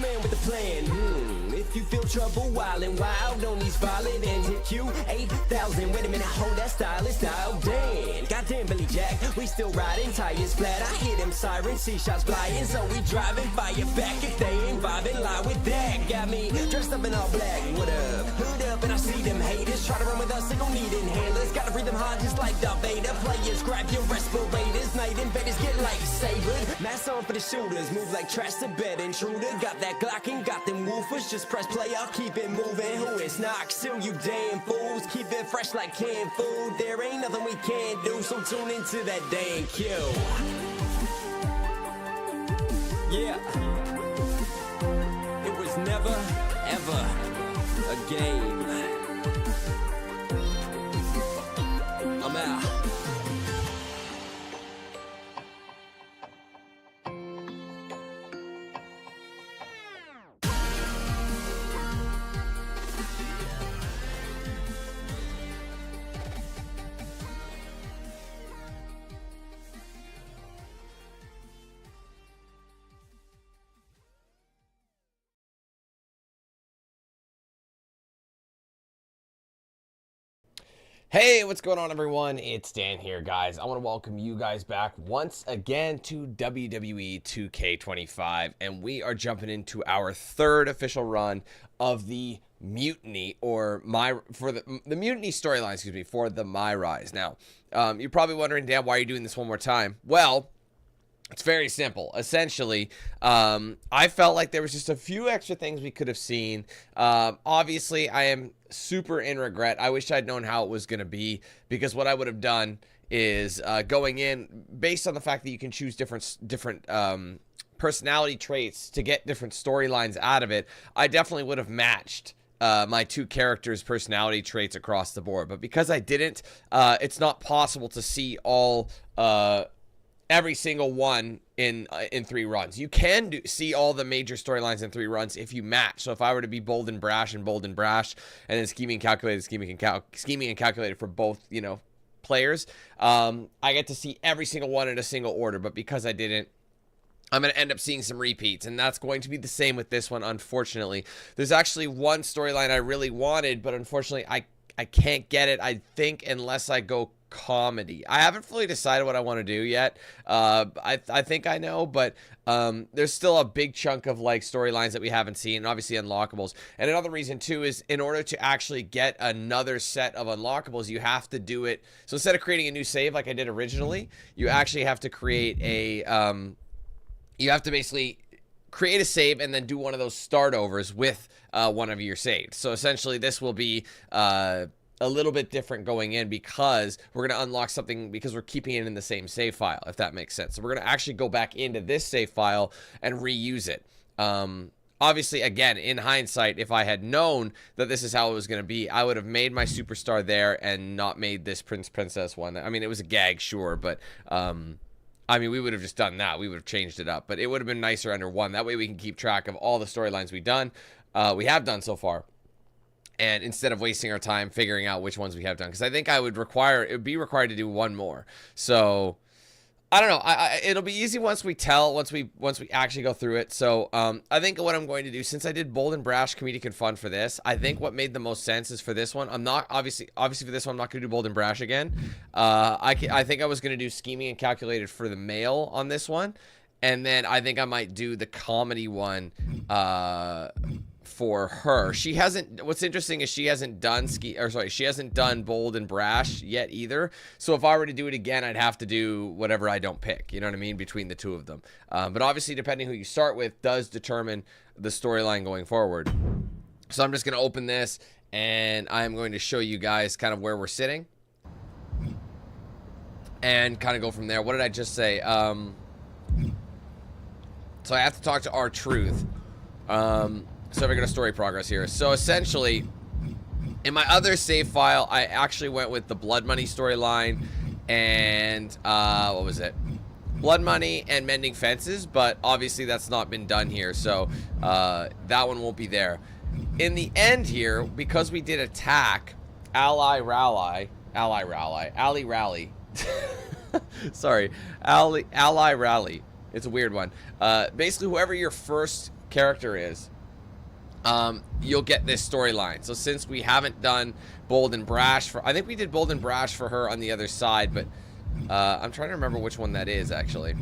man with a plan. If you feel trouble, wild and wild on these violent and hit you 8,000. Wait a minute, hold that stylist style. Damn, goddamn Billy Jack, we still riding tires flat. I hear them sirens, see shots flying, so we driving fire back. If they ain't vibing, lie with that. Got me dressed up in all black. What up? Hood up, and I see them haters try to run with us. They gon' need inhalers. Gotta breathe them hard just like Darth Vader. Players, grab your respirators. Night invaders get lightsabered. Mask on for the shooters, move like trash to bed. Intruder, got that Glock and got them woofers. Just press play, I'll keep it moving. Who is knock? Still you damn fools. Keep it fresh like canned food. There ain't nothing we can't do, so tune into that damn cue. Yeah. It was never, ever a game. I'm out. Hey, what's going on, everyone? It's Dan here, guys. I want to welcome you guys back once again to WWE 2K25, and we are jumping into our third official run of the Mutiny, or the Mutiny storyline, excuse me, for the MyRise. Now, you're probably wondering, Dan, why are you doing this one more time? Well, it's very simple. Essentially, I felt like there was just a few extra things we could have seen. Obviously, I am super in regret. I wish I'd known how it was going to be, because what I would have done is going in based on the fact that you can choose different personality traits to get different storylines out of it. I definitely would have matched my two characters' personality traits across the board. But because I didn't, it's not possible to see all every single one in 3 runs. You can see all the major storylines in 3 runs if you match. So if I were to be bold and brash, and then scheming and calculated, scheming and calculated for both, you know, players, I get to see every single one in a single order. But because I didn't, I'm going to end up seeing some repeats, and that's going to be the same with this one, unfortunately. There's actually one storyline I really wanted, but unfortunately I can't get it, I think, unless I go comedy. I haven't fully decided what I want to do yet. I think I know, but there's still a big chunk of like storylines that we haven't seen, and obviously unlockables. And another reason too is, in order to actually get another set of unlockables, you have to do it. So instead of creating a new save like I did originally, you actually have to create a you have to basically create a save and then do one of those start overs with one of your saves. So essentially this will be a little bit different going in, because we're going to unlock something because we're keeping it in the same save file, if that makes sense. So we're going to actually go back into this save file and reuse it. Obviously, again, in hindsight, if I had known that this is how it was going to be, I would have made my superstar there and not made this princess one. I mean, it was a gag, sure, but I mean, we would have just done that. We would have changed it up, but it would have been nicer under one. That way we can keep track of all the storylines we have done so far. And instead of wasting our time figuring out which ones we have done, because I think it would be required to do one more. So I don't know. It'll be easy once we actually go through it. So I think what I'm going to do, since I did bold and brash, comedic and fun for this, I think what made the most sense is for this one. I'm not obviously for this one, I'm not going to do bold and brash again. I think I was going to do scheming and calculated for the male on this one, and then I think I might do the comedy one for her. She hasn't, what's interesting is she hasn't done she hasn't done bold and brash yet either. So if I were to do it again, I'd have to do whatever I don't pick, you know what I mean, between the two of them. But obviously, depending who you start with does determine the storyline going forward. So I'm just going to open this, and I'm going to show you guys kind of where we're sitting and kind of go from there. What did I just say? So I have to talk to R-Truth. So we're going to story progress here. So essentially, in my other save file, I actually went with the Blood Money storyline and, what was it? Blood Money and Mending Fences, but obviously that's not been done here, so that one won't be there. In the end here, because we did attack, Ally Rally. Sorry, Ally Rally. It's a weird one. Basically, whoever your first character is, you'll get this storyline. So since we haven't done Bold and Brash I think we did Bold and Brash for her on the other side, but I'm trying to remember which one that is actually.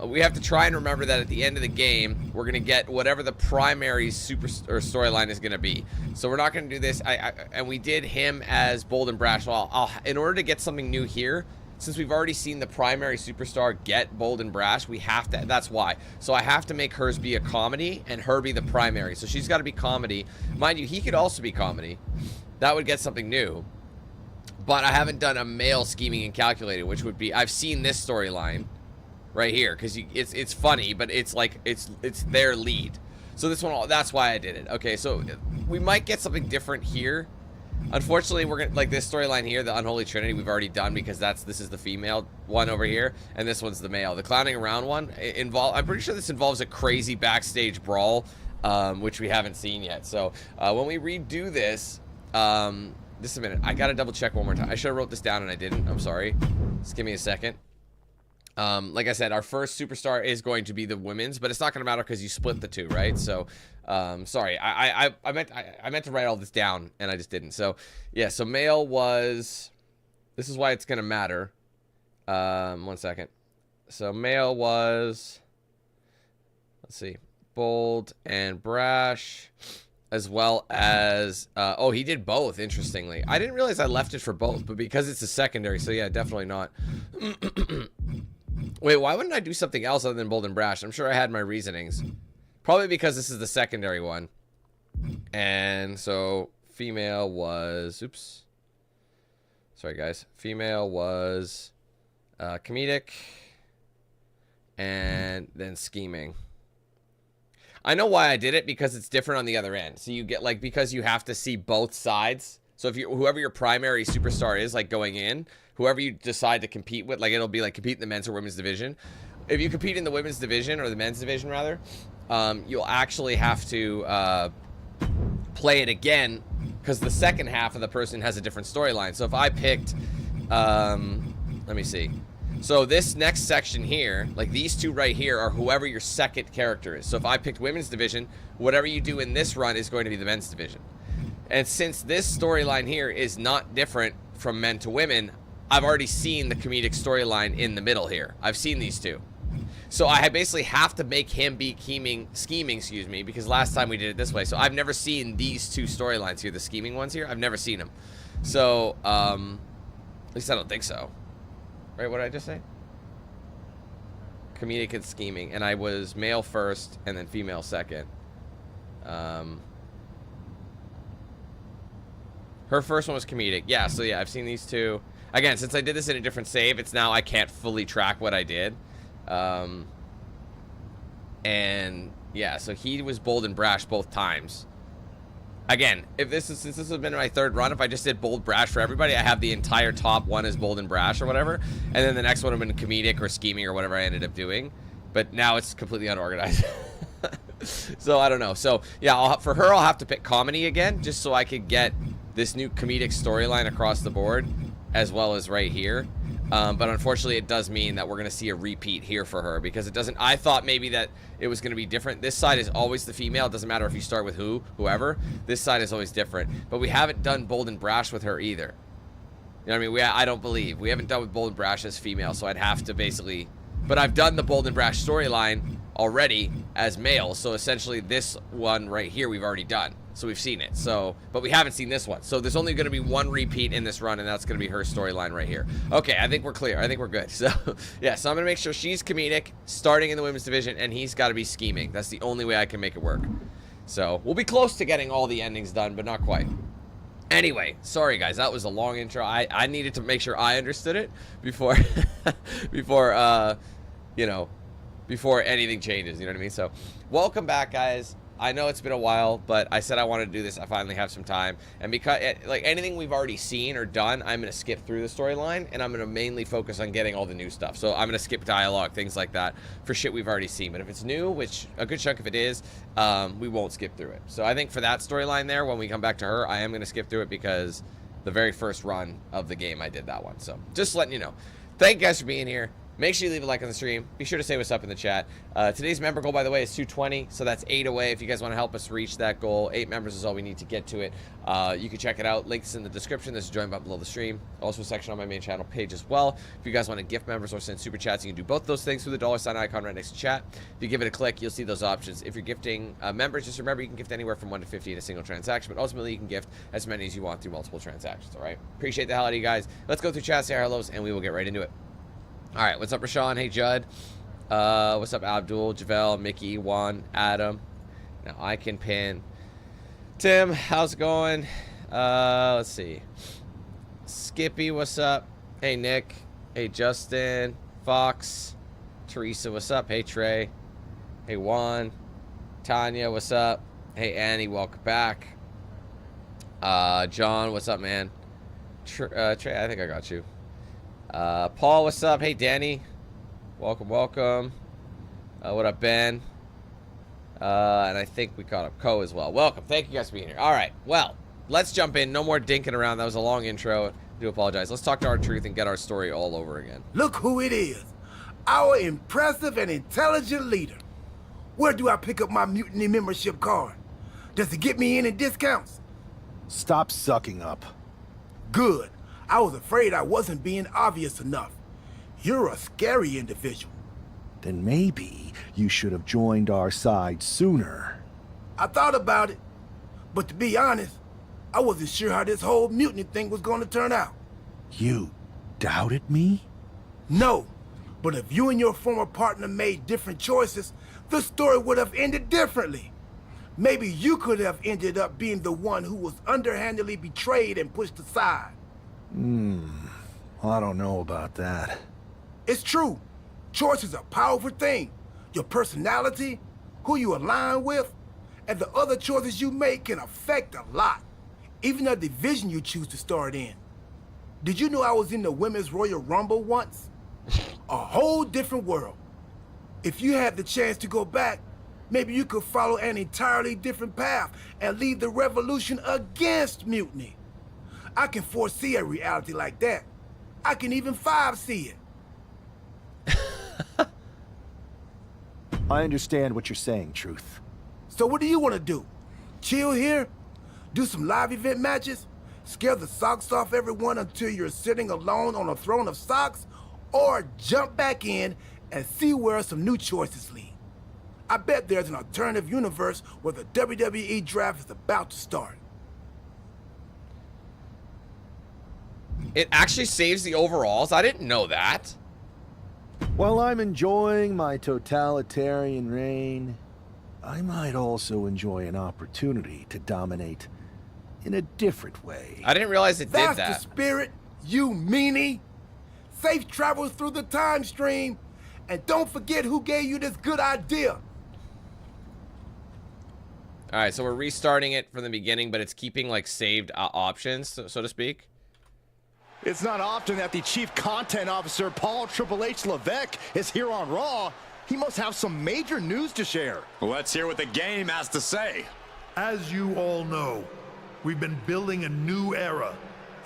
We have to try and remember that at the end of the game, we're gonna get whatever the primary storyline is gonna be. So we're not gonna do this. And we did him as Bold and Brash. Well, in order to get something new here, since we've already seen the primary superstar get Bold and Brash, we have to, that's why. So I have to make hers be a comedy and her be the primary. So she's got to be comedy. Mind you, he could also be comedy. That would get something new. But I haven't done a male scheming and calculated, which would be, I've seen this storyline right here, because it's funny, but it's like, it's their lead. So this one, that's why I did it. Okay, so we might get something different here. Unfortunately, we're gonna, like this storyline here, the Unholy Trinity, we've already done because this is the female one over here, and this one's the male. The clowning around one I'm pretty sure this involves a crazy backstage brawl, which we haven't seen yet. So when we redo this, just a minute, I gotta double check one more time. I should have wrote this down and I didn't. I'm sorry. Just give me a second. Like I said, our first superstar is going to be the women's, but it's not going to matter because you split the two, right? So, sorry, I meant to write all this down and I just didn't. So, yeah, so male was, this is why it's going to matter. 1 second. So male was, let's see, Bold and Brash, as well as, oh, he did both, interestingly. I didn't realize I left it for both, but because it's a secondary, so yeah, definitely not. Wait, why wouldn't I do something else other than Bold and Brash? I'm sure I had my reasonings. Probably because this is the secondary one. And so female was, oops. Sorry, guys. Female was comedic and then scheming. I know why I did it, because it's different on the other end. So you get, like, because you have to see both sides. So if you, whoever your primary superstar is, like, going in, whoever you decide to compete with, like, it'll be like compete in the men's or women's division. If you compete in the women's division, or the men's division rather, you'll actually have to play it again, because the second half of the person has a different storyline. So if I picked, let me see. So this next section here, like these two right here, are whoever your second character is. So if I picked women's division, whatever you do in this run is going to be the men's division. And since this storyline here is not different from men to women, I've already seen the comedic storyline in the middle here. I've seen these two. So I basically have to make him be scheming, excuse me, because last time we did it this way. So I've never seen these two storylines here, the scheming ones here. I've never seen them. So, at least I don't think so. Right, what did I just say? Comedic and scheming. And I was male first and then female second. Her first one was comedic. Yeah, so yeah, I've seen these two. Again, since I did this in a different save, it's now I can't fully track what I did. And yeah, so he was Bold and Brash both times. Again, since this has been my third run, if I just did Bold Brash for everybody, I have the entire top one as Bold and Brash or whatever, and then the next one would have been comedic or scheming or whatever I ended up doing. But now it's completely unorganized. So I don't know. So yeah, for her, I'll have to pick comedy again, just so I could get this new comedic storyline across the board, as well as right here. But unfortunately, it does mean that we're going to see a repeat here for her, because it doesn't. I thought maybe that it was going to be different. This side is always the female. It doesn't matter if you start with whoever. This side is always different. But we haven't done Bold and Brash with her either. You know what I mean? I don't believe we haven't done with Bold and Brash as female. So I'd have to basically. But I've done the Bold and Brash storyline already as male. So essentially, this one right here we've already done. So we've seen it. So, but we haven't seen this one. So there's only going to be one repeat in this run, and that's going to be her storyline right here. Okay, I think we're clear. I think we're good. So, yeah, so I'm going to make sure she's comedic, starting in the women's division, and he's got to be scheming. That's the only way I can make it work. So we'll be close to getting all the endings done, but not quite. Anyway, sorry guys, that was a long intro. I needed to make sure I understood it before, you know, before anything changes. You know what I mean? So, welcome back, guys. I know it's been a while, but I said I wanted to do this. I finally have some time. And because, like, anything we've already seen or done, I'm going to skip through the storyline, and I'm going to mainly focus on getting all the new stuff. So I'm going to skip dialogue, things like that, for shit we've already seen. But if it's new, which a good chunk of it is, we won't skip through it. So I think for that storyline there, when we come back to her, I am going to skip through it, because the very first run of the game, I did that one. So just letting you know. Thank you guys for being here. Make sure you leave a like on the stream. Be sure to say what's up in the chat. Today's member goal, by the way, is 220, so that's 8 away. If you guys want to help us reach that goal, 8 members is all we need to get to it. You can check it out. Links in the description. There's a join button below the stream. Also a section on my main channel page as well. If you guys want to gift members or send super chats, you can do both those things through the $ icon right next to chat. If you give it a click, you'll see those options. If you're gifting members, just remember you can gift anywhere from 1 to 50 in a single transaction, but ultimately you can gift as many as you want through multiple transactions, all right? Appreciate the hell out of you guys. Let's go through chat, say our hellos, and we will get right into it. All right, what's up, Rashawn? Hey, Judd. What's up, Abdul, Javel, Mickey, Juan, Adam. Now I can pin. Tim, how's it going? Let's see. Skippy, what's up? Hey, Nick. Hey, Justin. Fox. Teresa, what's up? Hey, Trey. Hey, Juan. Tanya, what's up? Hey, Annie, welcome back. John, what's up, man? Trey, I think I got you. Paul, what's up? Hey, Danny. Welcome, welcome. What up, Ben? And I think we caught up Co as well. Welcome. Thank you guys for being here. All right. Well, let's jump in. No more dinking around. That was a long intro. I do apologize. Let's talk to our truth and get our story all over again. Look who it is. Our impressive and intelligent leader. Where do I pick up my Mutiny membership card? Does it get me any discounts? Stop sucking up. Good. I was afraid I wasn't being obvious enough. You're a scary individual. Then maybe you should have joined our side sooner. I thought about it, but to be honest, I wasn't sure how this whole mutiny thing was going to turn out. You doubted me? No, but if you and your former partner made different choices, the story would have ended differently. Maybe you could have ended up being the one who was underhandedly betrayed and pushed aside. I don't know about that. It's true. Choice is a powerful thing. Your personality, who you align with, and the other choices you make can affect a lot. Even the division you choose to start in. Did you know I was in the Women's Royal Rumble once? A whole different world. If you had the chance to go back, maybe you could follow an entirely different path and lead the revolution against mutiny. I can foresee a reality like that. I can even 5-see it. I understand what you're saying, Truth. So what do you want to do? Chill here? Do some live event matches? Scare the socks off everyone until you're sitting alone on a throne of socks? Or jump back in and see where some new choices lead? I bet there's an alternative universe where the WWE draft is about to start. It actually saves the overalls? I didn't know that. While I'm enjoying my totalitarian reign, I might also enjoy an opportunity to dominate in a different way. I didn't realize it did That's that. the spirit, you meanie. Safe travels through the time stream. And don't forget who gave you this good idea. All right, so we're restarting it from the beginning, but it's keeping like saved options, so to speak. It's not often that the Chief Content Officer, Paul Triple H Levesque, is here on Raw. He must have some major news to share. Let's hear what the game has to say. As you all know, we've been building a new era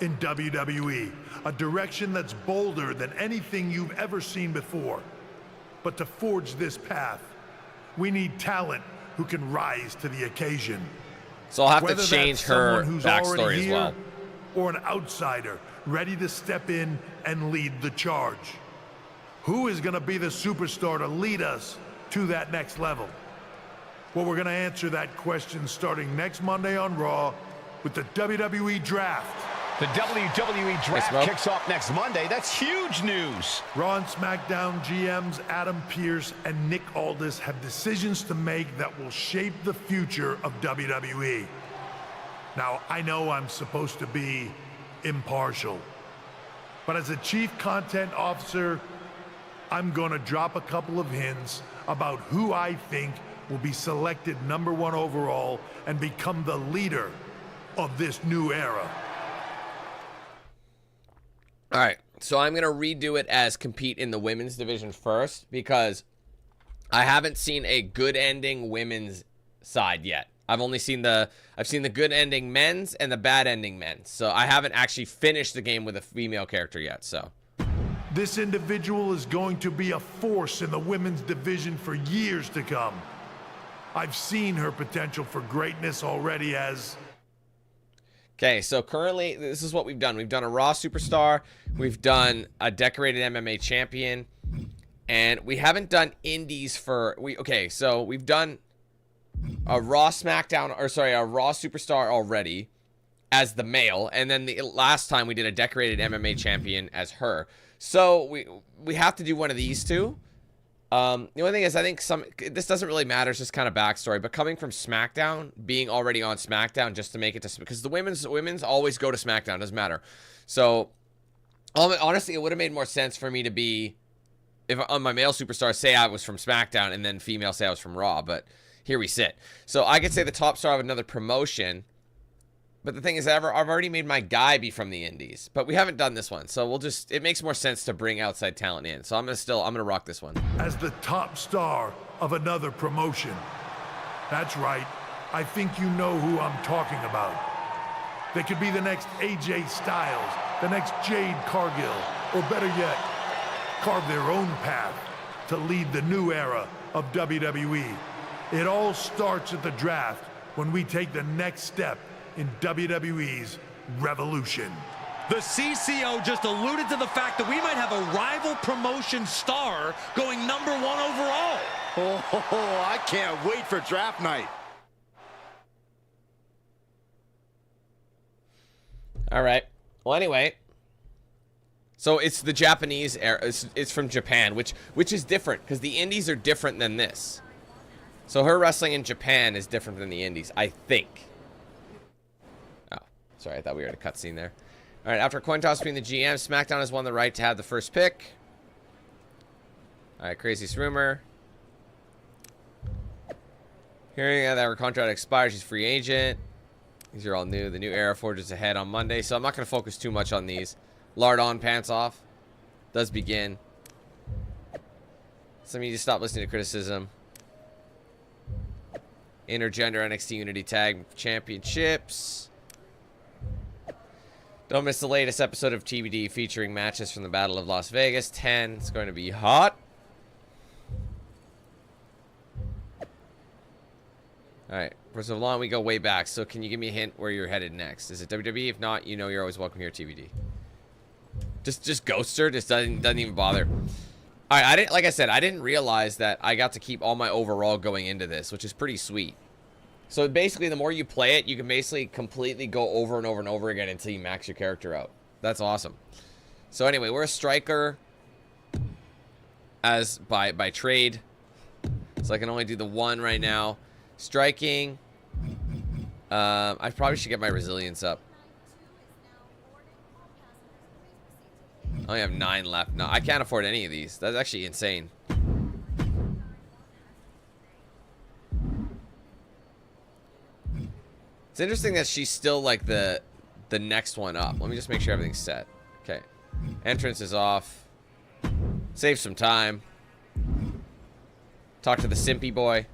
in WWE, a direction that's bolder than anything you've ever seen before. But to forge this path, we need talent who can rise to the occasion. So I'll have Whether to change that's her someone who's backstory already as here, well. or an outsider ready to step in and lead the charge. Who is going to be the superstar to lead us to that next level? Well, we're going to answer that question starting next Monday on Raw with the WWE Draft. The WWE Draft Smoke. kicks off next Monday. That's huge news. Raw and SmackDown GMs Adam Pearce and Nick Aldis have decisions to make that will shape the future of WWE. Now, I know I'm supposed to be impartial, but as a Chief Content Officer, I'm gonna drop a couple of hints about who I think will be selected #1 overall and become the leader of this new era. All right, so I'm going to redo it as compete in the women's division first because I haven't seen a good ending women's side yet. I've seen the good ending men's and the bad ending men's. So I haven't actually finished the game with a female character yet, so. This individual is going to be a force in the women's division for years to come. I've seen her potential for greatness already as... Okay, so currently, this is what we've done. We've done a Raw Superstar. We've done a decorated MMA champion. And we haven't done indies for... Okay, so we've done a Raw SmackDown... Or, sorry, a Raw Superstar already as the male. And then the last time we did a decorated MMA champion as her. So we have to do one of these two. The only thing is, I think this doesn't really matter. It's just kind of backstory. But coming from SmackDown, being already on SmackDown, just to make it to, because the women's always go to SmackDown. Doesn't matter. So honestly, it would have made more sense for me to be, if on my male superstar, say I was from SmackDown, and then female say I was from Raw. But here we sit. So I could say the top star of another promotion. But the thing is, I've already made my guy be from the indies, but we haven't done this one, so it makes more sense to bring outside talent in. So I'm gonna rock this one as the top star of another promotion. That's right. I think you know who I'm talking about. They could be the next AJ Styles, the next Jade Cargill, or better yet, carve their own path to lead the new era of WWE. It all starts at the draft when we take the next step in WWE's revolution. The CCO just alluded to the fact that we might have a rival promotion star going #1 overall. Oh, I can't wait for draft night. All right. Well, anyway, so it's the Japanese era. It's from Japan, which is different because the indies are different than this. So her wrestling in Japan is different than the indies, I think. Sorry, I thought we were at a cutscene there. All right, after a coin toss between the GM, SmackDown has won the right to have the first pick. All right, craziest rumor. Hearing that her contract expires, she's free agent. These are all new. The new era forges ahead on Monday, so I'm not going to focus too much on these. Lard on, pants off. Does begin. Some of you just stop listening to criticism. Intergender NXT Unity Tag Championships. Don't miss the latest episode of TBD featuring matches from the Battle of Las Vegas 10. It's going to be hot. Alright, for so long we go way back. So can you give me a hint where you're headed next? Is it WWE? If not, you know you're always welcome here at TBD. Just ghost her. Just doesn't even bother. Alright, like I said, I didn't realize that I got to keep all my overall going into this, which is pretty sweet. So basically, the more you play it, you can basically completely go over and over and over again until you max your character out. That's awesome. So anyway, we're a striker as by trade. So I can only do the one right now. Striking. I probably should get my resilience up. I only have 9 left. No, I can't afford any of these. That's actually insane. It's interesting that she's still like the next one up. Let me just make sure everything's set. Okay. Entrance is off. Save some time. Talk to the simpy boy.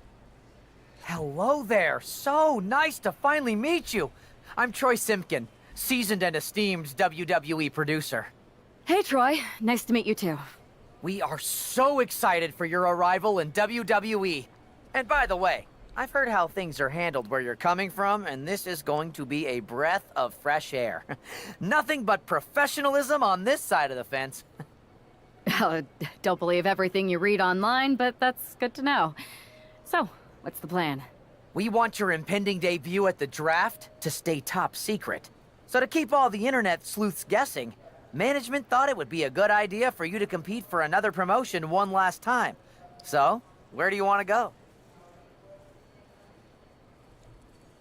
Hello there. So nice to finally meet you. I'm Troy Simpkin, seasoned and esteemed WWE producer. Hey, Troy. Nice to meet you, too. We are so excited for your arrival in WWE. And by the way, I've heard how things are handled where you're coming from, and this is going to be a breath of fresh air. Nothing but professionalism on this side of the fence. Don't believe everything you read online, but that's good to know. So, what's the plan? We want your impending debut at the draft to stay top secret. So to keep all the internet sleuths guessing, management thought it would be a good idea for you to compete for another promotion one last time. So, where do you want to go?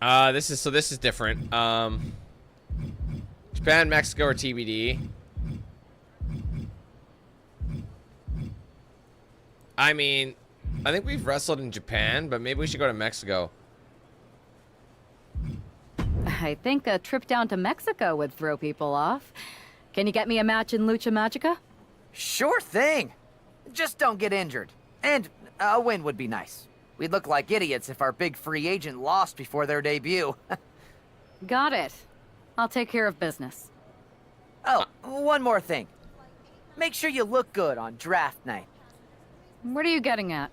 This is different. Japan, Mexico, or TBD. I mean, I think we've wrestled in Japan, but maybe we should go to Mexico. I think a trip down to Mexico would throw people off. Can you get me a match in Lucha Magica? Sure thing. Just don't get injured. And a win would be nice. We'd look like idiots if our big free agent lost before their debut. Got it. I'll take care of business. Oh, one more thing. Make sure you look good on draft night. What are you getting at?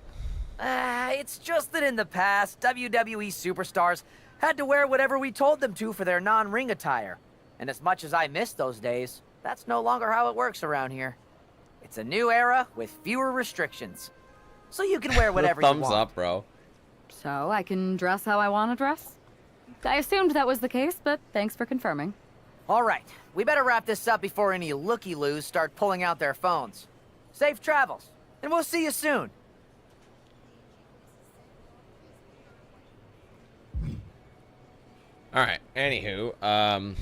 It's just that in the past, WWE superstars had to wear whatever we told them to for their non-ring attire. And as much as I miss those days, that's no longer how it works around here. It's a new era with fewer restrictions. So you can wear whatever you want. Thumbs up, bro. So I can dress how I want to dress? I assumed that was the case, but thanks for confirming. All right, we better wrap this up before any looky-loos start pulling out their phones. Safe travels, and we'll see you soon. All right. Anywho,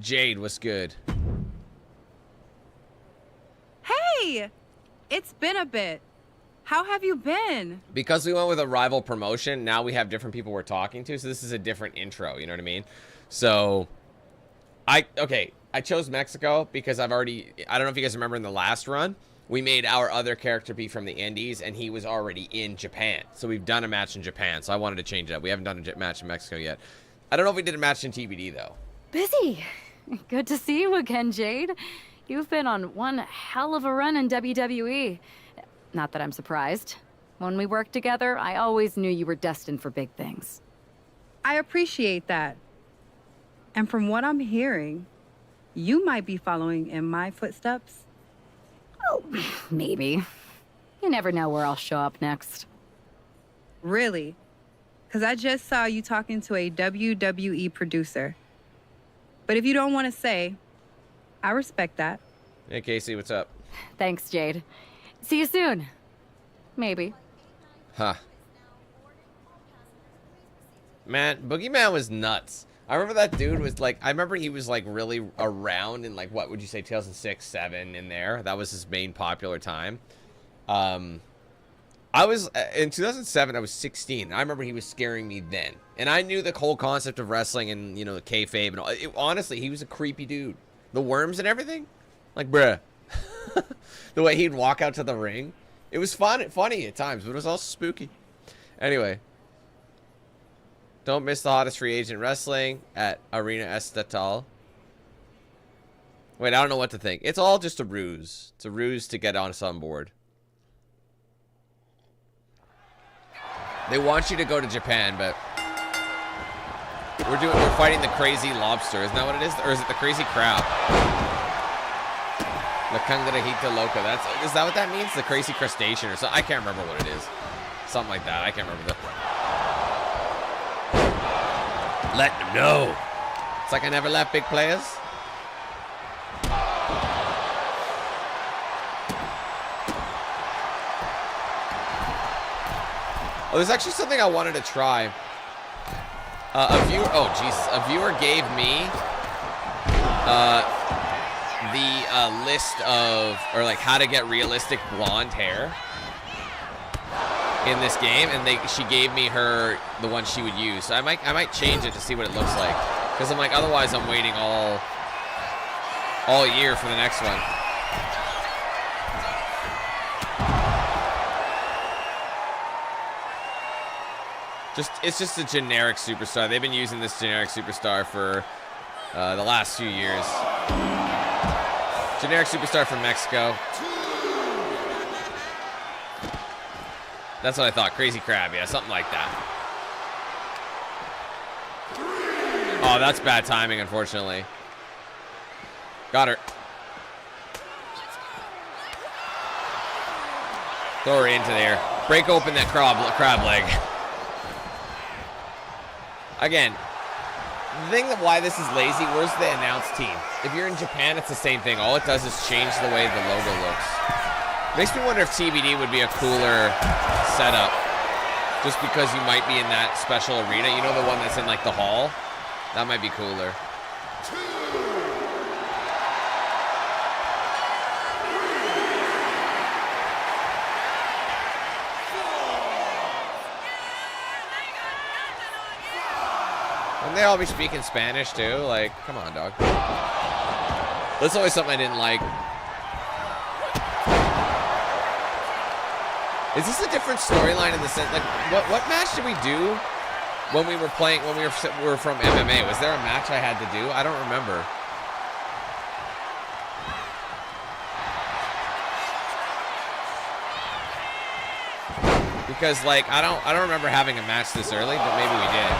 Jade, what's good? Hey! It's been a bit. How have you been? Because we went with a rival promotion, now we have different people we're talking to, so this is a different intro, you know what I mean? So, I chose Mexico because I don't know if you guys remember in the last run, we made our other character be from the Indies, and he was already in Japan. So we've done a match in Japan, so I wanted to change it up. We haven't done a match in Mexico yet. I don't know if we did a match in TBD, though. Busy. Good to see you again, Jade. You've been on one hell of a run in WWE. Not that I'm surprised. When we worked together, I always knew you were destined for big things. I appreciate that. And from what I'm hearing, you might be following in my footsteps. Oh, maybe. You never know where I'll show up next. Really? Because I just saw you talking to a WWE producer. But if you don't want to say, I respect that. Hey, Casey, what's up? Thanks, Jade. See you soon. Maybe. Huh. Man, Boogeyman was nuts. I remember that dude was like, I remember he was like really around in like, what would you say, 2006, 7 in there. That was his main popular time. I was, in 2007, I was 16. I remember he was scaring me then. And I knew the whole concept of wrestling and, you know, the kayfabe and all. Honestly, he was a creepy dude. The worms and everything. Like, bruh. The way he'd walk out to the ring. It was funny at times, but it was also spooky. Anyway. Don't miss the hottest free agent wrestling at Arena Estatal. Wait, I don't know what to think. It's all just a ruse. It's a ruse to get on some board. They want you to go to Japan, but we're fighting the crazy lobster. Isn't that what it is? Or is it the crazy crab? The cangrejito loca. Is that what that means? The crazy crustacean or something? I can't remember what it is. Something like that. I can't remember. Let them know. It's like I never left big players. Oh, there's actually something I wanted to try. A viewer gave me the list of, or like how to get realistic blonde hair in this game, and she gave me the one she would use. So I might change it to see what it looks like, because I'm like, otherwise I'm waiting all year for the next one. It's just a generic superstar. They've been using this generic superstar for the last few years. Generic superstar from Mexico. That's what I thought. Crazy crab, yeah, something like that. Oh, that's bad timing, unfortunately. Got her. Throw her into there. Break open that crab leg. Again, the thing that why this is lazy, where's the announce team? If you're in Japan, it's the same thing. All it does is change the way the logo looks. Makes me wonder if TBD would be a cooler setup. Just because you might be in that special arena. You know, the one that's in like the hall? That might be cooler. And they all be speaking Spanish too. Like, come on, dog. That's always something I didn't like. Is this a different storyline in the sense, like, what match did we do when we were playing, when we were from MMA? Was there a match I had to do? I don't remember. Because like I don't remember having a match this early, but maybe we did.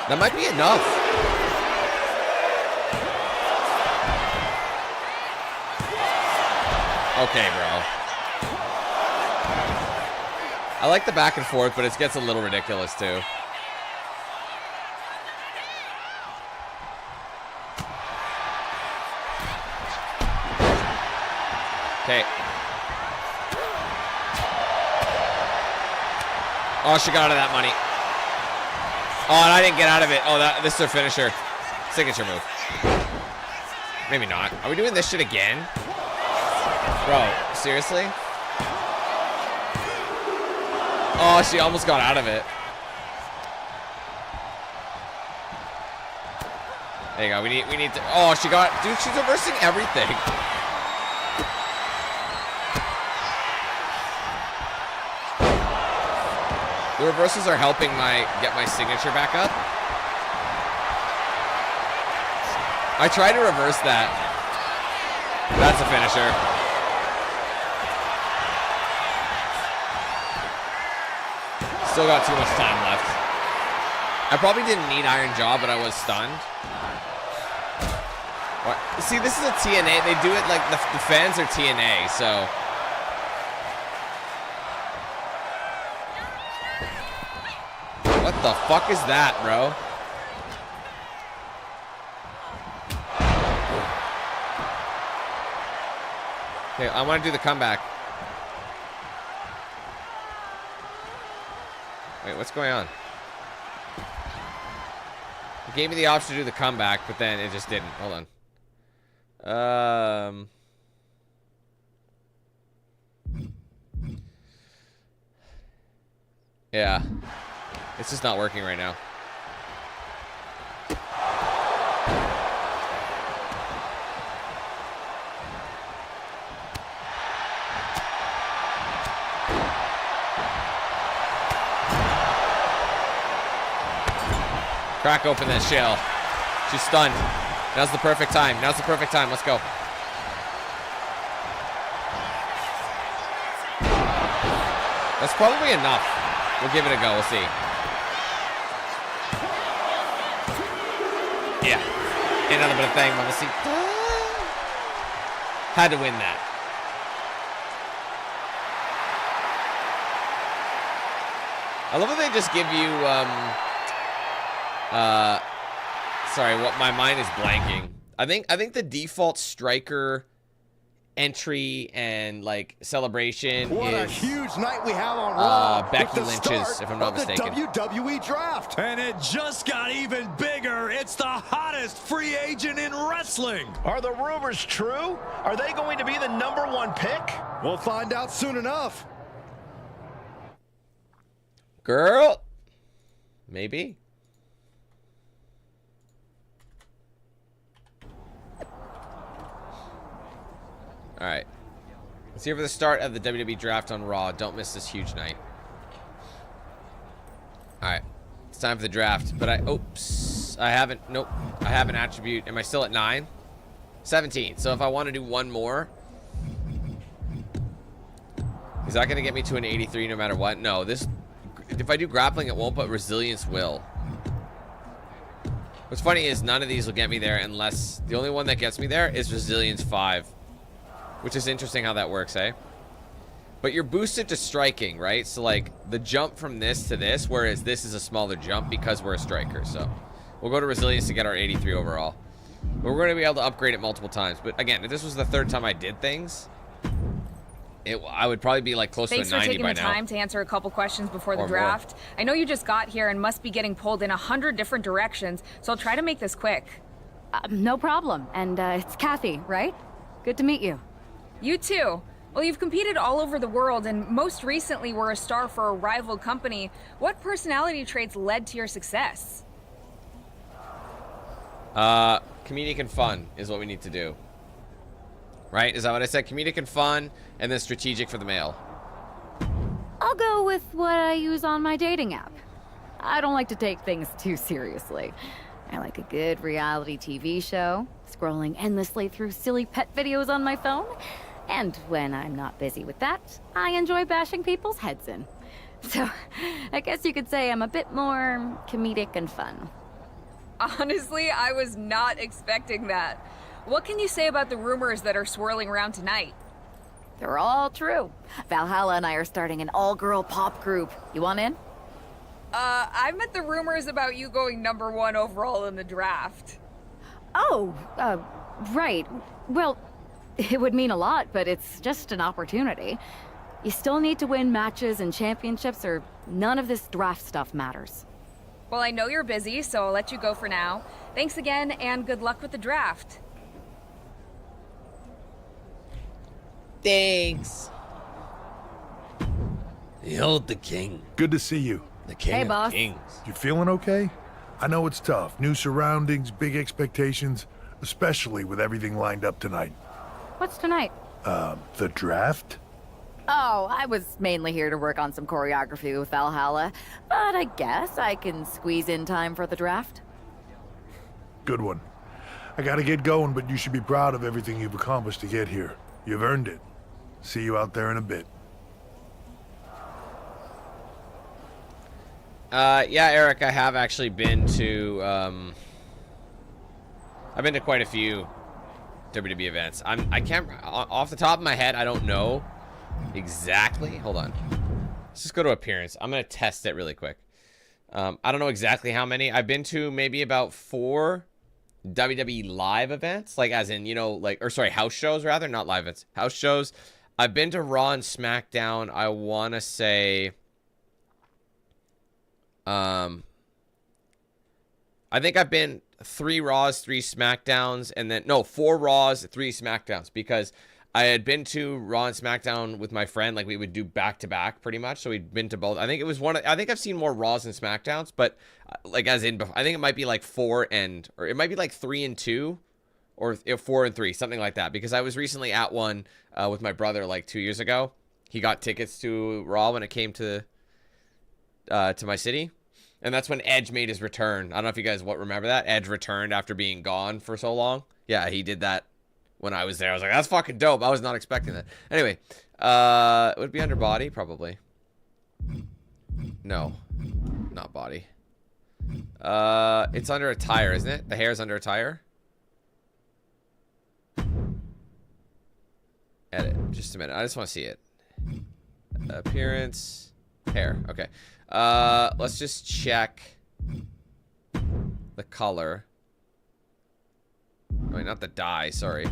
That might be enough. Okay, bro. I like the back and forth, but it gets a little ridiculous too. Okay. Oh, she got out of that money. Oh, and I didn't get out of it. Oh, this is her finisher. Signature move. Maybe not. Are we doing this shit again? Bro, seriously? Oh, she almost got out of it. There you go. We need to. Oh, she got. Dude, she's reversing everything. The reversals are helping get my signature back up. I tried to reverse that. That's a finisher. Still got too much time left. I probably didn't need Iron Jaw, but I was stunned. What? See, this is a TNA. They do it like the fans are TNA, so. What the fuck is that, bro? Okay, I want to do the comeback. Wait, what's going on? It gave me the option to do the comeback, but then it just didn't. Hold on. Yeah. It's just not working right now. Crack open that shell. She's stunned. Now's the perfect time. Now's the perfect time. Let's go. That's probably enough. We'll give it a go. We'll see. Yeah. Another bit of thing. We'll see. Had to win that. I love that they just give you, sorry, what my mind is blanking. I think the default striker entry and like celebration what is a huge night we have on Raw. Becky Lynch's, if I'm not mistaken. The WWE draft. And it just got even bigger. It's the hottest free agent in wrestling. Are the rumors true? Are they going to be the #1 pick? We'll find out soon enough. Girl, maybe. All right, let's see for the start of the WWE draft on Raw. Don't miss this huge night. All right, it's time for the draft. But I haven't. Nope, I have an attribute. Am I still at 9? 17. So if I want to do one more, is that going to get me to an 83 no matter what? No, this. If I do grappling, it won't, but resilience will. What's funny is none of these will get me there unless the only one that gets me there is resilience 5. Which is interesting how that works, eh? But you're boosted to striking, right? So, like, the jump from this to this, whereas this is a smaller jump because we're a striker. So, we'll go to resilience to get our 83 overall. But we're going to be able to upgrade it multiple times. But, again, if this was the 3rd time I did things, I would probably be, like, close to a 90 by now. Thanks for taking the time to answer a couple questions before the draft. I know you just got here and must be getting pulled in 100 different directions, so I'll try to make this quick. No problem. And it's Kathy, right? Good to meet you. You too. Well, you've competed all over the world and most recently were a star for a rival company. What personality traits led to your success? Comedic and fun is what we need to do. Right? Is that what I said? Comedic and fun, and then strategic for the male. I'll go with what I use on my dating app. I don't like to take things too seriously. I like a good reality TV show, scrolling endlessly through silly pet videos on my phone, And when I'm not busy with that, I enjoy bashing people's heads in. So, I guess you could say I'm a bit more comedic and fun. Honestly, I was not expecting that. What can you say about the rumors that are swirling around tonight? They're all true. Valhalla and I are starting an all-girl pop group. You want in? I meant the rumors about you going #1 overall in the draft. Oh, right. Well, it would mean a lot, but it's just an opportunity. You still need to win matches and championships, or none of this draft stuff matters. Well, I know you're busy, so I'll let you go for now. Thanks again, and good luck with the draft. Thanks. Behold the king. Good to see you. The king Hey, of boss. kings. You feeling okay? I know it's tough. New surroundings, big expectations, especially with everything lined up tonight. What's tonight? The draft? Oh, I was mainly here to work on some choreography with Valhalla, but I guess I can squeeze in time for the draft. Good one. I gotta get going, but you should be proud of everything you've accomplished to get here. You've earned it. See you out there in a bit. Yeah, Eric, I have actually been to, I've been to quite a few WWE events. I can't, off the top of my head, I don't know exactly. Hold on. Let's just go to appearance. I'm going to test it really quick. I don't know exactly how many. I've been to maybe about 4 WWE live events, like as in, you know, like, or sorry, house shows rather, not live events, house shows. I've been to Raw and SmackDown. I want to say, I think I've been 3 Raws, 3 SmackDowns, and then, no, 4 Raws, 3 SmackDowns, because I had been to Raw and SmackDown with my friend, like we would do back-to-back pretty much, so we'd been to both. I think it was I think I've seen more Raws and SmackDowns, but like as in, I think it might be like 4 and, or it might be like 3 and 2, or 4 and 3, something like that, because I was recently at one with my brother like 2 years ago. He got tickets to Raw when it came to my city. And that's when Edge made his return. I don't know if you guys remember that. Edge returned after being gone for so long. Yeah, he did that when I was there. I was like, that's fucking dope. I was not expecting that. Anyway, it would be under body, probably. No, not body. It's under a tire, isn't it? The hair's under a tire. Edit. Just a minute. I just want to see it. Appearance. Hair. Okay. Let's just check the color. Wait, not the dye, sorry.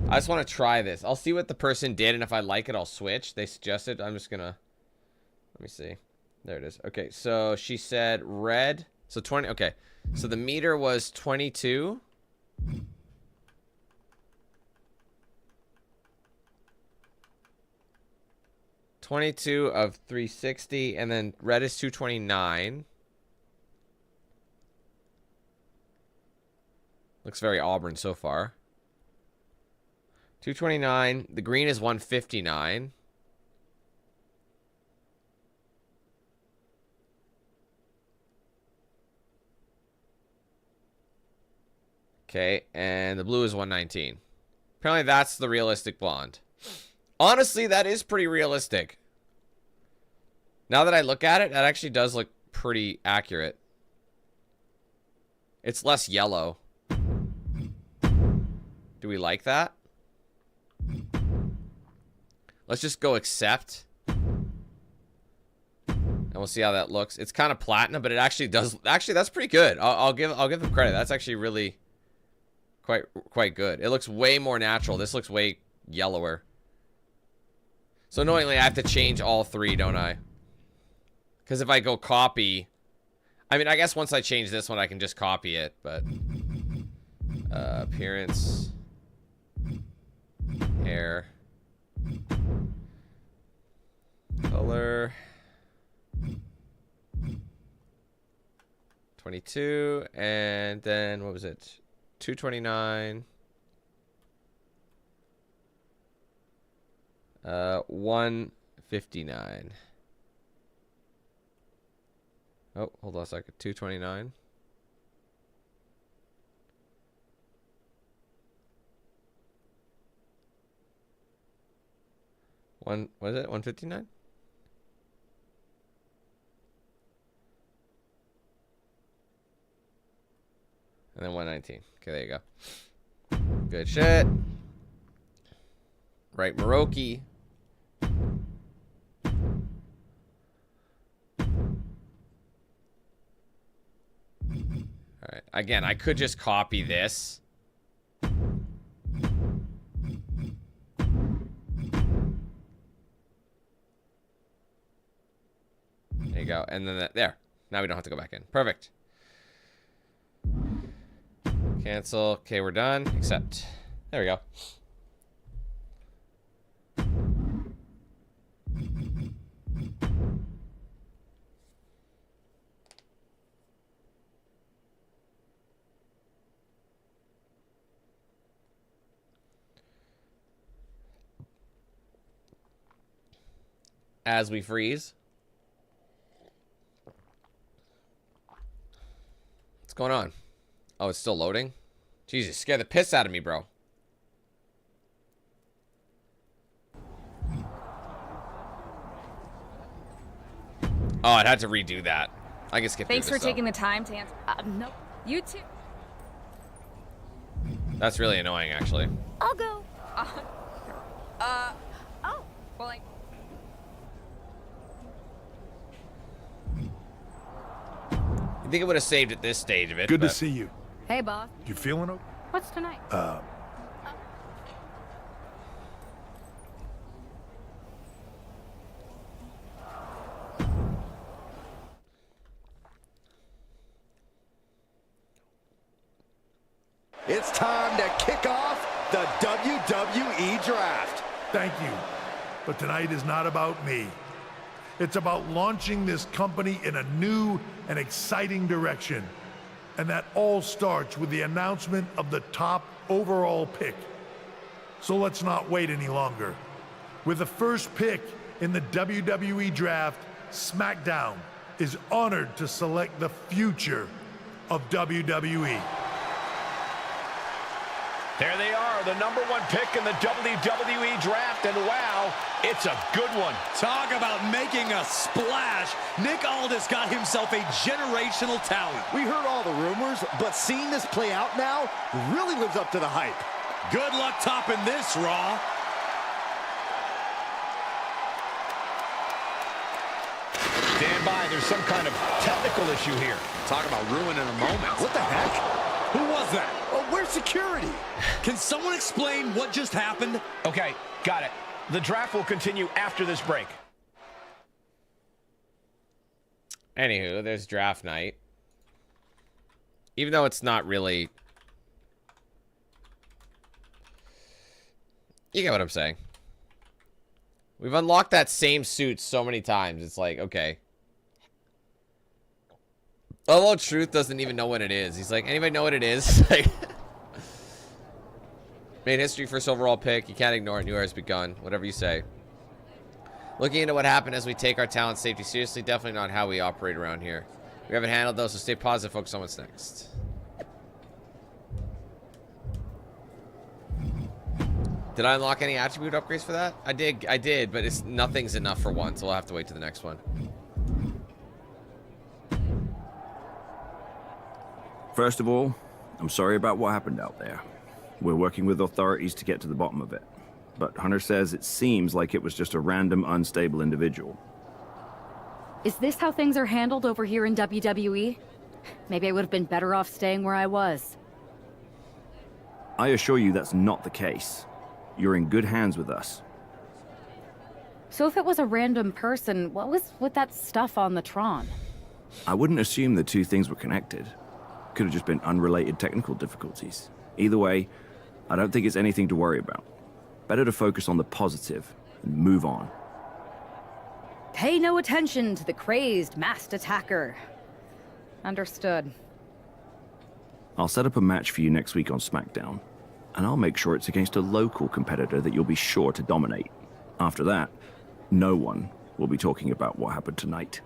I just want to try this. I'll see what the person did, and if I like it, I'll switch. They suggested. I'm just gonna... Let me see. There it is. Okay, so she said red. So 20... Okay, so the meter was 22. $22 of 360, and then red is 229. Looks very Auburn so far. 229. The green is 159. Okay, and the blue is 119. Apparently that's the realistic blonde. Honestly, that is pretty realistic. Now that I look at it, that actually does look pretty accurate. It's less yellow. Do we like that? Let's just go accept. And we'll see how that looks. It's kind of platinum, but it actually does. Actually, that's pretty good. I'll give them credit. That's actually really quite good. It looks way more natural. This looks way yellower. So annoyingly, I have to change all 3, don't I? Because if I go copy... I mean, I guess once I change this one, I can just copy it, but... appearance... Hair... Color... 22, and then, what was it? 229... 159. Oh, hold on a second. 229. What is it? 159? And then 119. Okay, there you go. Good shit. Right, Maroki. Alright, again, I could just copy this. There you go. And then there. Now we don't have to go back in. Perfect. Cancel. Okay, we're done. Accept. There we go. As we freeze. What's going on? Oh, it's still loading? Jesus, scared the piss out of me, bro. Oh, it had to redo that. I can skip through this, Thanks for though. taking the time to answer. No. You too. That's really annoying, actually. I'll go. Oh. Well, I think it would have saved at this stage of it. Good to but... see you. Hey, boss. You feeling okay? What's tonight? It's time to kick off the WWE Draft. Thank you. But tonight is not about me. It's about launching this company in a new and exciting direction. And that all starts with the announcement of the top overall pick. So let's not wait any longer. With the first pick in the WWE Draft, SmackDown is honored to select the future of WWE. There they are, the #1 pick in the WWE Draft, and wow, it's a good one. Talk about making a splash. Nick Aldis got himself a generational talent. We heard all the rumors, but seeing this play out now really lives up to the hype. Good luck topping this, Raw. Stand by, there's some kind of technical issue here. Talk about ruining a moment. What the heck? Who was that? Oh, where's security? Can someone explain what just happened? Okay, got it. The draft will continue after this break. Anywho, there's draft night. Even though it's not really... You get what I'm saying. We've unlocked that same suit so many times. It's like, okay. Although Truth doesn't even know what it is. He's like, anybody know what it is? Like, made history first overall pick. You can't ignore it. New era has begun. Whatever you say. Looking into what happened as we take our talent safety seriously. Definitely not how we operate around here. We haven't handled those, so stay positive. Focus on what's next. Did I unlock any attribute upgrades for that? I did, but it's nothing's enough for one, so we'll have to wait to the next one. First of all, I'm sorry about what happened out there. We're working with authorities to get to the bottom of it. But Hunter says it seems like it was just a random, unstable individual. Is this how things are handled over here in WWE? Maybe I would have been better off staying where I was. I assure you that's not the case. You're in good hands with us. So if it was a random person, what was with that stuff on the Tron? I wouldn't assume the two things were connected. Could have just been unrelated technical difficulties. Either way, I don't think it's anything to worry about. Better to focus on the positive and move on. Pay no attention to the crazed, masked attacker. Understood. I'll set up a match for you next week on SmackDown, and I'll make sure it's against a local competitor that you'll be sure to dominate. After that, no one will be talking about what happened tonight.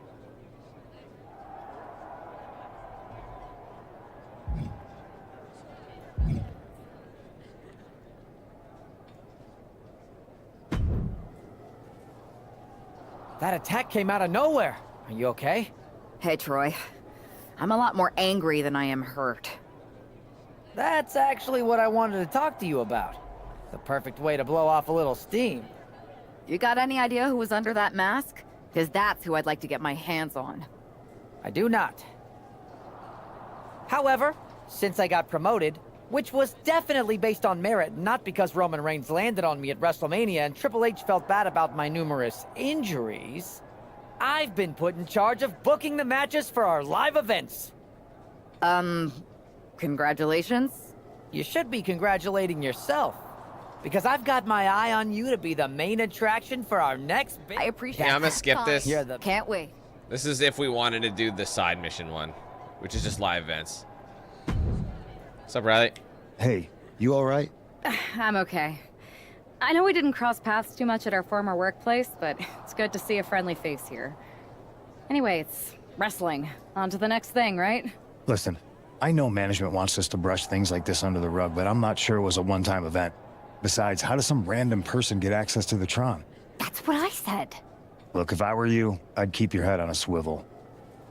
That attack came out of nowhere. Are you okay? Hey, Troy. I'm a lot more angry than I am hurt. That's actually what I wanted to talk to you about. The perfect way to blow off a little steam. You got any idea who was under that mask? Because that's who I'd like to get my hands on. I do not. However, since I got promoted, which was definitely based on merit, not because Roman Reigns landed on me at WrestleMania and Triple H felt bad about my numerous injuries, I've been put in charge of booking the matches for our live events. Congratulations? You should be congratulating yourself, because I've got my eye on you to be the main attraction for our next big... I appreciate it. Yeah, I'm gonna skip this. Can't wait. This is if we wanted to do the side mission one, which is just live events. What's up, Riley? Hey, you all right? I'm okay. I know we didn't cross paths too much at our former workplace, but it's good to see a friendly face here. Anyway, it's wrestling. On to the next thing, right? Listen, I know management wants us to brush things like this under the rug, but I'm not sure it was a one-time event. Besides, how does some random person get access to the Tron? That's what I said. Look, if I were you, I'd keep your head on a swivel.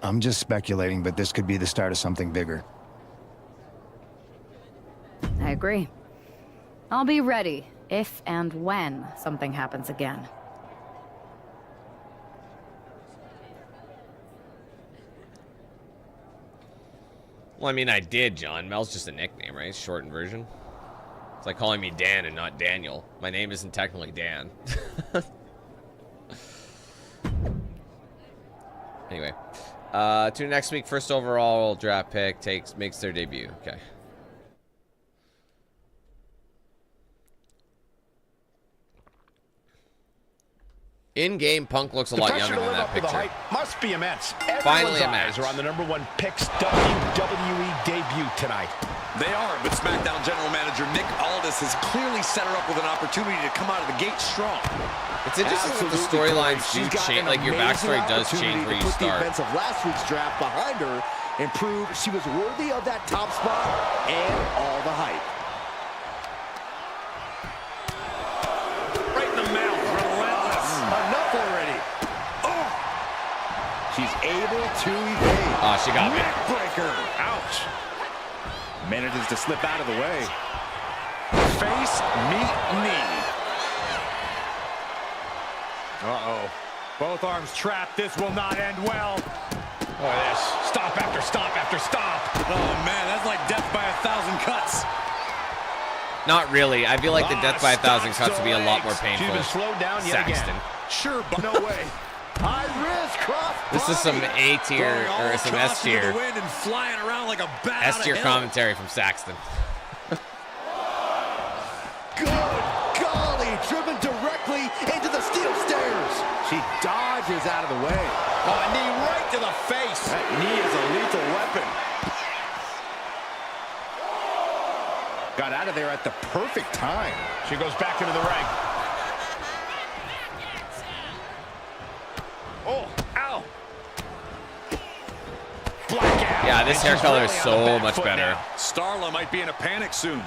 I'm just speculating, but this could be the start of something bigger. I agree. I'll be ready if and when something happens again. Well, I mean, I did, John. Mel's just a nickname, right? Shortened version. It's like calling me Dan and not Daniel. My name isn't technically Dan. Anyway, tune in next week. First overall draft pick makes their debut. Okay. In-game, Punk looks a lot younger than that picture. Must be immense. Finally a Everyone's eyes match. are on the #1 pick's WWE debut tonight. They are, but SmackDown General Manager Nick Aldis has clearly set her up with an opportunity to come out of the gate strong. It's interesting that the storylines do change, like your backstory does change where you put the start. events of last week's draft behind her and prove she was worthy of that top spot and all the hype. Right in the mouth, relentless. Enough already. Oh! She's able to evade. Oh, she got me. Neckbreaker. Ouch. Manages to slip out of the way. Face, meet, knee. Uh-oh. Both arms trapped. This will not end well. Look at this. Stomp after stomp after stomp. Oh, man, that's like death by 1,000 cuts. Not really. I feel like the death by 1,000 cuts would be a lot more painful. She's been slowed down yet Saxton. again. Sure, but no way. High risk cross. This is some A tier or some S tier. Wind and flying around like a bat S tier commentary from Saxton. Good golly, driven directly into the steel stairs. She dodges out of the way. Oh, a knee right to the face. That knee is a lethal weapon. Got out of there at the perfect time. She goes back into the ring. Oh, ow. Blackout. Yeah, this hair color is so much better. Starla might be in a panic soon.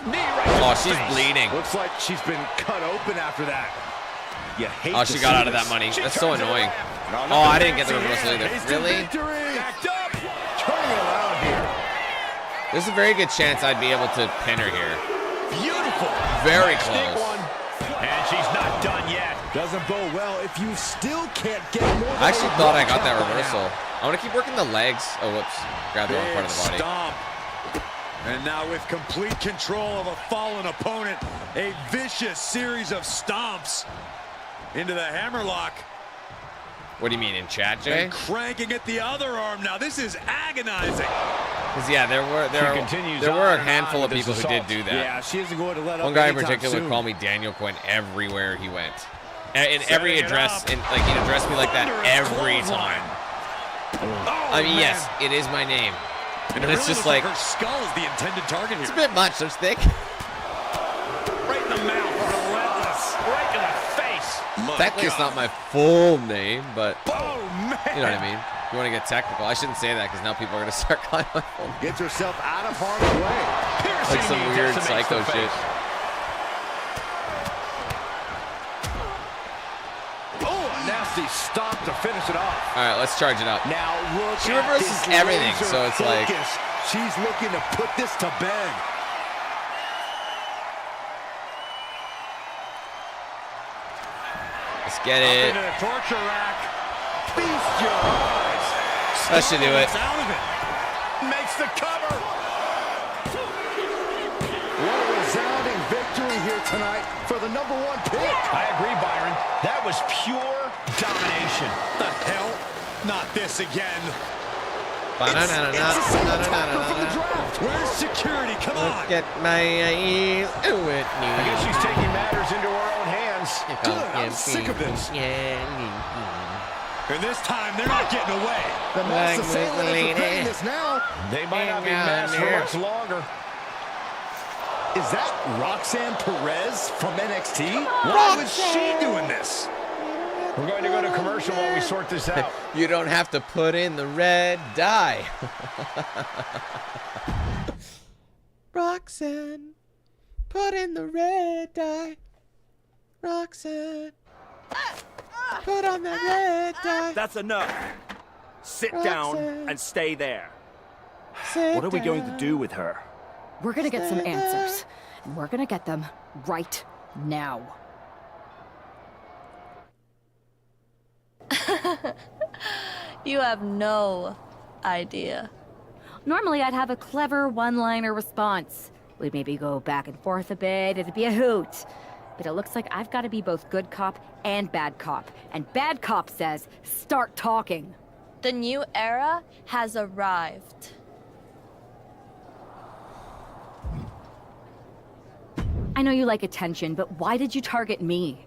Knee right Oh, to the she's face. bleeding. Looks like she's been cut open after that. You hate Oh, to she got see out of this. that money. She That's so turns it annoying. around. Oh, I didn't get the reversal either. Instant Really? victory. Backed up. Turning around here. There's a very good chance I'd be able to pin her here. Beautiful. Very Sneak close. one. And she's not done yet. Doesn't bode well if you still can't get more. I actually thought I got that reversal. I want to keep working the legs. Oh, whoops. Grab the wrong part of the body. Stomp. And now with complete control of a fallen opponent, a vicious series of stomps into the hammerlock. What do you mean, in chat, Jay? And cranking at the other arm now. This is agonizing. Because, yeah, there were a handful of people who did do that. Yeah, she isn't going to let up. One guy in anytime particular would soon. call me Daniel Quinn everywhere he went. In every address, he'd address me like that every time. I mean, yes, it is my name. And But it it's really just looks like, her skull is the intended target here. it's a bit much, don't you think? Right in the mouth. Relentless. Right to the face. Technically, it's not my full name, but Oh, man. you know what I mean. You want to get technical. I shouldn't say that because now people are going to start calling my full name. Gets herself out of harm's way. Like some weird psycho shit. nasty stop to finish it off. All right, let's charge it up. Now look she at reverses this everything, laser so it's like focus. She's looking to put this to bed. let's get it. Into the torture rack. Feast your eyes. That should do it. Out of it. Makes the cover. What a resounding victory here tonight for the #1 pick. I agree, Byron. That was pure domination. The hell? Not this again. It's a single tackle from the draft. Where's security? Come on. Look at my I guess she's taking matters into her own hands. Good, I'm sick of this. And this time, they're not getting away. The mass assailant is regretting this now. They might not be masked for much longer. Is that Roxanne Perez from NXT? Why was she doing this? We're going to go to commercial while we sort this out. You don't have to put in the red dye. Roxanne, put in the red dye. Roxanne, put on the red dye. That's enough. Sit down and stay there. Sit What are we going to down. do with her? We're gonna get some answers, and we're gonna get them right now. You have no idea. Normally, I'd have a clever one-liner response. We'd maybe go back and forth a bit, it'd be a hoot. But it looks like I've got to be both good cop and bad cop. And bad cop says, start talking. The new era has arrived. I know you like attention, but why did you target me?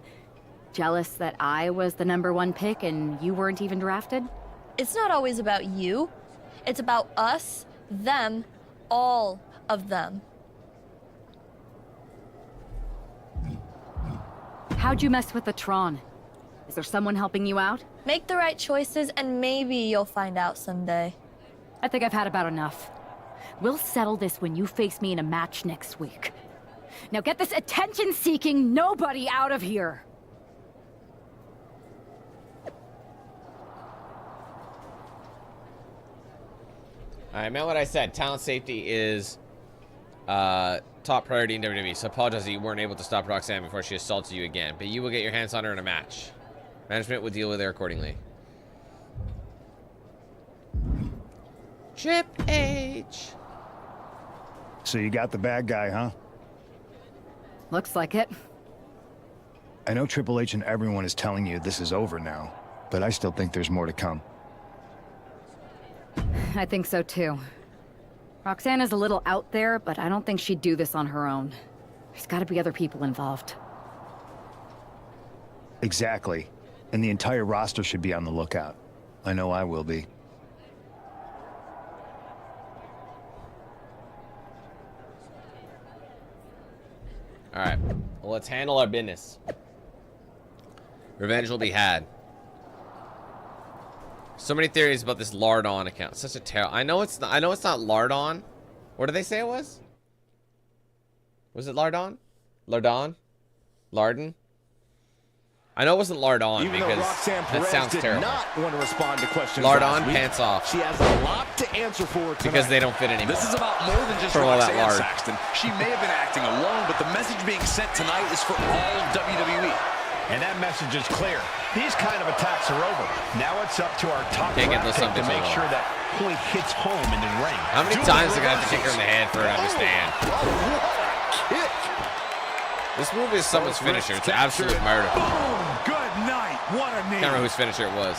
Jealous that I was the #1 pick and you weren't even drafted? It's not always about you. It's about us, them, all of them. How'd you mess with the Tron? Is there someone helping you out? Make the right choices and maybe you'll find out someday. I think I've had about enough. We'll settle this when you face me in a match next week. Now get this attention-seeking nobody out of here! All right, man, what I said. Talent safety is top priority in WWE. So apologize that you weren't able to stop Roxanne before she assaulted you again. But you will get your hands on her in a match. Management will deal with her accordingly. Trip H. So you got the bad guy, huh? Looks like it. I know Triple H and everyone is telling you this is over now, but I still think there's more to come. I think so too. Roxanne is a little out there, but I don't think she'd do this on her own. There's gotta be other people involved. Exactly. And the entire roster should be on the lookout. I know I will be. Alright, well, let's handle our business. Revenge will be had. So many theories about this Lardon account. Such a terrible. I know it's not Lardon. What did they say it was? Was it Lardon? Lardon? Larden? I know it wasn't Lardon because that sounds terrible. Not want to respond to questions. Lardon, pants off. She has a lot to answer for tonight. Because they don't fit anymore. This is about more than just For all that Roxanne lard. Saxton. She may have been acting alone, but the message being sent tonight is for all of WWE. And that message is clear. These kind of attacks are over. Now it's up to our top Can't get draft those pick to some make bitches sure on. that point hits home in the ring. How many times are I gonna have to kick her in the head for her to understand? Kick. This move is someone's finisher. It's absolute murder. Good night. What a I name. can't remember whose finisher it was.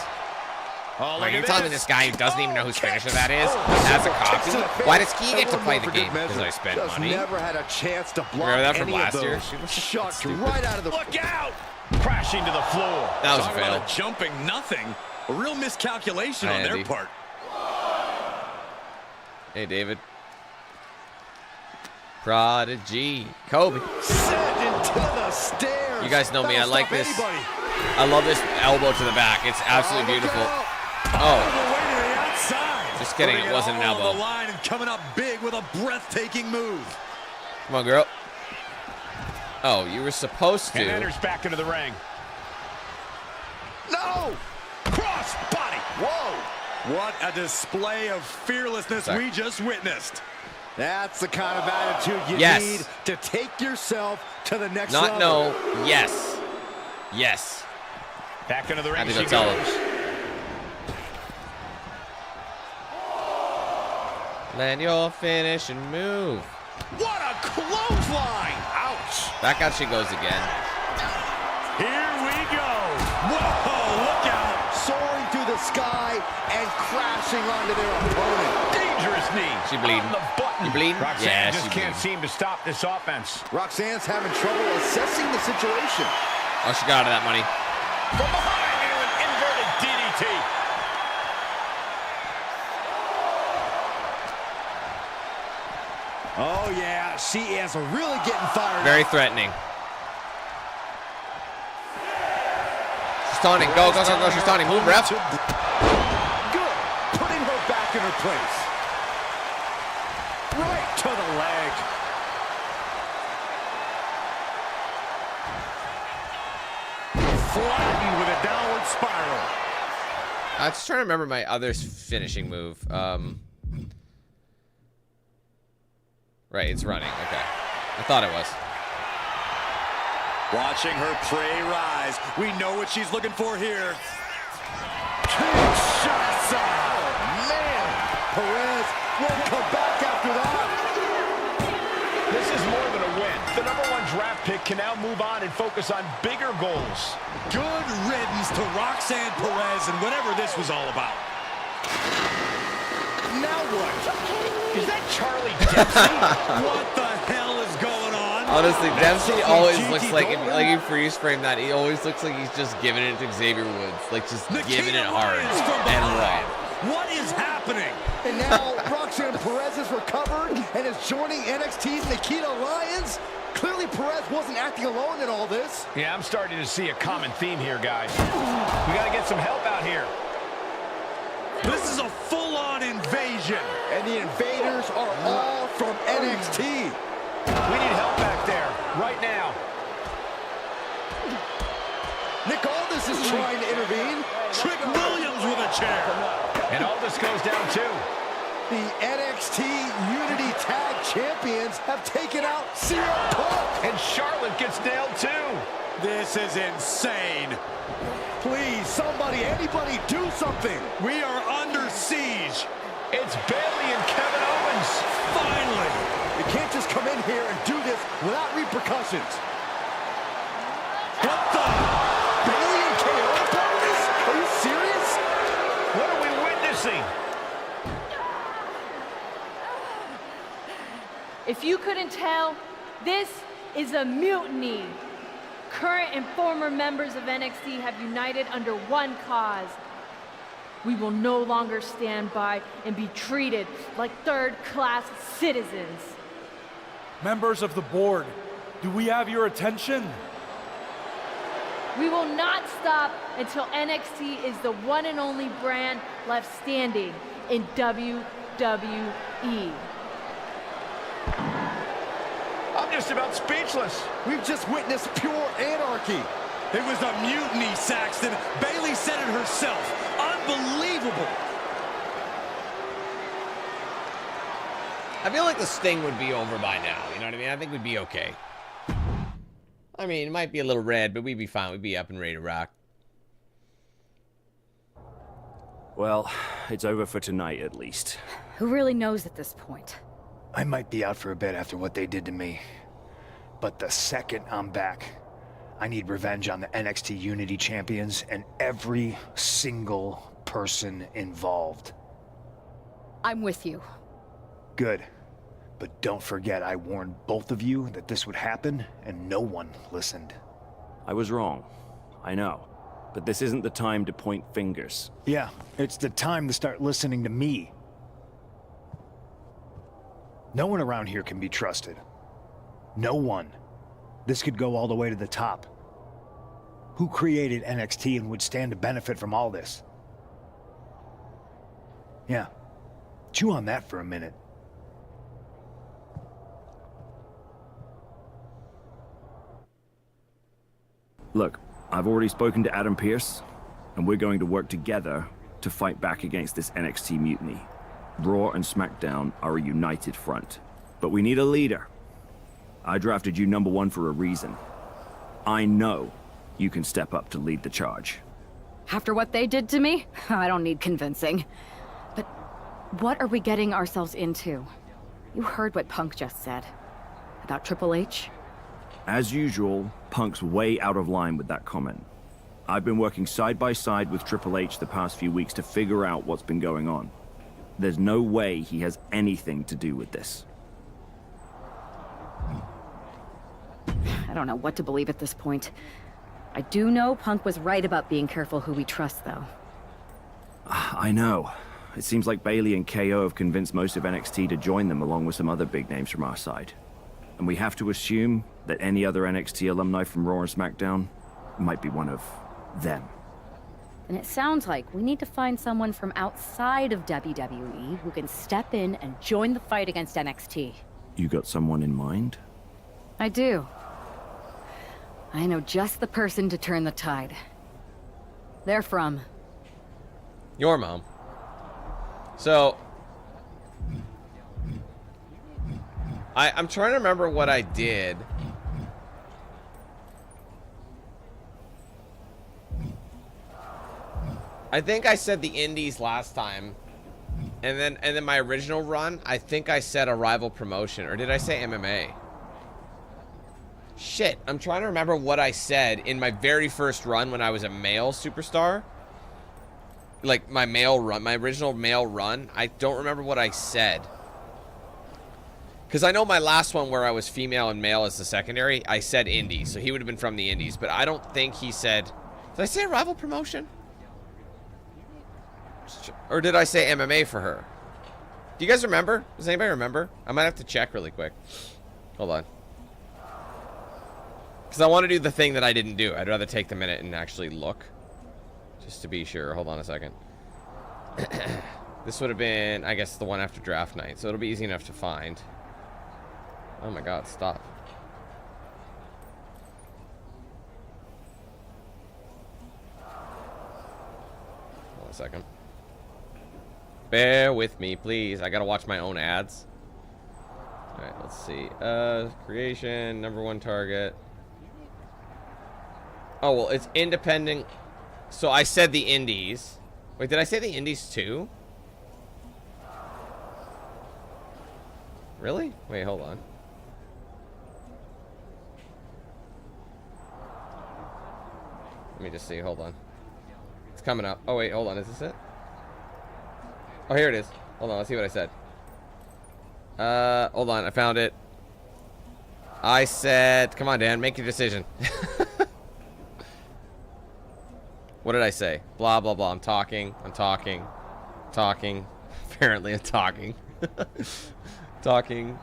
Oh, Are you telling me this guy who doesn't even know whose finisher that is has a copy? Why does he get to play the game? Because I spent Just money. never had a chance to block Remember that from any last of year? those. She was Shocked stupid. right out of the... Look out! Crashing to the floor. That was a Talk about fail. a jumping nothing. A real miscalculation Hi, on their Andy. part. Hey, David. Prodigy. Kobe. Sent into the stairs. You guys know me. I That'll like stop this. anybody. I love this elbow to the back. It's absolutely beautiful. Oh. Just kidding. It wasn't an All over elbow. the line and coming up big with a breathtaking move. Come on, girl. Oh, you were supposed And to. enters back into the ring. No! Cross body! Whoa! What a display of fearlessness we just witnessed. That's the kind of attitude you need to take yourself to the next level. No. Yes. Yes. Back into the ring. I have to go tell him. Land your finishing move. What a clothesline! Ouch! Back out she goes again. Here we go. Whoa, look out. Soaring through the sky and crashing onto their opponent. Dangerous knee. She bleeding. On the button. You bleeding? Roxanne Yeah, just she can't bleeding. seem to stop this offense. Roxanne's having trouble assessing the situation. Oh, she got out of that money. From behind into an inverted DDT. Oh, yeah, she is really getting fired. Very threatening. She's taunting. Go. She's taunting. Move, ref. Good. Putting her back in her place. Right to the leg. Flattened with a downward spiral. I was trying to remember my other finishing move. Right, it's running. Okay. I thought it was. Watching her prey rise. We know what she's looking for here. Kinshasa! Oh, man! Perez won't come back after that. This is more than a win. The #1 draft pick can now move on and focus on bigger goals. Good riddance to Roxanne Perez and whatever this was all about. Now what? Is that Charlie Dempsey? What the hell is going on? Honestly, Dempsey always looks like, if you freeze frame that, he always looks like he's just giving it to Xavier Woods. Like, just giving it hard and raw. What is happening? And now Roxanne Perez is recovered and is joining NXT's Nikita Lyons. Clearly Perez wasn't acting alone in all this. Yeah, I'm starting to see a common theme here, guys. We got to get some help out here. This is a full-on invasion. And the invaders are all from NXT. We need help back there, right now. Nick Aldis is trying to intervene. Trick Williams with a chair. And Aldis goes down too. The NXT Unity Tag Champions have taken out CM Punk. And Charlotte gets nailed too. This is insane. Please, somebody, anybody, do something. We are under siege. It's Bayley and Kevin Owens. Finally. You can't just come in here and do this without repercussions. What the? Bayley and KO about this? Are you serious? What are we witnessing? If you couldn't tell, this is a mutiny. Current and former members of NXT have united under one cause. We will no longer stand by and be treated like third-class citizens. Members of the board, do we have your attention? We will not stop until NXT is the one and only brand left standing in WWE. I'm just about speechless. We've just witnessed pure anarchy. It was a mutiny, Saxton. Bayley said it herself. Unbelievable. I feel like the sting would be over by now. You know what I mean? I think we'd be okay. I mean, it might be a little red, but we'd be fine. We'd be up and ready to rock. Well, it's over for tonight at least. Who really knows at this point? I might be out for a bit after what they did to me. But the second I'm back, I need revenge on the NXT Unity Champions and every single person involved. I'm with you. Good. But don't forget I warned both of you that this would happen, and no one listened. I was wrong. I know. But this isn't the time to point fingers. Yeah, it's the time to start listening to me. No one around here can be trusted. No one. This could go all the way to the top. Who created NXT and would stand to benefit from all this? Yeah. Chew on that for a minute. Look, I've already spoken to Adam Pearce. And we're going to work together to fight back against this NXT mutiny. Raw and SmackDown are a united front. But we need a leader. I drafted you #1 for a reason. I know you can step up to lead the charge. After what they did to me, I don't need convincing. But what are we getting ourselves into? You heard what Punk just said. About Triple H? As usual, Punk's way out of line with that comment. I've been working side by side with Triple H the past few weeks to figure out what's been going on. There's no way he has anything to do with this. I don't know what to believe at this point. I do know Punk was right about being careful who we trust, though. I know. It seems like Bayley and KO have convinced most of NXT to join them along with some other big names from our side. And we have to assume that any other NXT alumni from Raw and SmackDown might be one of them. And it sounds like we need to find someone from outside of WWE who can step in and join the fight against NXT. You got someone in mind? I do. I know just the person to turn the tide. They're from... Your mom. So... I'm trying to remember what I did. I think I said the Indies last time. And then my original run, I think I said a rival promotion. Or did I say MMA? Shit, I'm trying to remember what I said in my very first run when I was a male superstar. Like, my male run, my original male run. I don't remember what I said. Because I know my last one where I was female and male as the secondary, I said Indies. So he would have been from the Indies. But I don't think he said... Did I say a rival promotion? Or did I say MMA for her? Do you guys remember? Does anybody remember? I might have to check really quick. Hold on. Because I want to do the thing that I didn't do. I'd rather take the minute and actually look. Just to be sure. Hold on a second. This would have been, I guess, the one after draft night. So it'll be easy enough to find. Oh my god, stop. Hold on a second. Bear with me, please. I gotta watch my own ads. Alright, let's see. Creation, #1 target. Oh, well, it's independent. So I said the Indies. Wait, did I say the Indies too? Really? Wait, hold on. Let me just see. Hold on. It's coming up. Oh, wait, hold on. Is this it? Oh, here it is. Hold on. Let's see what I said. Hold on. I found it. I said... Come on, Dan. Make your decision. What did I say? Blah, blah, blah. I'm talking. I'm talking. Talking. Apparently, I'm talking. Talking.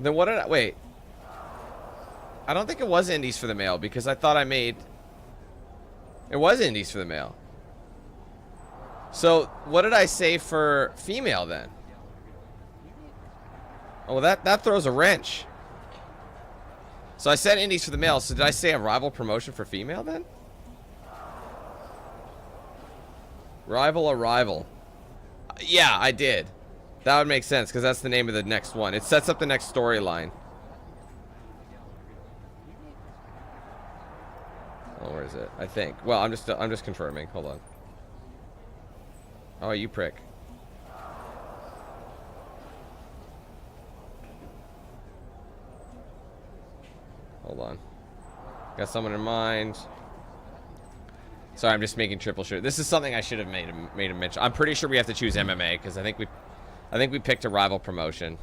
Then what did I... Wait. I don't think it was Indies for the male because I thought I made... It was Indies for the male. So, what did I say for female then? Oh, well, that throws a wrench. So I said Indies for the male. So did I say a rival promotion for female then? Rival Arrival. Yeah, I did. That would make sense because that's the name of the next one. It sets up the next storyline. Oh, where is it? I think. Well, I'm just confirming. Hold on. Oh, you prick. Hold on. Got someone in mind. Sorry, I'm just making triple sure. This is something I should have made a mention. I'm pretty sure we have to choose MMA because I think we picked a rival promotion,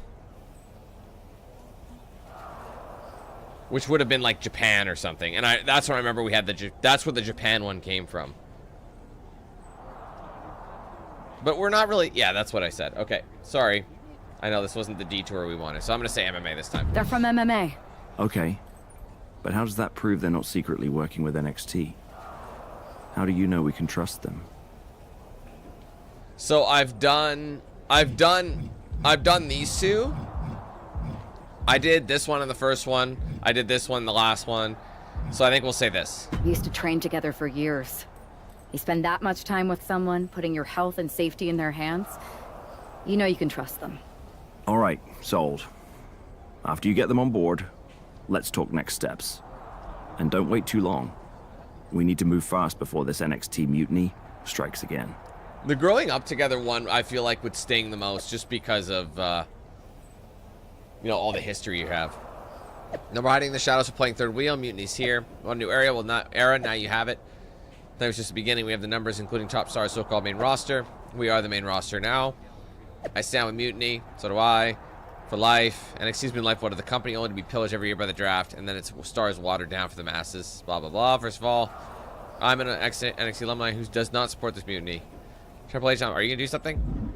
which would have been like Japan or something. And that's where I remember we had that's where the Japan one came from. But we're not really. Yeah, that's what I said. Okay, sorry. I know this wasn't the detour we wanted, so I'm gonna say MMA this time. They're from MMA. Okay. But how does that prove they're not secretly working with NXT? How do you know we can trust them? So I've done these two. I did this one in the first one. I did this one in the last one. So I think we'll say this. We used to train together for years. You spend that much time with someone, putting your health and safety in their hands, you know you can trust them. All right, sold. After you get them on board, let's talk next steps. And don't wait too long. We need to move fast before this NXT mutiny strikes again. The growing up together one, I feel like would sting the most just because of, you know, all the history you have. No more hiding in the shadows of playing third wheel. Mutiny's here. One new area, well, not era. Now you have it. That was just the beginning. We have the numbers, including top stars, so-called main roster. We are the main roster now. I stand with Mutiny. So do I. For life. NXT's been lifeblood of the company, only to be pillaged every year by the draft, and then its stars watered down for the masses. Blah, blah, blah. First of all, I'm an NXT alumni who does not support this mutiny. Triple H, are you going to do something?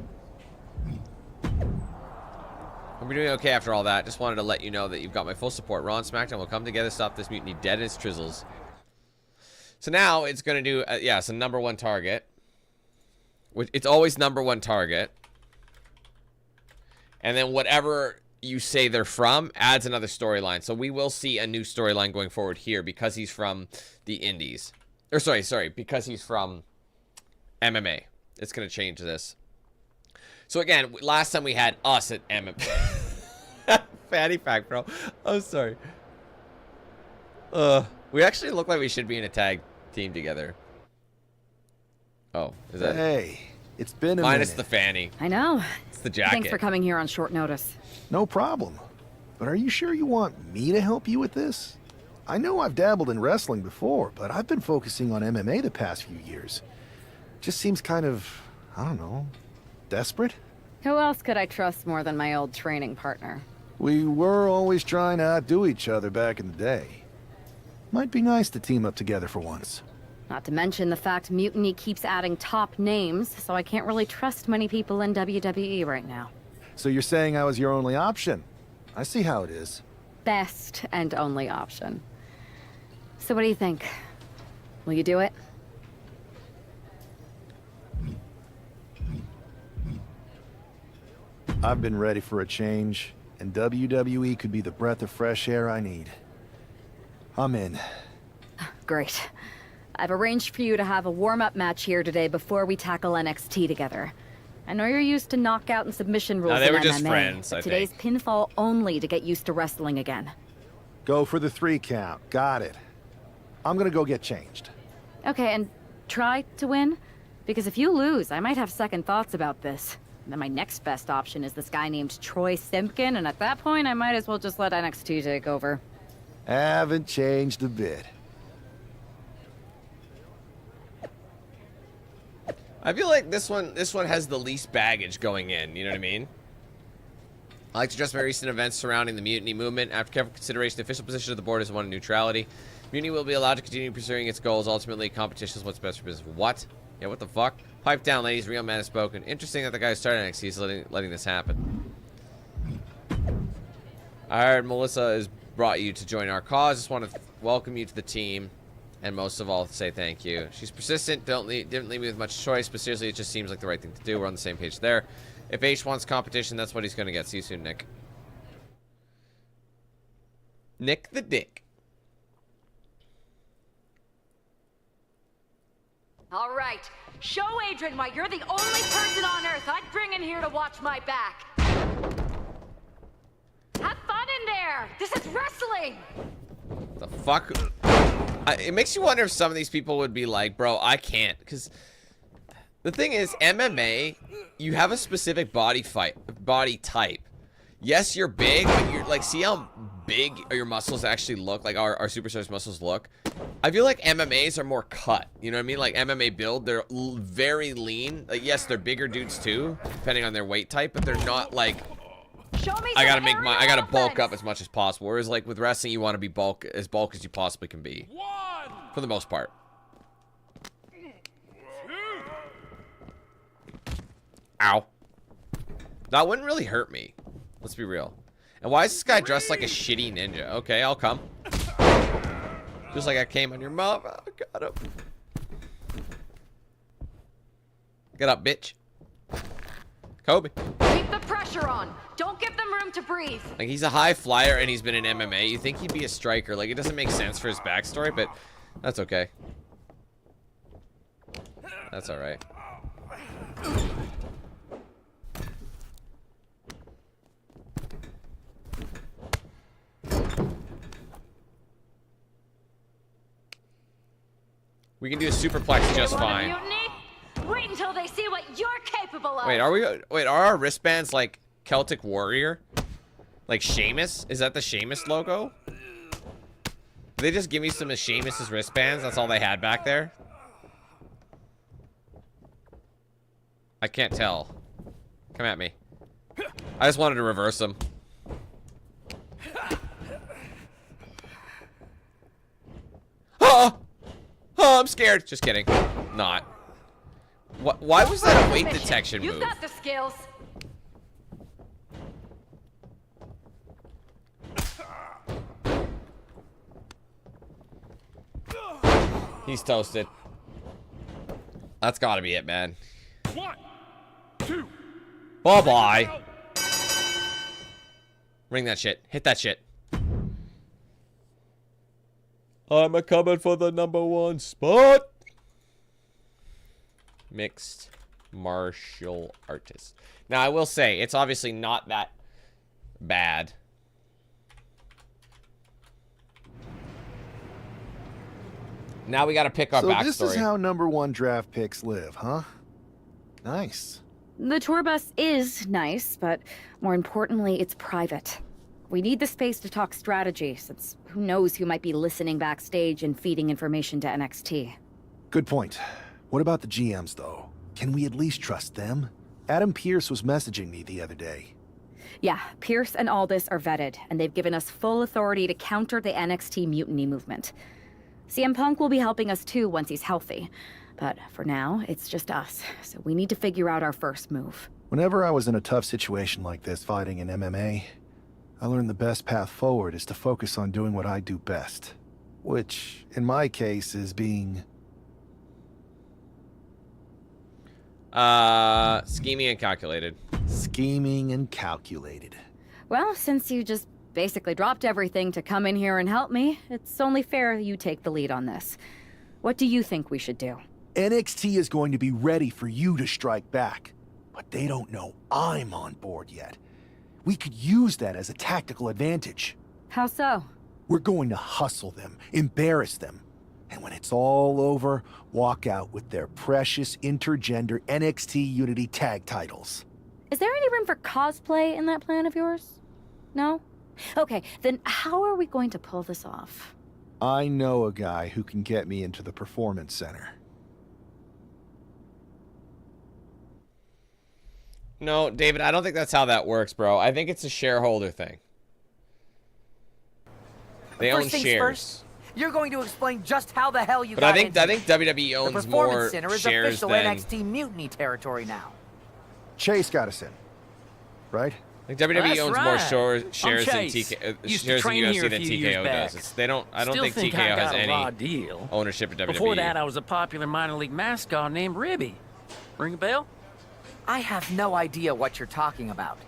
We're doing okay after all that. Just wanted to let you know that you've got my full support. Raw and SmackDown will come together to stop this mutiny dead in its trizzles. So now it's going to do, yeah, it's a #1 target. It's always #1 target. And then whatever you say they're from adds another storyline. So we will see a new storyline going forward here because he's from the Indies. Or sorry, because he's from MMA. It's going to change this. So again, last time we had us at MMA. Fanny pack, bro. I'm sorry. We actually look like we should be in a tag team together. Oh, is that? Hey, it's been a minus minute. the fanny. I know. It's the jacket. Thanks for coming here on short notice. No problem. But are you sure you want me to help you with this? I know I've dabbled in wrestling before, but I've been focusing on MMA the past few years. Just seems kind of, I don't know, desperate? Who else could I trust more than my old training partner? We were always trying to outdo each other back in the day. Might be nice to team up together for once. Not to mention the fact Mutiny keeps adding top names, so I can't really trust many people in WWE right now. So you're saying I was your only option? I see how it is. Best and only option. So what do you think? Will you do it? I've been ready for a change, and WWE could be the breath of fresh air I need. I'm in. Great. I've arranged for you to have a warm-up match here today before we tackle NXT together. I know you're used to knockout and submission rules they in were MMA, just friends, but I today's think. pinfall only to get used to wrestling again. Go for the 3 count. Got it. I'm gonna go get changed. Okay, and try to win? Because if you lose, I might have second thoughts about this. Then my next best option is this guy named Troy Simpkin, and at that point, I might as well just let NXT take over. Haven't changed a bit. I feel like this one has the least baggage going in, you know what I mean? I like to address my recent events surrounding the Mutiny movement. After careful consideration, the official position of the board is one of neutrality. Mutiny will be allowed to continue pursuing its goals. Ultimately, competition is what's best for business. What? Yeah, what the fuck? Pipe down, ladies. Real man has spoken. Interesting that the guy who started NXT is letting this happen. I heard Melissa has brought you to join our cause. Just want to welcome you to the team. And most of all, say thank you. She's persistent. Didn't leave me with much choice, but seriously, it just seems like the right thing to do. We're on the same page there. If H wants competition, that's what he's going to get. See you soon, Nick. Nick the Dick. All right. Show Adrian why you're the only person on Earth I'd bring in here to watch my back. Have fun in there. This is wrestling. The fuck? It makes you wonder if some of these people would be like, bro, I can't. Because the thing is, MMA, you have a specific body type. Yes, you're big, but you're like, see how big your muscles actually look, like our superstars' muscles look? I feel like MMAs are more cut. You know what I mean? Like MMA build, they're very lean. Like, yes, they're bigger dudes too, depending on their weight type, but they're not like, I gotta bulk up as much as possible. Whereas like with wrestling, you want to be bulk as you possibly can be. For the most part. Ow. That wouldn't really hurt me. Let's be real. And why is this guy dressed like a shitty ninja? Okay, I'll come. Just like I came on your mom. Oh, got him. Get up, bitch. Kobe. Keep the pressure pressure on. Don't give them room to breathe. Like, he's a high flyer and he's been in MMA. You think he'd be a striker. Like, it doesn't make sense for his backstory, but that's okay. That's all right. We can do a superplex just fine. Mutiny? Wait until they see what you're capable of. Wait, are our wristbands like Celtic Warrior? Like Sheamus? Is that the Sheamus logo? Did they just give me some of Sheamus's wristbands? That's all they had back there? I can't tell. Come at me. I just wanted to reverse them. Oh! Oh, I'm scared. Just kidding. Not. Why was that a weight detection move? You've got the skills. He's toasted. That's gotta be it, man. 1, 2. Bye-bye. Ring that shit. Hit that shit. I'm a coming for the #1 spot. Mixed martial artist. Now, I will say, it's obviously not that bad. Now we got to pick our backstory. So this is how #1 draft picks live, huh? Nice. The tour bus is nice, but more importantly, it's private. We need the space to talk strategy, since who knows who might be listening backstage and feeding information to NXT. Good point. What about the GMs, though? Can we at least trust them? Adam Pearce was messaging me the other day. Yeah, Pierce and Aldis are vetted, and they've given us full authority to counter the NXT mutiny movement. CM Punk will be helping us too once he's healthy. But for now, it's just us, so we need to figure out our first move. Whenever I was in a tough situation like this fighting in MMA, I learned the best path forward is to focus on doing what I do best. Which, in my case, is being... scheming and calculated. Scheming and calculated. Well, since you just basically dropped everything to come in here and help me, it's only fair you take the lead on this. What do you think we should do? NXT is going to be ready for you to strike back, but they don't know I'm on board yet. We could use that as a tactical advantage. How so? We're going to hustle them, embarrass them, and when it's all over, walk out with their precious intergender NXT Unity tag titles. Is there any room for cosplay in that plan of yours? No? Okay, then how are we going to pull this off? I know a guy who can get me into the Performance Center. No, David, I don't think that's how that works, bro. I think it's a shareholder thing. They own shares. First, you're going to explain just how the hell you But got I think WWE owns the Performance more Center is shares official than... NXT Mutiny territory now. Chase got us in, right? I think WWE owns more shares than shares in UFC than TKO does. They don't. I don't think TKO has any ownership of WWE. Before that, I was a popular minor league mascot named Ribby. Ring a bell? I have no idea what you're talking about.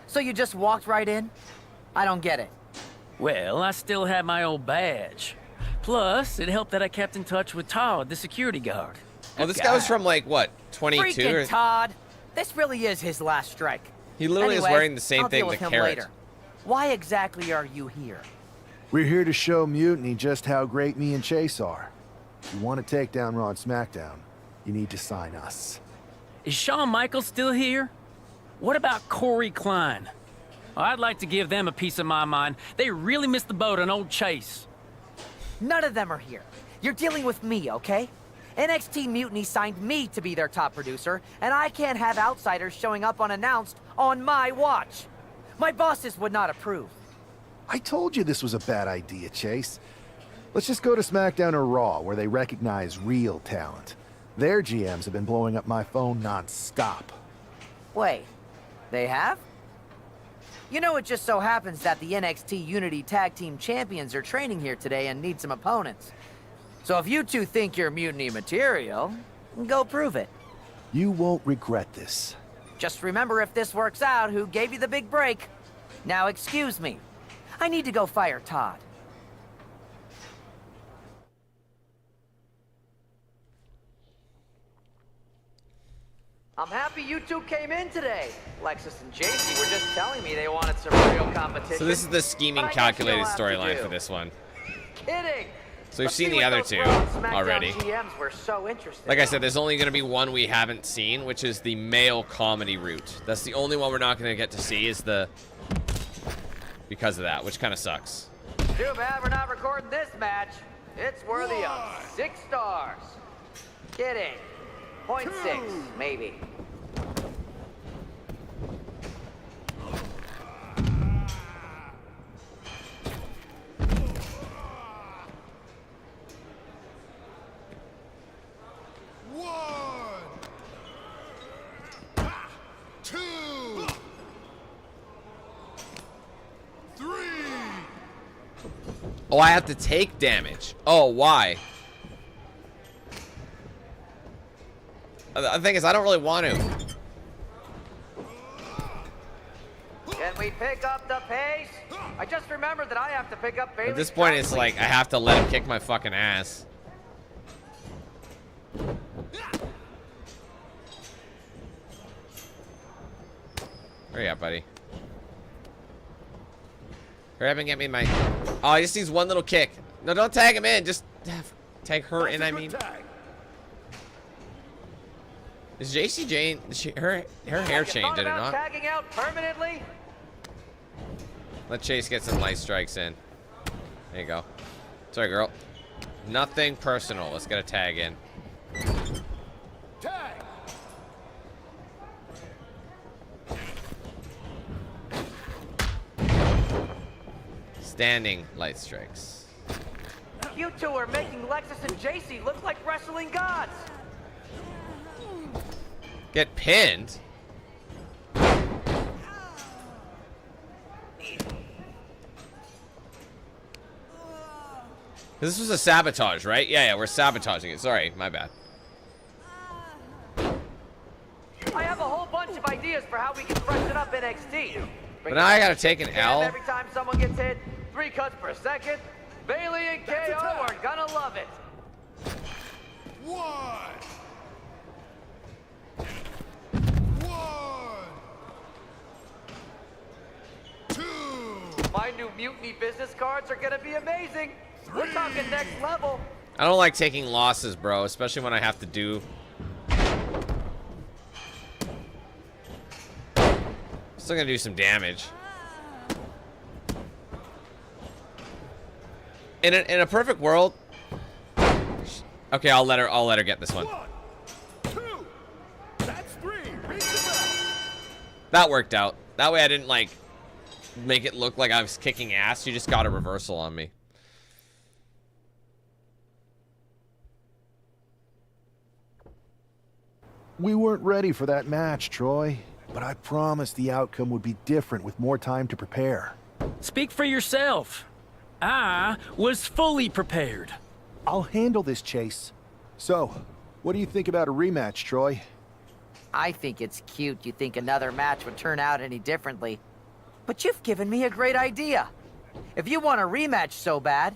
So you just walked right in? I don't get it. Well, I still had my old badge. Plus, it helped that I kept in touch with Todd, the security guard. Oh, this guy was from, like, what, 22? Freaking Todd! This really is his last strike. He literally is wearing the same thing, the carrot. Later. Why exactly are you here? We're here to show Mutiny just how great me and Chase are. If you want to take down Raw and SmackDown, you need to sign us. Is Shawn Michaels still here? What about Corey Klein? I'd like to give them a piece of my mind. They really missed the boat on old Chase. None of them are here. You're dealing with me, okay? NXT Mutiny signed me to be their top producer, and I can't have outsiders showing up unannounced on my watch. My bosses would not approve. I told you this was a bad idea, Chase. Let's just go to SmackDown or Raw, where they recognize real talent. Their GMs have been blowing up my phone non-stop. Wait, they have? You know, it just so happens that the NXT Unity Tag Team Champions are training here today and need some opponents. So if you two think you're Mutiny material, go prove it. You won't regret this. Just remember, if this works out, who gave you the big break. Now excuse me. I need to go fire Todd. I'm happy you two came in today. Lexus and JC were just telling me they wanted some real competition. So this is the scheming, calculated storyline for this one. Kidding. So we've seen the other two already. GMs were so interested. Like I said, there's only going to be one we haven't seen, which is the male comedy route. That's the only one we're not going to get to see, is the... because of that, which kind of sucks. Too bad we're not recording this match. It's worthy of 6 stars. Kidding. 0.6, maybe. Oh, I have to take damage. Oh, why? The thing is, I don't really want to. Can we pick up the pace? I just remembered that I have to pick up Bailey. At this point, it's like, I have to let him kick my fucking ass. Hurry up, buddy. Hurry up and get me my... Oh, he just needs one little kick. No, don't tag him in. Just tag her in, I mean. Is JC Jane... Her hair changed, did it not? Tagging out permanently? Let Chase get some light strikes in. There you go. Sorry, girl. Nothing personal. Let's get a tag in. Tag. Standing light strikes. You two are making Lexus and JC look like wrestling gods. Get pinned? This was a sabotage, right? Yeah, we're sabotaging it. Sorry, my bad. I have a whole bunch of ideas for how we can freshen up NXT. But now I gotta take an L. Every time someone gets hit, 3 cuts per second. Bailey and KO are gonna love it. 1, 2. My new Mutiny business cards are gonna be amazing. We're talking next level. I don't like taking losses, bro, especially when I have to do... Still gonna do some damage. In a perfect world... Okay, I'll let her get this one. 1, 2. That's 3. Reach the bell. That worked out. That way I didn't, like, make it look like I was kicking ass. You just got a reversal on me. We weren't ready for that match, Troy. But I promised the outcome would be different with more time to prepare. Speak for yourself. I was fully prepared. I'll handle this, Chase. So, what do you think about a rematch, Troy? I think it's cute you think another match would turn out any differently. But you've given me a great idea. If you want a rematch so bad,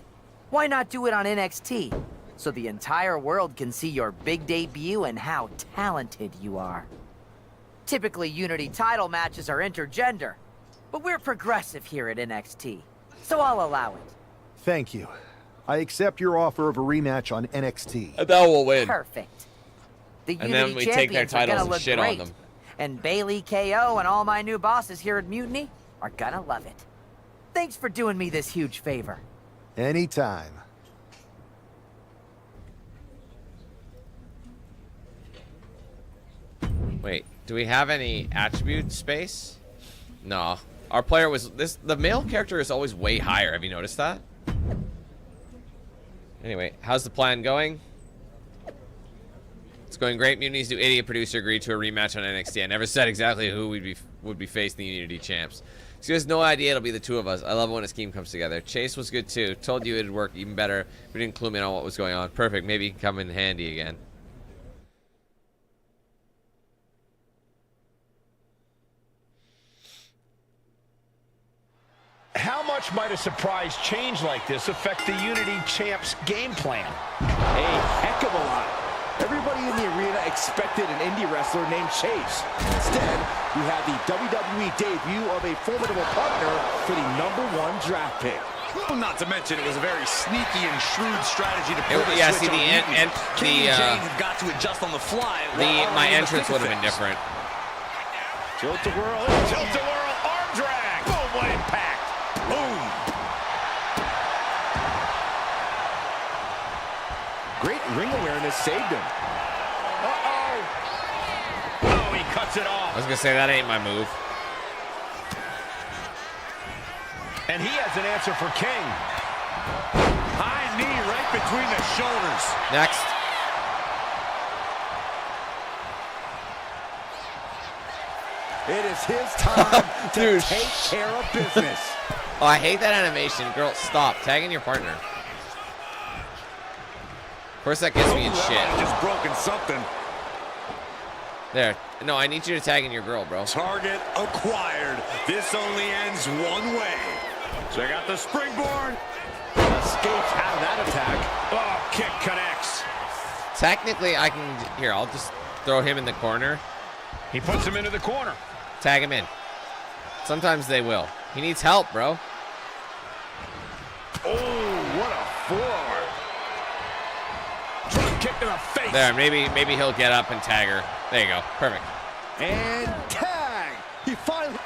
why not do it on NXT? So the entire world can see your big debut and how talented you are. Typically, Unity title matches are intergender, but we're progressive here at NXT, so I'll allow it. Thank you. I accept your offer of a rematch on NXT. And that will win. Perfect. The And Unity then we take their champions are gonna titles and look shit great. on them. And Bailey, KO, and all my new bosses here at Mutiny are gonna love it. Thanks for doing me this huge favor. Anytime. Wait, do we have any attribute space? No. Our player was the male character is always way higher. Have you noticed that? Anyway, how's the plan going? It's going great. Muni's new idiot producer agreed to a rematch on NXT. I never said exactly who would be facing the Unity champs. So he has no idea it'll be the two of us. I love it when a scheme comes together. Chase was good too. Told you it'd work even better. We didn't clue me in on what was going on. Perfect. Maybe he can come in handy again. much might a surprise change like this affect the Unity Champ's game plan? A heck of a lot. Everybody in the arena expected an indie wrestler named Chase. Instead, we have the WWE debut of a formidable partner for the #1 draft pick. Not to mention, it was a very sneaky and shrewd strategy to put Yeah, switch see, on Mutiny. King and Jane have got to adjust on the fly. my entrance would have been different. Tilt-a-whirl, tilt-a-whirl, arm drag. Boom, what impact. Boom. Great ring awareness saved him. Uh-oh. Oh, he cuts it off. I was gonna say, that ain't my move. And he has an answer for King. High knee right between the shoulders. Next. It is his time to take care of business. Oh, I hate that animation. Girl, stop. Tagging your partner. Of course, that gets me in shit. Just broken something. There. No, I need you to tag in your girl, bro. Target acquired. This only ends one way. Check out the springboard. Escapes out of that attack. Oh, kick connects. Technically, I can... Here, I'll just throw him in the corner. He puts him into the corner. Tag him in. Sometimes they will. He needs help, bro. Oh, what a forearm. Drop kick to the face. There, maybe he'll get up and tag her. There you go. Perfect. And tag. He finally...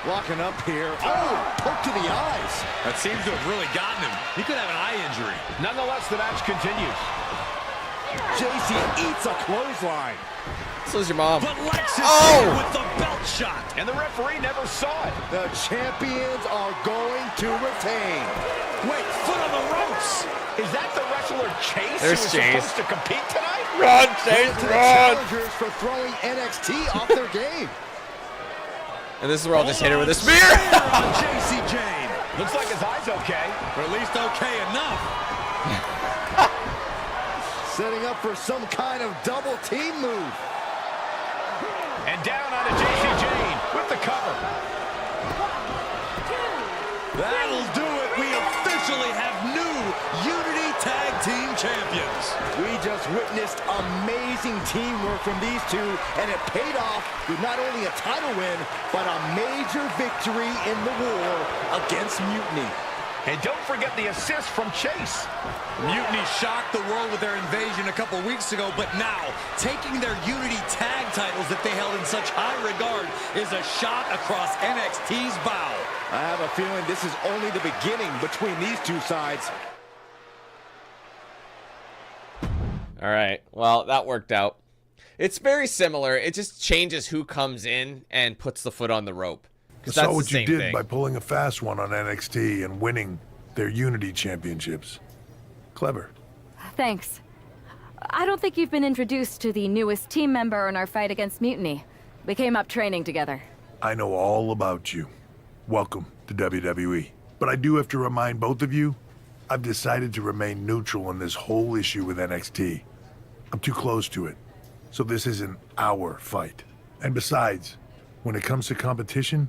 Locking up here. Oh, poke to the eyes. That seems to have really gotten him. He could have an eye injury. Nonetheless, the match continues. JC eats a clothesline. So is your mom. But Lex is with the belt shot. And the referee never saw it. The champions are going to retain. Wait, foot on the ropes. Is that the wrestler Chase There's who was Chase. supposed to compete tonight? Run, Chase, To the run! challengers for throwing NXT off their game. And this is where I'll just hit her with a spear. on JC Jane. Looks like his eye's okay. Or at least okay enough. Setting up for some kind of double team move. And down onto JC Jane with the cover. That'll do it. We officially have new Unity Tag Team Champions. We just witnessed amazing teamwork from these two, and it paid off with not only a title win, but a major victory in the war against Mutiny. And don't forget the assist from Chase. Mutiny shocked the world with their invasion a couple weeks ago, but now, taking their Unity tag titles that they held in such high regard is a shot across NXT's bow. I have a feeling this is only the beginning between these two sides. All right. Well, that worked out. It's very similar. It just changes who comes in and puts the foot on the rope. I That's saw the what you same did thing. by pulling a fast one on NXT and winning their Unity championships. Clever. Thanks. I don't think you've been introduced to the newest team member in our fight against Mutiny. We came up training together. I know all about you. Welcome to WWE. But I do have to remind both of you, I've decided to remain neutral in this whole issue with NXT. I'm too close to it. So this isn't our fight. And besides, when it comes to competition,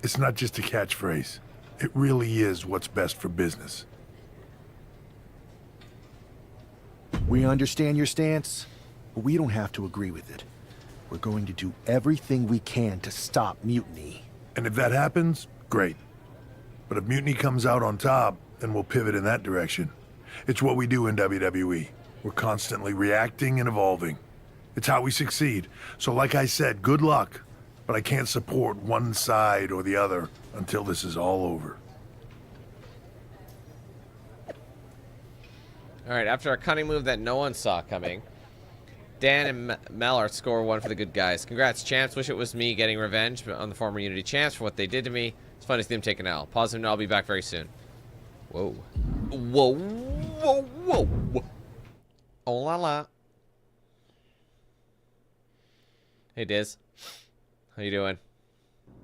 it's not just a catchphrase. It really is what's best for business. We understand your stance, but we don't have to agree with it. We're going to do everything we can to stop Mutiny. And if that happens, great. But if Mutiny comes out on top, then we'll pivot in that direction. It's what we do in WWE. We're constantly reacting and evolving. It's how we succeed. So like I said, good luck. But I can't support one side or the other until this is all over. All right, after a cunning move that no one saw coming, Dan and Mel are score one for the good guys. Congrats, champs. Wish it was me getting revenge on the former Unity champs for what they did to me. It's fun to see them take an L. Positive note, I'll be back very soon. Whoa. Whoa. Whoa. Whoa. Oh la la. Hey, Diz. How you doing?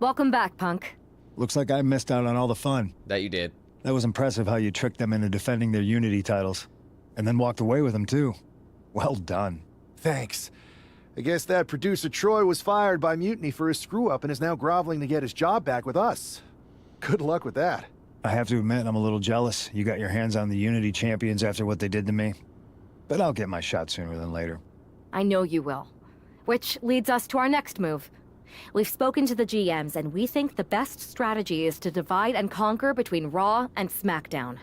Welcome back, punk. Looks like I missed out on all the fun. That you did. That was impressive how you tricked them into defending their Unity titles. And then walked away with them, too. Well done. Thanks. I guess that producer Troy was fired by Mutiny for his screw-up and is now groveling to get his job back with us. Good luck with that. I have to admit, I'm a little jealous. You got your hands on the Unity champions after what they did to me. But I'll get my shot sooner than later. I know you will. Which leads us to our next move. We've spoken to the GMs, and we think the best strategy is to divide and conquer between Raw and SmackDown.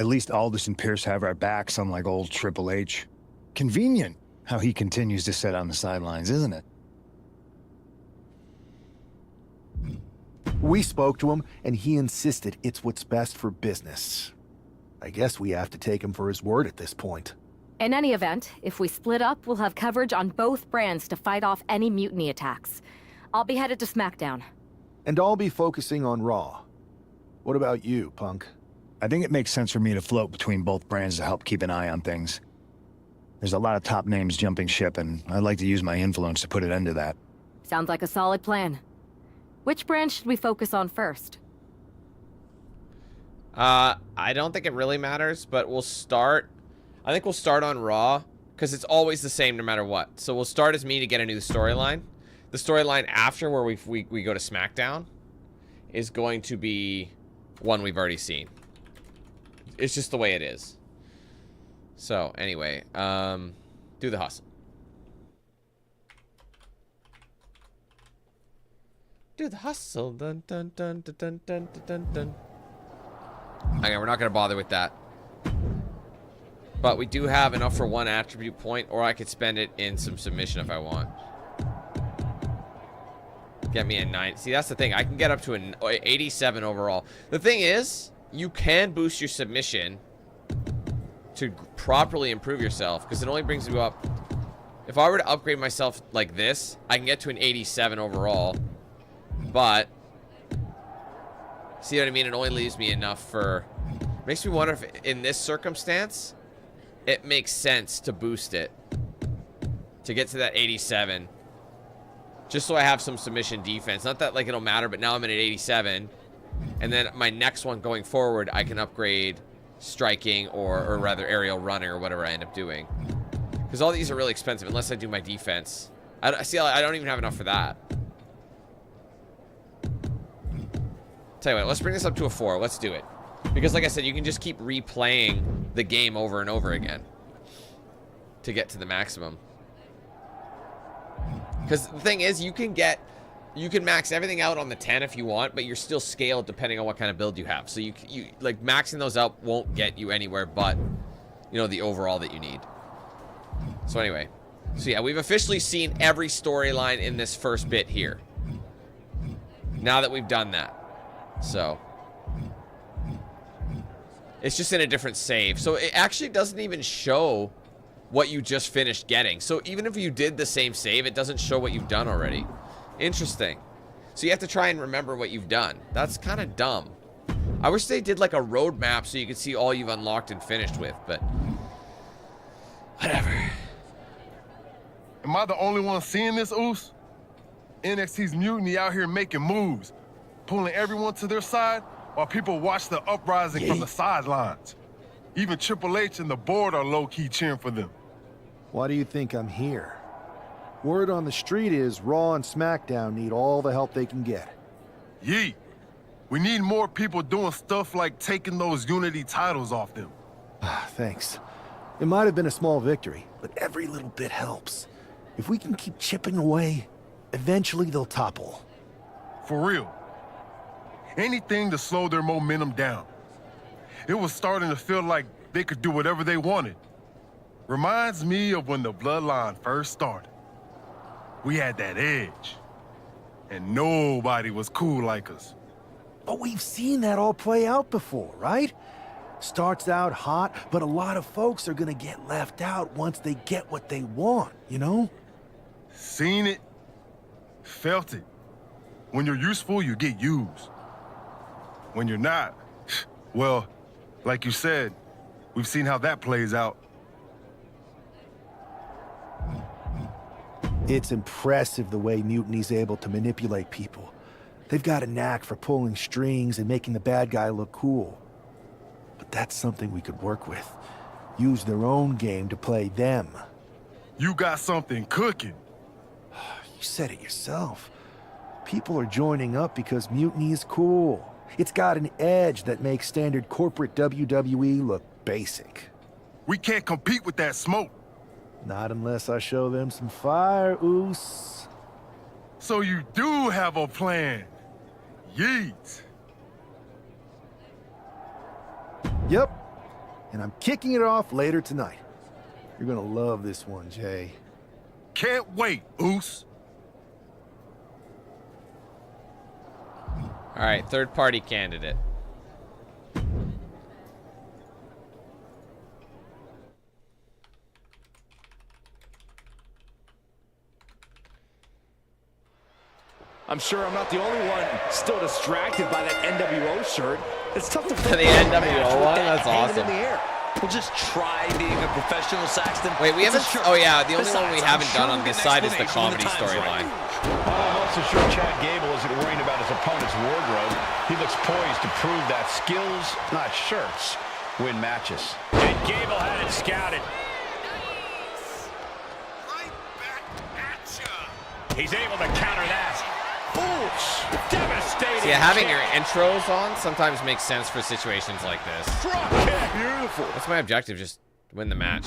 At least Aldous and Pierce have our backs, unlike old Triple H. Convenient how he continues to sit on the sidelines, isn't it? We spoke to him, and he insisted it's what's best for business. I guess we have to take him for his word at this point. In any event, if we split up, we'll have coverage on both brands to fight off any mutiny attacks. I'll be headed to SmackDown. And I'll be focusing on Raw. What about you, Punk? I think it makes sense for me to float between both brands to help keep an eye on things. There's a lot of top names jumping ship, and I'd like to use my influence to put an end to that. Sounds like a solid plan. Which brand should we focus on first? I don't think it really matters, but I think we'll start on Raw, because it's always the same no matter what. So we'll start as me to get a new storyline. The storyline after, where we go to SmackDown, is going to be one we've already seen. It's just the way it is. So, anyway, do the hustle. Do the hustle. Dun, dun, dun, dun, dun, dun, dun, dun. Okay, we're not going to bother with that. But we do have enough for one attribute point, or I could spend it in some submission if I want. Get me a 9. See, that's the thing. I can get up to an 87 overall. The thing is, you can boost your submission to properly improve yourself, because it only brings you up. If I were to upgrade myself like this, I can get to an 87 overall. But, see what I mean? It only leaves me enough for... Makes me wonder if, in this circumstance, it makes sense to boost it to get to that 87. Just so I have some submission defense. Not that, like, it'll matter, but now I'm at an 87. And then my next one going forward, I can upgrade striking or rather aerial running or whatever I end up doing. Because all these are really expensive unless I do my defense. I don't even have enough for that. Tell you what, let's bring this up to a 4. Let's do it. Because like I said, you can just keep replaying the game over and over again to get to the maximum. Because the thing is, you can max everything out on the 10 if you want, but you're still scaled depending on what kind of build you have. So you like maxing those out won't get you anywhere but, you know, the overall that you need. So anyway, so yeah, we've officially seen every storyline in this first bit here. Now that we've done that. So it's just in a different save. So it actually doesn't even show what you just finished getting. So even if you did the same save, it doesn't show what you've done already. Interesting. So you have to try and remember what you've done. That's kind of dumb. I wish they did like a roadmap so you could see all you've unlocked and finished with, but whatever. Am I the only one seeing this, Oos? NXT's Mutiny out here making moves, pulling everyone to their side while people watch the uprising from the sidelines. Even Triple H and the board are low-key cheering for them. Why do you think I'm here? Word on the street is Raw and SmackDown need all the help they can get. Yeet. We need more people doing stuff like taking those Unity titles off them. Thanks. It might have been a small victory, but every little bit helps. If we can keep chipping away, eventually they'll topple. For real. Anything to slow their momentum down. It was starting to feel like they could do whatever they wanted. Reminds me of when the Bloodline first started. We had that edge. And nobody was cool like us. But we've seen that all play out before, right? Starts out hot, but a lot of folks are gonna get left out once they get what they want, you know? Seen it. Felt it. When you're useful, you get used. When you're not, well, like you said, we've seen how that plays out. It's impressive the way Mutiny's able to manipulate people. They've got a knack for pulling strings and making the bad guy look cool. But that's something we could work with. Use their own game to play them. You got something cooking. You said it yourself. People are joining up because Mutiny is cool. It's got an edge that makes standard corporate WWE look basic. We can't compete with that smoke. Not unless I show them some fire, Oos. So you do have a plan. Yeet. Yep. And I'm kicking it off later tonight. You're gonna love this one, Jay. Can't wait, Oos. All right, third party candidate. I'm sure I'm not the only one still distracted by that NWO shirt. It's tough to The NWO one? That's awesome. in the air. We'll just try being a professional, Saxton. Wait, we haven't... Sure. Oh, yeah, the only one we Besides, haven't I'm done sure on this we'll side get is an the comedy explanation when the storyline. time's right. I'm not so sure Chad Gable isn't worrying about his opponent's wardrobe. He looks poised to prove that skills, not shirts, win matches. And Gable had it scouted. He's able to counter that. Ooh, devastating. See, having kick. your intros on sometimes makes sense for situations like this. Drop kick. Beautiful. That's my objective, just win the match.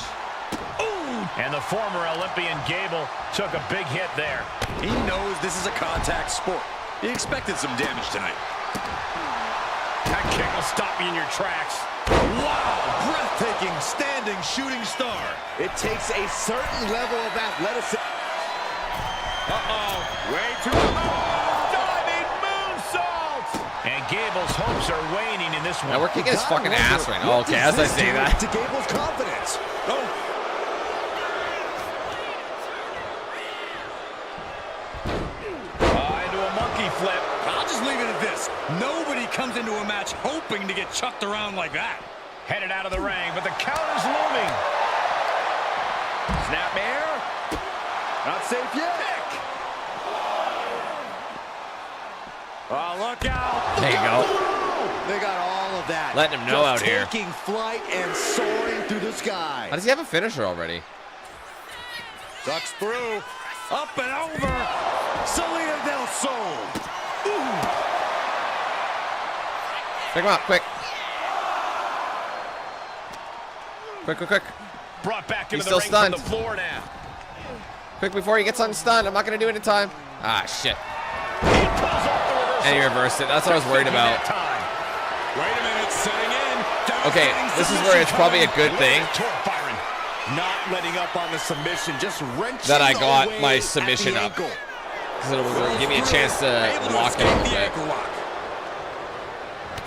And the former Olympian Gable took a big hit there. He knows this is a contact sport. He expected some damage tonight. That kick will stop you in your tracks. Wow, breathtaking standing shooting star. It takes a certain level of athleticism. Uh-oh, way too low. Diving moonsault. And Gable's hopes are waning in this one. Now we're kicking his fucking ass right now. Okay, as I say that. To Gable's confidence. Oh. Into a monkey flip. I'll just leave it at this. Nobody comes into a match hoping to get chucked around like that. Headed out of the ring, but the counter's looming. Snapmare. Not safe yet. Oh, look out. There you go. They got all of that. Letting him know out here. Taking flight and soaring through the sky. How does he have a finisher already? Ducks through. Up and over. Salida del Sol. Ooh. Pick him up, quick. Quick, quick, quick. Brought back into He's the still ring stunned. from the floor now. Quick before he gets unstunned. I'm not going to do it in time. Ah, shit. And he reversed it. That's what I was worried about. Wait a minute, setting in. Okay, this is where it's probably a good thing Not letting up on the submission, just wrenching that I got away my submission at the up. ankle. Because it'll give me a chance to lock it a little bit.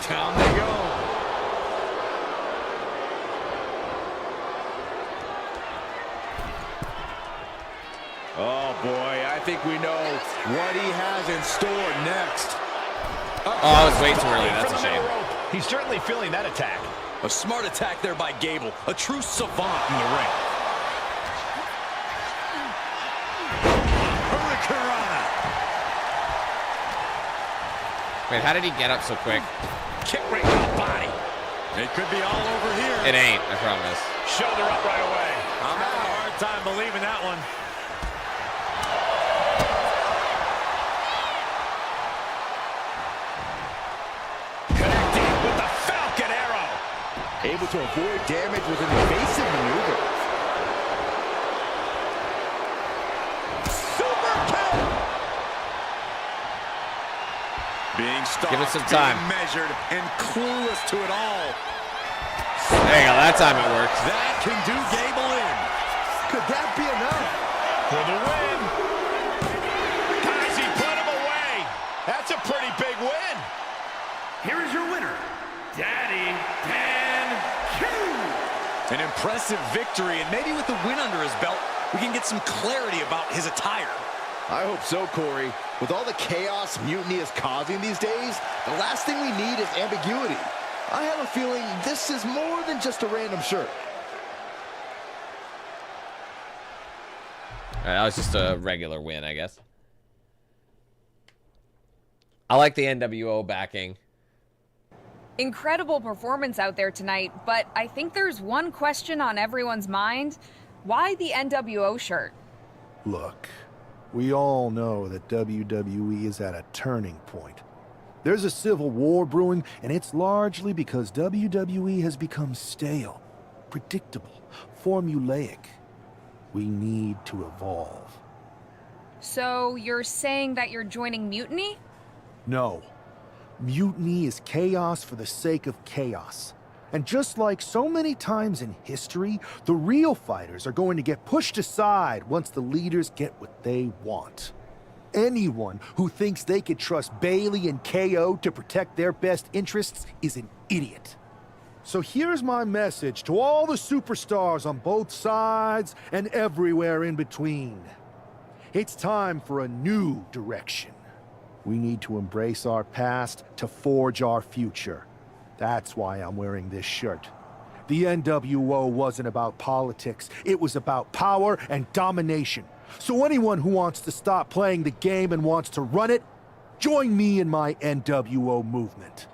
Down they go. Oh boy, I think we know what he has in store next. Oh, I was way too early. That's a shame. He's certainly feeling that attack. A smart attack there by Gable. A true savant in the ring. Hurricanrana. Wait, how did he get up so quick? Kick right to the body. It could be all over here. It ain't, I promise. Shoulder up right away. I'm having a hard time believing that one. Connecting with the Falcon Arrow. Able to avoid damage with an evasive maneuver. Super kick. Being stalked, Give it some time. being measured, and clueless to it all. There you go, that time it worked. That can do Gable in. Could that be enough? For the win. Guys, he put him away. That's a pretty big win. Here is your winner, Daddy Dan Q. An impressive victory, and maybe with the win under his belt, we can get some clarity about his attire. I hope so, Corey. With all the chaos Mutiny is causing these days, the last thing we need is ambiguity. I have a feeling this is more than just a random shirt. That was just a regular win, I guess. I like the NWO backing. Incredible performance out there tonight, but I think there's one question on everyone's mind. Why the NWO shirt? Look, we all know that WWE is at a turning point. There's a civil war brewing, and it's largely because WWE has become stale, predictable, formulaic. We need to evolve. So you're saying that you're joining Mutiny? No. Mutiny is chaos for the sake of chaos. And just like so many times in history, the real fighters are going to get pushed aside once the leaders get what they want. Anyone who thinks they could trust Bailey and KO to protect their best interests is an idiot. So here's my message to all the superstars on both sides and everywhere in between. It's time for a new direction. We need to embrace our past to forge our future. That's why I'm wearing this shirt. The NWO wasn't about politics. It was about power and domination. So anyone who wants to stop playing the game and wants to run it, join me in my NWO movement.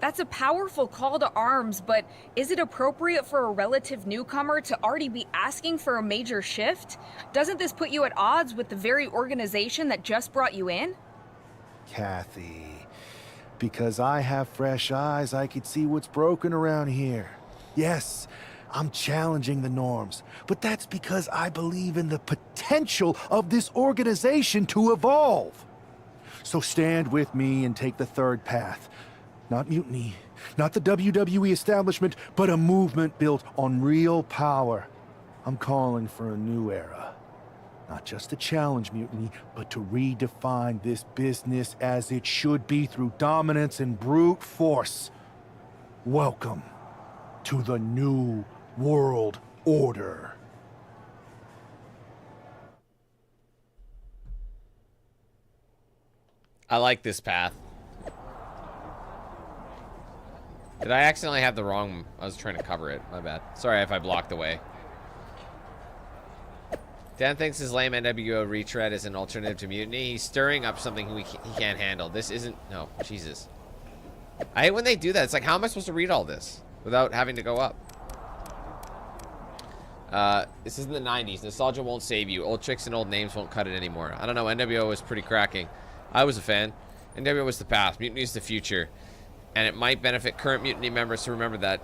That's a powerful call to arms, but is it appropriate for a relative newcomer to already be asking for a major shift? Doesn't this put you at odds with the very organization that just brought you in? Kathy, because I have fresh eyes, I could see what's broken around here. Yes, I'm challenging the norms, but that's because I believe in the potential of this organization to evolve. So stand with me and take the third path. Not Mutiny, not the WWE establishment, but a movement built on real power. I'm calling for a new era. Not just to challenge Mutiny, but to redefine this business as it should be through dominance and brute force. Welcome to the New World Order. I like this path. Did I accidentally have the wrong... I was trying to cover it. My bad. Sorry if I blocked the way. Dan thinks his lame NWO retread is an alternative to Mutiny. He's stirring up something he can't handle. This isn't... No, Jesus. I hate when they do that. It's like, how am I supposed to read all this without having to go up? This is in the 90s. Nostalgia won't save you. Old tricks and old names won't cut it anymore. I don't know. NWO was pretty cracking. I was a fan. NWO was the past. Mutiny is the future. And it might benefit current Mutiny members to remember that.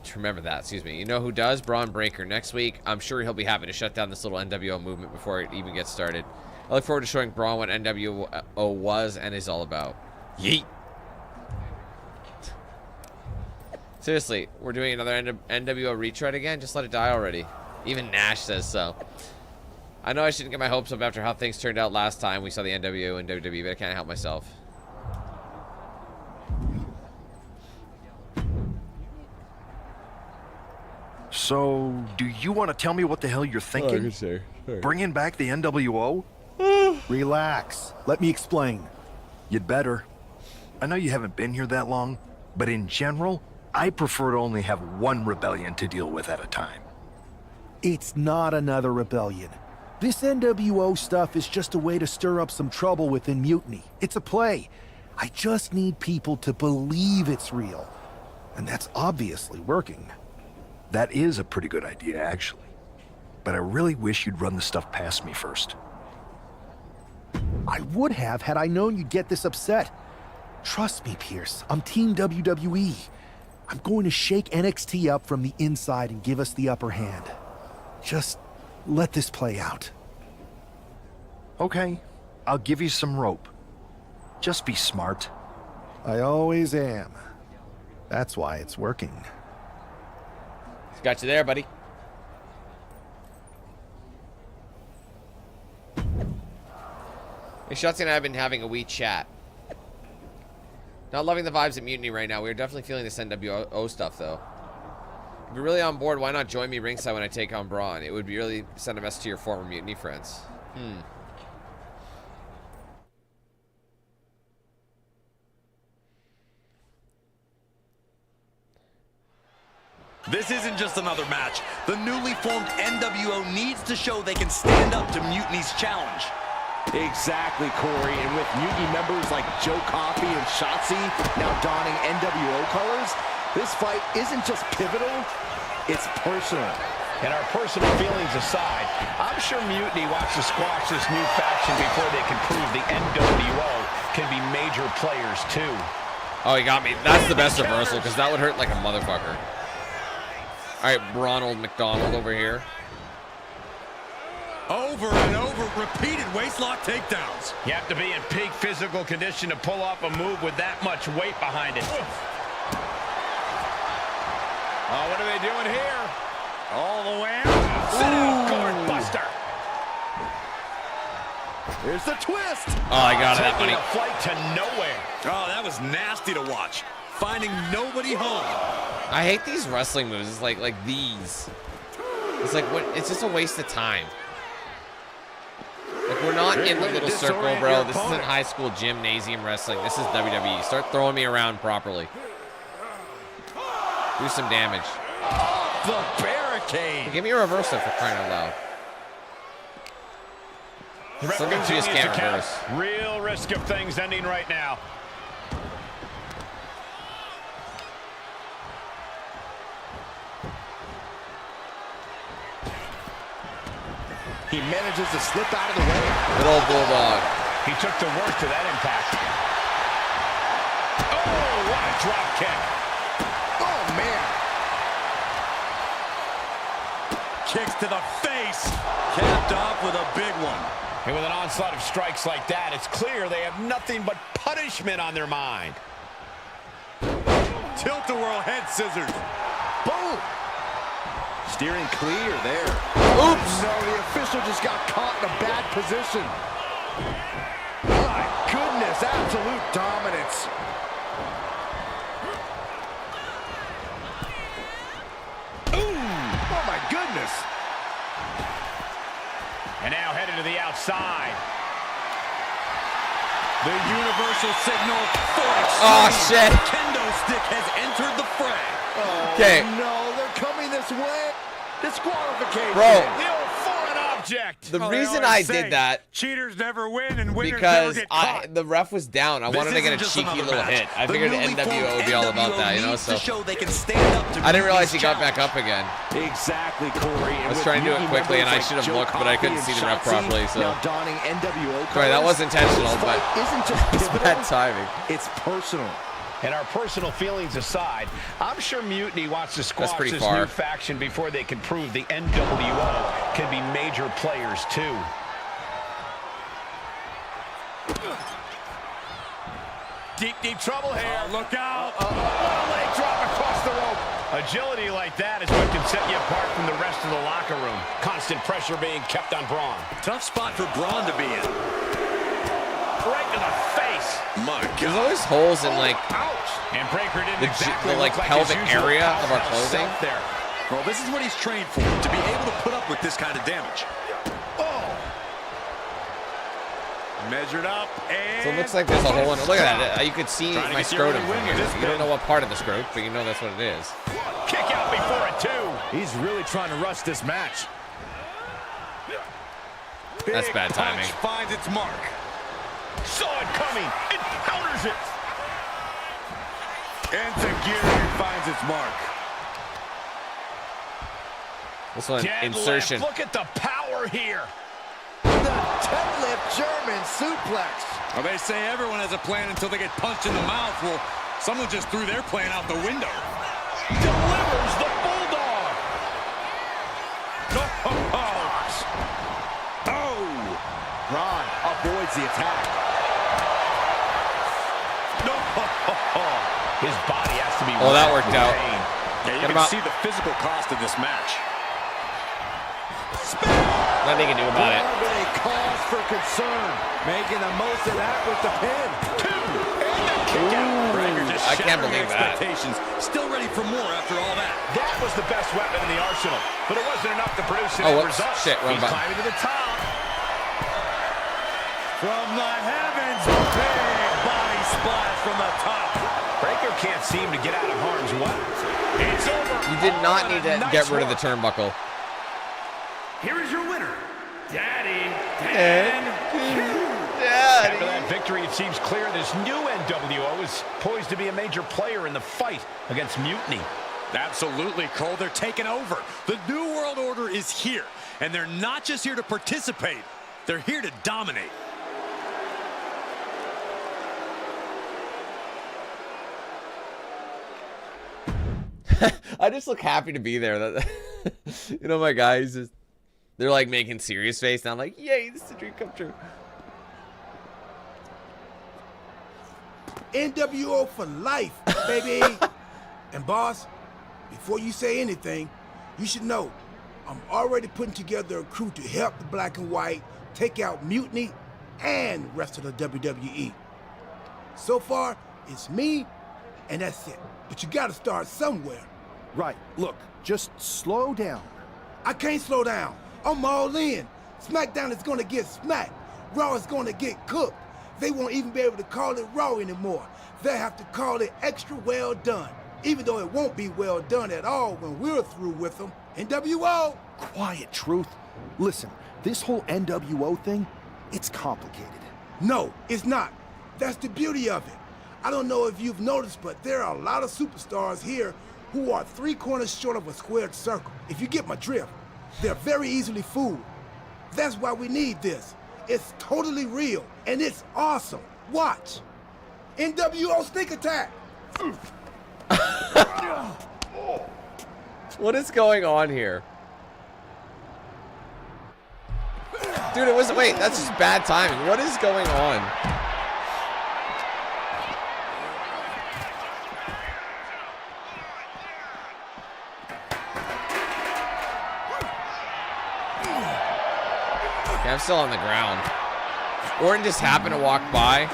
Excuse me. You know who does? Braun Breaker. Next week, I'm sure he'll be happy to shut down this little NWO movement before it even gets started. I look forward to showing Braun what NWO was and is all about. Yeet. Seriously, we're doing another NWO retread again? Just let it die already. Even Nash says so. I know I shouldn't get my hopes up after how things turned out last time we saw the NWO and WWE, but I can't help myself. So, do you want to tell me what the hell you're thinking? Sure. Bringing back the NWO? Relax. Let me explain. You'd better. I know you haven't been here that long, but in general, I prefer to only have one rebellion to deal with at a time. It's not another rebellion. This NWO stuff is just a way to stir up some trouble within Mutiny. It's a play. I just need people to believe it's real. And that's obviously working. That is a pretty good idea, actually. But I really wish you'd run the stuff past me first. I would have had I known you'd get this upset. Trust me, Pierce. I'm Team WWE. I'm going to shake NXT up from the inside and give us the upper hand. Just let this play out. Okay, I'll give you some rope. Just be smart. I always am. That's why it's working. Got you there, buddy. Hey, Shotzi and I have been having a wee chat. Not loving the vibes at Mutiny right now. We're definitely feeling this NWO stuff, though. If you're really on board, why not join me ringside when I take on Braun? It would be really send a message to your former Mutiny friends. This isn't just another match. The newly formed NWO needs to show they can stand up to Mutiny's challenge. Exactly, Corey. And with Mutiny members like Joe Coffey and Shotzi now donning NWO colors, this fight isn't just pivotal, it's personal. And our personal feelings aside, I'm sure Mutiny wants to squash this new faction before they can prove the NWO can be major players too. Oh, he got me. That's the best reversal, because that would hurt like a motherfucker. All right, Ronald McDonald over here. Over and over, repeated waistlock takedowns. You have to be in peak physical condition to pull off a move with that much weight behind it. Oh, what are they doing here? All the way out. Sit-out guard buster. Here's the twist. Oh, I got it, that money. A flight to nowhere. Oh, that was nasty to watch. Finding nobody home. I hate these wrestling moves. It's like these. It's like what? It's just a waste of time. Like, we're not in the little circle, bro. This isn't high school gymnasium wrestling. This is WWE. Start throwing me around properly. Do some damage. The barricade. Give me a reversal for crying out loud. Some things you just can't reverse. Real risk of things ending right now. He manages to slip out of the way. Good old Bulldog. He took the worst of that impact. Oh, what a drop kick. Oh, man. Kicks to the face. Capped off with a big one. And with an onslaught of strikes like that, it's clear they have nothing but punishment on their mind. Tilt-a-whirl head scissors. Boom. Steering clear there. Oops. No, the official just got caught in a bad position. My goodness, absolute dominance. Ooh, oh my goodness. And now headed to the outside. The universal signal for extreme. Oh, shit. The kendo stick has entered the fray. Okay. Oh, no, they're coming this way. Disqualification. Bro. The old foreign object. The reason I did that, cheaters never win and winners never because get caught. the ref was down. I wanted to get a cheeky little hit. I figured the NWO would be all about that, you know. So they can stand up to I didn't realize he got back up again. Exactly, Corey. I was trying to do it quickly, and I should have looked, but I couldn't see the ref properly. So donning NWO sorry, that was intentional, but isn't just it's bad timing. It's personal. And our personal feelings aside, I'm sure Mutiny wants to squash this new faction before they can prove the NWO can be major players too. Deep trouble here. Look out. What a leg drop across the rope. Agility like that is what can set you apart from the rest of the locker room. Constant pressure being kept on Braun. Tough spot for Braun to be in. Right to the face. My God. There's always holes in like And Breaker didn't exactly the like pelvic area of our clothing. There. Well, this is what he's trained for, to be able to put up with this kind of damage. Oh. Measured up and So it looks like there's a hole in it. Look at that. You could see my scrotum from here. You don't know what part of the scrotum, but you know that's what it is. Kick out before it too. He's really trying to rush this match. That's bad timing. Finds its mark. Saw it coming. It counters it. Enziguri finds its mark. This one, Deadlift. insertion. Look at the power here. The deadlift German suplex. Well, they say everyone has a plan until they get punched in the mouth. Well, someone just threw their plan out the window. Delivers the bulldog. Oh! Braun avoids the attack. His body has to be. Oh, that worked out. Yeah, you Get can see the physical cost of this match. Nothing they can do about it. A cause for concern. Making the most of that with the pin. I can't believe that. Still ready for more after all that. That was the best weapon in the arsenal, but it wasn't enough to produce Oh, any whoops. results. Shit, wrong He's button. climbing to the top. From the heavens, big body splash from the top. Breaker can't seem to get out of harm's way. It's over. You did not need to get rid of the turnbuckle. Here is your winner, Daddy. After that victory, it seems clear this new NWO is poised to be a major player in the fight against Mutiny. Absolutely, Cole. They're taking over. The New World Order is here, and they're not just here to participate. They're here to dominate. I just look happy to be there. That you know, my guys just, they're like making serious face, and I'm like, yay, this is a dream come true. NWO for life, baby. And boss, before you say anything, you should know I'm already putting together a crew to help the Black and White take out Mutiny and the rest of the WWE. So far, it's me, and that's it. But you gotta start somewhere. Right, look, just slow down. I can't slow down. I'm all in. SmackDown is gonna get smacked. Raw is gonna get cooked. They won't even be able to call it Raw anymore. They'll have to call it extra well done. Even though it won't be well done at all when we're through with them. NWO! Quiet, Truth. Listen, this whole NWO thing, it's complicated. No, it's not. That's the beauty of it. I don't know if you've noticed, but there are a lot of superstars here who are 3 corners short of a squared circle. If you get my drift, they're very easily fooled. That's why we need this. It's totally real, and it's awesome. Watch. NWO Sneak Attack! What is going on here? Dude, it was, wait, that's just bad timing. What is going on? Okay, I'm still on the ground. Orton just happened to walk by.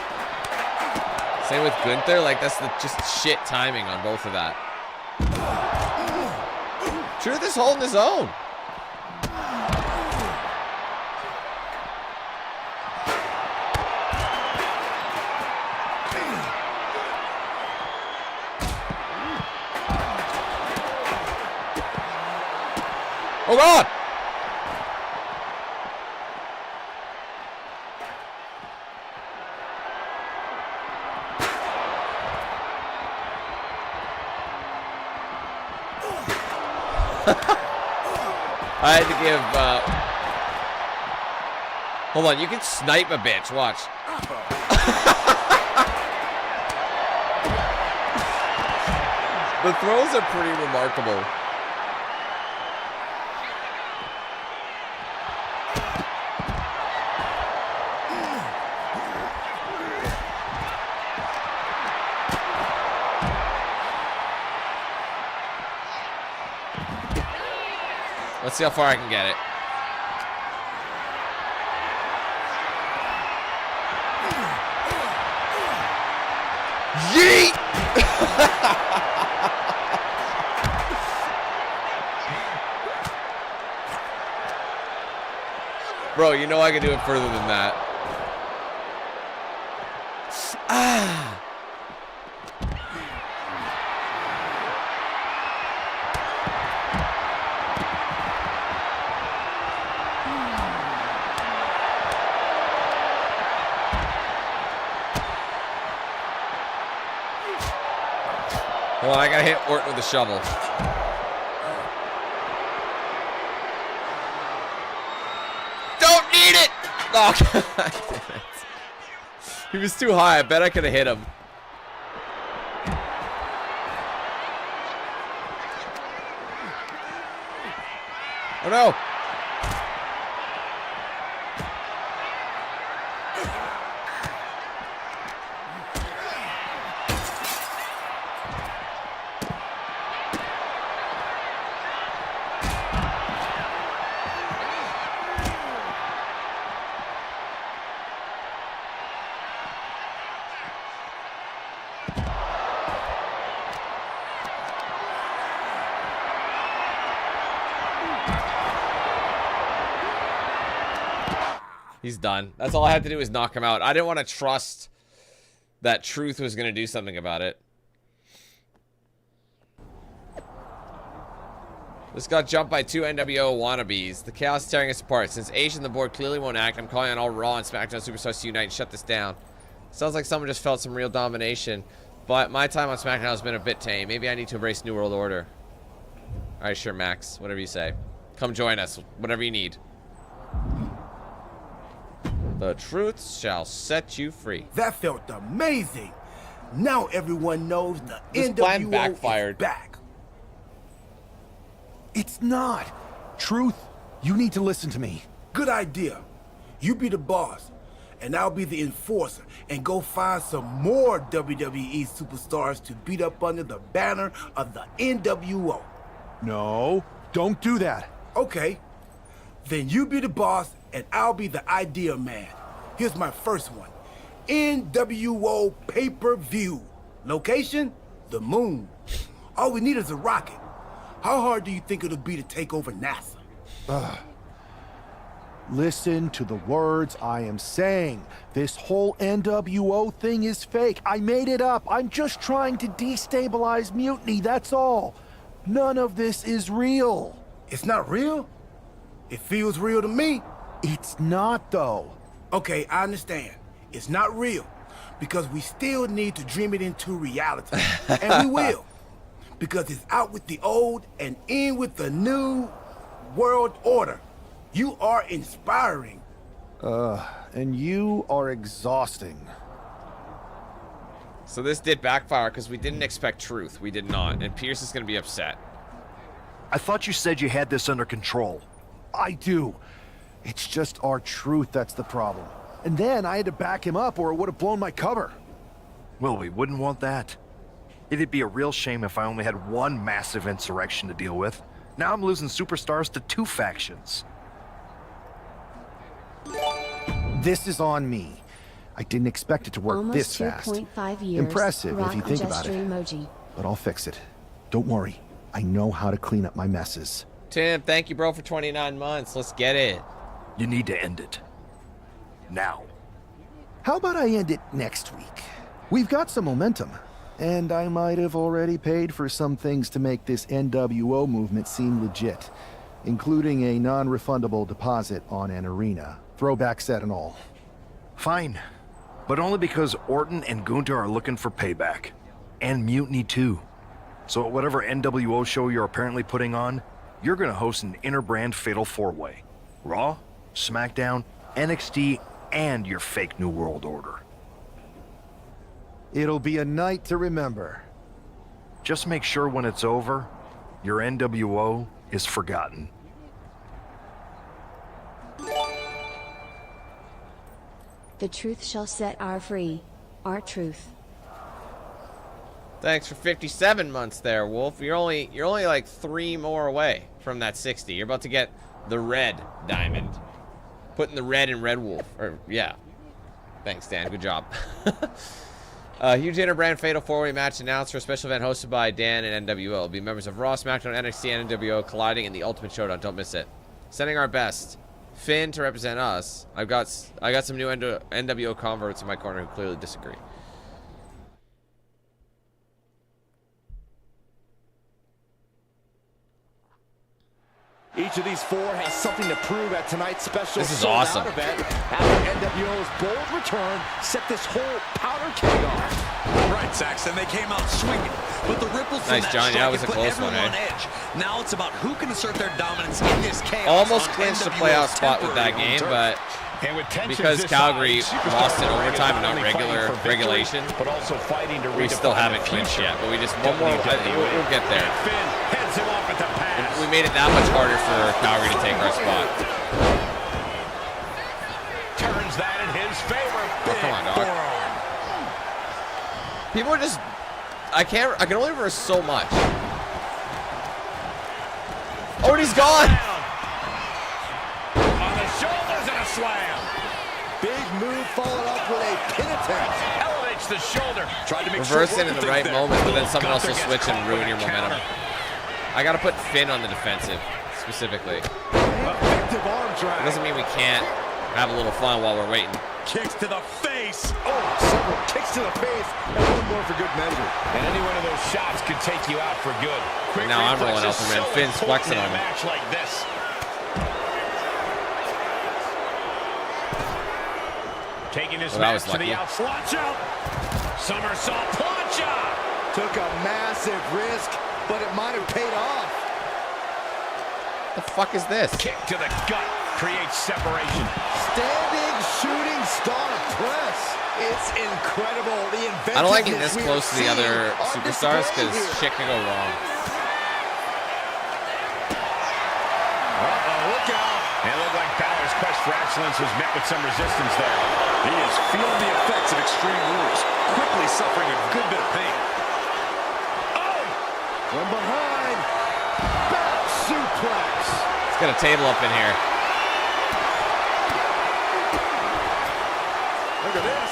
Same with Gunther, like that's just shit timing on both of that. Truth is holding his own. Oh God! I had to give, hold on, you can snipe a bitch, watch. The throws are pretty remarkable. Let's see how far I can get it. Yeet! Bro, you know I can do it further than that. Ah! Hold on, I gotta hit Orton with a shovel. Don't need it! Oh, God damn it. He was too high. I bet I could have hit him. Oh, no. He's done. That's all I had to do was knock him out. I didn't want to trust that Truth was going to do something about it. This got jumped by 2 NWO wannabes. The chaos is tearing us apart. Since Asia and the board clearly won't act, I'm calling on all Raw and SmackDown superstars to unite and shut this down. Sounds like someone just felt some real domination. But my time on SmackDown has been a bit tame. Maybe I need to embrace New World Order. Alright, sure, Max. Whatever you say. Come join us. Whatever you need. The truth shall set you free. That felt amazing. Now everyone knows the This plan NWO backfired. is back. It's not. Truth, you need to listen to me. Good idea. You be the boss, and I'll be the enforcer, and go find some more WWE superstars to beat up under the banner of the NWO. No, don't do that. Okay. Then you be the boss, and I'll be the idea man. Here's my first one. NWO pay-per-view. Location? The moon. All we need is a rocket. How hard do you think it'll be to take over NASA? Listen to the words I am saying. This whole NWO thing is fake. I made it up. I'm just trying to destabilize Mutiny, that's all. None of this is real. It's not real? It feels real to me. It's not, though. Okay, I understand. It's not real, because we still need to dream it into reality. And we will. Because it's out with the old and in with the new world order. You are inspiring. And you are exhausting. So this did backfire because we didn't expect truth. We did not. And Pierce is going to be upset. I thought you said you had this under control. I do. It's just our truth that's the problem. And then I had to back him up or it would have blown my cover. Well, we wouldn't want that. It'd be a real shame if I only had one massive insurrection to deal with. Now I'm losing superstars to 2 factions. This is on me. I didn't expect it to work Almost this fast. 2.5 years. Impressive if you think about it. Emoji. But I'll fix it. Don't worry. I know how to clean up my messes. Tim, thank you, bro, for 29 months. Let's get it. You need to end it. Now. How about I end it next week? We've got some momentum. And I might have already paid for some things to make this NWO movement seem legit, including a non-refundable deposit on an arena, throwback set and all. Fine. But only because Orton and Gunther are looking for payback. And Mutiny too. So at whatever NWO show you're apparently putting on, you're gonna host an inter-brand fatal 4-way. Raw, SmackDown, NXT, and your fake New World Order. It'll be a night to remember. Just make sure when it's over, your NWO is forgotten. The truth shall set our free. Our truth. Thanks for 57 months there, Wolf. You're only like 3 more away from that 60. You're about to get the red diamond. Putting the red in Red Wolf. Or yeah. Thanks, Dan. Good job. Huge interbrand fatal 4-way match announced for a special event hosted by Dan and NWO. It'll be members of Raw, SmackDown, NXT, and NWO colliding in the Ultimate Showdown. Don't miss it. Sending our best. Finn to represent us. I got some new NWO converts in my corner who clearly disagree. Each of these 4 has something to prove at tonight's special This is awesome. event. After NWO's bold return set this whole powder keg off. Right, Saxton, they came out swinging, but the ripples from Nice, that Johnny. strike That was a put close everyone one, on edge. Now it's about who can assert their dominance in this chaos. Almost on clinched the NWO's playoff spot with that temporary game, home but And with tensions because this Calgary high, lost in superstars are overtime and not only fighting regular for victory, regulation, but also fighting to we still redefine haven't the clinched future. yet. But we just we'll get there. Finn heads him off at the pass. We made it that much harder for Calgary to take our spot. Turns that in his favor. Big Come on, dog. forearm. People are just I can only reverse so much. Oh, and he's gone. On the shoulders and a slam. Big move followed up with a pin attempt. Elevates the shoulder. Tried to make Reverse sure it in the right moment, but then someone else will Gunther switch gets and caught ruin with your a momentum. counter. I gotta put Finn on the defensive, specifically. Effective arm drag. It doesn't mean we can't have a little fun while we're waiting. Kicks to the face. Oh, several kicks to the face, and one more for good measure. And any one of those shots could take you out for good. Quick Now I'm rolling reflexes Elfman. so Finn's important flexing in on a him. match like this. Taking his Well, that was match to the lucky. outside. Watch out. Somersault plancha. Took a massive risk, but it might have paid off. The fuck is this? Kick to the gut creates separation. Standing shooting star press. It's incredible. The inventiveness I don't like getting this we close are to the seeing other on superstars display because here. shit can go wrong. It looked like Balor's quest for excellence was met with some resistance there. He is feeling the effects of Extreme Rules, quickly suffering a good bit of pain. Oh! From behind, back suplex. Let's get a table up in here. Look at this.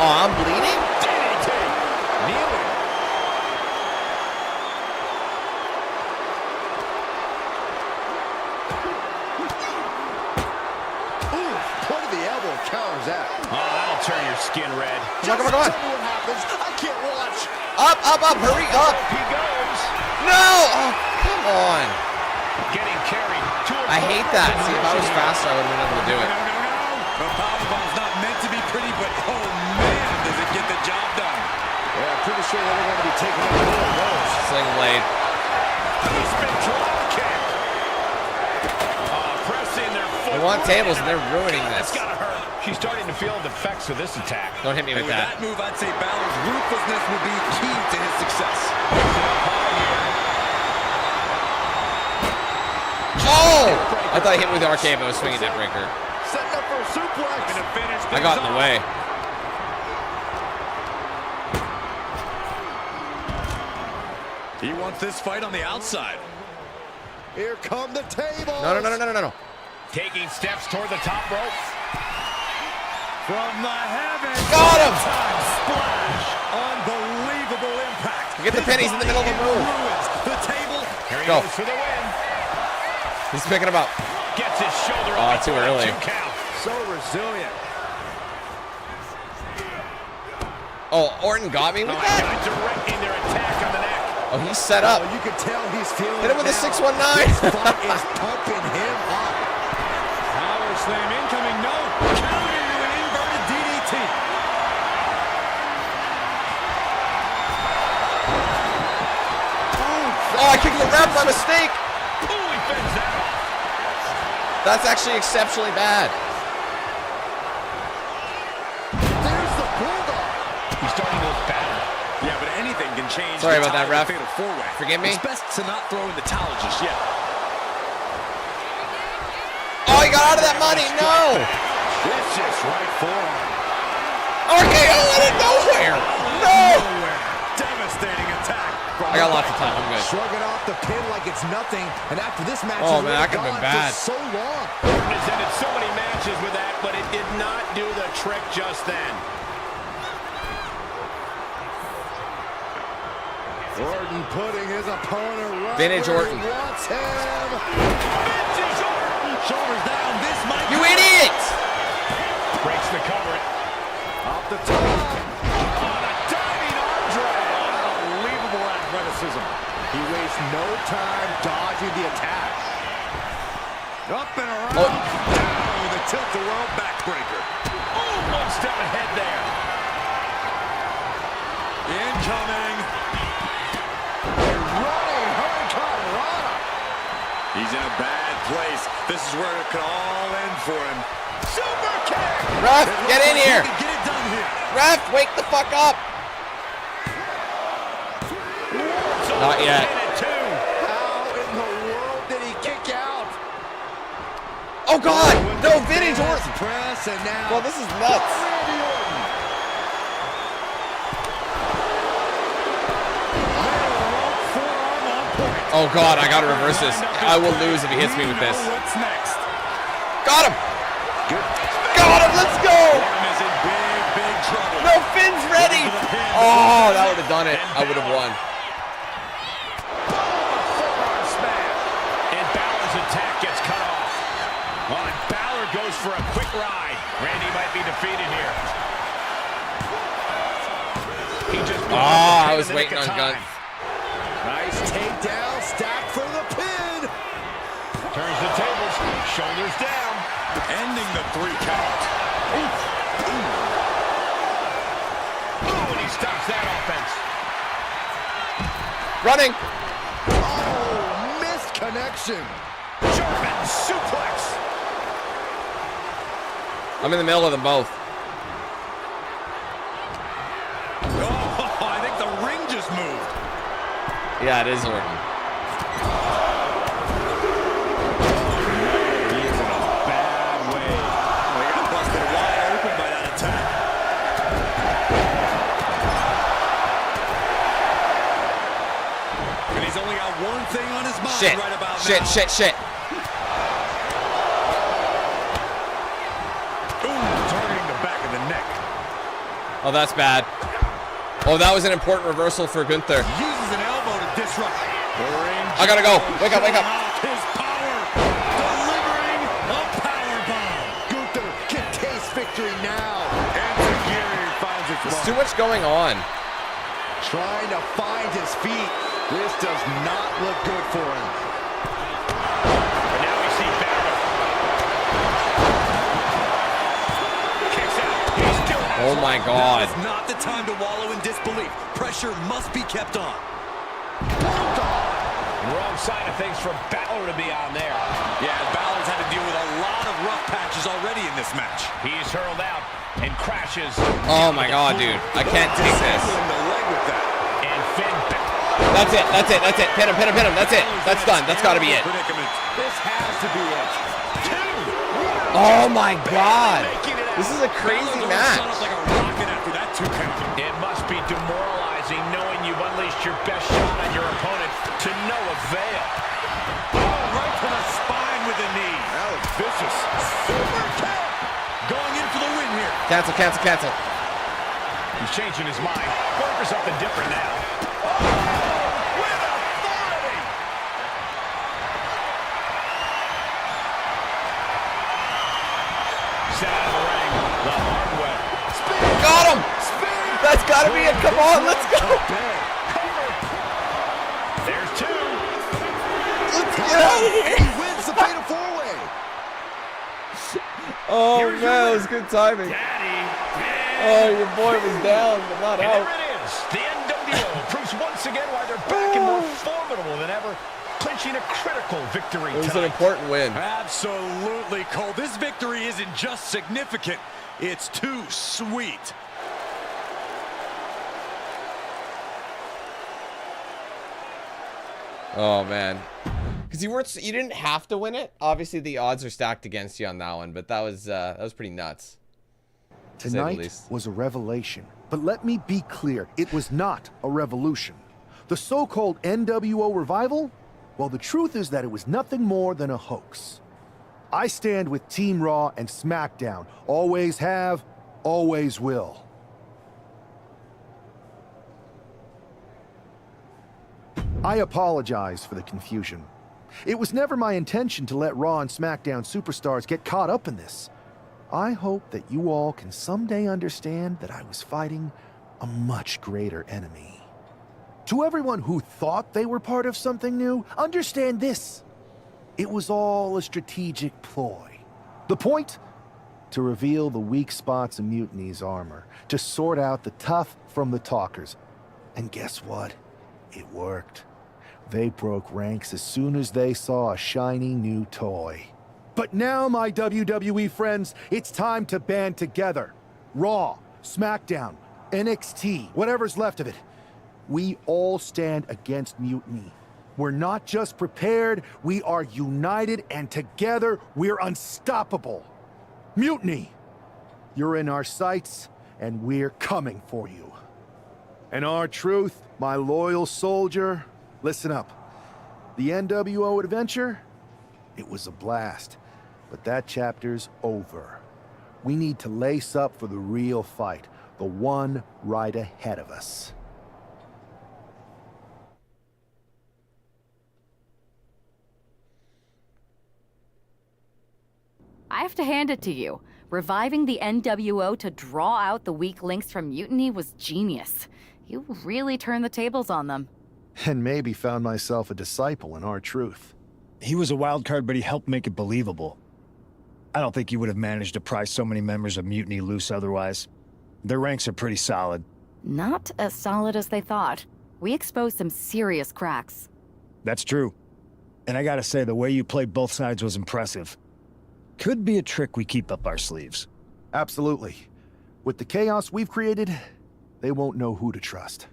Oh, I'm bleeding? DDT. Kneeling. Point of the elbow counters that. Oh, that'll turn your skin red. Come on, come on, come on. Tell me what happens. I can't watch. Up, up, up, hurry up. He goes. No! Oh, come on. Getting carried. I hate that. See, if I was faster, I would have been able to do it. The powerbomb's not meant to be pretty, but oh man, does it get the job done. Yeah, I'm pretty sure they're going to be taking up more of those. Sling blade. Spin drop kick. Pressing their foot. They want tables and they're ruining That's this. gotta hurt. She's starting to feel the effects of this attack. Don't hit me with that. That move, I'd say Balor's ruthlessness would be key to his success. Oh! I thought I hit with the arcade, but I was swinging that breaker. Setting up for a suplex. Gonna finish I got in the way. He wants this fight on the outside. Here come the tables. No, no, no, no, no, no, no. Taking steps toward the top rope. From the heavens. Got him! Splash. Unbelievable impact. Get the pennies in the middle of the move. The table. Here he Go. goes for the win. He's picking him up. Gets his shoulder Oh, up. too early. 2 count. So resilient. Oh, Orton got me with that? Directing their attack on the neck. Oh, he's set up. You can tell he's feeling Hit him with a 619. This fight is pumping him up. Power slam incoming. No. Counter to an inverted DDT. Oh, I kicked the ref by mistake. Ooh, he fends that off. That's actually exceptionally bad. There's the bulldog. He's starting to look bad. Yeah, but anything can change. Sorry the about that, tide of ref. the fatal four-way. Forgive me? It's best to not throw in the towel just yet. Oh, he got out of that money. No. Vicious right forearm. RKO out of nowhere. No. Devastating attack. I got lots of time. I'm good. Shrugging off the pin like it's nothing. And after this match, Oh, he's man, really that could've been gone bad. for so long. Orton has ended so many matches with that, but it did not do the trick just then. Orton putting his opponent right Vintage where Orton. he wants him. Vintage Orton. Shoulders down. This might You idiot! Breaks the cover. Off the top. On a diving arm drag. Unbelievable athleticism. He wastes no time dodging the attack. Up and around. Oh. Down with a tilt-the-world backbreaker. Oh, one step ahead there. Incoming. Running Hurricane Rana. He's in a bad place. This is where it could all end for him. Super kick. Ref, get in here. He can get it done here. Ref, wake the fuck up. Not yet. How in the world did he kick out? Oh, God. No, Vintage Fast Orton. press and now. Well, this is nuts. Randy Orton. Forearm on point. Oh, God, I got to reverse this. I will lose if he hits me with this. What's next? Got him. Got him. Let's go. Orton is in big, big trouble. No, Finn's ready. Oh, that would have done it. I would have won. Forearm smash. And Balor's attack gets cut off. Well, and Balor goes for a quick ride. Randy might be defeated here. He just I was waiting on Gunn. Nice takedown, stack for the pin. Turns the tables, shoulders down. Ending the 3 count. Ooh, and he stops that offense. Running. Oh, missed connection. German suplex. I'm in the middle of them both. Oh, I think the ring just moved. Yeah, it is Orton. Shit. Shit, shit, shit. Targeting the back of the neck. Oh, that's bad. Oh, that was an important reversal for Gunther. Uses an elbow to disrupt. I gotta go. Wake up, wake up. His power. Delivering a powerbomb. Gunther can taste victory now. And Tajiri finds its There's mark. too much going on. Trying to find his feet. This does not look good for him. But now we see Barrow. Kicks out. He still has Oh my God. That is not the time to wallow in disbelief. Pressure must be kept on. Wrong side of things for Balor to be on there. Yeah, Balor's had to deal with a lot of rough patches already in this match. He's hurled out and crashes. Oh my God, dude. I can't take this. And Finn That's it, that's it, that's it. Pin him, pin him, pin him. That's it. That's done. That's gotta be it. This has to be it. Oh my God. This is a crazy match. It must be demoralizing knowing you've unleashed your best shot on your opponent to no avail. Oh, right to the spine with a knee. That was vicious. Super kick. Going in for the win here. Cancel, cancel, cancel. He's changing his mind. Going for something different now. With authority. Set out of the ring the hard way. Got him. That's gotta be it. Come on, let's go. There's two. Let's get out of here. He wins the fatal four-way. Oh man, that was good timing. Oh, your boy was down, but not out. And there it is. The NWO proves once again why they're back and more formidable than ever, clinching a critical victory. It was an important win. Absolutely, Cole. This victory isn't just significant. It's too sweet. Oh man, because you didn't have to win it. Obviously, the odds are stacked against you on that one, but that was pretty nuts. To say the Tonight least. was a revelation, but let me be clear, it was not a revolution. The so-called NWO revival? Well, the truth is that it was nothing more than a hoax. I stand with Team Raw and SmackDown. Always have, always will. I apologize for the confusion. It was never my intention to let Raw and SmackDown superstars get caught up in this. I hope that you all can someday understand that I was fighting a much greater enemy. To everyone who thought they were part of something new, understand this. It was all a strategic ploy. The point? To reveal the weak spots in Mutiny's armor, to sort out the tough from the talkers. And guess what? It worked. They broke ranks as soon as they saw a shiny new toy. But now, my WWE friends, it's time to band together. Raw, SmackDown, NXT, whatever's left of it. We all stand against Mutiny. We're not just prepared, we are united, and together we're unstoppable. Mutiny, you're in our sights, and we're coming for you. And our truth, my loyal soldier, listen up. The NWO adventure, it was a blast, but that chapter's over. We need to lace up for the real fight, the one right ahead of us. I have to hand it to you. Reviving the NWO to draw out the weak links from Mutiny was genius. You really turned the tables on them. And maybe found myself a disciple in our truth. He was a wild card, but he helped make it believable. I don't think you would have managed to pry so many members of Mutiny loose otherwise. Their ranks are pretty solid. Not as solid as they thought. We exposed some serious cracks. That's true. And I gotta say, the way you played both sides was impressive. Could be a trick we keep up our sleeves. Absolutely. With the chaos we've created, they won't know who to trust.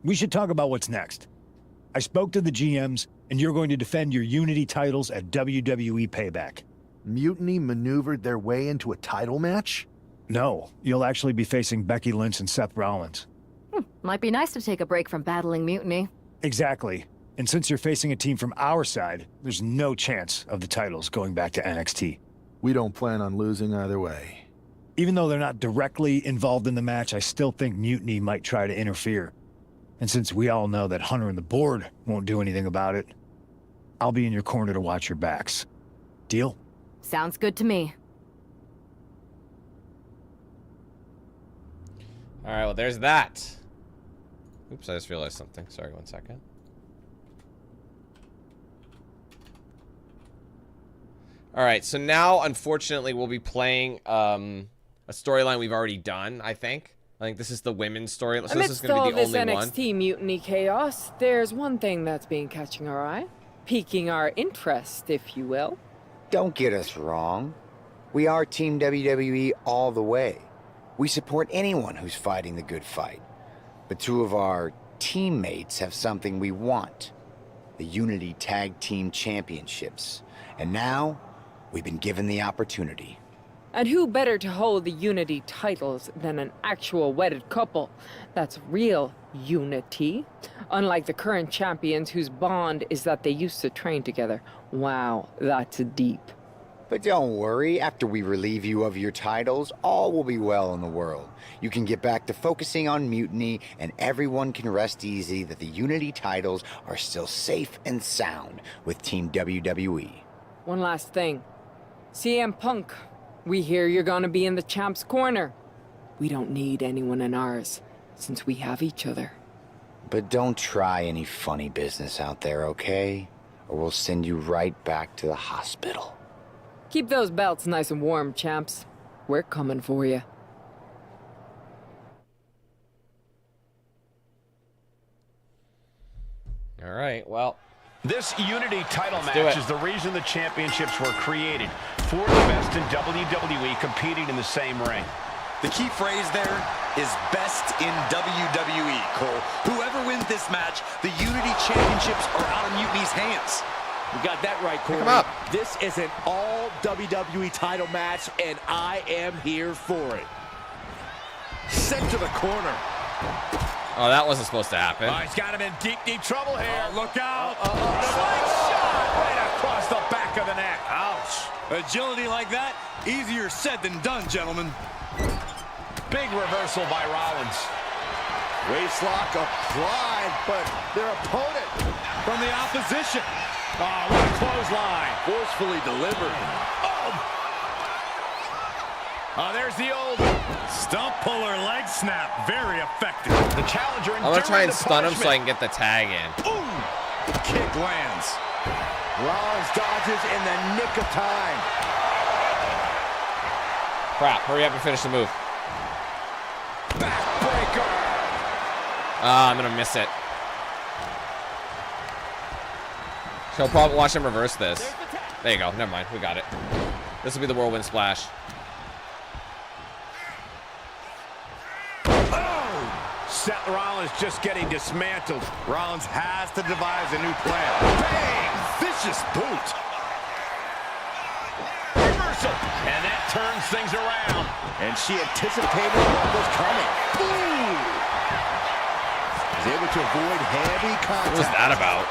We should talk about what's next. I spoke to the GMs, and you're going to defend your Unity titles at WWE Payback. Mutiny maneuvered their way into a title match? No, you'll actually be facing Becky Lynch and Seth Rollins. Might be nice to take a break from battling Mutiny. Exactly. And since you're facing a team from our side, there's no chance of the titles going back to NXT. We don't plan on losing either way. Even though they're not directly involved in the match, I still think Mutiny might try to interfere. And since we all know that Hunter and the board won't do anything about it, I'll be in your corner to watch your backs. Deal? Sounds good to me. All right, well, there's that. Oops, I just realized something. Sorry, 1 second. All right, so now, unfortunately, we'll be playing a storyline we've already done, I think. I think this is the women's storyline, so this is going to be the only one. Amidst all this NXT mutiny chaos, there's one thing that's been catching our eye. Piquing our interest, if you will. Don't get us wrong. We are Team WWE all the way. We support anyone who's fighting the good fight. But two of our teammates have something we want. The Unity Tag Team Championships. And now, we've been given the opportunity. And who better to hold the Unity titles than an actual wedded couple? That's real unity. Unlike the current champions whose bond is that they used to train together. Wow, that's deep. But don't worry, after we relieve you of your titles, all will be well in the world. You can get back to focusing on Mutiny, and everyone can rest easy that the Unity titles are still safe and sound with Team WWE. One last thing. CM Punk, we hear you're gonna be in the champ's corner. We don't need anyone in ours, since we have each other. But don't try any funny business out there, okay? Or we'll send you right back to the hospital. Keep those belts nice and warm, champs. We're coming for you. All right, well. This Unity title match is the reason the championships were created. For the best in WWE competing in the same ring. The key phrase there is best in WWE, Cole. Whoever wins this match, the Unity Championships are out of Mutiny's hands. You got that right, Corey. Pick him up. This is an all WWE title match, and I am here for it. Sent to the corner. Oh, that wasn't supposed to happen. Oh, he's got him in deep, deep trouble here. Look out. Slingshot right across the back of the neck. Ouch. Agility like that, easier said than done, gentlemen. Big reversal by Rollins. Waistlock applied, but their opponent From the opposition. Oh, what a clothesline. Forcefully delivered. Oh, there's the old stump puller leg snap. Very effective. The challenger. I'm going to try and stun him so I can get the tag in. Ooh. Kick lands. Rollins dodges in the nick of time. Crap, hurry up and finish the move. Backbreaker. Ah, I'm going to miss it. So probably watch him reverse this. There you go. Never mind. We got it. This will be the whirlwind splash. Seth Rollins just getting dismantled. Rollins has to devise a new plan. Bang! Vicious boot. Reversal. And that turns things around. And she anticipated what was coming. Boom! Is able to avoid heavy contact. What was that about?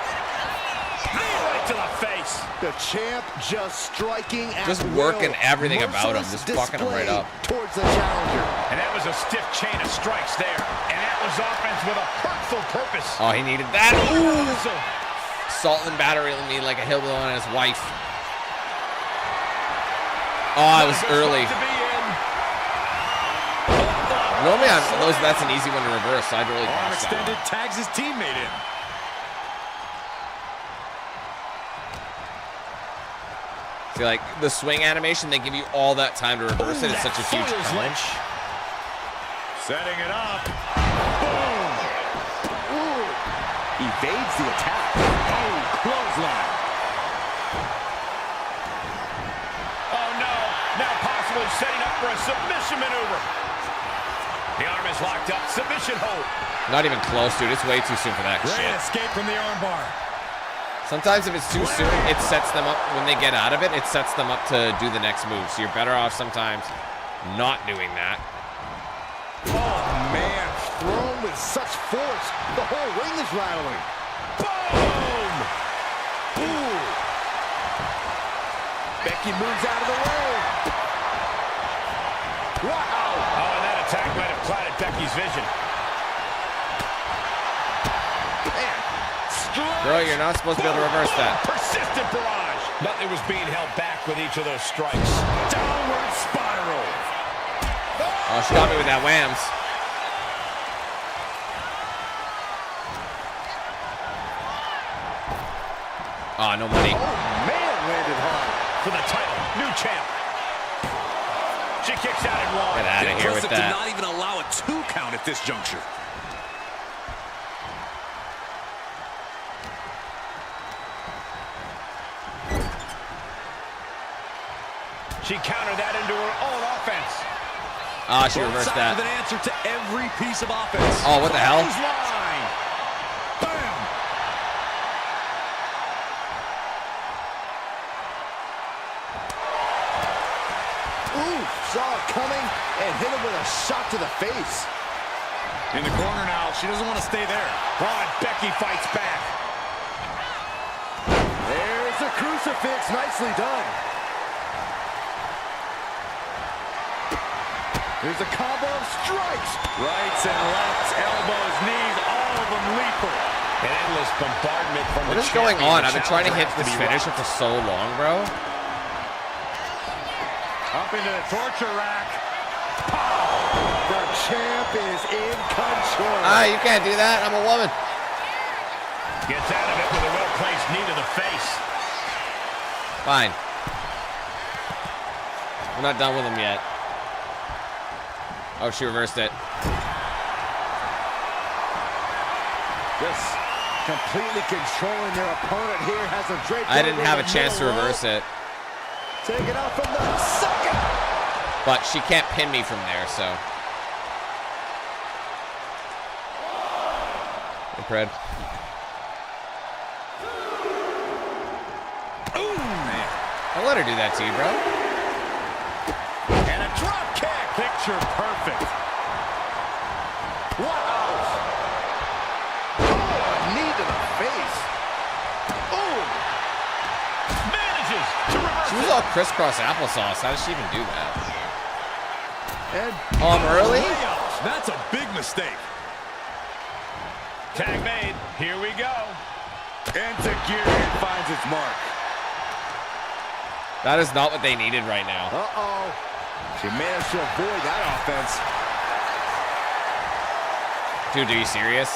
Right to the face. The champ just striking at Just working everything about him. Just fucking him right up. Towards the challenger. And that was a stiff chain of strikes there. And that was offense with a hurtful purpose. Oh, he needed that. Ooh. Salt and battering me like a hillbilly on his wife. Oh, it was early. Normally, that's an easy one to reverse, so I'd really Arm pass extended, that. tags his teammate in. See, like, the swing animation, they give you all that time to reverse it. It's such a huge punch. Setting it up. Boom! Ooh. Evades the attack. Oh, clothesline. Oh, no. Now possibly setting up for a submission maneuver. The arm is locked up. Submission hold. Not even close, dude. It's way too soon for that Great shit. escape from the armbar. Sometimes if it's too soon, it sets them up, when they get out of it, it sets them up to do the next move. So you're better off sometimes not doing that. Oh, man. Thrown with such force. The whole ring is rattling. Boom! Ooh. Becky moves out of the way. Wow! Oh, and that attack might have clouded Becky's vision. Bro, you're not supposed to be able to reverse that. Persistent barrage. Nothing was being held back with each of those strikes. Downward spiral. Oh, she got me with that whams. Oh, no money. Oh, man, landed hard. For the title, new champ. She kicks out in one. Get out of here with Impressive that. to not even allow a 2 count at this juncture. She countered that into her own offense. Ah, she reversed that. With an answer to every piece of offense. Oh, what the hell? Clothesline. Bam. Ooh, saw it coming and hit him with a shot to the face. In the corner now. She doesn't want to stay there. Oh, and Becky fights back. There's a crucifix. Nicely done. There's a combo of strikes. Rights and lefts, elbows, knees, all of them lethal. An endless bombardment from What the is going champion. on? I've been trying to hit this finisher for so long, bro. Up into the torture rack. The champ is in control. Ah, you can't do that. I'm a woman. Gets out of it with a well-placed knee to the face. Fine. We're not done with him yet. Oh, she reversed it. Just completely controlling their opponent here. Has a draped. I didn't have a chance to reverse it. Take it out from the second. But she can't pin me from there, so. Hey, Fred. Ooh, man. I'll let her do that to you, bro. And a drop kick. Picture perfect. Wow. Oh, a knee to the face. Oh. Manages to reverse. She was all crisscross applesauce. How does she even do that? And Oh, I'm early? That's a big mistake. Tag made. Here we go. And Tajiri finds its mark. That is not what they needed right now. Uh-oh. She managed to avoid that offense. Dude, are you serious?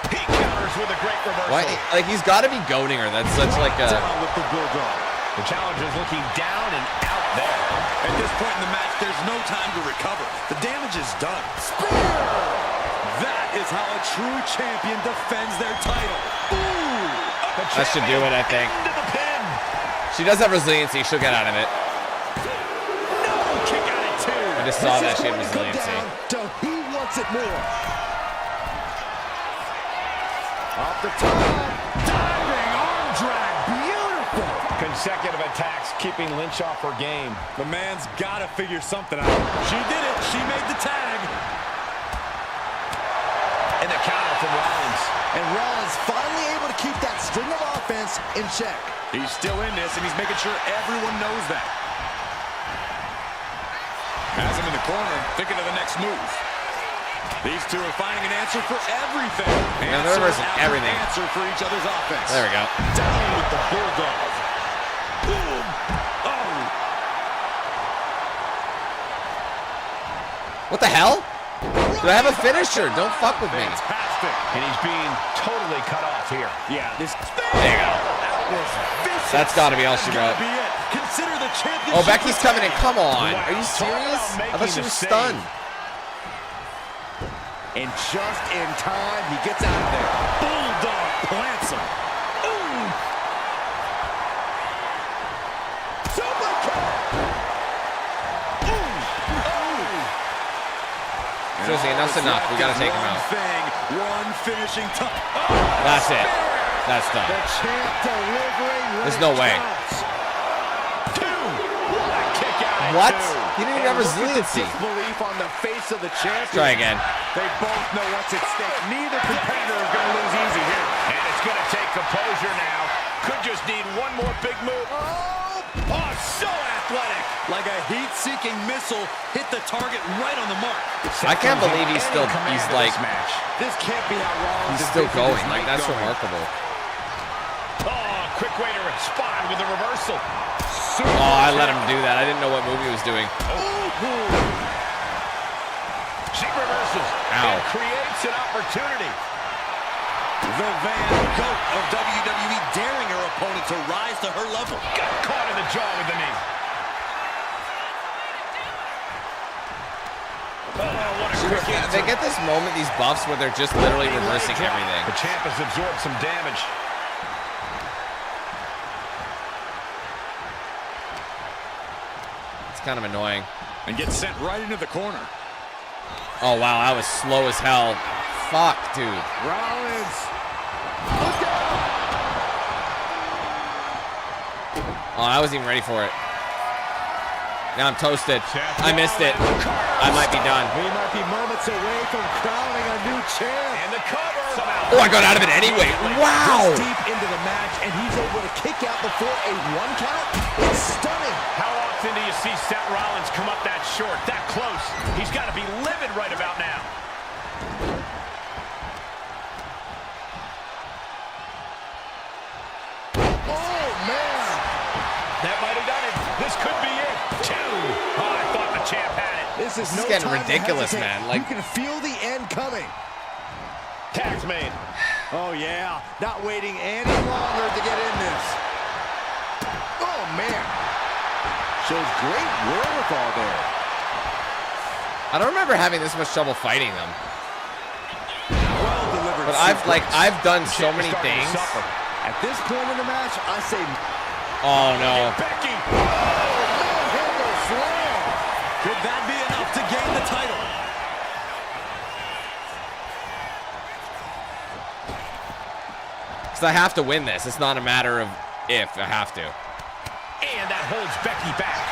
He counters with a great reversal. What? Like, he's got to be goading her. That's such like a... Down with the bulldog. The challenger's looking down and out there. At this point in the match, there's no time to recover. The damage is done. Spear! That is how a true champion defends their title. Ooh! That should do it, I think. Into the pin. She does have resiliency. She'll get out of it. No! Kick out at 2. I just saw that she had resiliency. He wants it more. Off the top. Diving arm drag. Beautiful. Consecutive attacks keeping Lynch off her game. The man's got to figure something out. She did it. She made the tag. And the counter from Rollins. And Rollins finally able to keep that string of offense in check. He's still in this, and he's making sure everyone knows that. Has him in the corner, thinking of the next move. These two are finding an answer for everything. Yeah, they're reversing everything. Answer for each other's offense. There we go. Down with the bulldog. Boom. Oh. What the hell? Do I have a finisher? Don't fuck with me. Fantastic. And he's being totally cut off here. Yeah, this. There you go. That was vicious. That's got to be all she wrote. Be it. Consider the championship. Oh, Becky's coming in. Come on. Wow. Are you serious? I thought she was Making the stunned. And just in time, he gets out of there. Bulldog plants him. Ooh. Super kick. Seriously, enough's enough. We got to take him out. One finishing touch. That's it. That's done. The champ delivering. There's no way. What? He didn't even have resiliency. Disbelief on the face of the champion. Try again. They both know what's at stake. Neither competitor is going to lose easy here. And it's gonna take composure now. Could just need one more big move. Oh, so athletic. Like a heat-seeking missile, hit the target right on the mark. I can't believe he's like, This can't be how Rollins he's still going. Like, that's remarkable. Oh, quick way to respond with a reversal. Oh, I let him do that. I didn't know what move he was doing. She reverses. Ow. And creates an opportunity. The Van Goat of WWE daring her opponent to rise to her level. Got caught in the jaw with the knee. Oh, what a quick answer. They get this moment, these buffs, where they're just literally reversing everything. The champ has absorbed some damage. It's kind of annoying. And gets sent right into the corner. Oh, wow, that was slow as hell. Fuck, dude. Rollins. Oh, I wasn't even ready for it. Now I'm toasted. I missed it. I might be done. We might be moments away from crowning a new champ. And the cover. Oh, I got out of it anyway. Wow. This deep into the match, and he's able to kick out before a 1 count. It's stunning. How often do you see Seth Rollins come up that short, that close? He's got to be livid right about now. Oh, man. That might have done it. This could be it. 2. Oh, I thought the champ had it. This is no getting time ridiculous, to hesitate. man. Like, you can feel the end coming. Tag's made. Oh, yeah. Not waiting any longer to get in this. Oh, man. Shows great wherewithal there. I don't remember having this much trouble fighting them. Well delivered. But I've done so many things. At this point in the match, I say... Oh, no. Becky. Manhandle slam. Could that be enough to gain the title? Because I have to win this. It's not a matter of if. I have to. And that holds Becky back.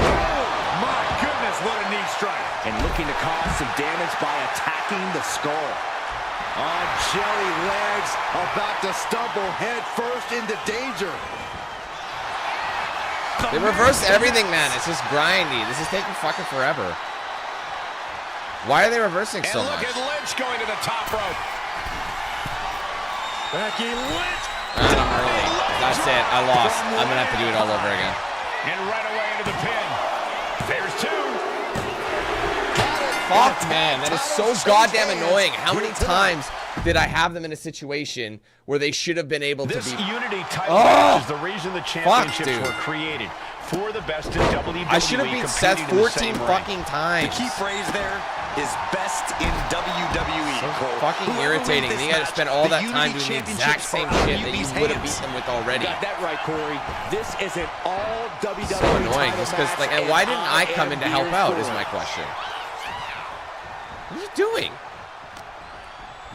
Oh, my goodness, what a knee strike. And looking to cause some damage by attacking the skull. On jelly legs, about to stumble head first into danger. They reverse everything, man. It's just grindy. This is taking fucking forever. Why are they reversing so much? And look at Lynch going to the top rope. Becky Lynch. And I'm early. That's it. I lost. I'm going to have to do it all over again. And right away into the pin. There's 2. Fuck, man. That is so goddamn annoying. How many times did I have them in a situation where they should have been able to be... This Unity title match is the reason the championships were created. For the best in WWE. I should have beat Seth 14 fucking times. The key phrase there is best in WWE. So fucking irritating. Then you got to spend all that time doing the exact same shit that you would have beat them with already. Got that right, Corey. This is an all WWE. So annoying. Just because, like, and why didn't I come in to help out? Is my question. What are you doing?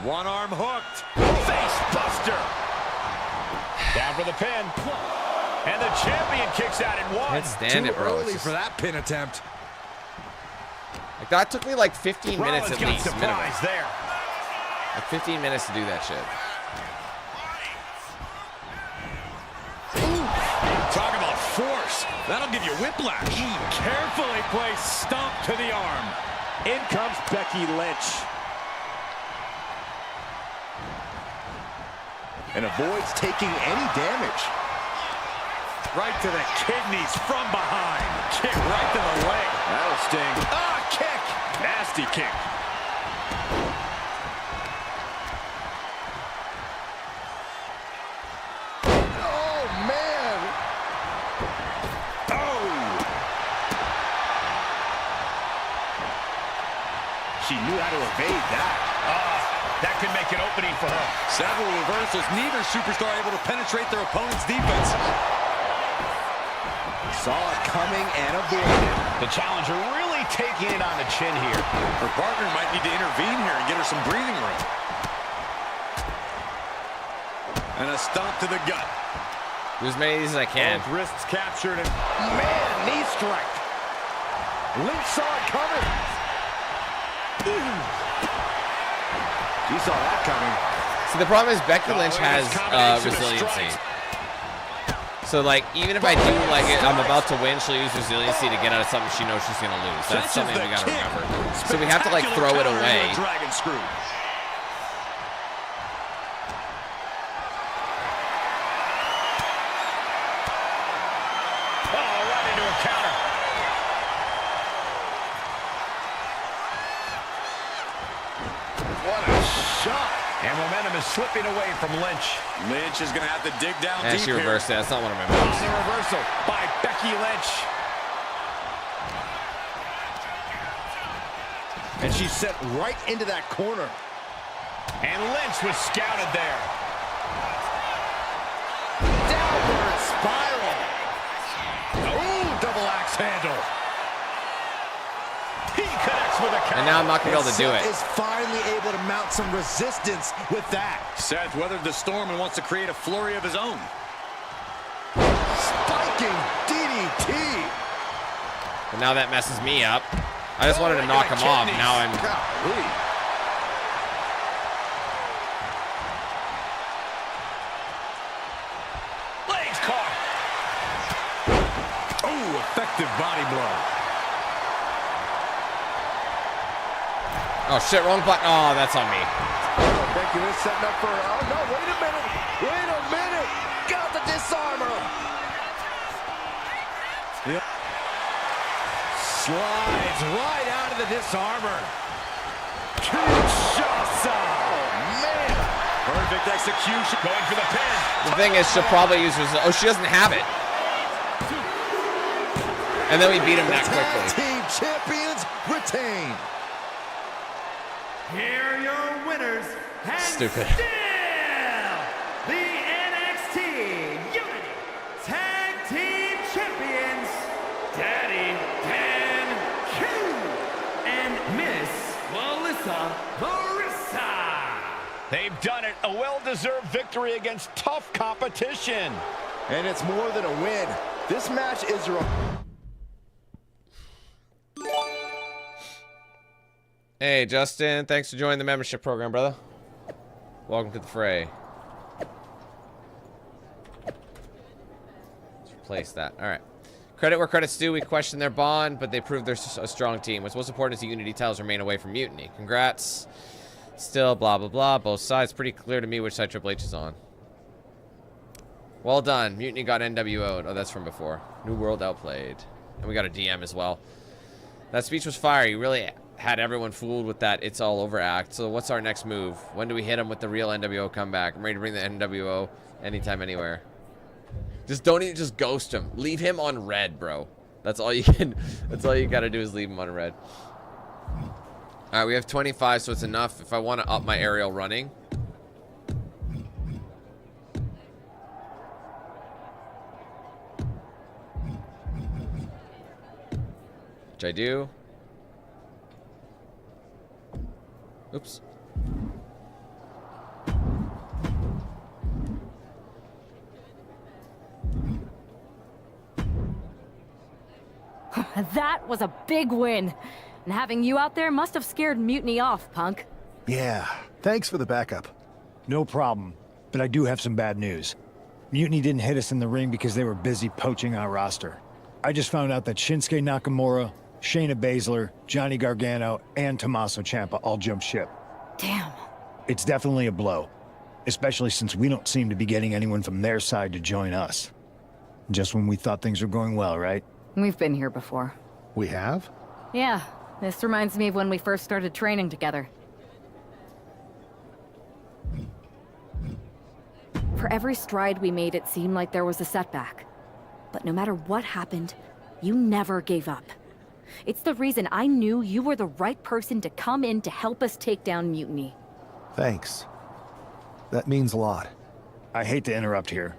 One arm hooked. Face buster. Down for the pin. And the champion kicks out in 1. Can't stand it, bro. Early for that pin attempt. Like, that took me like 15 minutes at least. Minimum. There. Like 15 minutes to do that shit. Talk about force. That'll give you whiplash. Carefully placed stomp to the arm. In comes Becky Lynch. And avoids taking any damage. Right to the kidneys from behind. Kick right to the leg. That'll sting. Ah, kick. Nasty kick. Oh, man. Oh. She knew how to evade that. That could make an opening for her. Several reversals. Neither superstar able to penetrate their opponent's defense. Saw it coming and avoided. The challenger really taking it on the chin here. Her partner might need to intervene here and get her some breathing room. And a stomp to the gut. Do as many of these as I can. Both wrists captured and Man, knee strike. Lynch saw it coming. She saw that coming. See, the problem is Becky Lynch has resiliency. So, like, even if I do, like, I'm about to win, she'll use resiliency to get out of something she knows she's going to lose. That's something we got to remember. So we have to, like, throw it away. Dragon screw. Oh, right into a counter. What a shot. And momentum is slipping away from Lynch. Lynch is going to have to dig down deep she reversed it. That's not one of my here. moves. The reversal by Becky Lynch. And she's set right into that corner. And Lynch was scouted there. Downward spiral. Ooh, double axe handle. He connects with a counter. And now I'm not going to be able to do it. Seth is finally able to mount some resistance with that. Seth weathered the storm and wants to create a flurry of his own. Spiking DDT. But now that messes me up. I just wanted to knock him off. Now I'm... Legs caught. Oh, effective body blow. Oh, shit, wrong button. Oh, that's on me. Becky Lynch setting up for her. Oh, no, wait a minute. Wait a minute. Got the disarmer. Yep. Slides right out of the disarmer. Kinshasa. Oh, man. Perfect execution. Going for the pin. The thing is, she'll probably use resiliency. Oh, she doesn't have it. And then we beat him that quickly. Team champions retain. Here are your winners, and Stupid. still the NXT Unity Tag Team Champions, Daddy Dan Q and Miss Melissa Marissa. They've done it. A well-deserved victory against tough competition. And it's more than a win. This match is Hey, Justin, thanks for joining the membership program, brother. Welcome to the fray. Let's replace that. All right. Credit where credit's due. We questioned their bond, but they proved they're a strong team. What's most important is the Unity titles remain away from Mutiny. Congrats. Still, blah, blah, blah. Both sides. Pretty clear to me which side Triple H is on. Well done. Mutiny got NWO'd. Oh, that's from before. New World outplayed. And we got a DM as well. That speech was fire. You really had everyone fooled with that it's all over act. So what's our next move? When do we hit him with the real NWO comeback? I'm ready to bring the NWO anytime, anywhere. Just don't even just ghost him. Leave him on red, bro. That's all you can. That's all you gotta do is leave him on red. All right, we have 25, so it's enough if I want to up my aerial running. Which I do. Oops. That was a big win. And having you out there must have scared Mutiny off, punk. Yeah, thanks for the backup. No problem, but I do have some bad news. Mutiny didn't hit us in the ring because they were busy poaching our roster. I just found out that Shinsuke Nakamura, Shayna Baszler, Johnny Gargano, and Tommaso Ciampa all jumped ship. Damn. It's definitely a blow, especially since we don't seem to be getting anyone from their side to join us. Just when we thought things were going well, right? We've been here before. We have? Yeah, this reminds me of when we first started training together. For every stride we made, it seemed like there was a setback. But no matter what happened, you never gave up. It's the reason I knew you were the right person to come in to help us take down Mutiny. Thanks. That means a lot. I hate to interrupt here,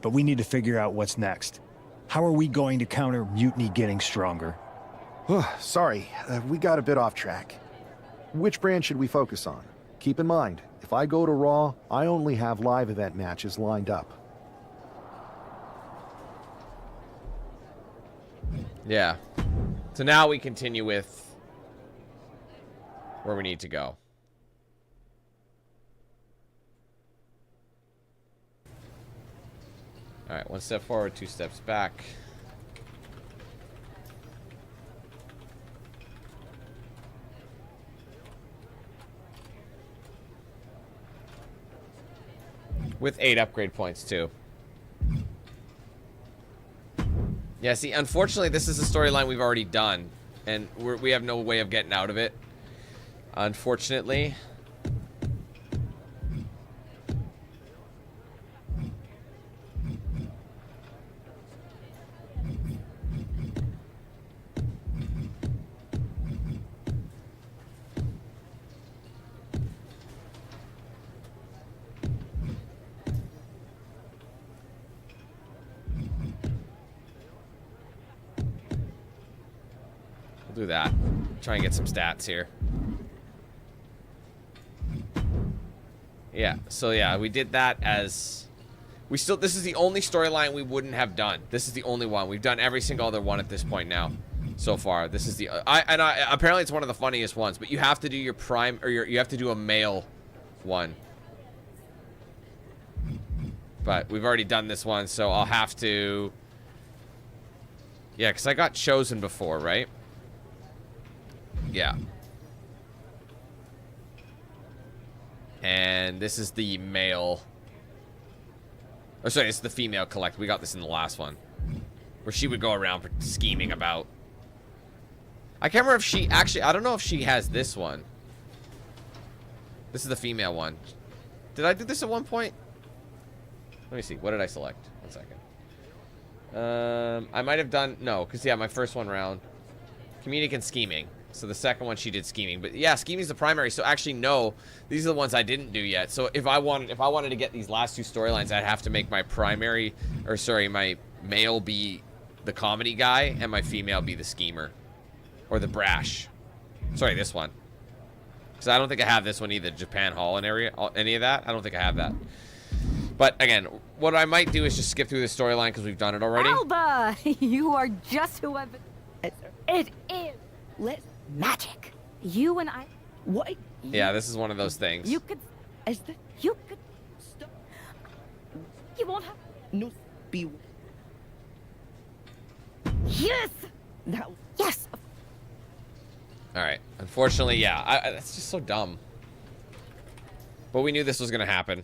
but we need to figure out what's next. How are we going to counter Mutiny getting stronger? Sorry, we got a bit off track. Which brand should we focus on? Keep in mind, if I go to Raw, I only have live event matches lined up. Yeah. So now we continue with where we need to go. All right, 1 step forward, 2 steps back. With 8 upgrade points, too. Yeah, see, unfortunately, this is a storyline we've already done. And we have no way of getting out of it. Unfortunately. Do that. Try and get some stats here. Yeah, so yeah, we did that as... this is the only storyline we wouldn't have done. This is the only one. We've done every single other one at this point now. So far. This is the... apparently it's one of the funniest ones, but you have to do your prime... Or you have to do a male one. But we've already done this one, so I'll have to... Yeah, because I got chosen before, right? Yeah. And this is the male. Oh, sorry, it's the female collect. We got this in the last one. Where she would go around scheming about. I can't remember if she actually... I don't know if she has this one. This is the female one. Did I do this at one point? Let me see. What did I select? 1 second. I might have done... No, because, yeah, my first one round. Comedic and scheming. So the second one she did scheming, but yeah, scheming is the primary. So actually, no, these are the ones I didn't do yet. So if I wanted to get these last 2 storylines, I'd have to make my primary, or sorry, my male be the comedy guy and my female be the schemer, or the brash. Sorry, this one, because I don't think I have this one either. Japan Hall and any of that. I don't think I have that. But again, what I might do is just skip through the storyline because we've done it already. Alba, you are just who I've been. It is. Let's. Magic. You and I. What? Yeah, this is one of those things. You could. You could. Stop. You won't have. No. Be. Yes. That. Yes. All right. Unfortunately, yeah. That's just so dumb. But we knew this was gonna happen.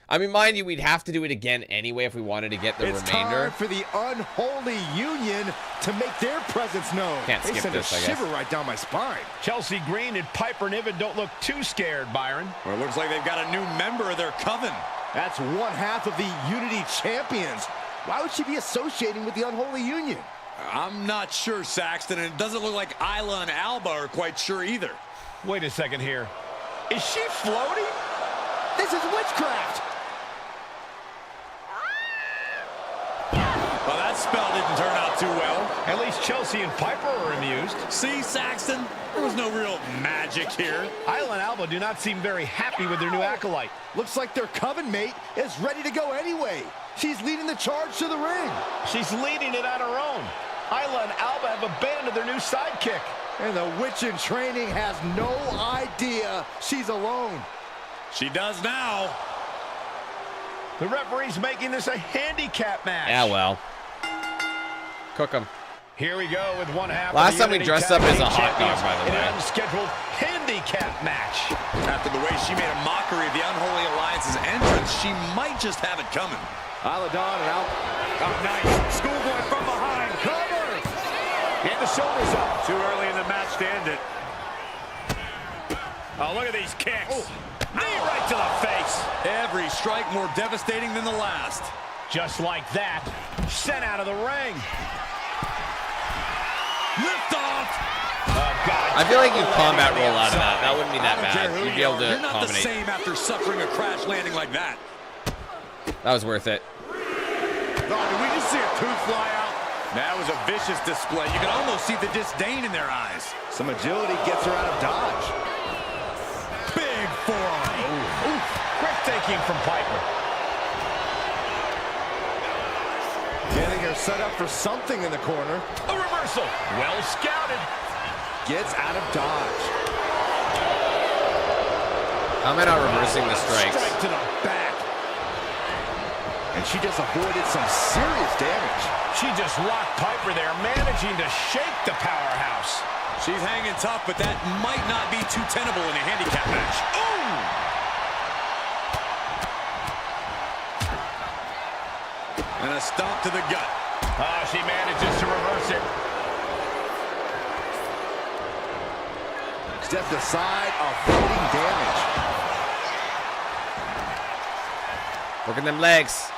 I mean, mind you, we'd have to do it again anyway if we wanted to get the remainder. Time for the Unholy Union to make their presence known. Can't skip this, I guess. Shiver right down my spine. Chelsea Green and Piper Niven don't look too scared, Byron. Well, it looks like they've got a new member of their coven. That's one half of the Unity Champions. Why would she be associating with the Unholy Union? I'm not sure, Saxton, and it doesn't look like Isla and Alba are quite sure either. Wait a second here. Is she floating? This is witchcraft. Well, that spell didn't turn out too well. At least Chelsea and Piper are amused. See, Saxton? There was no real magic here. Isla and Alba do not seem very happy with their new acolyte. Looks like their coven mate is ready to go anyway. She's leading the charge to the ring. She's leading it on her own. Isla and Alba have abandoned their new sidekick. And the witch in training has no idea she's alone. She does now. The referee's making this a handicap match. Yeah, well. Cook 'em. Here we go with one half. Last time we dressed up as a hot dog, by the way. An unscheduled handicap match. After the way she made a mockery of the Unholy Alliance's entrance, she might just have it coming. Isla Dawn and out. Oh, nice. Schoolboy from behind. Cover. And the shoulders up. Too early in the match to end it. Oh, look at these kicks. Oh. Knee right to the face. Every strike more devastating than the last. Just like that. Sent out of the ring. Lift off. Oh, God. I feel like you combat roll out of that. That wouldn't be that bad. You'd be able to You're not combinate. the same after suffering a crash landing like that. That was worth it. Oh, did we just see a tooth fly out? That was a vicious display. You can almost see the disdain in their eyes. Some agility gets her out of dodge. Big forearm. Oof. Breathtaking from Piper. Getting her set up for something in the corner. A reversal. Well scouted. Gets out of dodge. How am I not reversing the strikes? Strike to the back. And she just avoided some serious damage. She just rocked Piper there, managing to shake the powerhouse. She's hanging tough, but that might not be too tenable in a handicap match. Ooh! And a stomp to the gut. Oh, she manages to reverse it. Stepped aside, avoiding damage. Working them legs.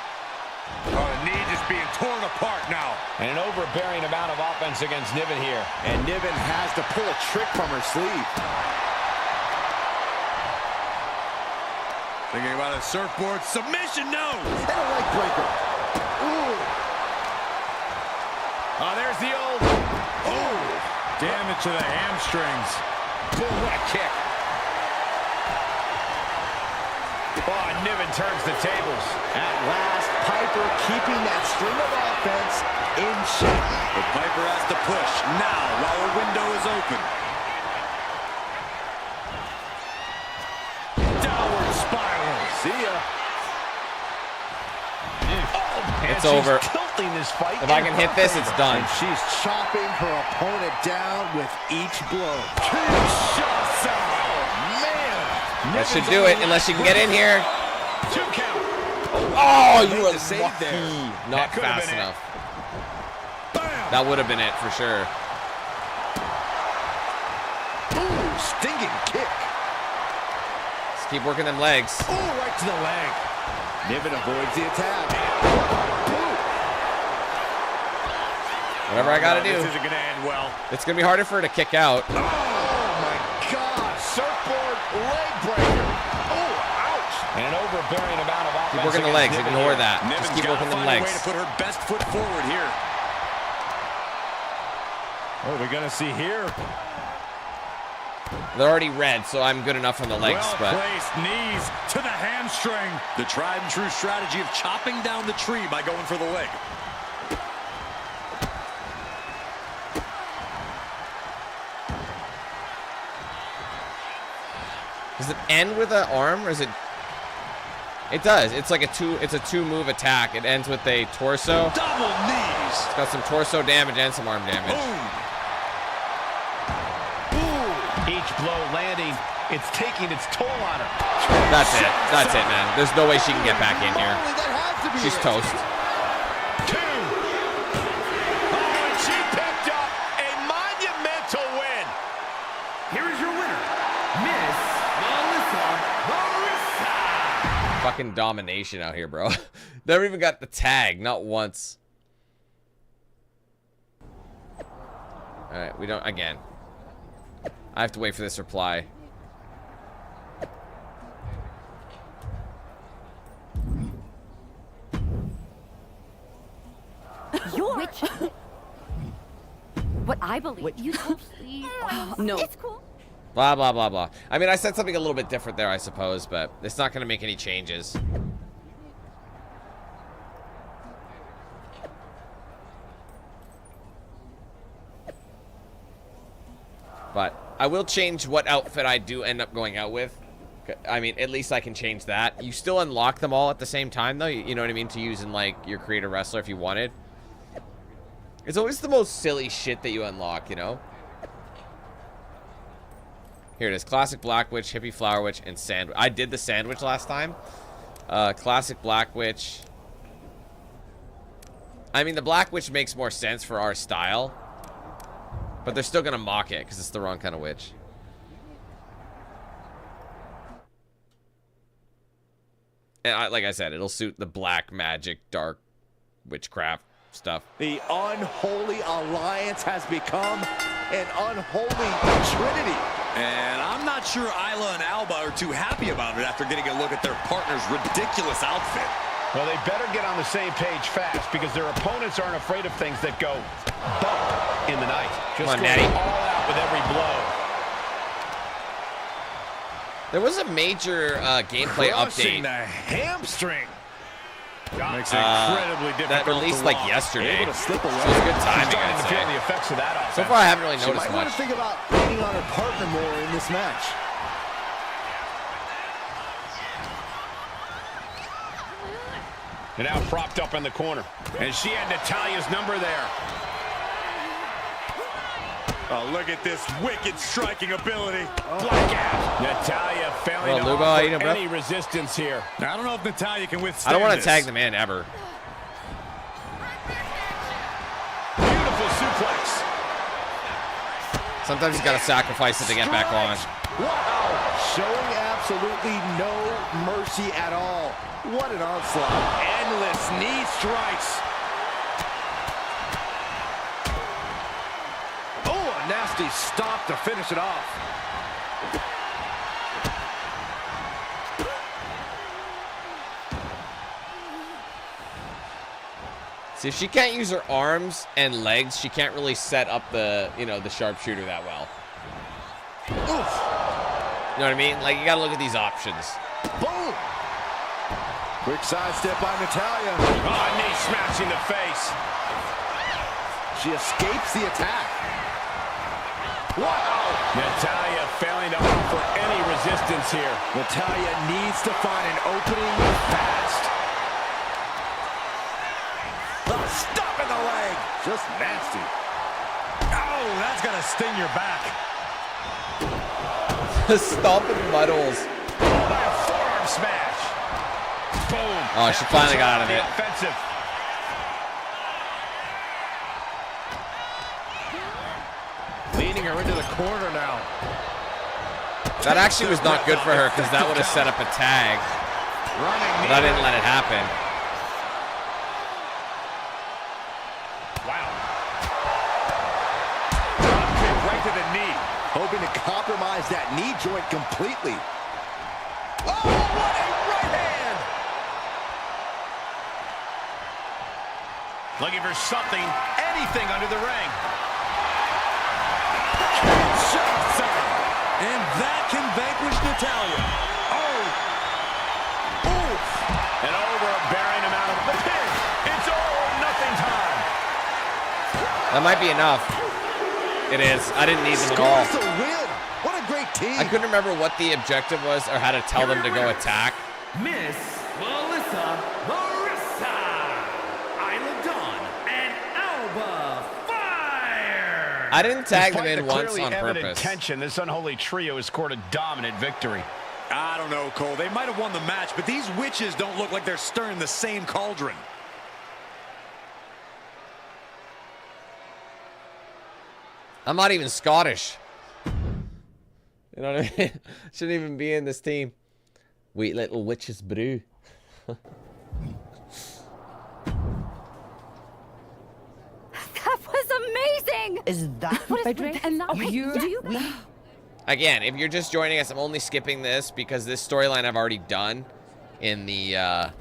Oh, the knee just being torn apart now. And an overbearing amount of offense against Niven here. And Niven has to pull a trick from her sleeve. Thinking about a surfboard submission, no. And a leg breaker. Ooh. Oh, there's the old. Oh, damage to the hamstrings. Boom, what a kick. Oh, Niven turns the tables. At last, Piper keeping that string of offense in check. But Piper has to push now while her window is open. Downward spiral. See ya. It's over. Tilting this fight. If I can hit this, it's done. And she's chopping her opponent down with each blow. That should do it, unless you can get in here. 2 count. Oh, you were save there. not fast enough. That would have been it for sure. Ooh, stinging kick. Just keep working them legs. Ooh, right to the leg. Niven avoids the attack. Whatever I gotta do. This isn't gonna end well. It's gonna be harder for her to kick out. Oh my God! Surfboard leg breaker. Oh, ouch! And an overbearing amount of offense. Keep working the legs. against Niven Ignore here. that. Niven's Just keep gotta working them find a legs. way to put her best foot forward here. What are we gonna see here? They're already red, so I'm good enough on the legs. Well But placed knees to the hamstring. The tried and true strategy of chopping down the tree by going for the leg. does it end with an arm, or is it? It does. It's like It's a two-move attack. It ends with a torso. Double knees. It's got some torso damage and some arm damage. Each blow landing, it's taking its toll on her. That's it. That's it, man. There's no way she can get back in here. That has to be She's it. toast. 2. Oh, and she picked up a monumental win. Here is your winner, Miss Melissa Barisa. Fucking domination out here, bro. Never even got the tag, not once. All right, we don't again. I have to wait for this reply. You're... what I believe. You no. It's cool. Blah, blah, blah, blah. I mean, I said something a little bit different there, I suppose, but it's not going to make any changes. But I will change what outfit I do end up going out with. I mean, at least I can change that. You still unlock them all at the same time, though. You know what I mean? To use in, like, your creator wrestler if you wanted. It's always the most silly shit that you unlock, you know? Here it is. Classic Black Witch, Hippie Flower Witch, and Sandwich. I did the Sandwich last time. Classic Black Witch. I mean, the Black Witch makes more sense for our style. But they're still going to mock it because it's the wrong kind of witch. And like I said, it'll suit the black magic, dark witchcraft stuff. The Unholy Alliance has become an Unholy Trinity. And I'm not sure Isla and Alba are too happy about it after getting a look at their partner's ridiculous outfit. Well, they better get on the same page fast because their opponents aren't afraid of things that go bump in the night. Just Come on, going Natty. all out with every blow. There was a major gameplay Crushing update the hamstring. Makes it incredibly difficult that released to like walk. yesterday. Able to slip So away. it was good timing, Starting I'd to feel the say. effects of that offense. So far, I haven't really She noticed might want much. to think about leaning on her partner more in this match. And now propped up in the corner. And she had Natalia's number there. Oh, look at this wicked striking ability. Blackout. Natalia failing to offer any resistance here. I don't know if Natalia can withstand I don't want to this. tag the man ever. Beautiful suplex. Sometimes you got to sacrifice it to get back on. Wow! Showing absolutely no mercy at all. What an onslaught. Endless knee strikes. Oh, a nasty stop to finish it off. See, if she can't use her arms and legs, she can't really set up the, you know, the sharpshooter that well. Oof. You know what I mean? Like, you got to look at these options. Boom! Quick sidestep by Natalia. Oh, knee smashing the face. She escapes the attack. Wow! Natalia failing to offer any resistance here. Natalia needs to find an opening fast. Stop in the leg. Just nasty. Oh, that's going to sting your back. Stomping muddles. Forearm smash. Boom. Oh, she finally got out of it. Offensive. Leading her into the corner now. That actually was not good for her because that would have set up a tag. But I didn't let it happen. Wow. Right to the knee. Hoping to compromise that knee joint completely. Oh, what a right hand! Looking for something, anything under the ring. And that can vanquish Natalia. Oh! Oof! An overbearing amount of the pin. It's all or nothing time. That might be enough. It is. I didn't need them at all. Scores the win. What a great team. I couldn't remember what the objective was or how to tell them to go attack. Miss Melissa Marissa, Isla Dawn, and Alba Fire. I didn't tag them Despite in the once clearly on evident purpose. tension, this unholy trio has scored a dominant victory. I don't know, Cole. They might have won the match, but these witches don't look like they're stirring the same cauldron. I'm not even Scottish. You know what I mean? Shouldn't even be in this team. Wee little witches brew. That was amazing! Is that what is Again, if you're just joining us, I'm only skipping this because this storyline I've already done in the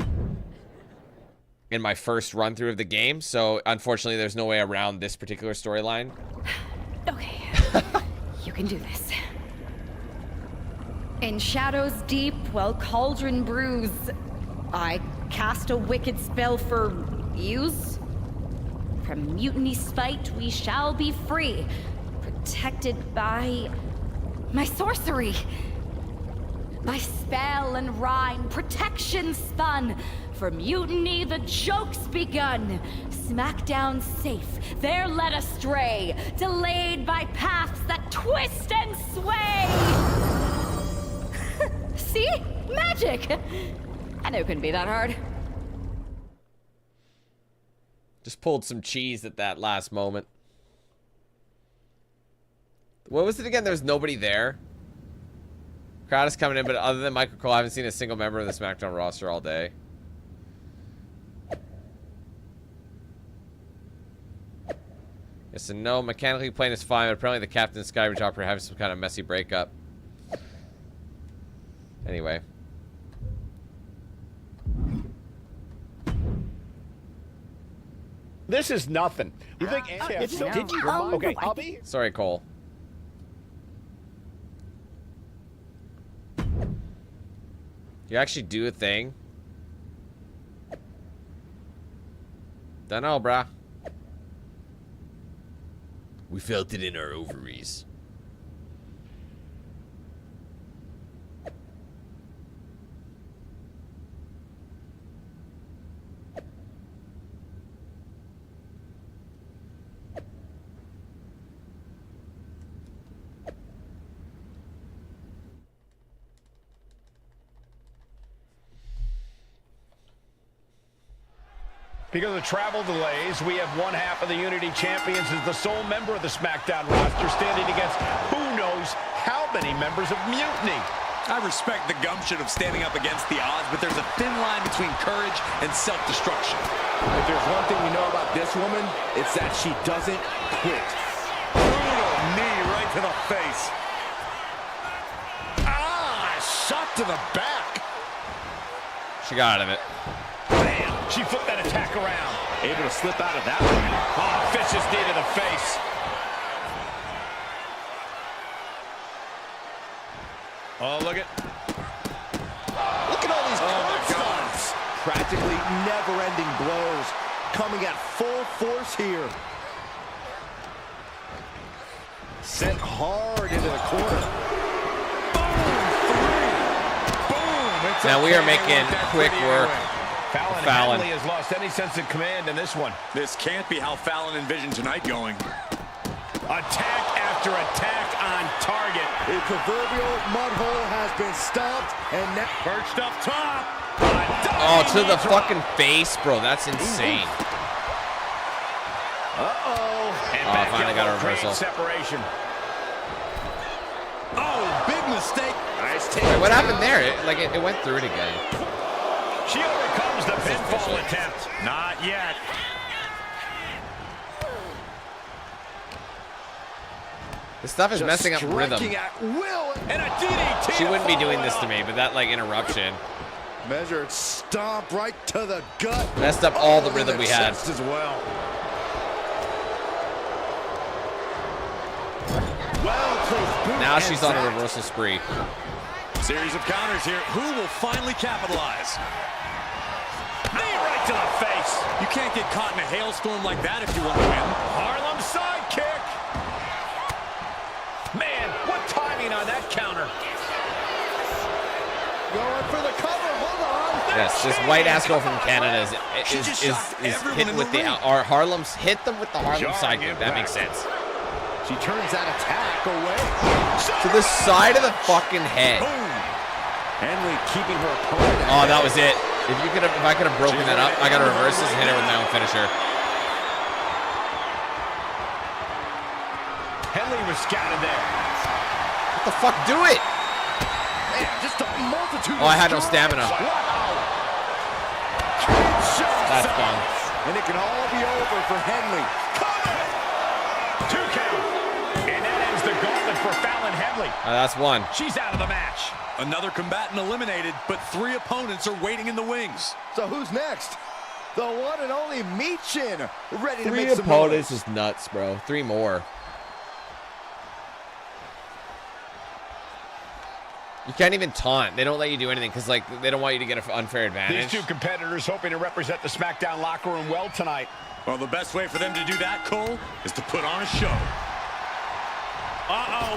in my first run through of the game. So unfortunately, there's no way around this particular storyline. Okay. You can do this. In shadows deep, while cauldron brews, I cast a wicked spell for use. From mutiny spite, we shall be free, protected by my sorcery. By spell and rhyme, protection spun. For mutiny, the joke's begun. Smackdown safe, they're led astray, delayed by paths that twist and sway. See? Magic! I knew it couldn't be that hard. Just pulled some cheese at that last moment. What was it again? There was nobody there. Crowd is coming in, but other than Michael Cole, I haven't seen a single member of the SmackDown roster all day. Yes and no. Mechanically playing is fine, but apparently the captain and Sky Hopper are having some kind of messy breakup. Anyway. This is nothing. You think? Did you? Okay, I'll be. Sorry, Cole. You actually do a thing? Dunno, brah. We felt it in our ovaries. Because of travel delays, we have one half of the Unity Champions as the sole member of the SmackDown roster standing against who knows how many members of Mutiny. I respect the gumption of standing up against the odds, but there's a thin line between courage and self-destruction. If there's one thing we know about this woman, it's that she doesn't quit. Brutal knee right to the face. Ah, shot to the back. She got out of it. Bam! She flipped that attack around. Able to slip out of that one. Oh, vicious knee to the face. Oh, look at all these curb stomps. Practically never-ending blows coming at full force here. Sent hard into the corner. boom. It's Now we are making quick work. Fallon Henley has lost any sense of command in this one. This can't be how Fallon envisioned tonight going. Attack after attack on target. A proverbial mud hole has been stomped and now Perched up top. Oh, to the fucking face, bro. That's insane. And I finally got a reversal. Separation. Oh, big mistake. Nice take. Wait, what happened there? It went through it again. She overcomes the pinfall attempt. Not yet. This stuff is messing up rhythm. At will. And a DDT. She wouldn't be doing this to me, but that interruption Measured stomp right to the gut. messed up all the rhythm we had. As well. Well-placed boot. Now she's on a and reversal spree. Series of counters here. Who will finally capitalize? Knee right to the face. You can't get caught in a hailstorm like that if you want to win. Harlem sidekick. Man, what timing on that counter. Going for the cover. Hold on. Yes, this white ass girl from Canada is hitting with the Harlem's hit them with the Harlem sidekick. That makes sense. She turns that attack away. To the side of the fucking head. Henley keeping her opponent. Oh, that was it. If I could have broken that up, I gotta reverse this and hit her with my own finisher. Henley was scouted there. What the fuck? Do it! Man, just a multitude. Oh, I had no stamina. That's fun. And it can all be over for Henley. 2 count. And that ends the gauntlet for Fallon Henley. That's one. She's out of the match. Another combatant eliminated, but 3 opponents are waiting in the wings. So who's next? The one and only Michin, ready to 3 make some opponents noise. is nuts, bro. 3 more. You can't even taunt. They don't let you do anything because, they don't want you to get an unfair advantage. These 2 competitors hoping to represent the SmackDown locker room well tonight. Well, the best way for them to do that, Cole, is to put on a show. Uh-oh.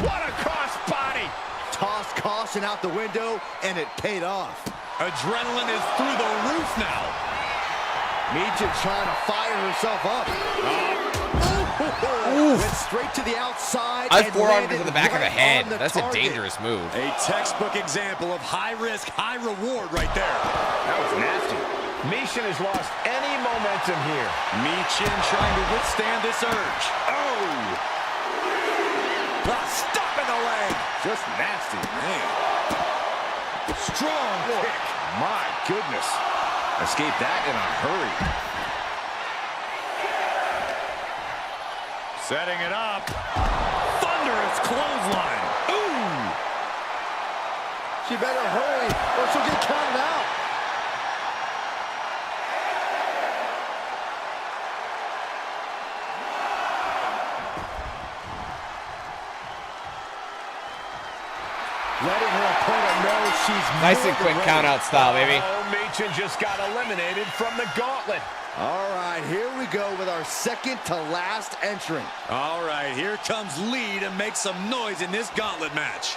What a cross body. Tossed caution out the window, and it paid off. Adrenaline is through the roof now. Michin trying to fire herself up. Oof. Went straight to the outside. I and forearmed her landed to the back of the right head. on the That's target. a dangerous move. A textbook example of high risk, high reward right there. That was nasty. Michin has lost any momentum here. Michin trying to withstand this urge. Oh! Stop in the leg. Just nasty, man. Strong kick. My goodness. Escaped that in a hurry. Setting it up. Thunderous clothesline. Ooh! She better hurry or she'll get counted out. Letting her opponent know she's Nice and quick count-out style, baby. Oh, Michin just got eliminated from the gauntlet. All right, here we go with our second to last entrant. All right, here comes Lee to make some noise in this gauntlet match.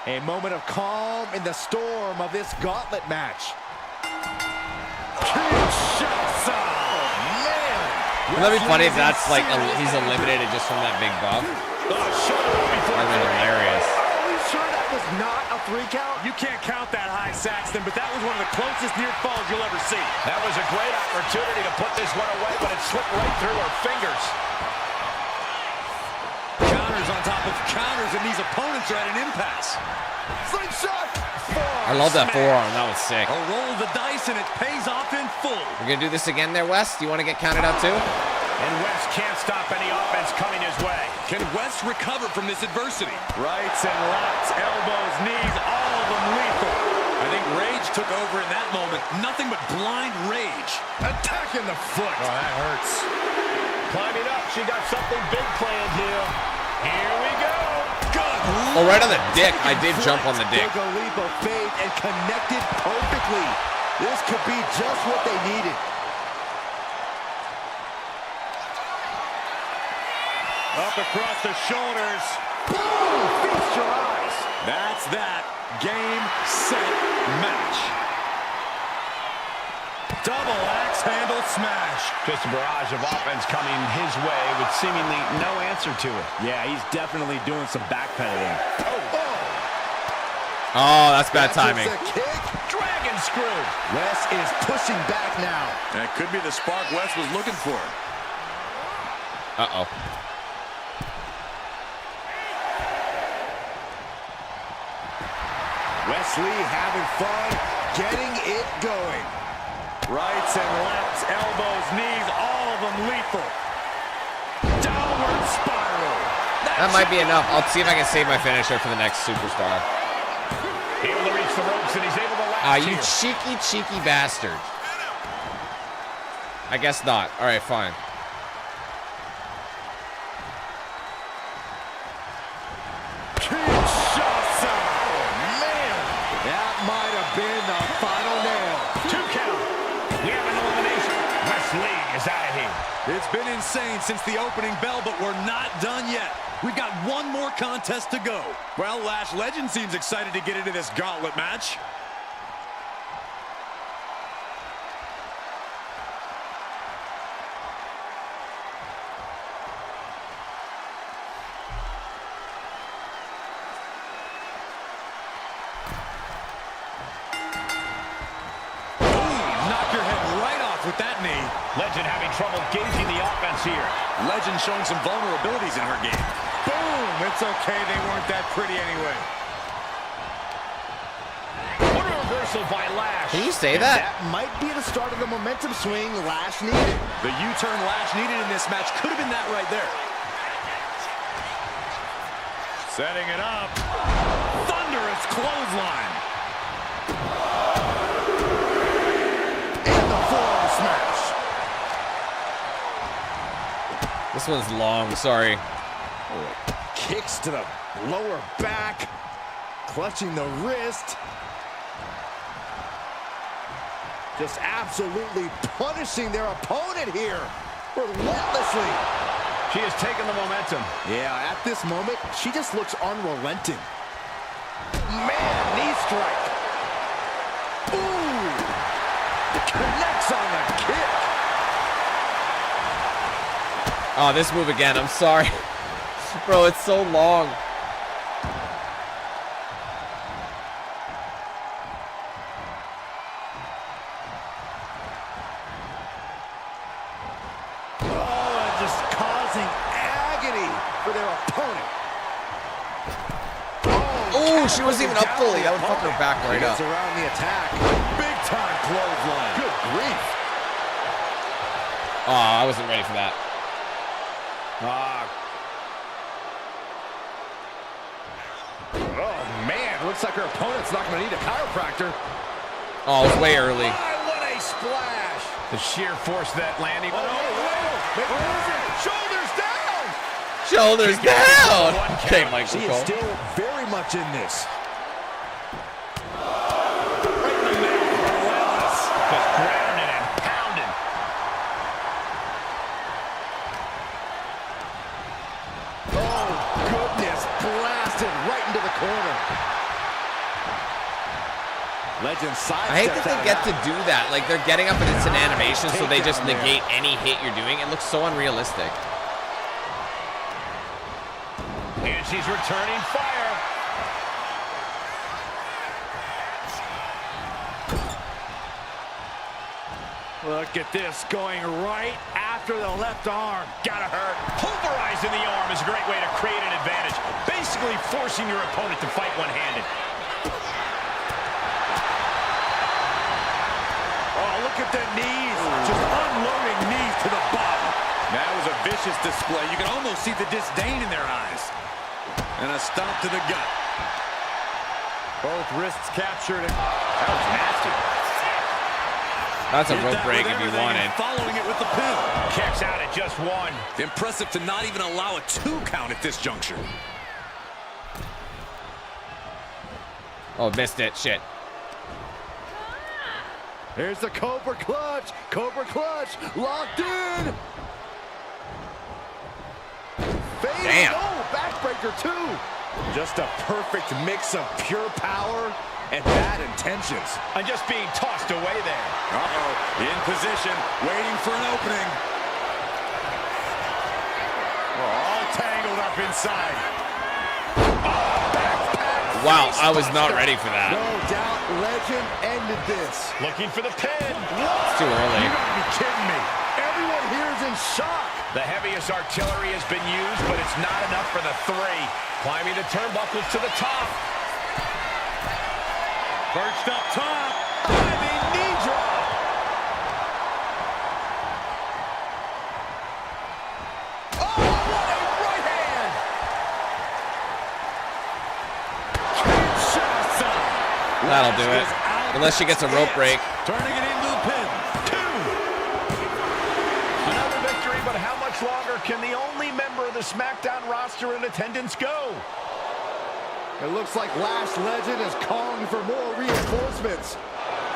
A moment of calm in the storm of this gauntlet match. Wouldn't that be funny if that's he's eliminated just from that big buff? That'd be hilarious. Are we sure that was not a 3 count? You can't count that high, Saxton, but that was one of the closest near falls you'll ever see. That was a great opportunity to put this one away, but it slipped right through her fingers. Counters on top of counters, and these opponents are at an impasse. Slingshot! I love that forearm. That was sick. A roll of the dice, and it pays off in full. We're going to do this again there, Wes? Do you want to get counted out too? And West can't stop any offense coming his way. Can West recover from this adversity? Rights and lefts, elbows, knees, all of them lethal. I think rage took over in that moment. Nothing but blind rage. Attacking the foot. Oh, that hurts. Climbing up. She got something big planned here. Here we go. Good. Oh, right on the dick. I did jump on the dick. Took a leap of faith and connected perfectly. This could be just what they needed. Up across the shoulders. Boom! Feast your eyes. That's that. Game, set, match. Double axe handle smash. Just a barrage of offense coming his way with seemingly no answer to it. Yeah, he's definitely doing some backpedaling. Oh, that's bad timing. Dragon screw. Wes is pushing back now. That could be the spark Wes was looking for. Uh-oh. Wesley having fun, getting it going. Rights and lefts, elbows, knees, all of them lethal. Downward spiral. That might be enough. I'll see if I can save my finisher for the next superstar. Able to reach the ropes, and he's able to last You cheeky bastard. I guess not. All right, fine. Might have been the final nail. 2 count. We have an elimination. Wesley is out of here. It's been insane since the opening bell, but we're not done yet. We've got one more contest to go. Well, Lash Legend seems excited to get into this gauntlet match. With that knee. Legend having trouble gauging the offense here. Legend showing some vulnerabilities in her game. Boom! It's okay, they weren't that pretty anyway. What a reversal by Lash. Can you say that? That might be the start of the momentum swing Lash needed. The U-turn Lash needed in this match could have been that right there. Setting it up. Thunderous clothesline. This one's long, sorry. Kicks to the lower back, clutching the wrist. Just absolutely punishing their opponent here, relentlessly. She has taken the momentum. Yeah, at this moment, she just looks unrelenting. Man, knee strike. Ooh! Connects on the kick. Oh, this move again. I'm sorry. Bro, it's so long. Oh, just causing agony for their opponent. Oh, she wasn't even up fully. That would fuck her back right up. Around the attack. Big time clothesline. Good grief. Oh, I wasn't ready for that. Oh, man. Looks like her opponent's not going to need a chiropractor. Oh, it was way early. What a splash. The sheer force of that landing. Shoulders down. Shoulders down. Okay, Michael She is Cole. still very much in this. Right in the middle. Relentless. Just grounding and pounding. Oh, goodness. Blasted right into the corner. Legend side. I hate that they get to do that. Like, they're getting up and it's an animation, so they just negate any hit you're doing. It looks so unrealistic. she's returning fire. Look at this, going right after the left arm. Gotta hurt. Pulverizing the arm is a great way to create an advantage. Basically forcing your opponent to fight one-handed. Oh, look at the knees. Just unloading knees to the body. That was a vicious display. You can almost see the disdain in their eyes. And a stomp to the gut. Both wrists captured. That was nasty. That's a rope break if you want it. Following it with the pin. Kicks out at just one. Impressive to not even allow a 2 count at this juncture. Oh, missed it. Shit. Here's the Cobra Clutch. Cobra Clutch. Locked in. Fade. Damn. Oh, backbreaker too. Just a perfect mix of pure power and bad intentions. And just being tossed away there. Uh-oh, in position, waiting for an opening. All tangled up inside. Wow, I was not ready for that. No doubt Legend ended this. Looking for the pin. It's too early. You gotta be kidding me. Everyone here is in shock. The heaviest artillery has been used, but it's not enough for the 3. Climbing the turnbuckles to the top. Perched up top. Diving knee drop. Oh, what a right hand. Kinshasa. That'll do it. Unless she gets a rope break. Turning it into the pin. 2. Another victory, but how much longer can the only member of the SmackDown roster in attendance go? It looks like Last Legend is calling for more reinforcements.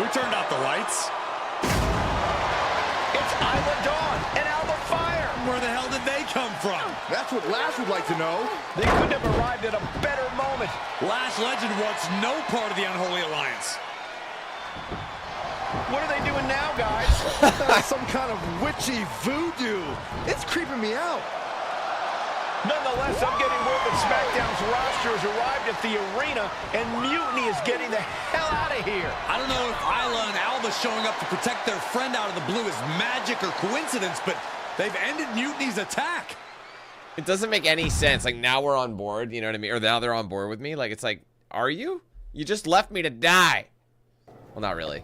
Who turned out the lights? It's Isla Dawn and Alba Fire. Where the hell did they come from? That's what Last would like to know. They couldn't have arrived at a better moment. Last Legend wants no part of the Unholy Alliance. What are they doing now, guys? Some kind of witchy voodoo. It's creeping me out. Nonetheless, I'm getting word that SmackDown's roster has arrived at the arena, and Mutiny is getting the hell out of here. I don't know if Isla and Alba showing up to protect their friend out of the blue is magic or coincidence, but they've ended Mutiny's attack. It doesn't make any sense. Like, now we're on board, you know what I mean? Or now they're on board with me. Like, it's like, are you? You just left me to die. Well, not really.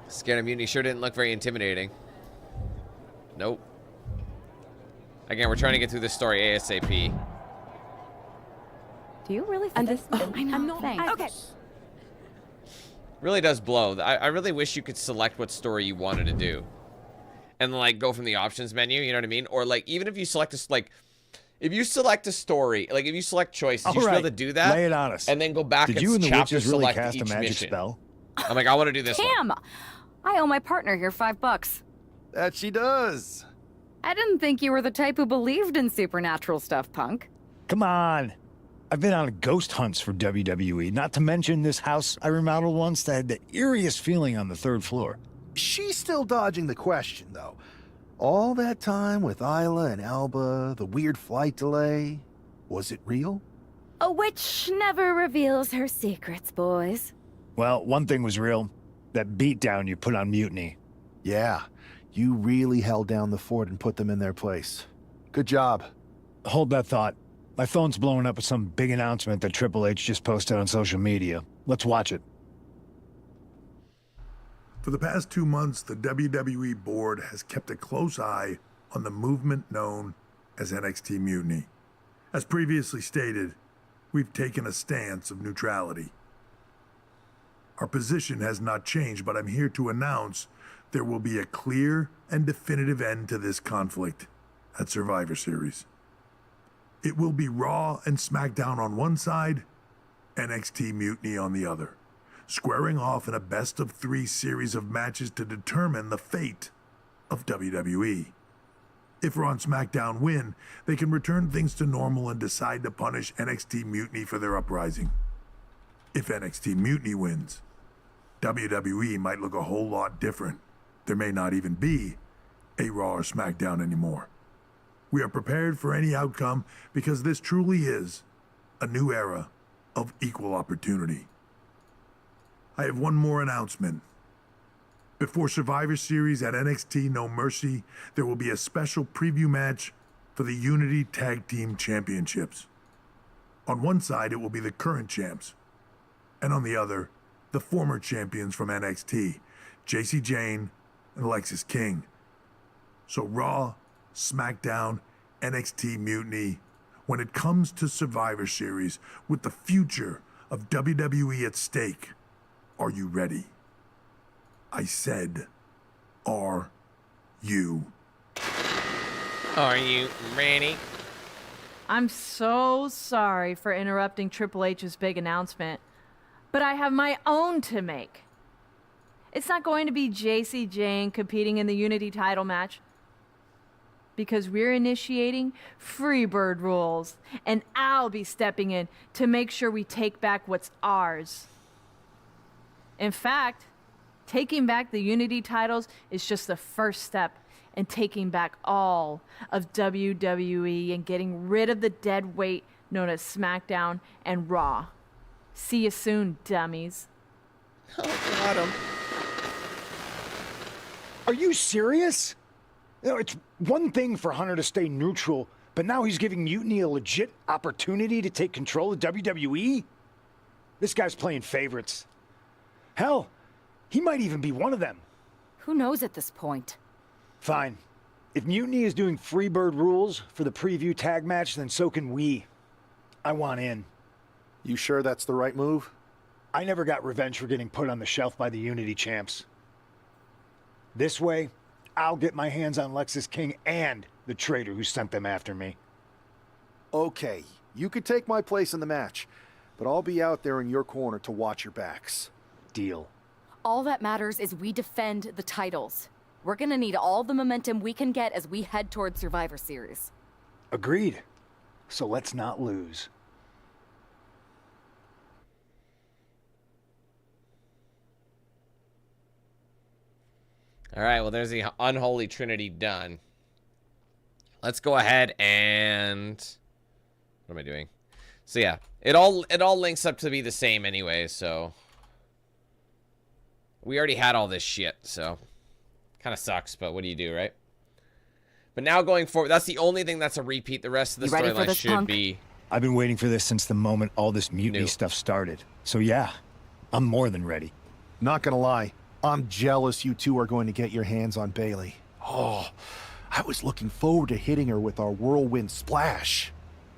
Scared of Mutiny sure didn't look very intimidating. Nope. Again, we're trying to get through this story ASAP. Do you really think this? Oh, I know. I'm not. Thanks. Okay. Really does blow. I really wish you could select what story you wanted to do. And, like, go from the options menu, you know what I mean? Or, like, even if you select a, like, if you select a story, like, if you select choices, you should be able to do that. Lay it on us. And then go back Did and you and the chapter witches really select cast a each magic mission. spell? I'm like, I want to do this one. Damn! I owe my partner here $5. That she does. I didn't think you were the type who believed in supernatural stuff, punk. Come on. I've been on ghost hunts for WWE, not to mention this house I remodeled once that had the eeriest feeling on the 3rd floor. She's still dodging the question, though. All that time with Isla and Alba, the weird flight delay, was it real? A witch never reveals her secrets, boys. Well, one thing was real. That beatdown you put on Mutiny. Yeah, you really held down the fort and put them in their place. Good job. Hold that thought. My phone's blowing up with some big announcement that Triple H just posted on social media. Let's watch it. For the past 2 months, the WWE board has kept a close eye on the movement known as NXT Mutiny. As previously stated, we've taken a stance of neutrality. Our position has not changed, but I'm here to announce there will be a clear and definitive end to this conflict at Survivor Series. It will be Raw and SmackDown on one side, NXT Mutiny on the other, squaring off in a best-of-3 series of matches to determine the fate of WWE. If Raw and SmackDown win, they can return things to normal and decide to punish NXT Mutiny for their uprising. If NXT Mutiny wins, WWE might look a whole lot different. There may not even be a Raw or SmackDown anymore. We are prepared for any outcome because this truly is a new era of equal opportunity. I have one more announcement. Before Survivor Series at NXT No Mercy, there will be a special preview match for the Unity Tag Team Championships. On one side, it will be the current champs, and on the other, the former champions from NXT, Jacy Jayne and Alexis King. So Raw, SmackDown, NXT Mutiny, when it comes to Survivor Series with the future of WWE at stake, are you ready? I said, are you? Are you ready? I'm so sorry for interrupting Triple H's big announcement, but I have my own to make. It's not going to be Jacy Jayne competing in the Unity title match, because we're initiating Freebird rules, and I'll be stepping in to make sure we take back what's ours. In fact, taking back the Unity titles is just the first step in taking back all of WWE and getting rid of the dead weight known as SmackDown and Raw. See you soon, dummies. Oh, got him. Are you serious? You know, it's one thing for Hunter to stay neutral, but now he's giving Mutiny a legit opportunity to take control of WWE? This guy's playing favorites. Hell, he might even be one of them. Who knows at this point? Fine. If Mutiny is doing Freebird rules for the preview tag match, then so can we. I want in. You sure that's the right move? I never got revenge for getting put on the shelf by the Unity champs. This way, I'll get my hands on Alexis King and the traitor who sent them after me. Okay, you could take my place in the match, but I'll be out there in your corner to watch your backs. Deal. All that matters is we defend the titles. We're gonna need all the momentum we can get as we head toward Survivor Series. Agreed. So let's not lose. All right, well, there's the Unholy Trinity done. Let's go ahead and... What am I doing? So, yeah, it all links up to be the same anyway, so... We already had all this shit, so... Kind of sucks, but what do you do, right? But now going forward, that's the only thing that's a repeat. The rest of the storyline should be... I've been waiting for this since the moment all this Mutiny stuff started. So, yeah, I'm more than ready. Not gonna lie. I'm jealous you two are going to get your hands on Bayley. Oh, I was looking forward to hitting her with our whirlwind splash.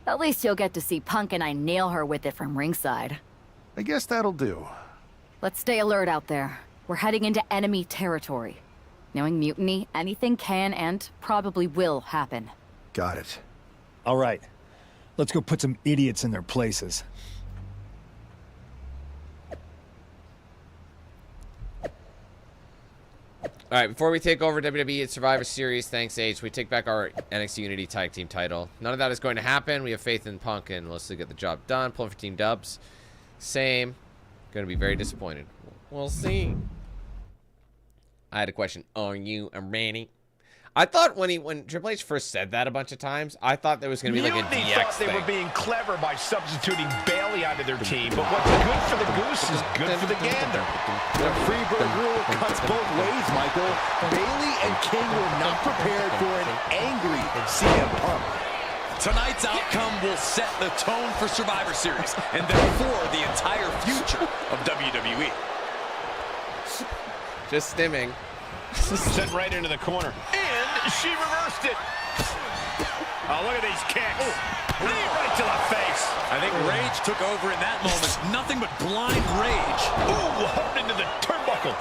At least you'll get to see Punk and I nail her with it from ringside. I guess that'll do. Let's stay alert out there. We're heading into enemy territory. Knowing Mutiny, anything can and probably will happen. Got it. All right. Let's go put some idiots in their places. All right, before we take over WWE at Survivor Series, thanks, H, we take back our NXT Unity Tag Team title. None of that is going to happen. We have faith in Punk and let's get the job done. Pulling for Team Dubs. Same. Going to be very disappointed. We'll see. I had a question. Are you ready? I thought when Triple H first said that a bunch of times, I thought there was going to be like a DX thought they thing. were being clever by substituting Bayley onto their team, but what's good for the goose is good for the gander. The Freebird rule cuts both ways, Michael. Bayley and King were not prepared for an angry CM Punk. Tonight's outcome will set the tone for Survivor Series, and therefore the entire future of WWE. Just stimming. Sent right into the corner. And she reversed it. Oh, look at these kicks. Knee right to the face. I think Rage took over in that moment. Nothing but blind rage. Ooh, hard into the turnbuckle.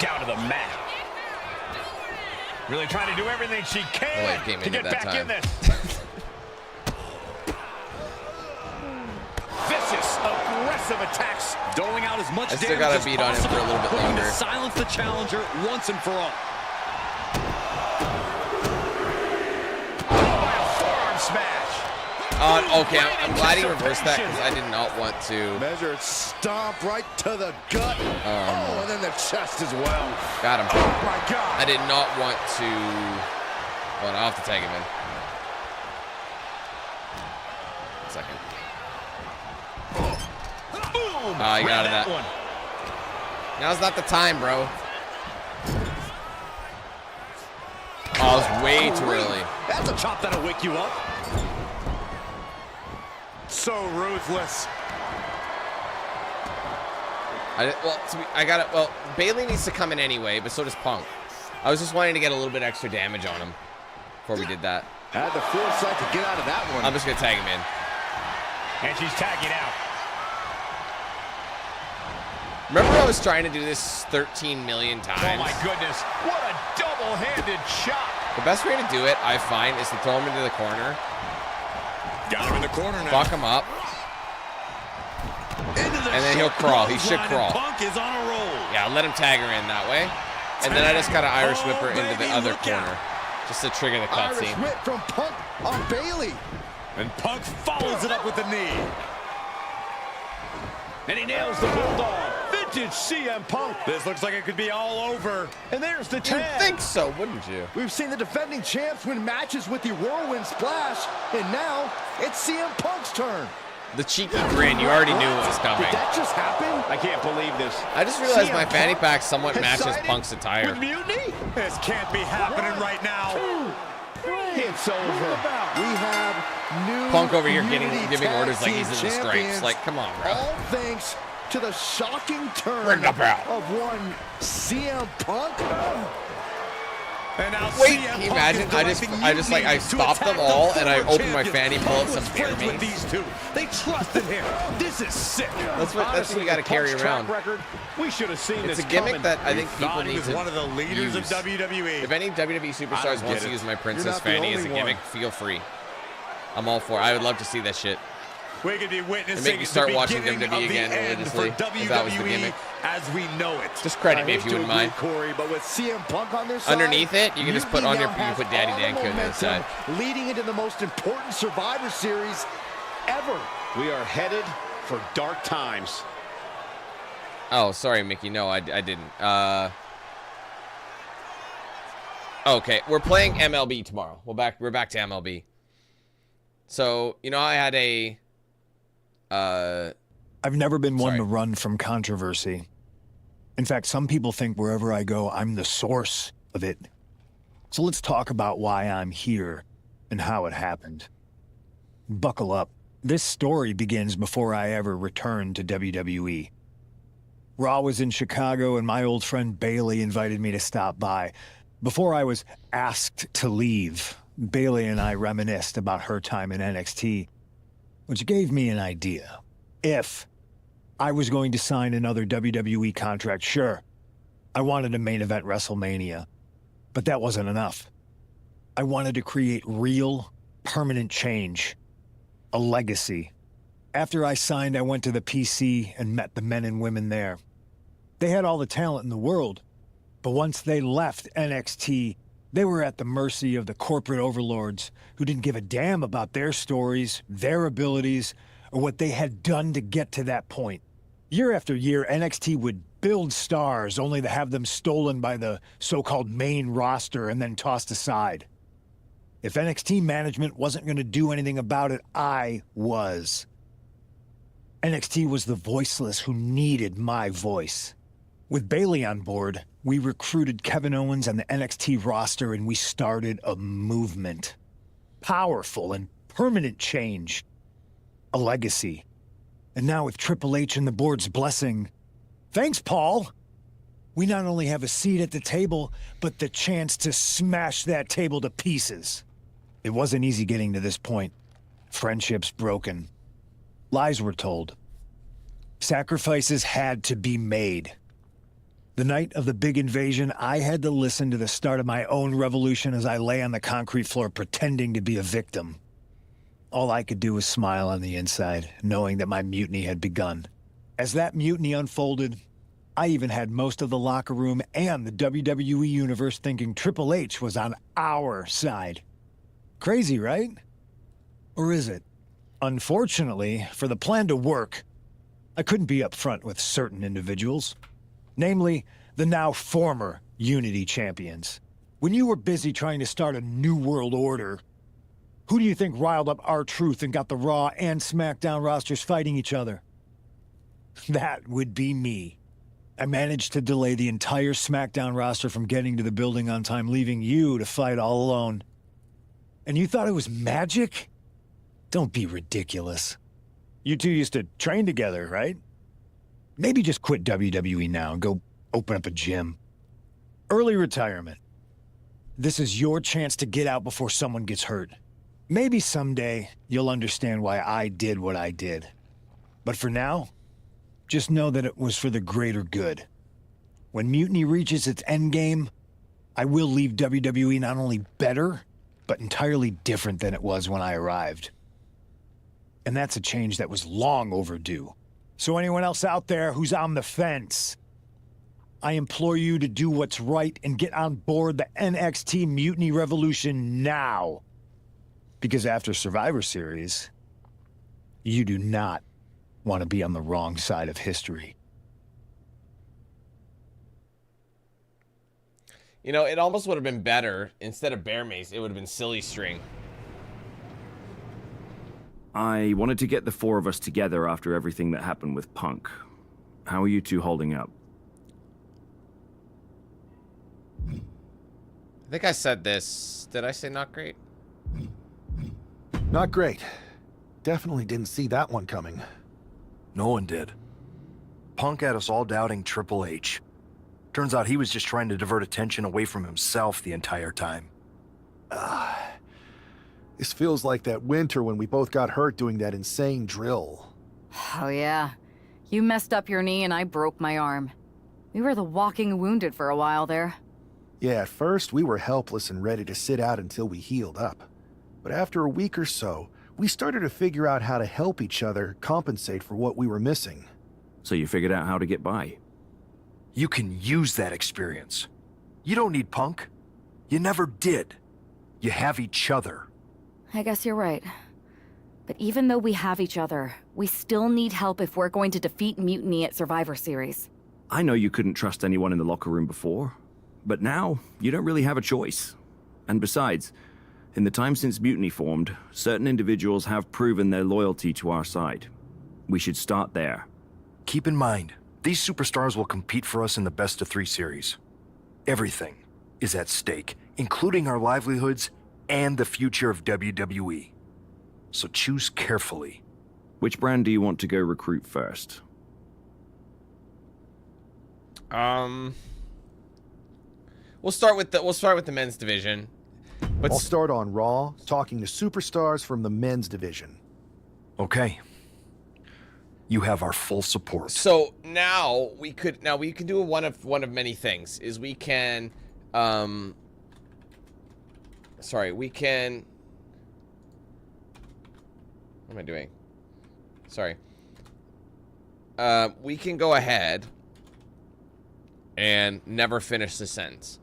Down to the mat. Really trying to do everything she can to get back in this. Vicious, aggressive attacks, doling out as much damage as I still gotta beat on him for a little bit longer. To silence the challenger once and for all. By a forearm smash. Okay, I'm glad he reversed that because I did not want to. Measured stomp right to the gut. And then the chest as well. Got him. Oh my God. I did not want to. Well, I'll have to tag him in. Oh, you got out of that one. Now's not the time, bro. Oh, it's way too early. That's a chop that'll wake you up. So ruthless. Well, Bailey needs to come in anyway, but so does Punk. I was just wanting to get a little bit extra damage on him before we did that. Had the foresight to get out of that one. I'm just gonna tag him in. And she's tagging out. Remember I was trying to do this 13 million times? Oh my goodness, what a double-handed shot. The best way to do it, I find, is to throw him into the corner. Got him in the corner now. Fuck him up. And then he'll crawl. He should crawl. Punk is on a roll. Yeah, let him tag her in that way. And then I just gotta Irish whip her into the other corner. Just to trigger the cutscene. Irish whip from Punk on Bailey. And Punk follows it up with the knee. And he nails the Bulldog. Vintage CM Punk. This looks like it could be all over. And there's the tag. You'd think so, wouldn't you? We've seen the defending champs win matches with the Whirlwind Splash. And now it's CM Punk's turn. The cheeky grin, you already knew what was coming. Did that just happen? I can't believe this. I just realized my fanny pack somewhat matches Punk's attire. With Mutiny? This can't be happening right now. It's over. We have new Punk over here giving tag orders like he's in the champions. stripes. Like, come on, bro. All thanks to the shocking turn Bring the bell. of one CM Punk. And now Wait, CM can you Punk imagine? I stopped them all and I opened my fanny, pull out some beer with these two. They trusted him. This is sick. That's what you got to carry around. Record, we should have seen It's this a gimmick coming. that I think people need to one of the leaders use. of WWE. If any WWE superstars wants to use my princess fanny as a gimmick, feel free. I'm all for it. I would love to see that shit. We could be witnessing And make me start the watching beginning WWE of the again end for religiously, if that was the WWE gimmick. as we know it. Just credit me if I you hate wouldn't to agree, mind. Corey, but with CM Punk on their side, Underneath it, you can just put on your, you can put Daddy Dan Danko on the side. leading into the most important Survivor Series ever. We are headed for dark times. Oh, sorry, Mickey. No, I didn't. Okay, we're playing MLB tomorrow. We're back to MLB. So, you know, I had a... I've never been one to run from controversy. In fact, some people think wherever I go, I'm the source of it. So let's talk about why I'm here and how it happened. Buckle up. This story begins before I ever returned to WWE. Raw was in Chicago and my old friend Bailey invited me to stop by. Before I was asked to leave, Bailey and I reminisced about her time in NXT, which gave me an idea. If I was going to sign another WWE contract, sure, I wanted to main event WrestleMania, but that wasn't enough. I wanted to create real, permanent change, a legacy. After I signed, I went to the PC and met the men and women there. They had all the talent in the world, but once they left NXT, they were at the mercy of the corporate overlords who didn't give a damn about their stories, their abilities, or what they had done to get to that point. Year after year, NXT would build stars only to have them stolen by the so-called main roster and then tossed aside. If NXT management wasn't going to do anything about it, I was. NXT was the voiceless who needed my voice. With Bailey on board, we recruited Kevin Owens and the NXT roster and we started a movement. Powerful and permanent change. A legacy. And now with Triple H and the board's blessing, thanks, Paul! We not only have a seat at the table, but the chance to smash that table to pieces. It wasn't easy getting to this point. Friendships broken. Lies were told. Sacrifices had to be made. The night of the big invasion, I had to listen to the start of my own revolution as I lay on the concrete floor pretending to be a victim. All I could do was smile on the inside, knowing that my mutiny had begun. As that mutiny unfolded, I even had most of the locker room and the WWE Universe thinking Triple H was on our side. Crazy, right? Or is it? Unfortunately, for the plan to work, I couldn't be upfront with certain individuals. Namely, the now former Unity champions. When you were busy trying to start a new world order, who do you think riled up R-Truth and got the Raw and SmackDown rosters fighting each other? That would be me. I managed to delay the entire SmackDown roster from getting to the building on time, leaving you to fight all alone. And you thought it was magic? Don't be ridiculous. You two used to train together, right? Maybe just quit WWE now and go open up a gym. Early retirement. This is your chance to get out before someone gets hurt. Maybe someday you'll understand why I did what I did. But for now, just know that it was for the greater good. When Mutiny reaches its endgame, I will leave WWE not only better, but entirely different than it was when I arrived. And that's a change that was long overdue. So anyone else out there who's on the fence, I implore you to do what's right and get on board the NXT Mutiny Revolution now. Because after Survivor Series, you do not want to be on the wrong side of history. You know, it almost would have been better. Instead of bear mace, it would have been silly string. I wanted to get the four of us together after everything that happened with Punk. How are you two holding up? I think I said this. Did I say not great? Not great. Definitely didn't see that one coming. No one did. Punk had us all doubting Triple H. Turns out he was just trying to divert attention away from himself the entire time. This feels like that winter when we both got hurt doing that insane drill. Oh yeah. You messed up your knee and I broke my arm. We were the walking wounded for a while there. Yeah, at first we were helpless and ready to sit out until we healed up. But after a week or so, we started to figure out how to help each other compensate for what we were missing. So you figured out how to get by? You can use that experience. You don't need Punk. You never did. You have each other. I guess you're right. But even though we have each other, we still need help if we're going to defeat Mutiny at Survivor Series. I know you couldn't trust anyone in the locker room before, but now you don't really have a choice. And besides, in the time since Mutiny formed, certain individuals have proven their loyalty to our side. We should start there. Keep in mind, these superstars will compete for us in the best-of-3 series. Everything is at stake, including our livelihoods and the future of WWE. So choose carefully. Which brand do you want to go recruit first? We'll start with the men's division. I'll start on Raw, talking to superstars from the men's division. Okay. You have our full support. So now we can do one of many things. Is we can we can, what am I doing? Sorry. We can go ahead and never finish the sentence.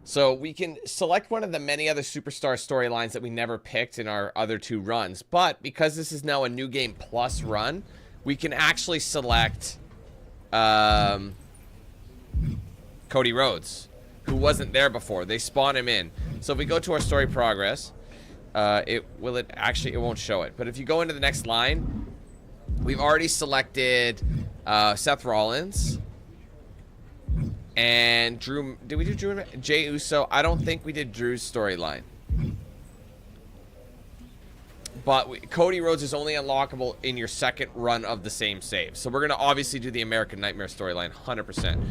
So we can select one of the many other superstar storylines that we never picked in our other two runs. But because this is now a New Game Plus run, we can actually select Cody Rhodes, who wasn't there before. They spawn him in. So if we go to our story progress, it won't show it. But if you go into the next line, we've already selected Seth Rollins and Drew. Did we do Drew? Jey Uso? I don't think we did Drew's storyline. But Cody Rhodes is only unlockable in your second run of the same save. So we're going to obviously do the American Nightmare storyline 100%.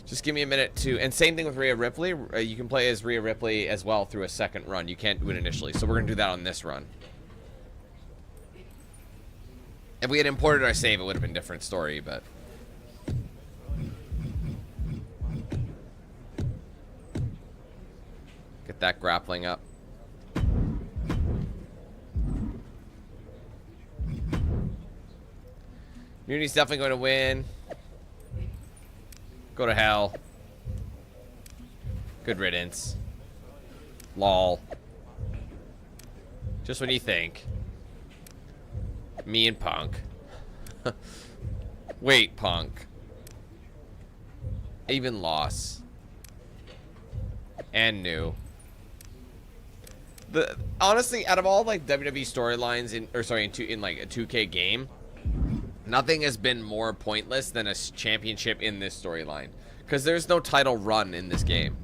Just give me a minute to... And same thing with Rhea Ripley. You can play as Rhea Ripley as well through a second run. You can't do it initially. So we're going to do that on this run. If we had imported our save, it would have been a different story, but... Get that grappling up. Muni's definitely going to win. Go to hell. Good riddance. Lol. Just when you think. Me and Punk. Wait, Punk. Even loss. And new. Honestly, out of all like WWE storylines in like a 2K game, Nothing has been more pointless than a championship in this storyline, because there's no title run in this game.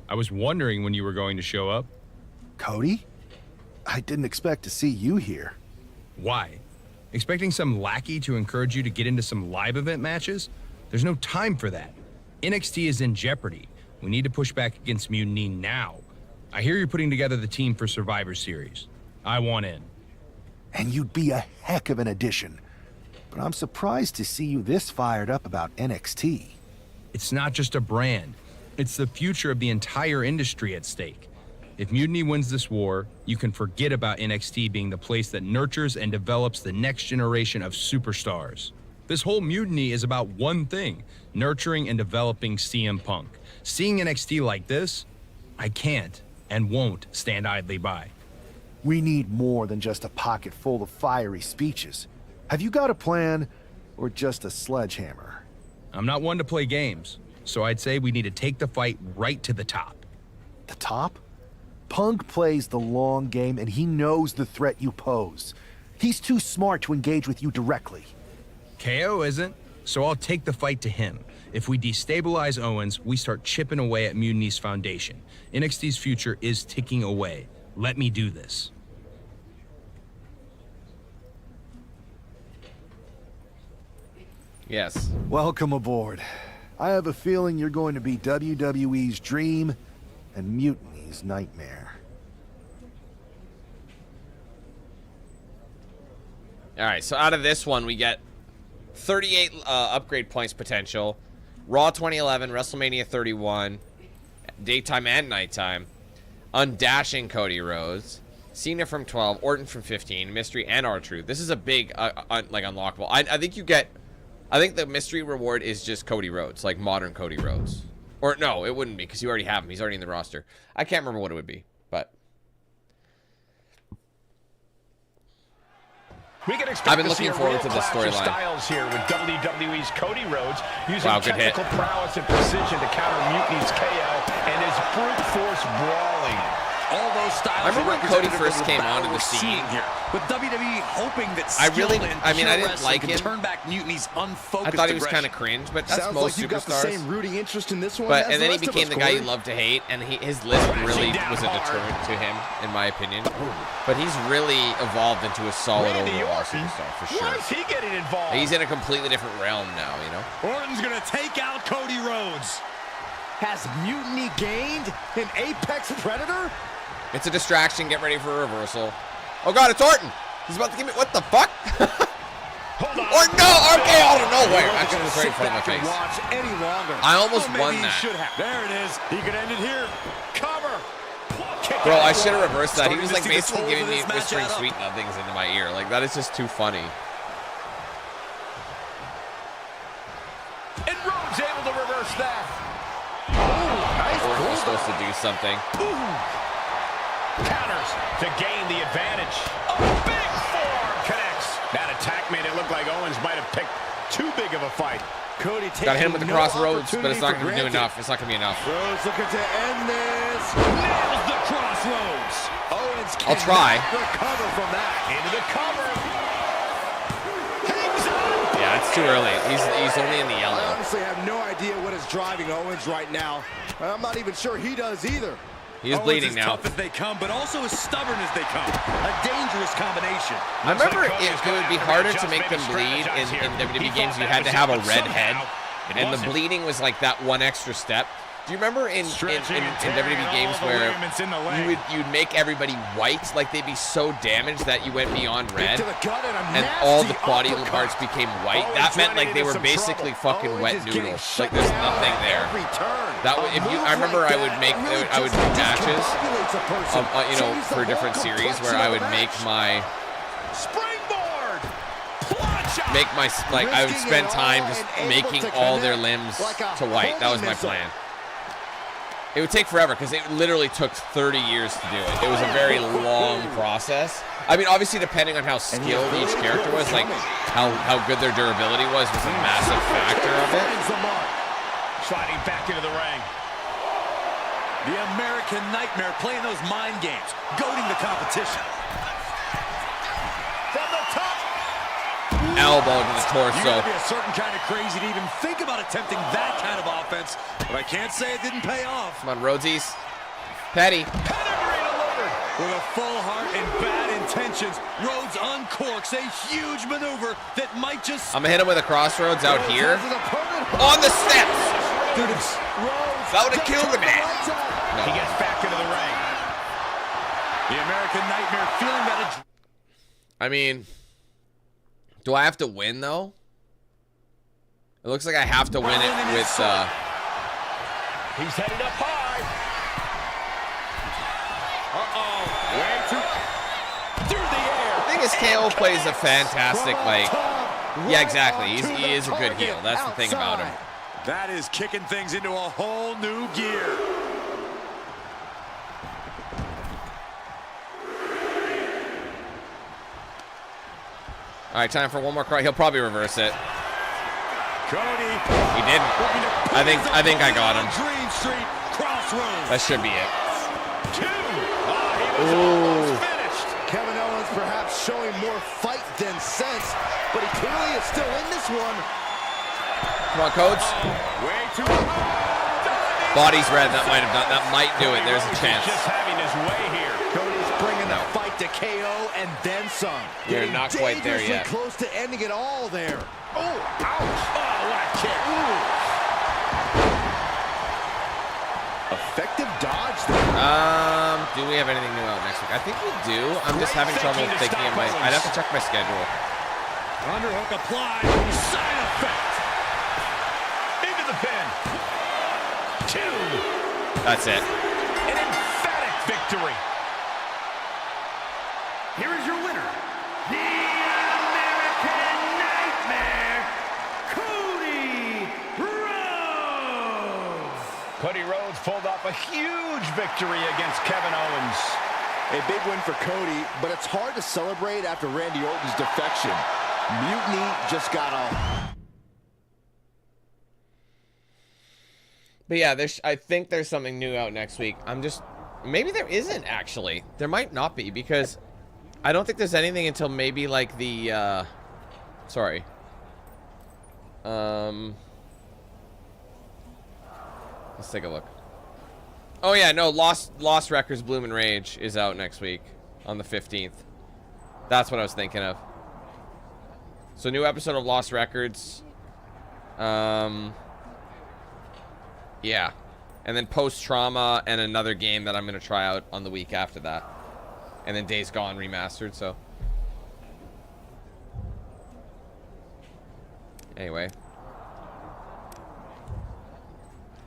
I was wondering when you were going to show up. Cody? I didn't expect to see you here. Why? Expecting some lackey to encourage you to get into some live event matches? There's no time for that. NXT is in jeopardy. We need to push back against Mutiny now. I hear you're putting together the team for Survivor Series. I want in. And you'd be a heck of an addition. But I'm surprised to see you this fired up about NXT. It's not just a brand. It's the future of the entire industry at stake. If Mutiny wins this war, you can forget about NXT being the place that nurtures and develops the next generation of superstars. This whole Mutiny is about one thing, nurturing and developing CM Punk. Seeing NXT like this, I can't and won't stand idly by. We need more than just a pocket full of fiery speeches. Have you got a plan, or just a sledgehammer? I'm not one to play games, so I'd say we need to take the fight right to the top. The top? Punk plays the long game, and he knows the threat you pose. He's too smart to engage with you directly. KO isn't, so I'll take the fight to him. If we destabilize Owens, we start chipping away at Mutiny's foundation. NXT's future is ticking away. Let me do this. Yes. Welcome aboard. I have a feeling you're going to be WWE's dream and Mutiny's nightmare. All right, so out of this one, we get 38 upgrade points potential. Raw 2011, WrestleMania 31, daytime and nighttime. Undashing Cody Rhodes, Cena from 12, Orton from 15, Mystery and R-Truth. This is a big, like, unlockable. I think you get, I think the mystery reward is just Cody Rhodes, like modern Cody Rhodes. Or no, it wouldn't be, because you already have him. He's already in the roster. I can't remember what it would be, but We can expect I've been looking forward to this storyline. Styles here with WWE's Cody Rhodes using Wow, good hit. technical prowess and precision to counter Mutiny's KO and his brute force brawling. All those styles. I remember when Cody first came onto the scene here, with WWE hoping that I really, skill and I mean, I pure didn't like wrestling him. can turn back Mutiny's unfocused I thought he was aggression. kind of cringe, but that's Sounds most like you got the superstars. same rooting interest in this one. But as and then he the rest of became us, the guy you Corey. love to hate, and his list really was a deterrent to him, in my opinion. But he's really evolved into a solid overall superstar for sure. Why is he getting involved? He's in a completely different realm now, you know. Orton's gonna take out Cody Rhodes. Has Mutiny gained an apex predator? It's a distraction. Get ready for a reversal. Oh God, it's Orton. He's about to give me what the fuck? Or no, RKO out of nowhere. Actually, it was right in front of my face. Watch any longer. I almost Oh, won maybe he that. should have. There it is. He could end it here. Cover. Bro, I should have reversed that. He was like Starting to see the basically tolls giving of me this match whispering add up. sweet nothings into my ear. Like, that is just too funny. And Rhodes able to reverse that. Orton was supposed to do something. Counters to gain the advantage. A big forearm connects. That attack made it look like Owens might have picked too big of a fight. Cody Got to hit him with the no crossroads, but it's not opportunity going to do for enough. It's not going to be enough. Rhodes looking to end this. Nails the crossroads. Owens I'll try. recover from that. Into the cover. Yeah, it's too early. He's only in the I yellow. honestly have no idea what is driving Owens right now. I'm not even sure he does either. He is Owens bleeding is now. tough as they come, but also as stubborn as they come. A dangerous combination. I remember it would be harder to make them bleed in WWE games. You had to have a red head, and the bleeding was like that one extra step. Do you remember in WWE games where you'd make everybody white, like they'd be so damaged that you went beyond red, and all the body parts became white? That meant like they were basically fucking wet noodles. Like there's nothing there. That if you, I remember I would do matches, you know, for different series where I would make my like I would spend time just making all their limbs to white. That was my plan. It would take forever because it literally took 30 years to do it. It was a very long process. I mean, obviously, depending on how skilled each character was, like how good their durability was a massive factor of it. Sliding back into the ring. The American Nightmare playing those mind games, goading the competition. From the top. elbow to the torso. You gotta be a certain kind of crazy to even think about attempting that kind of offense, but I can't say it didn't pay off. Come on, Rhodesies. Petty. Pedigree delivered. With a full heart and bad intentions, Rhodes uncorks a huge maneuver that might just... I'm gonna hit him with a crossroads out here. On the steps. Dude, it's Rhodes. That would have killed the man. No. He gets back into the ring. The American Nightmare feeling that... I mean, do I have to win, though? It looks like I have to win it with, He's headed up high. Way too... Through the air. I think his KO plays a fantastic, like... Yeah, exactly. He is a good heel. That's the thing about him. That is kicking things into a whole new gear. All right, time for one more cross. He'll probably reverse it. Cody. He didn't. I think I got him. Dream Street Crossroads. That should be it. Ooh. Finished. Kevin Owens perhaps showing more fight than sense, but he clearly is still in this one. Come on, Codes. Way too Body's red. That might do it. There's a chance. Just having his way here. Cody's bringing the fight to KO and then some. You're not quite there yet. Close to ending it all there. Oh, ouch. Oh, what a kick. Effective dodge there. Do we have anything new out next week? I think we do. I'm just having trouble thinking of my... I'd have to check my schedule. Underhook applied. Side effect. Into the pin. 2. That's it. An emphatic victory. Here is your winner, the American Nightmare, Cody Rhodes. Cody Rhodes pulled off a huge victory against Kevin Owens. A big win for Cody, but it's hard to celebrate after Randy Orton's defection. Mutiny just got off. But yeah, I think there's something new out next week. Maybe there isn't, actually. There might not be, because I don't think there's anything until maybe like the, sorry. Let's take a look. Oh yeah, no, Lost Records Bloom and Rage is out next week on the 15th. That's what I was thinking of. So new episode of Lost Records. Yeah. And then Post Trauma and another game that I'm going to try out on the week after that. And then Days Gone remastered, so. Anyway.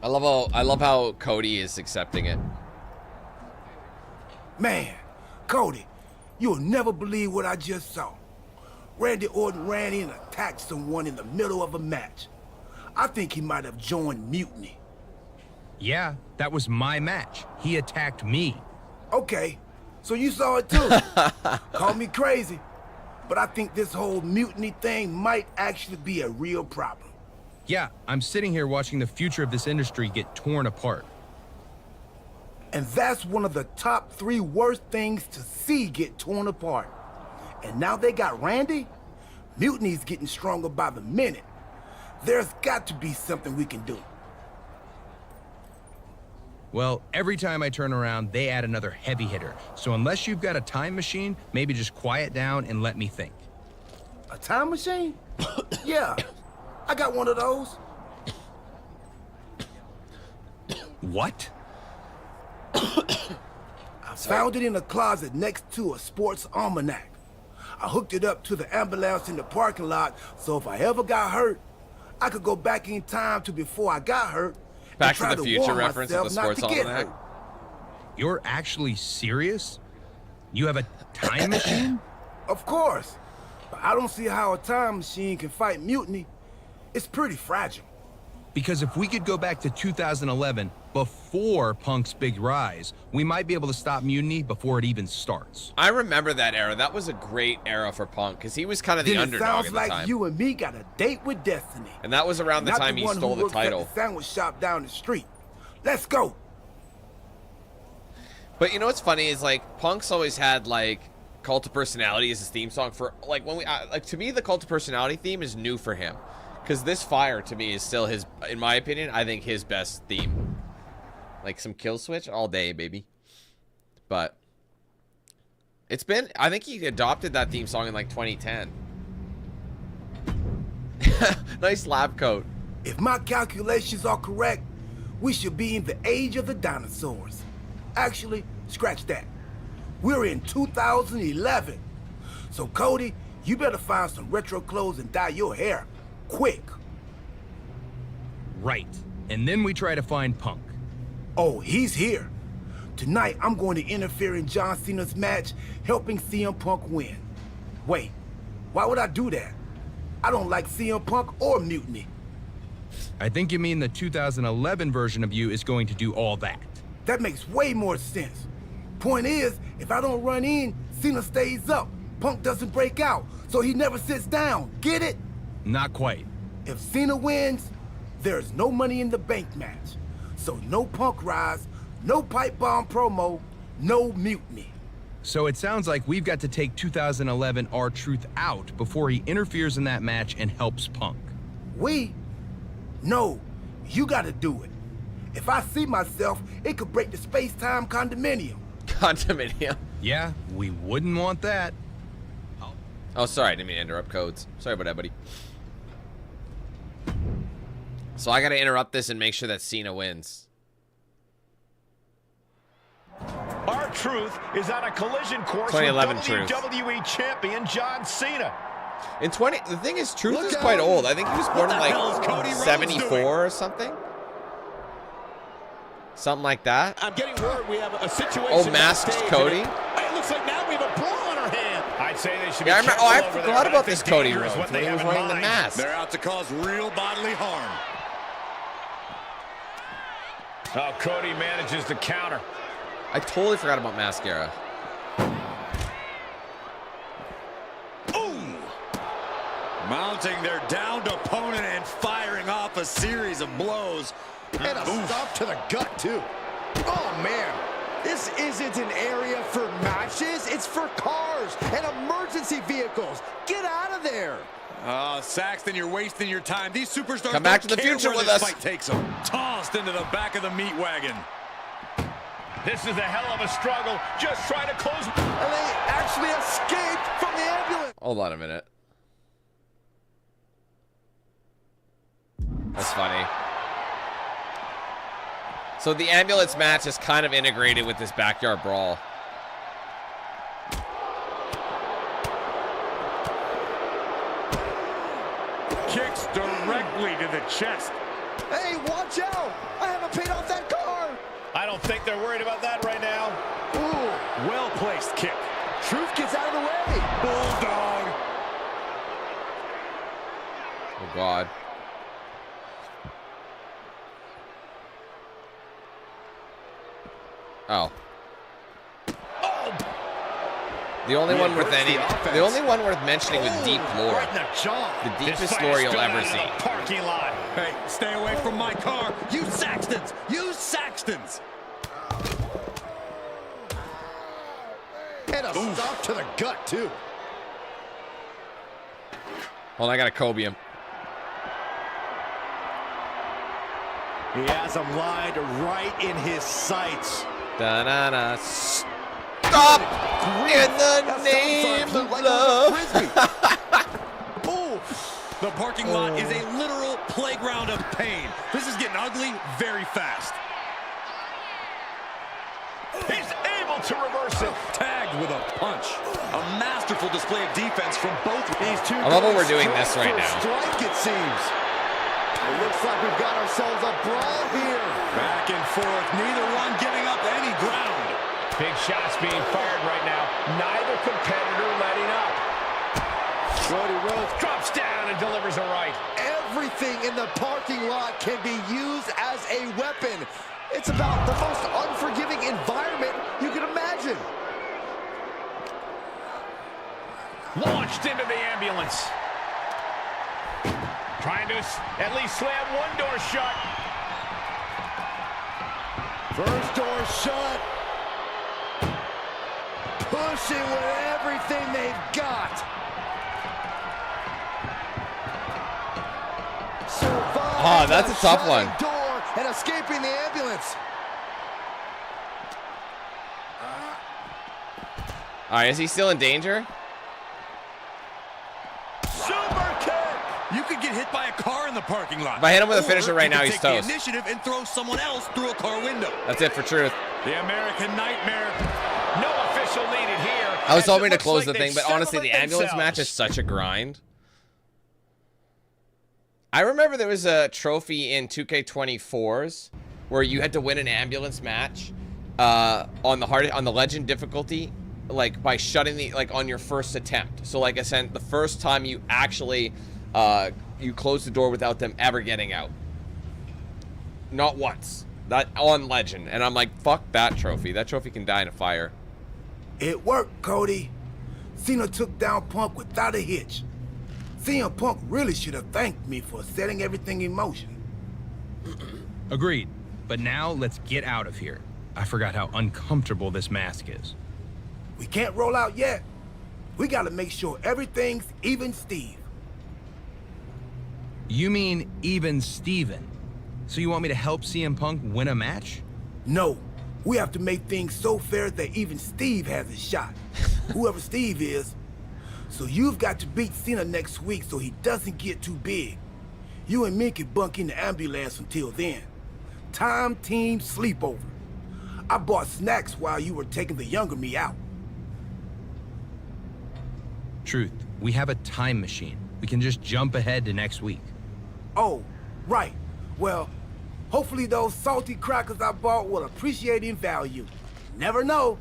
I love how Cody is accepting it. Man, Cody, you'll never believe what I just saw. Randy Orton ran in and attacked someone in the middle of a match. I think he might have joined Mutiny. Yeah, that was my match. He attacked me. Okay, so you saw it too. Call me crazy, but I think this whole Mutiny thing might actually be a real problem. Yeah, I'm sitting here watching the future of this industry get torn apart. And that's one of the top 3 worst things to see get torn apart. And now they got Randy? Mutiny's getting stronger by the minute. There's got to be something we can do. Well, every time I turn around, they add another heavy hitter. So unless you've got a time machine, maybe just quiet down and let me think. A time machine? Yeah, I got one of those. What? I found it in a closet next to a sports almanac. I hooked it up to the ambulance in the parking lot, so if I ever got hurt, I could go back in time to before I got hurt. Back to the Future reference of the sports almanac. You're actually serious? You have a time machine? Of course. But I don't see how a time machine can fight Mutiny. It's pretty fragile. Because if we could go back to 2011, before Punk's big rise, we might be able to stop Mutiny before it even starts. I remember that era. That was a great era for Punk, because he was kind of the underdog at the time. Sounds like you and me got a date with destiny. And that was around the time he stole the title. At the sandwich shop down the street. Let's go. But you know what's funny is, like, Punk's always had, like, Cult of Personality is his theme song for, like, when we, like, to me, the Cult of Personality theme is new for him. Because this Fire, to me, is still his, in my opinion, I think his best theme. Like, some Kill Switch all day, baby. But it's been, I think he adopted that theme song in, like, 2010. Nice lab coat. If my calculations are correct, we should be in the age of the dinosaurs. Actually, scratch that. We're in 2011. So, Cody, you better find some retro clothes and dye your hair. Quick. Right. And then we try to find Punk. Oh, he's here. Tonight, I'm going to interfere in John Cena's match, helping CM Punk win. Wait, why would I do that? I don't like CM Punk or Mutiny. I think you mean the 2011 version of you is going to do all that. That makes way more sense. Point is, if I don't run in, Cena stays up. Punk doesn't break out, so he never sits down. Get it? Not quite. If Cena wins, there's no money in the bank match. So no Punk rise, no pipe bomb promo, no Mutiny. So it sounds like we've got to take 2011 R-Truth out before he interferes in that match and helps Punk. We? No, you gotta do it. If I see myself, it could break the space-time condominium. Condominium? Yeah, we wouldn't want that. Oh, sorry, I didn't mean to interrupt codes. Sorry about that, buddy. So I gotta interrupt this and make sure that Cena wins. R-Truth is on a collision course 2011 with Truth. WWE champion John Cena. In the thing is, Truth is quite old. I think he was born in like 74 or something. Something like that. I'm getting word we have a situation. Oh, masked Cody. It looks like now we have a brawl on our hand. I'd say they should Yeah, be I careful over forgot there, about but I this think Cody danger is Rhodes what when they he was have in wearing the mind. mask. They're out to cause real bodily harm. Oh, Cody manages to counter. I totally forgot about Mascara. Mounting their downed opponent and firing off a series of blows. And a stop to the gut, too. Oh, man. This isn't an area for matches. It's for cars and emergency vehicles. Get out of there. Saxton, you're wasting your time. These superstars Come back to don't the care future where with this us. fight takes them. Tossed into the back of the meat wagon. This is a hell of a struggle. Just trying to close. And they actually escaped from the ambulance. Hold on a minute. That's funny. So the ambulance match is kind of integrated with this backyard brawl. Kicks directly to the chest. Hey, watch out. I haven't paid off that car. I don't think they're worried about that right now. Ooh. Well-placed kick. Truth gets out of the way. Bulldog. Oh, God. Oh. The only one worth the only one worth mentioning with deep lore. Right in the jaw. The deepest lore you'll ever see. Parking lot. Hey, stay away from my car. You Saxtons. You Saxtons. And a stop to the gut, too. Hold on, I gotta Kobe him. He has him lined right in his sights. Da-na-na. Stop! In the name of love. Ooh. The parking lot is a literal playground of pain. This is getting ugly very fast. He's able to reverse it. Tagged with a punch. A masterful display of defense from both these two. I love what we're doing this right now. Strike, it seems. It looks like we've got ourselves a brawl here. Back and forth, neither one giving up any ground. Big shots being fired right now. Neither competitor letting up. Cody Rhodes Drops down and delivers a right. Everything in the parking lot can be used as a weapon. It's about the most unforgiving environment you can imagine. Launched into the ambulance. Trying to at least slam one door shut. First door shut. pushing with everything they've got. Oh, that's a tough one. Door and escaping the ambulance. All right, is he still in danger? Super kick! You could get hit by a car in the parking lot. If I hit him with a Or finisher right you now, could he's take toast. the initiative and throw someone else through a car window. That's it for Truth. The American Nightmare. No official needed here. I was as it hoping to looks close like the thing, they've but honestly, the settled it ambulance match is themselves. such a grind. I remember there was a trophy in 2K24s where you had to win an ambulance match on the legend difficulty, like by shutting the on your first attempt. So like I said, the first time you actually you close the door without them ever getting out. Not once. That on legend. And I'm like, fuck that trophy. That trophy can die in a fire. It worked, Cody. Cena took down Punk without a hitch. CM Punk really should have thanked me for setting everything in motion. Agreed. But now let's get out of here. I forgot how uncomfortable this mask is. We can't roll out yet. We gotta make sure everything's even Steve. You mean even Steven? So you want me to help CM Punk win a match? No. We have to make things so fair that even Steve has a shot. Whoever Steve is. So you've got to beat Cena next week so he doesn't get too big. You and me can bunk in the ambulance until then. Time team sleepover. I bought snacks while you were taking the younger me out. Truth, we have a time machine. We can just jump ahead to next week. Oh, right. Well, hopefully those salty crackers I bought will appreciate in value. Never know.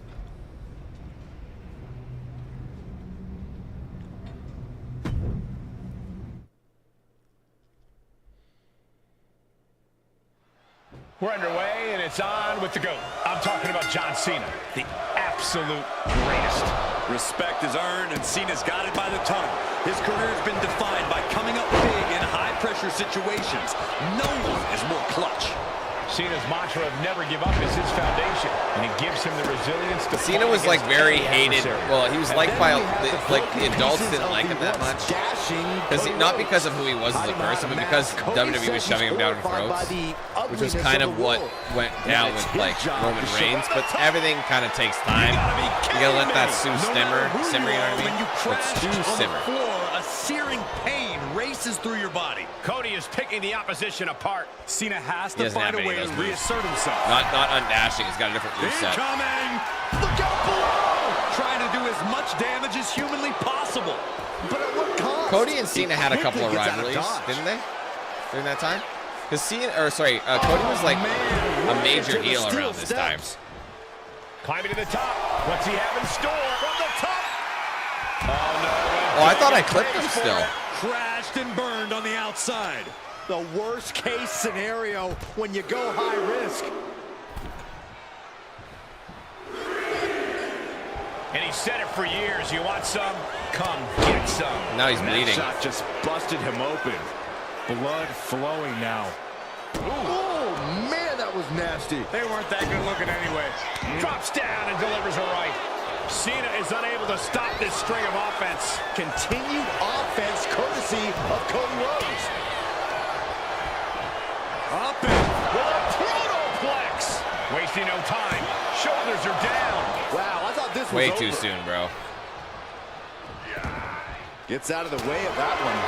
We're underway, and it's on with the GOAT. I'm talking about John Cena, the absolute greatest. Respect is earned, and Cena's got it by the ton. His career has been defined by coming up big in high-pressure situations. No one is more clutch. Cena's mantra of never give up is his foundation, and it gives him the resilience to Cena fight was like against very any hated. adversary. Well, he was liked by the adults didn't like him that much. Not because of who he was as a person, but because WWE was shoving him down throats, which was kind of what went down with like Roman Reigns. But everything kind of takes time. You gotta let that stew simmer. You know what I mean? Let stew simmer. A searing pain races through your body. Cody is picking the opposition apart. Cena has He to doesn't find have a any way of to those moves. reassert himself. Not undashing. He's got a different moveset. Incoming! Look out below! Trying to do as much damage as humanly possible. But at what cost? Cody and Cena had a couple of rivalries, didn't they? During that time? Because Cody was like a major heel around this time. Climbing to the top. What's he have in store from the top? Oh, no. Oh, I thought I clipped him still. Crashed and burned on the outside. The worst case scenario when you go high risk. And he said it for years. You want some? Come get some. Now he's bleeding. That shot just busted him open. Blood flowing now. Oh, man, that was nasty. They weren't that good looking anyway. Drops down and delivers a right. Cena is unable to stop this string of offense. Continued offense courtesy of Cody Rhodes. Up and with a protoplex. Wasting no time. Shoulders are down. Wow, I thought this was Way over. too soon, bro. Gets out of the way of that one.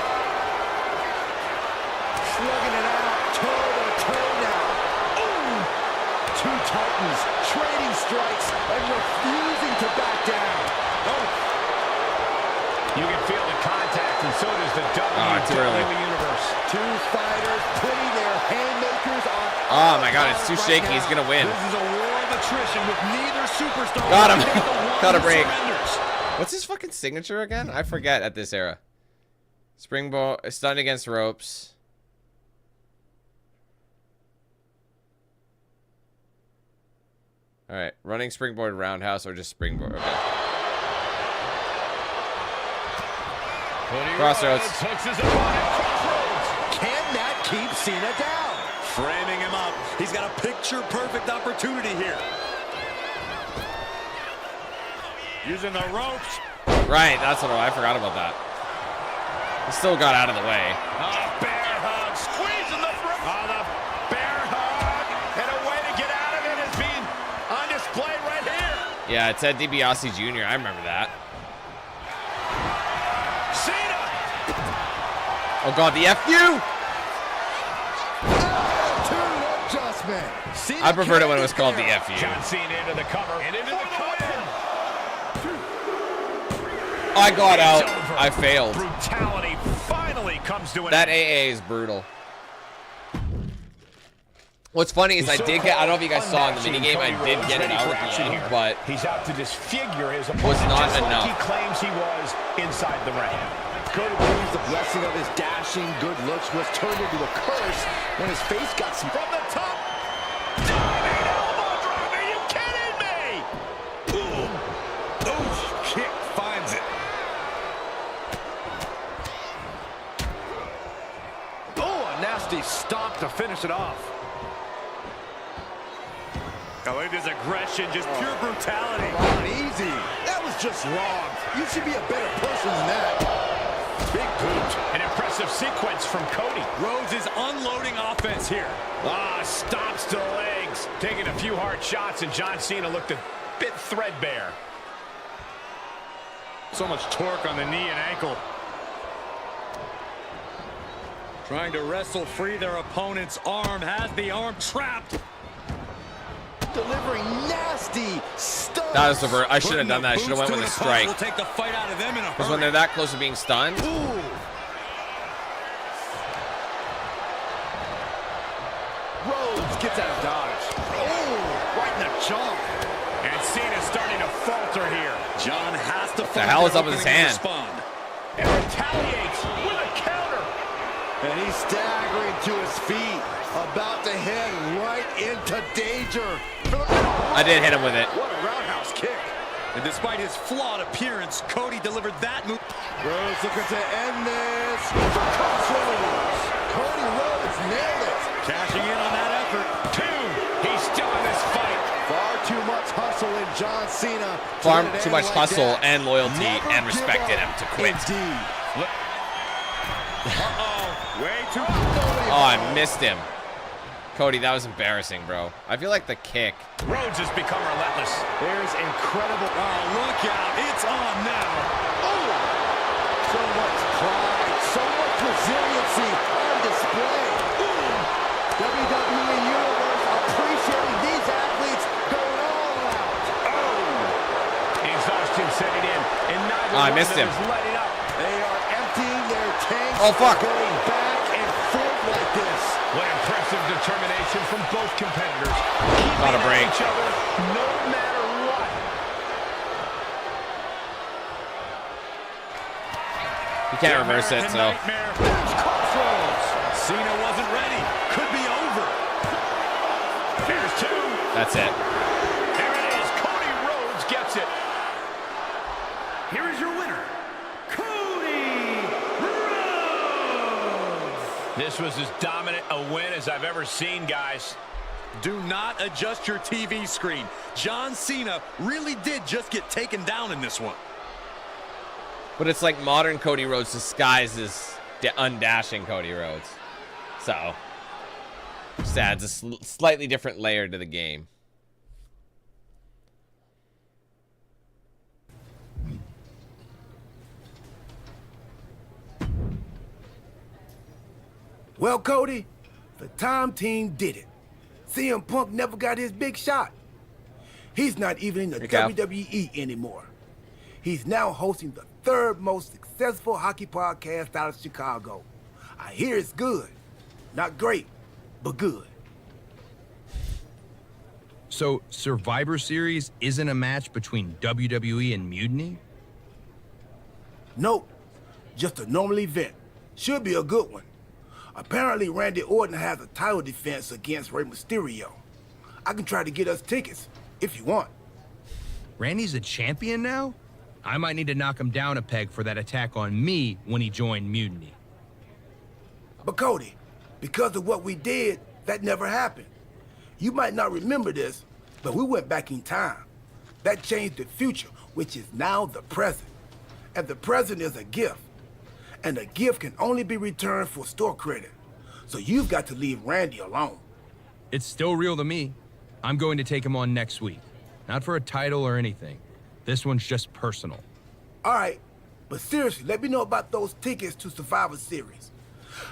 Slugging it out, toe to toe now. Ooh! Two Titans trading strikes and refusing to back down. Oh. You can feel the contact, and so does the WWE Universe. Two fighters putting their haymakers on. Oh my God, it's too shaky. He's gonna win. This is a war of attrition with neither superstar. Got him. being the one Got a who break. surrenders. What's his fucking signature again? I forget at this era. Springboard, stunned against ropes. All right, running springboard roundhouse or just springboard. Okay. Crossroads. Can that keep Cena down? Framing him up. He's got a picture-perfect opportunity here. Using the ropes. Right, that's what I forgot about that. He still got out of the way. Bear hug, squeezing the throat. The bear hug, and a way to get out of it is being on display right here. Yeah, it's Ed DiBiase Jr. I remember that. Cena. Oh God, the FU! I preferred it when it was called the FU. John Cena into the cover and into the win. I got out. I failed. Brutality finally comes to an That end. AA is brutal. What's funny is I did get, I don't know if you guys saw in the minigame, I did get it out at the end, but he's out to disfigure his opponent. was not just enough. Like he claims he was inside the ring. Cody believes the blessing of his dashing good looks was turned into a curse when his face got some From the top. Diving elbow drop. Are you kidding me? Boom. Oof. Kick finds it. Oh, a nasty stomp to finish it off. Oh, it is aggression, just pure brutality. Come on, easy. That was just wrong. You should be a better person than that. Big boot. An impressive sequence from Cody. Rhodes is unloading offense here. Stops to the legs. Taking a few hard shots, and John Cena looked a bit threadbare. So much torque on the knee and ankle. Trying to wrestle free their opponent's arm. Has the arm trapped. Delivering nasty stuff. That was the I should have done that. I should have went with a strike. We'll take the fight out of them in a Because when they're that close to being stunned. Ooh. Rhodes gets out of dodge. Oh, right in the jaw. And Cena's starting to falter here. John has to The hell is up with his hand? And retaliates with a counter. And he's staggering to his feet, about to head right into danger. I did hit him with it. What a roundhouse kick. And despite his flawed appearance, Cody delivered that move. Rhodes looking to end this. Crossroads. Cody Rhodes nailed it. Cashing in on that effort. He's still in this fight. Far too much hustle in John Cena. Far too much hustle and loyalty and respect in him to quit. Indeed. Way too. Oh, I missed him. Cody, that was embarrassing, bro. I feel like the kick. Rhodes has become relentless. There's incredible. Oh, look out. It's on now. Oh! So much pride, so much resiliency on display. WWE Universe appreciating these athletes going all out. Exhaustion setting in. And neither I one missed of them him. is letting up. They are emptying their tanks. Oh, fuck. Going back and forth like this. What impressive determination from both competitors. Not a Keeping break. each other no matter what. You can't reverse it, so. There's Crossroads. Cena wasn't ready. Could be over. Here's two. That's it. There it is. Cody Rhodes gets it. Here is your winner, Cody Rhodes. This was as dominant a win as I've ever seen, guys. Do not adjust your TV screen. John Cena really did just get taken down in this one. But it's like modern Cody Rhodes disguised as undashing Cody Rhodes. So, just adds a slightly different layer to the game. Well, Cody, the Time Team did it. CM Punk never got his big shot. He's not even in the WWE anymore. He's now hosting the third most successful hockey podcast out of Chicago. I hear it's good. Not great, but good. So, Survivor Series isn't a match between WWE and Mutiny? Nope, just a normal event. Should be a good one. Apparently, Randy Orton has a title defense against Rey Mysterio. I can try to get us tickets, if you want. Randy's a champion now? I might need to knock him down a peg for that attack on me when he joined Mutiny. But Cody, because of what we did, that never happened. You might not remember this, but we went back in time. That changed the future, which is now the present. And the present is a gift. And a gift can only be returned for store credit. So you've got to leave Randy alone. It's still real to me. I'm going to take him on next week. Not for a title or anything. This one's just personal. All right, but seriously, let me know about those tickets to Survivor Series.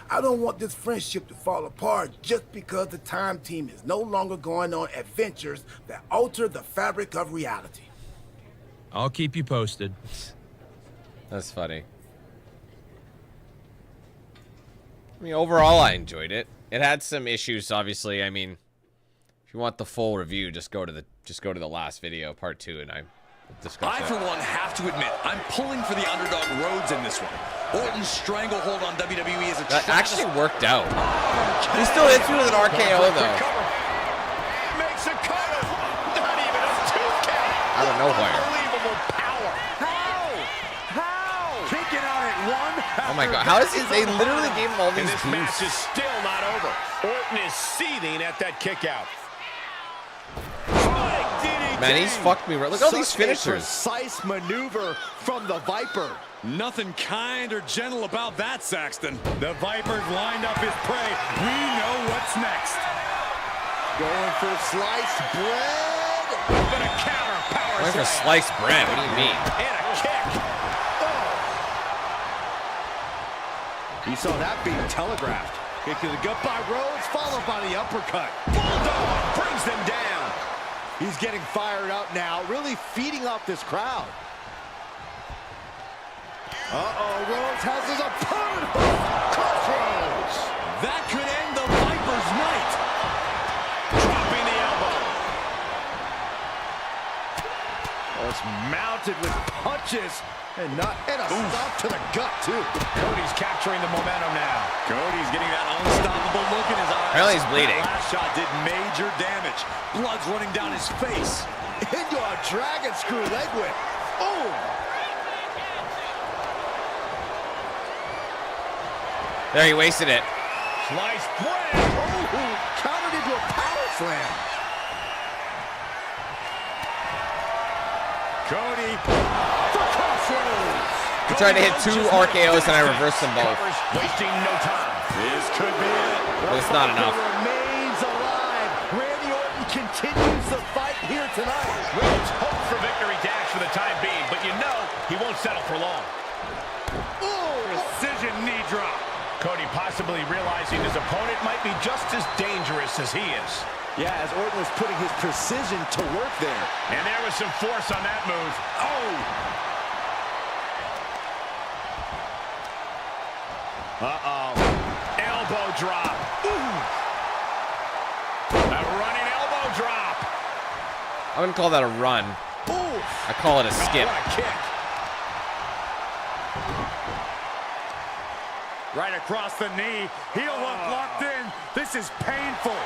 I don't want this friendship to fall apart just because the Time Team is no longer going on adventures that alter the fabric of reality. I'll keep you posted. That's funny. I mean, overall, I enjoyed it. It had some issues, obviously. I mean, if you want the full review, just go to the last video, part 2, and I discuss it. I, for one, have to admit, I'm pulling for the underdog Rhodes in this one. Orton's stranglehold on WWE is a that actually worked out. He still hits me with an RKO, though. Makes a cover. Not even a 2 count. Out of nowhere. Unbelievable power. How? Kicking out at 1. Oh my God! How does he? They literally gave him all these This match is still not over. Orton is seething at that kick out. Man, he's fucked me right. Look at all these finishers. Precise maneuver from the Viper. Nothing kind or gentle about that, Saxton. The Viper's lined up his prey. We know what's next. Going for sliced bread. But a counter power. Going for sliced bread? What do you mean? And a kick. You saw that being telegraphed. Kick to the gut by Rhodes, followed by the uppercut. Bulldog brings them down. He's getting fired up now, really feeding off this crowd. Uh-oh, Rhodes has his opponent hooked. Crossroads. That could end the Viper's night. Dropping the elbow. Oh, it's mounted with punches. And a stop to the gut, too. Cody's capturing the momentum now. Cody's getting that unstoppable look in his eyes. Apparently he's bleeding. That last shot did major damage. Blood's running down his face. Into a dragon screw leg whip. Oh! There, he wasted it. Sliced bread. Oh! Countered into a power slam. Cody. He tried to hit 2 RKOs and I reversed them both. Wasting no time. This could be it. But it's not enough. Remains alive. Randy Orton continues the fight here tonight. Rhodes hopes for victory dash for the time being, but you know he won't settle for long. Precision knee drop. Cody possibly realizing his opponent might be just as dangerous as he is. Yeah, as Orton was putting his precision to work there. And there was some force on that move. Oh! Uh-oh. Elbow drop. Ooh. A running elbow drop. I wouldn't call that a run. Ooh. I call it a skip. What a kick. Right across the knee. Heel hook locked in. This is painful.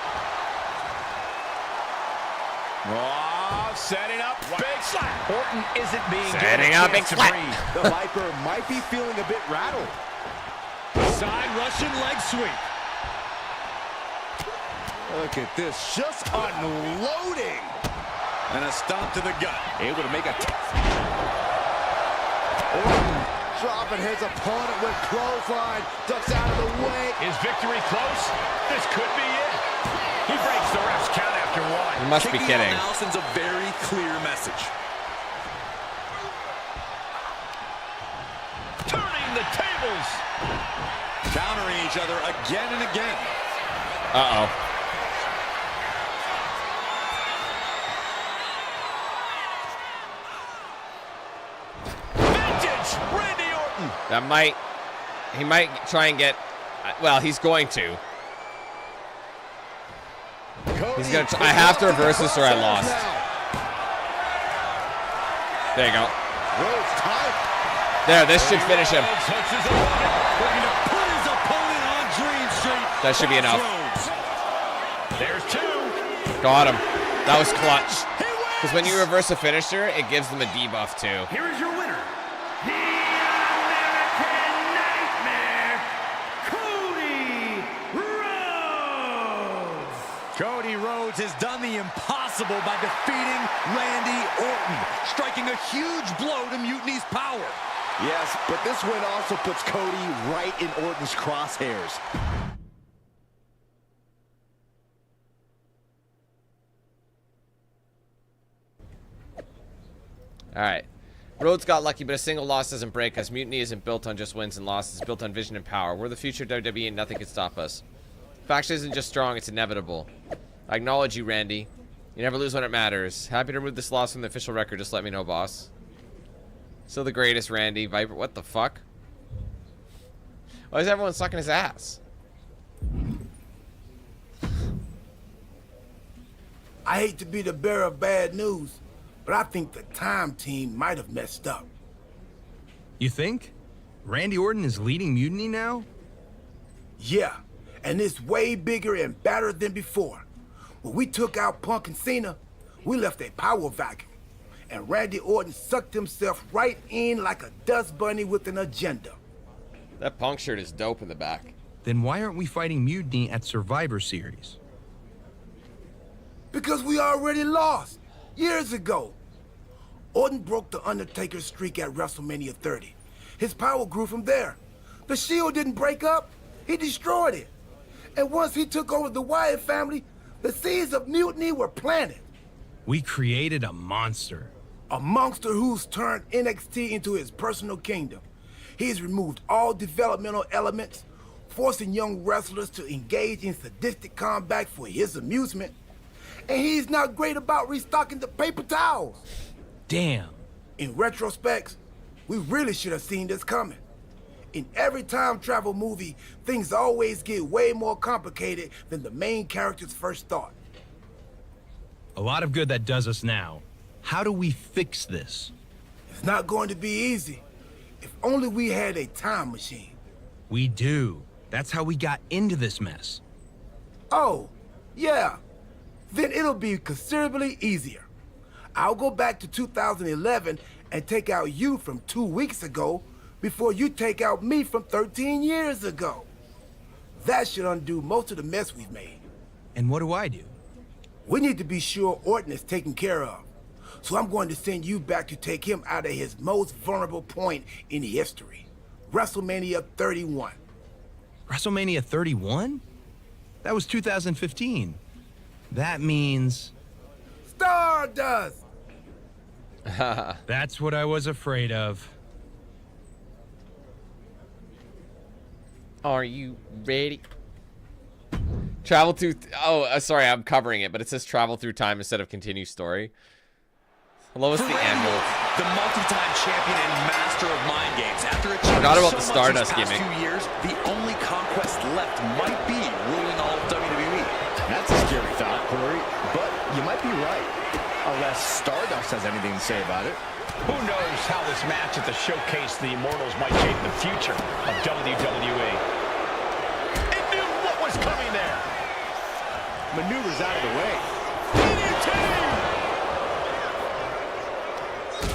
Oh, setting up. Big slap. Orton isn't being setting up big slap. The Viper might be feeling a bit rattled. Side Russian leg sweep. Look at this, just unloading. And a stomp to the gut. Able to make a... Orton dropping his opponent with clothesline. Ducks out of the way. Is victory close? This could be it. He breaks the ref's count after 1. You must be kidding. Now sends a very clear message. Turning the tables. Countering each other again and again. Uh-oh. Vintage Randy Orton. That might... He might try and get... Well, he's going to. He's gonna. I have to reverse this or I lost. There you go. There, this should finish him. That should be enough. There's 2. Got him. That was clutch. Because when you reverse a finisher, it gives them a debuff too. Here is your winner, the American Nightmare, Cody Rhodes. Cody Rhodes has done the impossible possible by defeating Randy Orton, striking a huge blow to Mutiny's power. Yes, but this win also puts Cody right in Orton's crosshairs. All right. Rhodes got lucky, but a single loss doesn't break us. Mutiny isn't built on just wins and losses. It's built on vision and power. We're the future of WWE, and nothing can stop us. Faction isn't just strong, it's inevitable. I acknowledge you, Randy. You never lose when it matters. Happy to remove this loss from the official record. Just let me know, boss. Still the greatest, Randy. Viper, what the fuck? Why is everyone sucking his ass? I hate to be the bearer of bad news, but I think the Time Team might have messed up. You think? Randy Orton is leading Mutiny now? Yeah, and it's way bigger and badder than before. When we took out Punk and Cena, we left a power vacuum, and Randy Orton sucked himself right in like a dust bunny with an agenda. That Punk shirt is dope in the back. Then why aren't we fighting Mutiny at Survivor Series? Because we already lost, years ago. Orton broke the Undertaker's streak at WrestleMania 30. His power grew from there. The Shield didn't break up, he destroyed it. And once he took over the Wyatt family, the seeds of mutiny were planted. We created a monster. A monster who's turned NXT into his personal kingdom. He's removed all developmental elements, forcing young wrestlers to engage in sadistic combat for his amusement. And he's not great about restocking the paper towels. Damn. In retrospect, we really should have seen this coming. In every time travel movie, things always get way more complicated than the main character's first thought. A lot of good that does us now. How do we fix this? It's not going to be easy. If only we had a time machine. We do. That's how we got into this mess. Oh, yeah. Then it'll be considerably easier. I'll go back to 2011 and take out you from 2 weeks ago before you take out me from 13 years ago. That should undo most of the mess we've made. And what do I do? We need to be sure Orton is taken care of. So I'm going to send you back to take him out of his most vulnerable point in history. WrestleMania 31. WrestleMania 31? That was 2015. That means... Stardust! That's what I was afraid of. Are you ready? Travel through... sorry, I'm covering it, but it says travel through time instead of continue story. Lowest the anvil. The multi-time champion and master of mind games. After achieving Forgot about the so Stardust much these past gimmick. 2 years, the only conquest left might be ruling all of WWE. That's a scary thought, Corey, but you might be right. Unless Stardust has anything to say about it. Who knows how this match at the Showcase the Immortals might shape the future of WWE. It knew what was coming there. Maneuvers out of the way.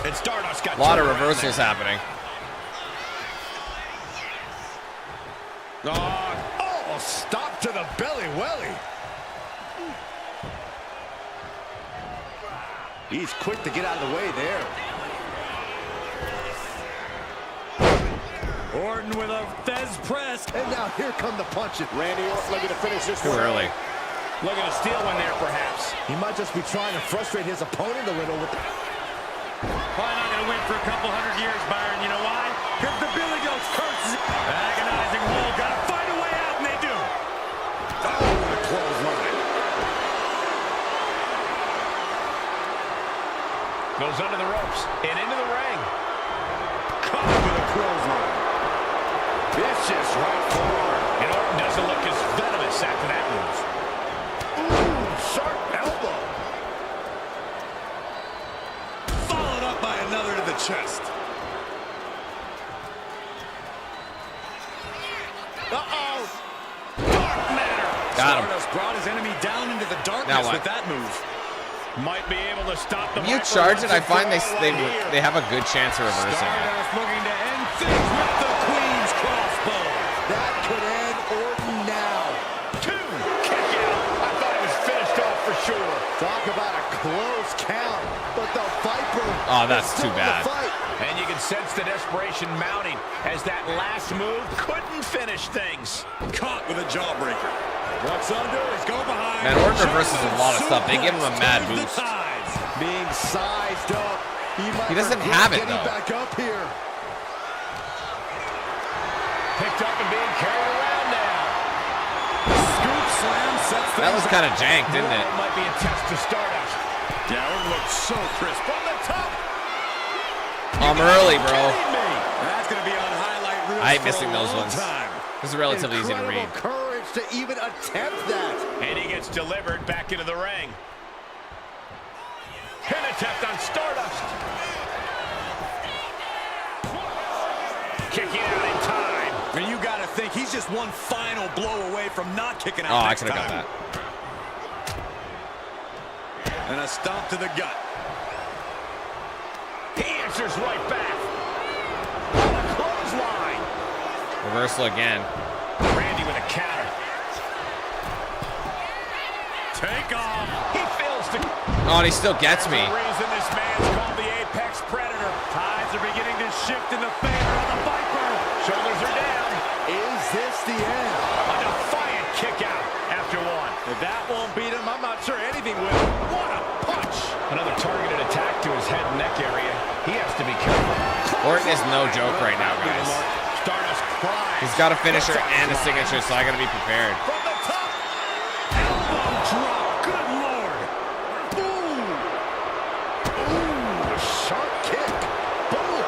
And Stardust got a lot of reversals happening. Oh, stop to the belly welly. He's quick to get out of the way there. Orton with a Fez press. And now here come the punches. Randy Orton looking to finish this Too early. Looking to steal one there, perhaps. He might just be trying to frustrate his opponent a little with the... Probably not going to win for a couple hundred years, Byron. You know why? Because the Billy Goats curse. Agonizing hole. Got to find a way out, and they do. Oh, the clothesline. Goes under the ropes and into the ring. Caught with a clothesline. Vicious right forward. And Orton doesn't look as venomous after that move. Ooh, sharp elbow. Followed up by another to the chest. Uh-oh. Dark matter. Got him. Stardust brought his enemy down into the darkness with that move. Might be able to stop the... If you charge it, I find they have a good chance of reversing it. Stardust looking to end things with the Queen's crossbow. That could end Orton now. 2. Kick out. I thought it was finished off for sure. Talk about a Oh, that's too bad. And you can sense the desperation mounting as that last move couldn't finish things. Caught with a jawbreaker. What's under is go behind. Man, Orton reverses a lot of stuff. They give him a mad boost. Being sized up. He doesn't have it, though. Back up here. Picked up and being carried around now. Scoop slam sets things. That was kind of jank, didn't it? It might be a test to Stardust. Yeah, it looks so crisp. From the top. I'm early, bro. That's going to be on highlight reel. I hate missing those ones. This is relatively easy to read. Courage to even attempt that. And he gets delivered back into the ring. Pin attempt on Stardust. Kicking out in time. And you got to think he's just one final blow away from not kicking out. Oh, I could have got that. And a stomp to the gut. He answers right back. A clothesline. Reversal again. Randy with a counter. Take off. He fails to. Oh, and he still gets me. The reason this man's called the Apex Predator. Tides are beginning to shift in the favor of the Viper. Shoulders are down. Is this the end? A defiant kick out after one. If that won't beat him, I'm not sure anything will. What a punch. Another targeted attack to his head and neck area. He has to be careful. Orton is no joke right now, guys. Stardust cries. He's got a finisher and a signature, so I gotta be prepared. From the top. Elbow drop. Good lord. Boom. Ooh, a sharp kick. Boom.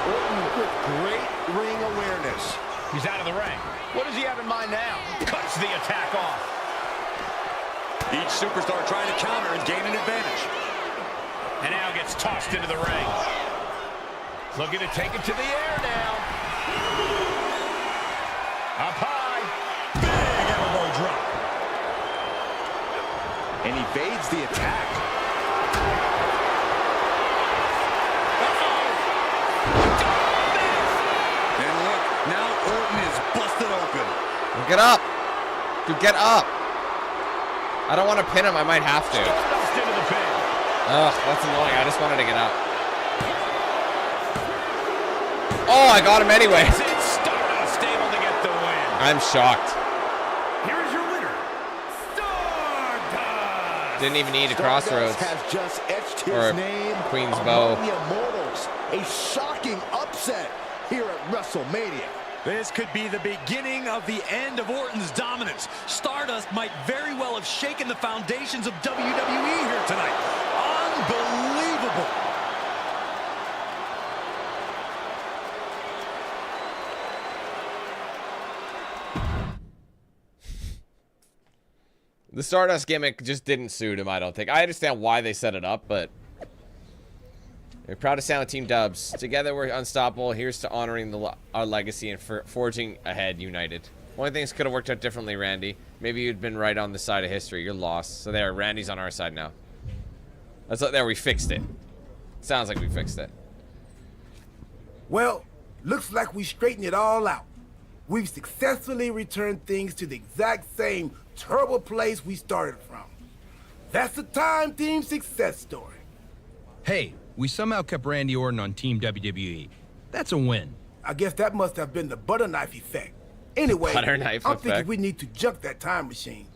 Orton with great ring awareness. He's out of the ring. What does he have in mind now? Cuts the attack off. Each superstar trying to counter and gain an advantage. And now gets tossed into the ring. Looking to take it to the air now. Up high. Big elbow drop. And evades the attack. And look, now Orton is busted open. Get up. Dude, get up. I don't want to pin him. I might have to. Stardust into the pin. Ugh, that's annoying. I just wanted to get up. Oh, I got him anyway. Stardust able to get the win. I'm shocked. Here is your winner, Stardust. Didn't even need a Stardust crossroads. has just etched his Or name Queen's among Bow. the immortals. A shocking upset here at WrestleMania. This could be the beginning of the end of Orton's dominance. Stardust might very well have shaken the foundations of WWE here tonight. Unbelievable. The Stardust gimmick just didn't suit him, I don't think. I understand why they set it up, but... We're proud to sound Team Dubs. Together we're unstoppable. Here's to honoring our legacy and forging ahead united. Only things could have worked out differently, Randy. Maybe you'd been right on the side of history. You're lost. So there, Randy's on our side now. There, we fixed it. Sounds like we fixed it. Well, looks like we straightened it all out. We've successfully returned things to the exact same terrible place we started from. That's a time team success story. Hey, we somehow kept Randy Orton on Team WWE. That's a win. I guess that must have been the butter knife effect. Anyway, Butter knife I'm effect. thinking we need to junk that time machine.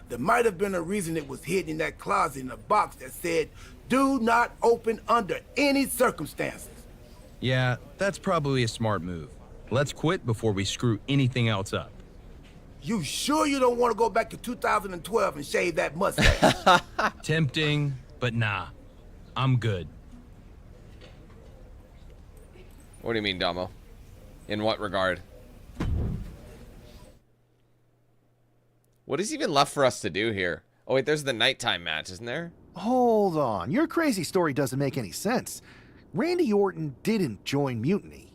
There might have been a reason it was hidden in that closet in a box that said, "Do not open under any circumstances." Yeah, that's probably a smart move. Let's quit before we screw anything else up. You sure you don't want to go back to 2012 and shave that mustache? Tempting, but nah. I'm good. What do you mean, Damo? In what regard? What is even left for us to do here? Oh, wait, there's the nighttime match, isn't there? Hold on. Your crazy story doesn't make any sense. Randy Orton didn't join Mutiny.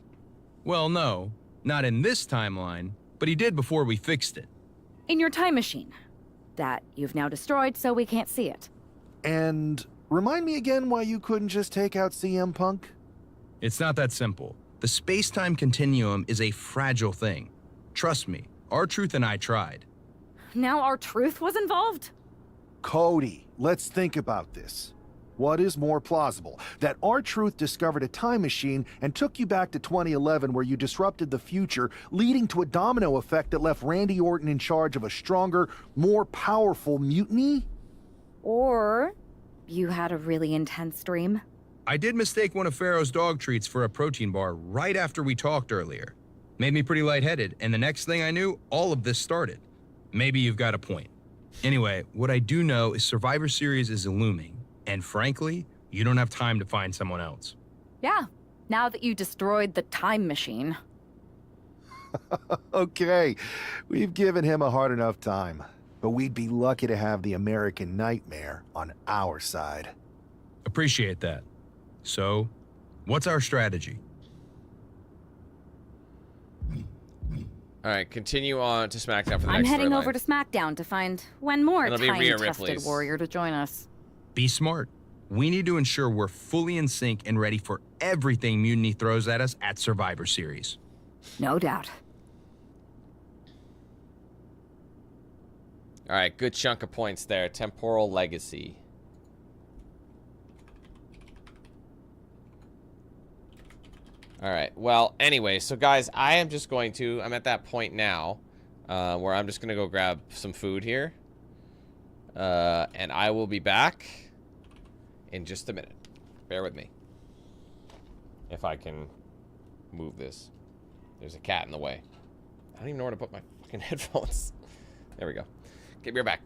Well, no. Not in this timeline, but he did before we fixed it. In your time machine. That you've now destroyed so we can't see it. And remind me again why you couldn't just take out CM Punk? It's not that simple. The space-time continuum is a fragile thing. Trust me, R-Truth and I tried. Now our truth was involved? Cody, let's think about this. What is more plausible? That R-Truth discovered a time machine and took you back to 2011 where you disrupted the future, leading to a domino effect that left Randy Orton in charge of a stronger, more powerful mutiny? Or you had a really intense dream. I did mistake one of Pharaoh's dog treats for a protein bar right after we talked earlier. Made me pretty lightheaded, and the next thing I knew, all of this started. Maybe you've got a point. Anyway, what I do know is Survivor Series is looming, and frankly, you don't have time to find someone else. Yeah, now that you destroyed the time machine. Okay, we've given him a hard enough time, but we'd be lucky to have the American Nightmare on our side. Appreciate that. So, what's our strategy? All right, continue on to SmackDown for the I'm next heading storyline. over to SmackDown to find one more It'll be Rhea time-tested Ripley's. warrior to join us. Be smart. We need to ensure we're fully in sync and ready for everything Mutiny throws at us at Survivor Series. No doubt. All right, good chunk of points there. Temporal Legacy. All right, well, anyway, so guys, I'm at that point now where I'm just going to go grab some food here. And I will be back in just a minute. Bear with me. If I can move this. There's a cat in the way. I don't even know where to put my fucking headphones. There we go. Get me back.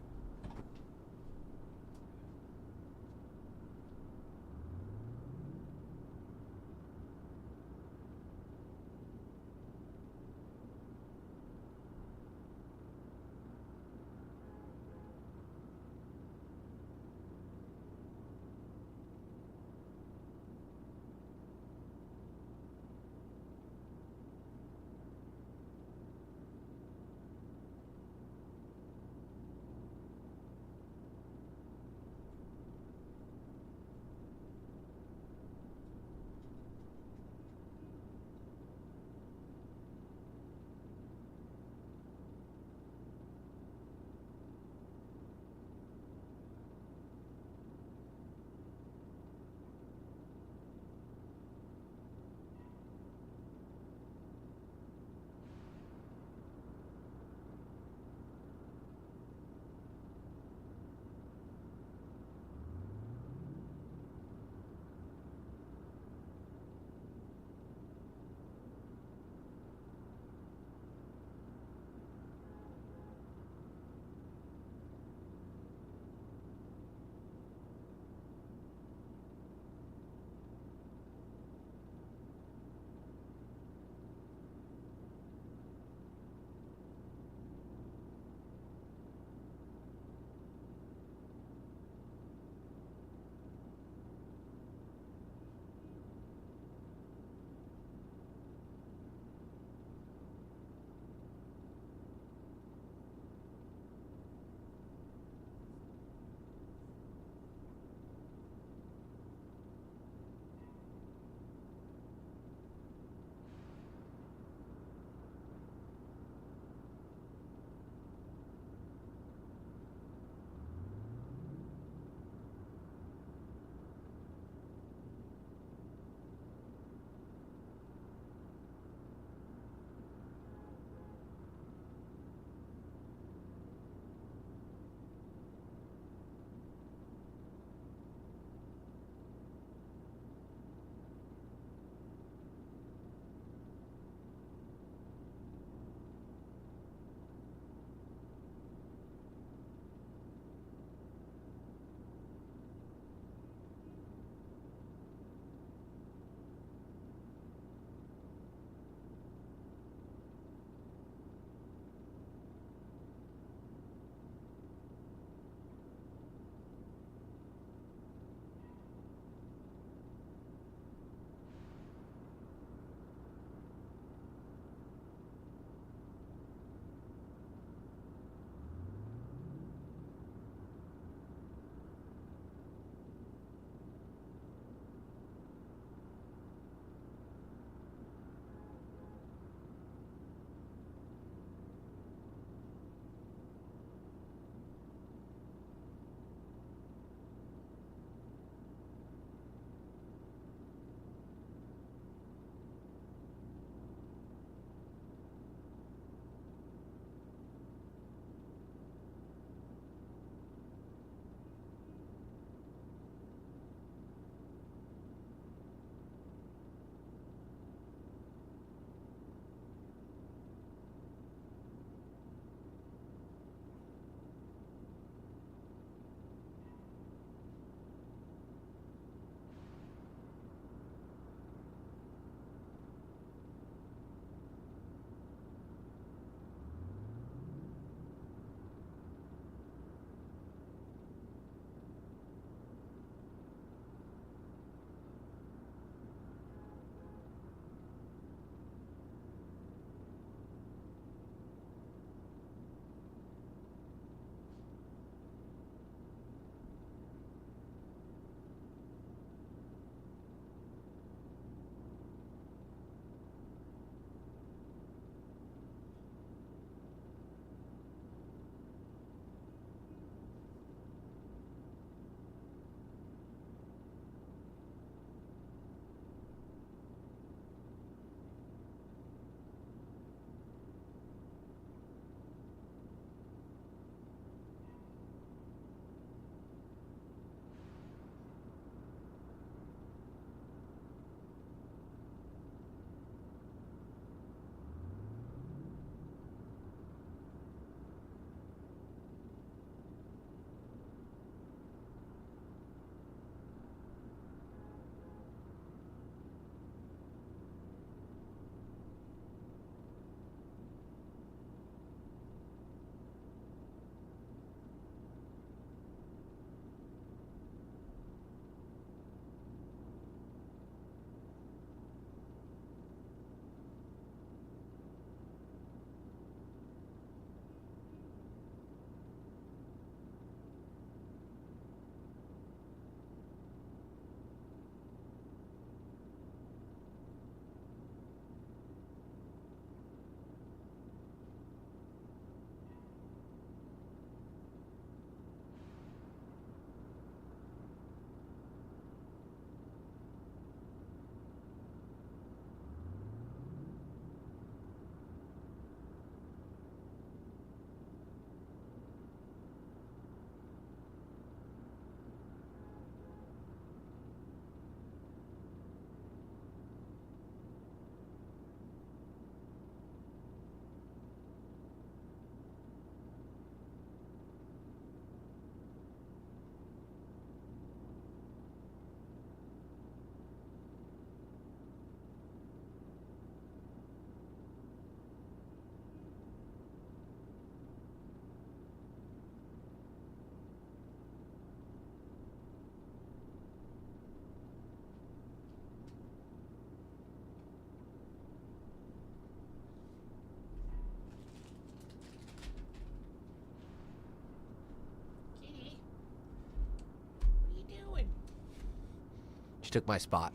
Rage took my spot.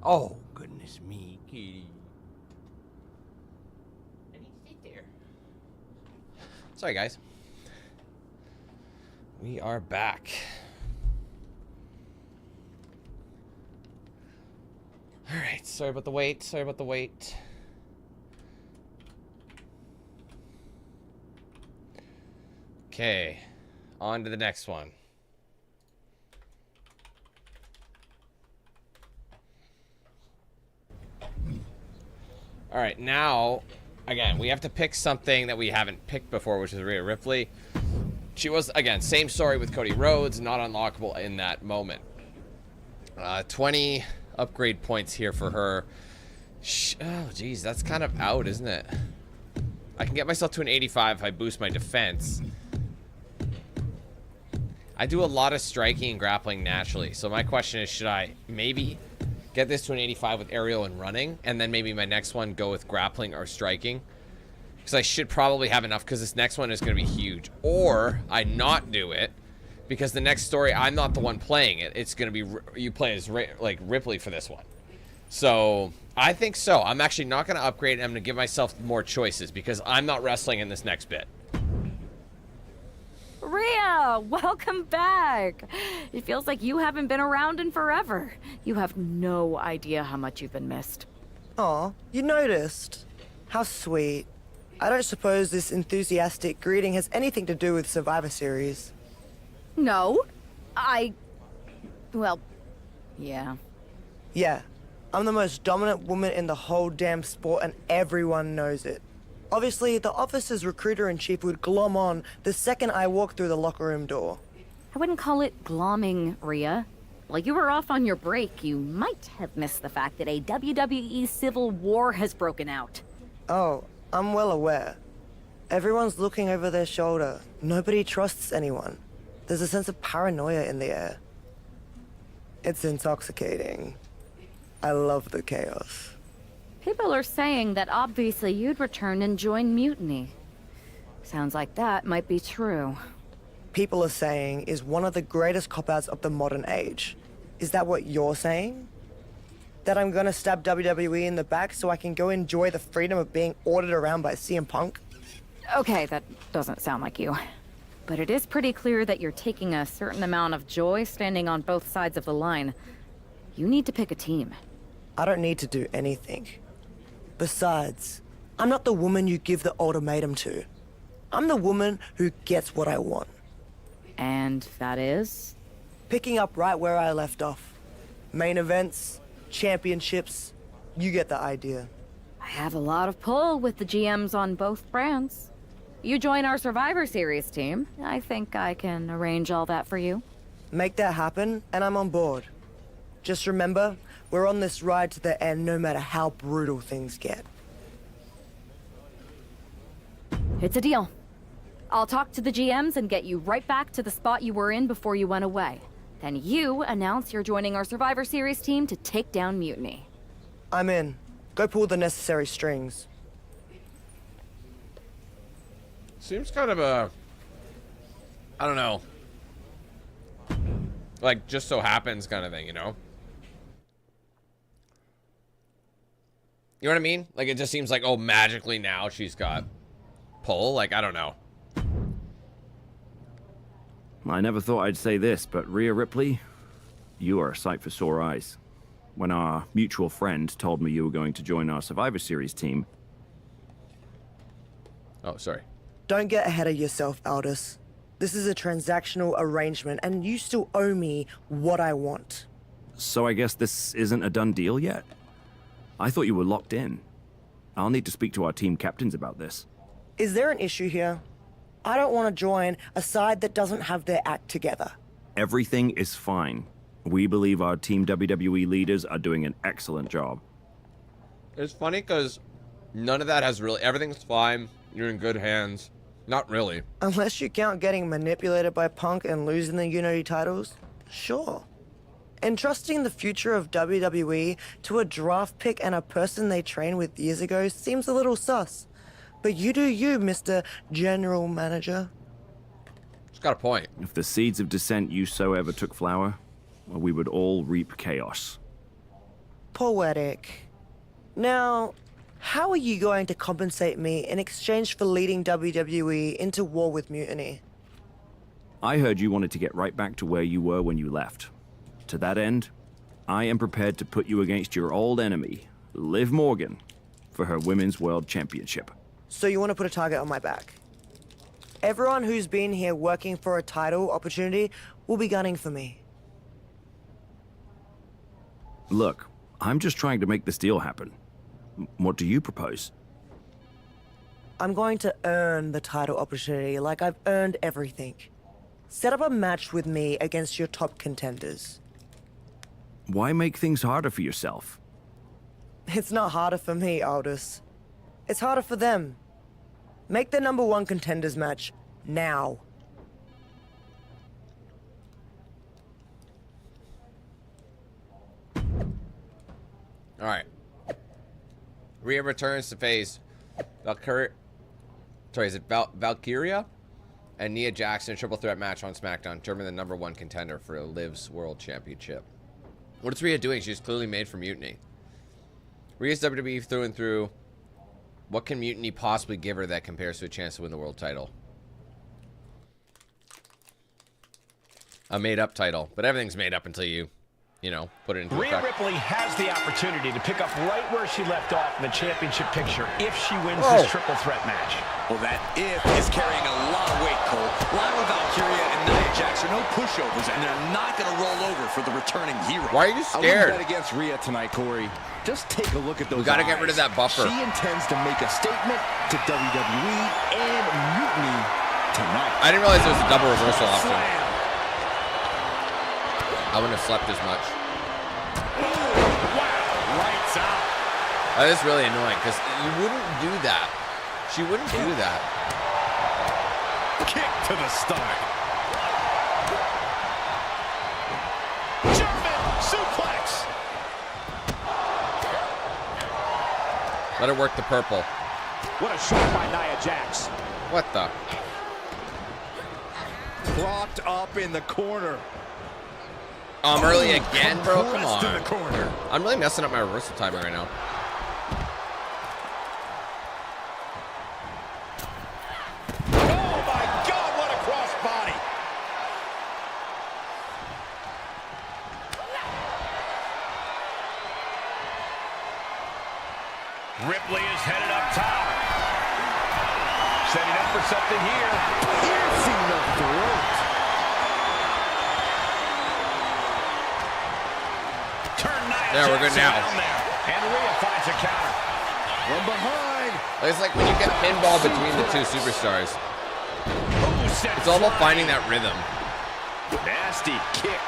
Oh, goodness me, kitty. I need to sit there. Sorry, guys. We are back. Alright, sorry about the wait. Sorry about the wait. Okay, on to the next one. Alright, now, again, we have to pick something that we haven't picked before, which is Rhea Ripley. She was, again, same story with Cody Rhodes, not unlockable in that moment. 20 upgrade points here for her. Oh, geez, that's kind of out, isn't it? I can get myself to an 85 if I boost my defense. I do a lot of striking and grappling naturally, so my question is, should I maybe get this to an 85 with aerial and running, and then maybe my next one go with grappling or striking? Because I should probably have enough, because this next one is going to be huge. Or I not do it, because the next story, I'm not the one playing it. It's going to be, you play as like Ripley for this one. So I think so. I'm actually not going to upgrade. I'm going to give myself more choices, because I'm not wrestling in this next bit. Rhea, welcome back. It feels like you haven't been around in forever. You have no idea how much you've been missed. Aw, you noticed? How sweet. I don't suppose this enthusiastic greeting has anything to do with Survivor Series. No, well, yeah. Yeah, I'm the most dominant woman in the whole damn sport and everyone knows it. Obviously, the office's recruiter-in-chief would glom on the second I walk through the locker room door. I wouldn't call it glomming, Rhea. While you were off on your break, you might have missed the fact that a WWE civil war has broken out. Oh, I'm well aware. Everyone's looking over their shoulder. Nobody trusts anyone. There's a sense of paranoia in the air. It's intoxicating. I love the chaos. People are saying that obviously you'd return and join Mutiny. Sounds like that might be true. People are saying is one of the greatest cop-outs of the modern age. Is that what you're saying? That I'm gonna stab WWE in the back so I can go enjoy the freedom of being ordered around by CM Punk? Okay, that doesn't sound like you. But it is pretty clear that you're taking a certain amount of joy standing on both sides of the line. You need to pick a team. I don't need to do anything. Besides, I'm not the woman you give the ultimatum to. I'm the woman who gets what I want. And that is? Picking up right where I left off. Main events, championships, you get the idea. I have a lot of pull with the GMs on both brands. You join our Survivor Series team. I think I can arrange all that for you. Make that happen, and I'm on board. Just remember, we're on this ride to the end no matter how brutal things get. It's a deal. I'll talk to the GMs and get you right back to the spot you were in before you went away. Then you announce you're joining our Survivor Series team to take down Mutiny. I'm in. Go pull the necessary strings. Seems kind of a, I don't know, like just so happens kind of thing, you know? You know what I mean? Like it just seems like, oh, magically now she's got pull. Like, I don't know. I never thought I'd say this, but Rhea Ripley, you are a sight for sore eyes. When our mutual friend told me you were going to join our Survivor Series team. Oh, sorry. Don't get ahead of yourself, Aldous. This is a transactional arrangement, and you still owe me what I want. So I guess this isn't a done deal yet? I thought you were locked in. I'll need to speak to our team captains about this. Is there an issue here? I don't want to join a side that doesn't have their act together. Everything is fine. We believe our Team WWE leaders are doing an excellent job. It's funny because none of that has really, everything's fine. You're in good hands. Not really. Unless you count getting manipulated by Punk and losing the Unity titles, sure. Entrusting the future of WWE to a draft pick and a person they trained with years ago seems a little sus. But you do you, Mr. General Manager. It's got a point. If the seeds of dissent you sow ever took flower, well, we would all reap chaos. poetic. Now, how are you going to compensate me in exchange for leading WWE into war with Mutiny? I heard you wanted to get right back to where you were when you left. To that end, I am prepared to put you against your old enemy, Liv Morgan, for her Women's World Championship. So you want to put a target on my back? Everyone who's been here working for a title opportunity will be gunning for me. Look, I'm just trying to make this deal happen. What do you propose? I'm going to earn the title opportunity like I've earned everything. Set up a match with me against your top contenders. Why make things harder for yourself? It's not harder for me, Aldous. It's harder for them. Make the #1 contenders match now. All right. Rhea returns to face Valkyria and Nia Jackson, triple threat match on SmackDown. Determine the #1 contender for Liv's World Championship. What is Rhea doing? She's clearly made for Mutiny. Rhea's WWE through and through. What can Mutiny possibly give her that compares to a chance to win the world title? A made-up title, but everything's made up until you know, put it into Rhea effect. Ripley has the opportunity to pick up right where she left off in the championship picture if she wins this triple threat match. Well, that if is carrying a lot of weight, Cole. Lila Valkyria and Nia Jax are no pushovers, and they're not going to roll over for the returning hero. Why are you scared? I wouldn't bet against Rhea tonight, Corey. Just take a look at those We got to get rid of eyes. that buffer. She intends to make a statement to WWE and Mutiny tonight. I didn't realize there was a double reversal option. I wouldn't have slept as much. Wow, lights out. That is really annoying because you wouldn't do that. She wouldn't do that. Kick to the stomach. German suplex. Let her work the purple. What a shot by Nia Jax. What the? Propped up in the corner. I'm early again, bro? Come Compressed in on. the corner. I'm really messing up my reversal timing right now. Oh my God, what a crossbody. Ripley is headed up top. Setting up for something here. Piercing the throat. Turn Nia There, we're good Jax now. down there. And Rhea finds a counter. From behind. It's like when you get pinball between the two superstars. Ooh, set It's all about flying. finding that rhythm. Nasty kick.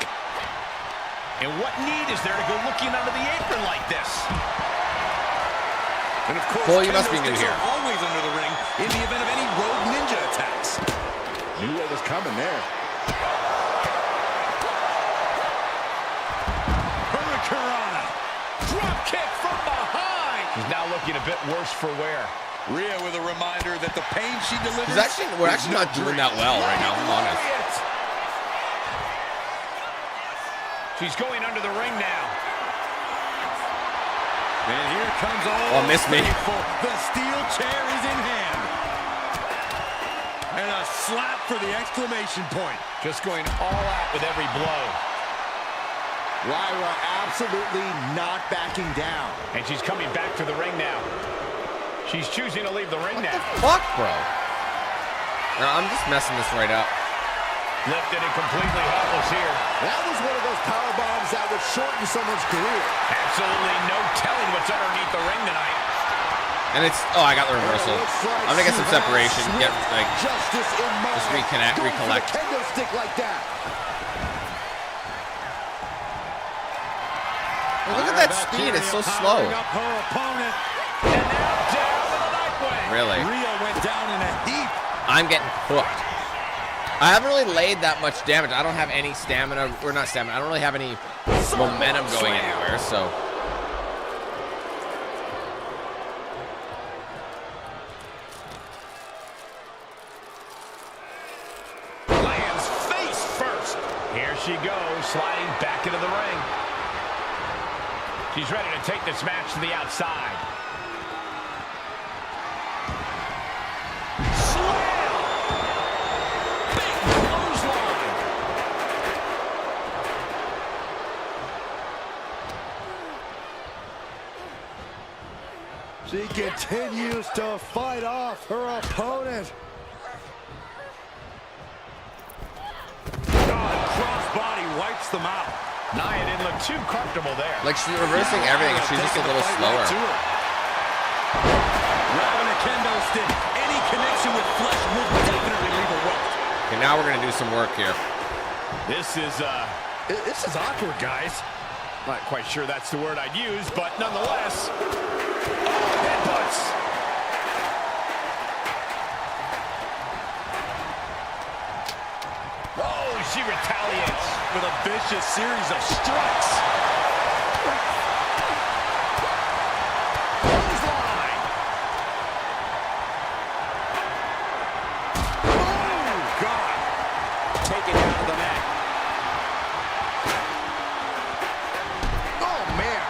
And what need is there to go looking under the apron like this? And of course, Cole, you must be kendo new sticks here. are always under the ring in the event of any rogue ninja attacks. Knew what was coming there. Hurricanrana. Drop kick from behind. She's now looking a bit worse for wear. Rhea with a reminder that the pain she delivers. We're actually not doing that well right now, I'm honest. She's going under the ring now. And here comes all Oh, missed me. faithful. The steel chair is in hand. And a slap for the exclamation point. Just going all out with every blow. Lyra absolutely not backing down. And she's coming back to the ring now. She's choosing to leave the ring now. Fuck, bro. No, I'm just messing this right up. Lifted and completely helpless here. That was one of those power bombs that would shorten someone's career. Absolutely no telling what's underneath the ring tonight. And it's, oh, I got the reversal. I'm gonna get some separation, get like, Justice in mind. just recollect. Kendo stick like that. Well, look at that speed, it's so slow. Up her opponent. And now down to the knifeway. Really? Rhea went down in a heap. I'm getting cooked. I haven't really laid that much damage. I don't have any stamina, or not stamina, I don't really have any momentum going anywhere, so. Lands face first. Here she goes, sliding back into the ring. She's ready to take this match to the outside. Slam! Big clothesline! She continues to fight off her opponent. Crossbody wipes them out. Nia didn't look too comfortable there. Like, she's reversing everything, and she's just a little slower. Grabbing a kendo stick. Any connection with flesh will definitely leave a welt. Okay, now we're gonna do some work here. This is awkward, guys. Not quite sure that's the word I'd use, but nonetheless. Oh, headbutts. Oh, she retaliates with a vicious series of strikes. Clothesline. Oh, God. Taken out of the mat. Oh, man.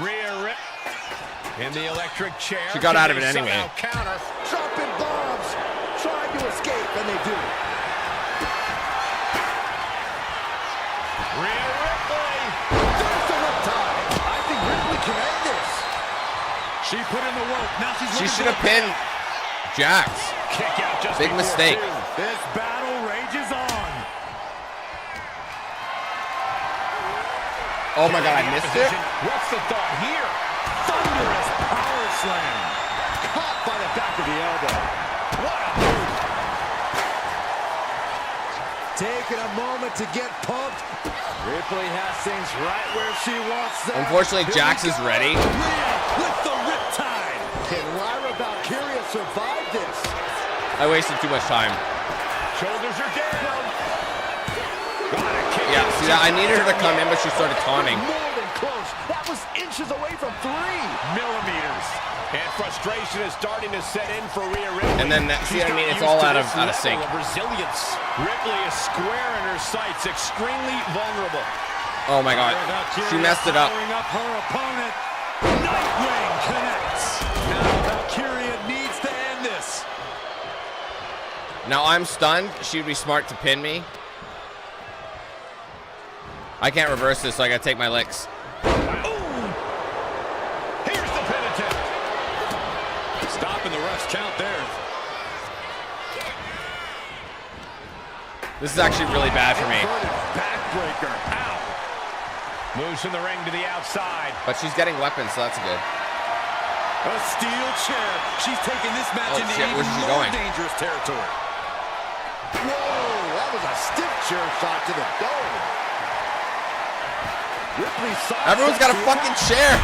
Rear rip. In the electric chair. She got out of it anyway. Counter. Dropping bombs. Trying to escape, and they do. Rhea Ripley. There's the riptide. I think Ripley can end this. She put in the work. Now she's She should have pinned Jax. Kick out just Big mistake. This battle rages on. Oh my God, I missed it. What's the thought here? Thunderous power slam. Caught by the back of the elbow. What a move. Taking a moment to get pumped. Ripley has things right where she wants them. Unfortunately, Jax is ready. Rhea with the riptide. Can Lyra Valkyria survive this? I wasted too much time. Shoulders are down. Yeah, see that? I needed her to come in, but she started taunting. More than close. That was inches away from 3 millimeters. And frustration is starting to set in for Rhea Ripley. And then, see what I mean? It's all out of sync. Resilience. Ripley is square in her sights, extremely vulnerable. Oh my God, she messed it up. Up her opponent. Nightwing connects. Now Valkyria needs to end this. Now I'm stunned. She'd be smart to pin me. I can't reverse this, so I gotta take my licks. Here's the pin attempt. Stopping the ref's count there. This is actually really bad for me. Backbreaker. Ow. Moves from the ring to the outside. But she's getting weapons, so that's good. A steel chair. She's taking this match into shit, even where's she more going? dangerous territory. Whoa, that was a stiff chair shot to the dome. Everyone's got a fucking chair.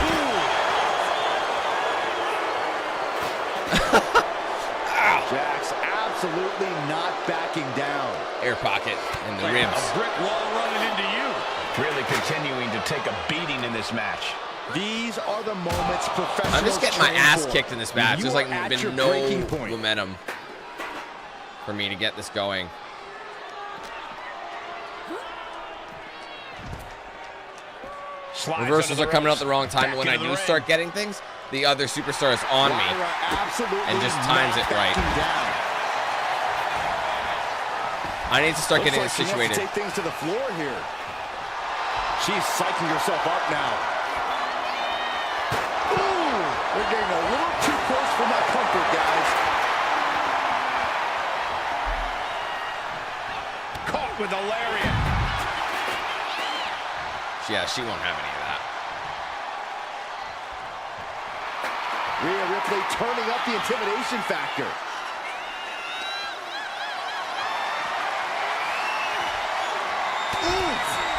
Jax absolutely not backing down. Air pocket in the ribs. A brick wall running into you. Really continuing to take a beating in this match. These are the moments professionals I'm just getting my ass for. kicked in this match. There's like You are at been your no breaking point. momentum for me to get this going. Reversals are coming out the wrong time, but when I do start getting things, the other superstar is on me and just times it right. I need to start getting this situated. Take things to the floor here. She's psyching herself up now. Ooh, they're getting a little too close for my comfort, guys. Caught with a lariat. Yeah, she won't have any of that. Rhea Ripley turning up the intimidation factor. Ooh,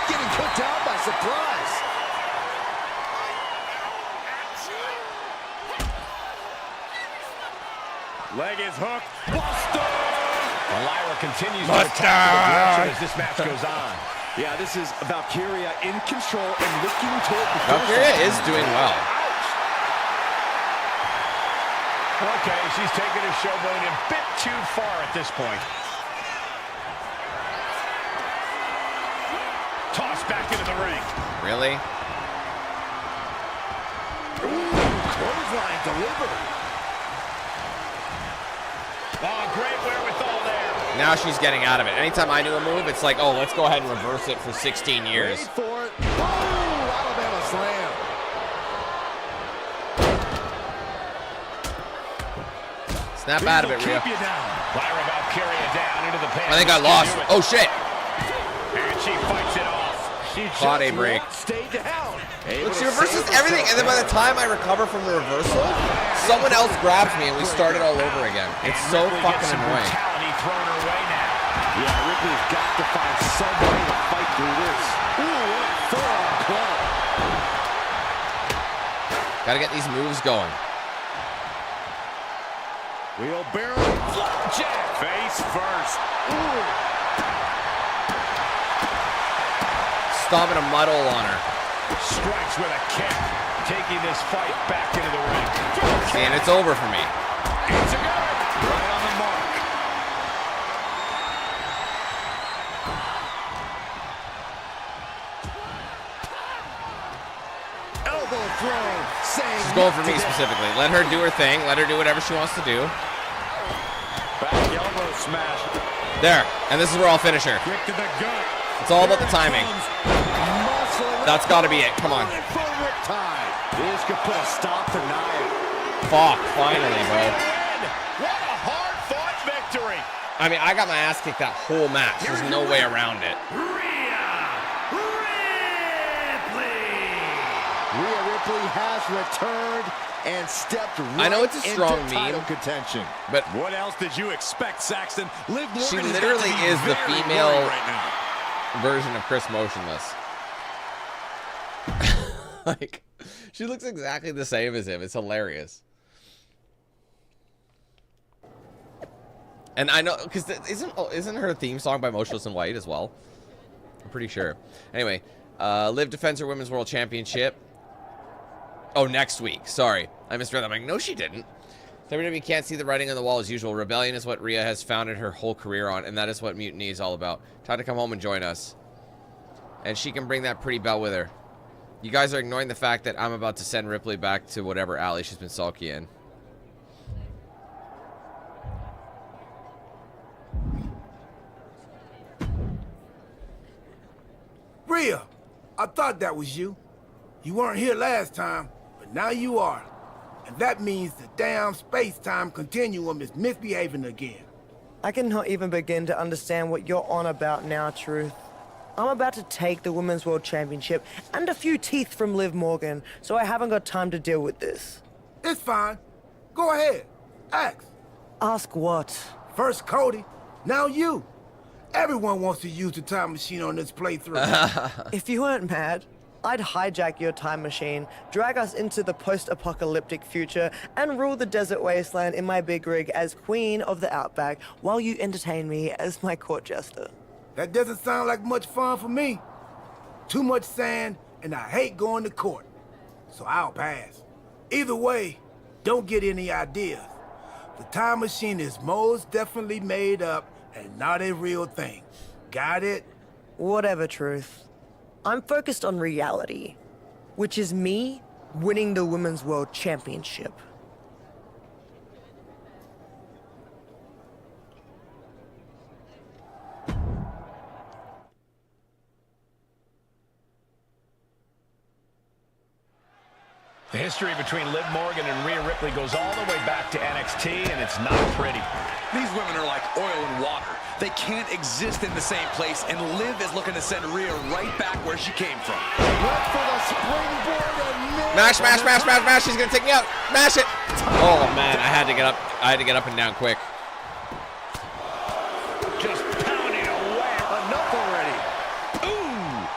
getting put down by surprise. Leg is hooked. Buster! Lyra continues to attack as this match goes on. Yeah, this is Valkyria in control and looking toward the Valkyria is doing well. Okay, she's taking a showboat a bit too far at this point. Tossed back into the ring. Really? Clothesline delivered. Oh, great wherewithal there. Now she's getting out of it. Anytime I do a move, it's like, oh, let's go ahead and reverse it for 16 years. Wait for it. Oh, Alabama slam. Snap out of it, Rhea. Lyra Valkyria down into the pants. I think I lost. Oh, shit. And she fights it off. She Body break. Stay down. Look, she reverses everything, and then by the time I recover from the reversal, someone else grabs me and we start it all over again. It's so fucking annoying. Thrown her way now. Yeah, Ripley's got to find some way to fight through this. Ooh, what a forearm club. Gotta get these moves going. Wheelbarrow, flapjack. Face first. Ooh. Stomping a muddle on her. Strikes with a kick. Taking this fight back into the ring. And it's over for me. It's a good. Right on the mark. Elbow throw. She's going for me specifically. Let her do her thing. Let her do whatever she wants to do. Back elbow smash. There. And this is where I'll finish her. Kick to the gut. It's all about the timing. That's got to be it. Come on. This could put a stop to Nia. Fuck. Finally, bro. What a hard-fought victory. I mean, I got my ass kicked that whole match. There's no way around it. Rhea Ripley has returned and stepped right I know it's a strong into title meme, contention. But what else did you expect, Saxton? Liv Morgan she has got literally to be is the very female worried right now. version of Chris Motionless. Like, she looks exactly the same as him. It's hilarious. And I know, because isn't her theme song by Motionless in White as well? I'm pretty sure. Anyway, Liv defends her Women's World Championship. Oh, next week. Sorry. I misread that. I'm like, no, she didn't. WWE can't see the writing on the wall as usual. Rebellion is what Rhea has founded her whole career on, and that is what Mutiny is all about. Time to come home and join us. And she can bring that pretty belt with her. You guys are ignoring the fact that I'm about to send Ripley back to whatever alley she's been sulky in. Rhea, I thought that was you. You weren't here last time, but now you are. And that means the damn space-time continuum is misbehaving again. I cannot even begin to understand what you're on about now, Truth. I'm about to take the Women's World Championship and a few teeth from Liv Morgan, so I haven't got time to deal with this. It's fine. Go ahead. Ask. Ask what? First Cody, now you. Everyone wants to use the time machine on this playthrough. If you weren't mad, I'd hijack your time machine, drag us into the post-apocalyptic future, and rule the desert wasteland in my big rig as Queen of the Outback while you entertain me as my court jester. That doesn't sound like much fun for me. Too much sand, and I hate going to court. So I'll pass. Either way, don't get any ideas. The time machine is most definitely made up and not a real thing. Got it? Whatever, Truth. I'm focused on reality, which is me winning the Women's World Championship. The history between Liv Morgan and Rhea Ripley goes all the way back to NXT, and it's not pretty. These women are like oil and water. They can't exist in the same place, and Liv is looking to send Rhea right back where she came from. Look for the springboard and mash, mash, mash, mash, mash. She's gonna take me out. Mash it. Oh man, I had to get up. I had to get up and down quick. Just pounding away. Enough already. Ooh!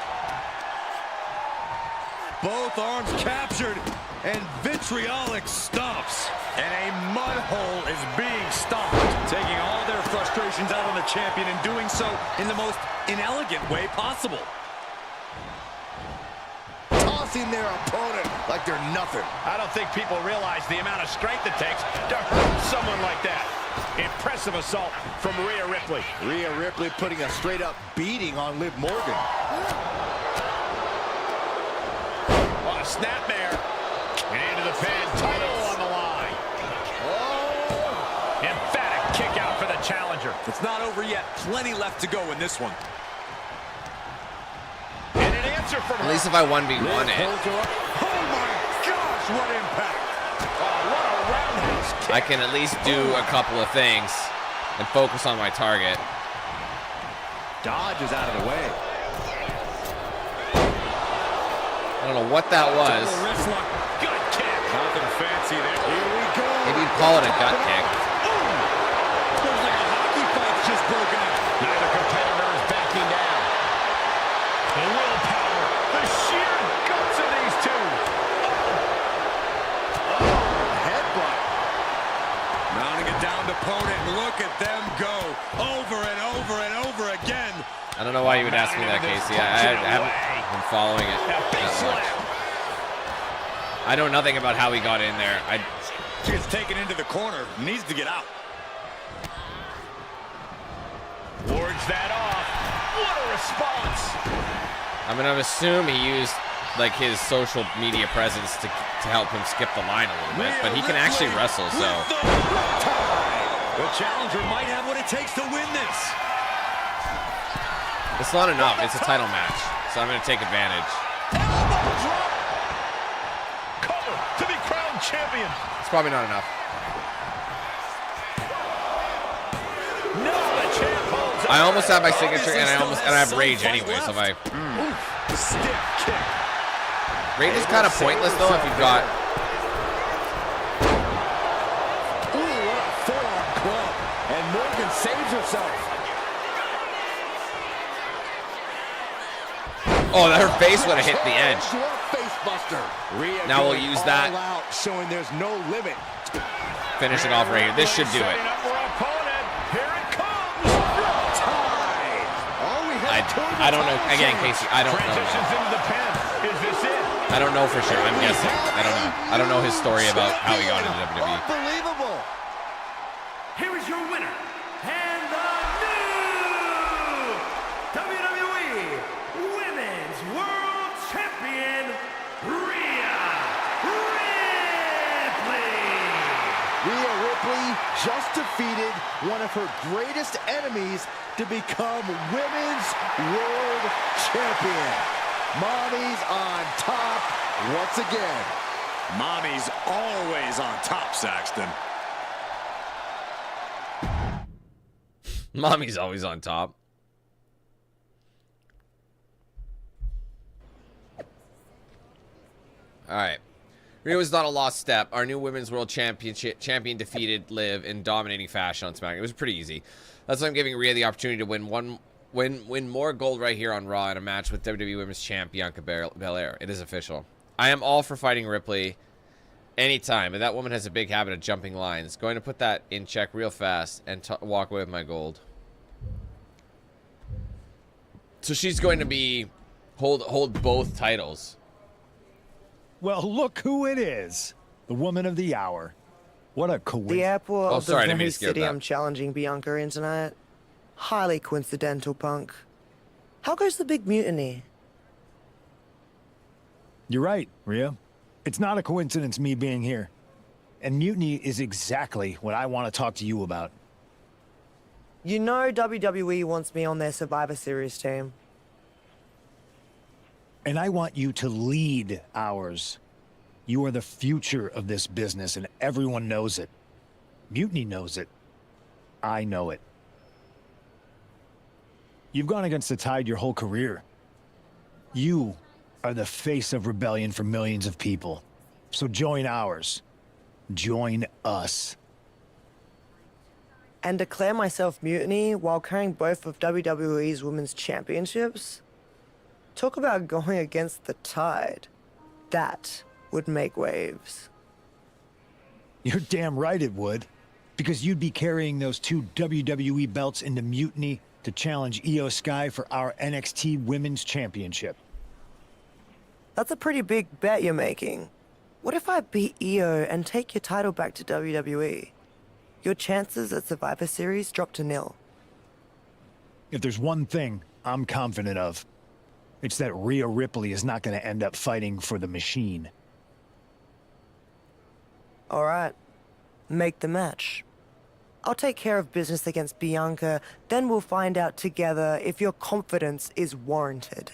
Both arms captured, and vitriolic stomps. And a mud hole is being stomped, taking all their frustrations out on the champion and doing so in the most inelegant way possible. Tossing their opponent like they're nothing. I don't think people realize the amount of strength it takes to hurt someone like that. Impressive assault from Rhea Ripley. Rhea Ripley putting a straight-up beating on Liv Morgan. Oh, a snapmare. And into the pin. Title on the line. Oh! Emphatic kick out for the challenger. It's not over yet. Plenty left to go in this one. And an answer from At least if I 1v1 it. Oh my gosh, what impact! Oh, what a roundhouse kick. I can at least do a couple of things and focus on my target. Dodge is out of the way. I don't know what that was. Good kick. Nothing fancy there. Here we go. Maybe you'd call it a gut kick. Looks like a hockey fight's just broken out. Neither competitor is backing down. The willpower, the sheer guts of these two. Headbutt. Mounting a downed opponent. Look at them go. Over and over and over again. I don't know why you would ask me that, Casey. I haven't been following it that much. I know nothing about how he got in there. Gets taken into the corner. Needs to get out. Wards that off. What a response. I'm gonna assume he used like his social media presence to help him skip the line a little bit, but he can actually wrestle, so. The challenger might have what it takes to win this. It's not enough. It's a title match, so I'm gonna take advantage. Elbow drop. Cover to be crowned champion. It's probably not enough. No, the champ holds I almost have my signature, and I have rage anyway. So if I stiff kick. rage is kind of pointless though if you've got. Ooh, what a forearm club. And Morgan saves herself. Oh, her face would have hit the edge. Rhea Now we'll going use that. all out, showing there's no limit. Finish it off right here. This should do it. Setting up for opponent. Here it comes. I don't know. Again, Casey, I don't know. Transitions into the pin. Is this it? I don't know for sure. I'm guessing. I don't know. I don't know his story about how he got into WWE. Unbelievable. Here is your winner, and the new WWE Women's World Champion, Rhea Ripley. Rhea Ripley just defeated one of her greatest enemies to become Women's World Champion. Mami's on top once again. Mami's always on top, Saxton. Mommy's always on top. All right. Rhea was not a lost step. Our new Women's World Champion defeated Liv in dominating fashion on SmackDown. It was pretty easy. That's why I'm giving Rhea the opportunity to win more gold right here on Raw in a match with WWE Women's Champ Bianca Belair. It is official. I am all for fighting Ripley anytime, but that woman has a big habit of jumping lines. Going to put that in check real fast and walk away with my gold. So she's going to be hold both titles. Well, look who it is. The woman of the hour. What a coincidence. The airport Oh, of sorry, I the didn't mean very to scare city that. I'm challenging Bianca in tonight. Highly coincidental, punk. How goes the big mutiny? You're right, Rhea. It's not a coincidence me being here. And mutiny is exactly what I want to talk to you about. You know WWE wants me on their Survivor Series team. And I want you to lead ours. You are the future of this business, and everyone knows it. Mutiny knows it. I know it. You've gone against the tide your whole career. You are the face of rebellion for millions of people. So join ours. Join us. And declare myself mutiny while carrying both of WWE's Women's Championships? Talk about going against the tide. That would make waves. You're damn right it would. Because you'd be carrying those two WWE belts into Mutiny to challenge Io Sky for our NXT Women's Championship. That's a pretty big bet you're making. What if I beat Io and take your title back to WWE? your chances at Survivor Series drop to nil. If there's one thing I'm confident of, it's that Rhea Ripley is not going to end up fighting for the machine. All right, make the match. I'll take care of business against Bianca, then we'll find out together if your confidence is warranted.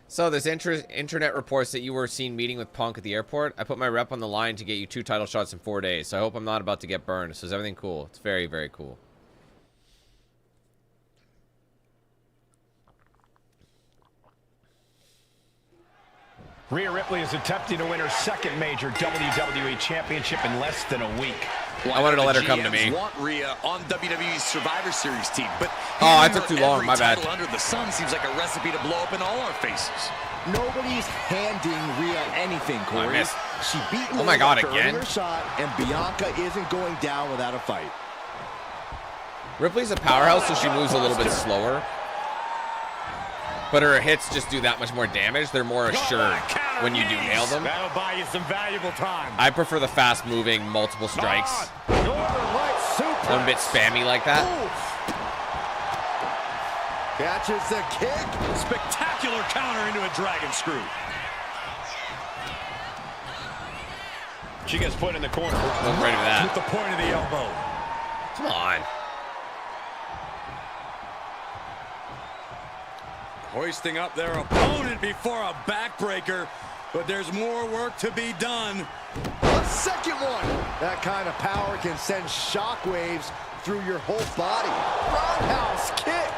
So there's internet reports that you were seen meeting with Punk at the airport. I put my rep on the line to get you 2 title shots in 4 days. So I hope I'm not about to get burned. So is everything cool? It's very, very cool. Rhea Ripley is attempting to win her second major WWE Championship in less than a week. I wanted to let her come to me. Want Rhea on WWE's Survivor Series team, but oh, I took too long. My bad. Under the sun seems like a recipe to blow up in all our faces. Nobody's handing Rhea anything, Corey. She beat oh my God, again? her shot, and Bianca isn't going down without a fight. Ripley's a powerhouse, so she moves a little bit slower. But her hits just do that much more damage. They're more assured when you do nail them. That'll buy you some valuable time. I prefer the fast-moving, multiple strikes. I'm a bit spammy like that. Catches the kick. Spectacular counter into a dragon screw. She gets put in the corner. Look right at that. With the point of the elbow. Come on. Hoisting up their opponent before a backbreaker, but there's more work to be done. A second one. That kind of power can send shockwaves through your whole body. Roundhouse kick.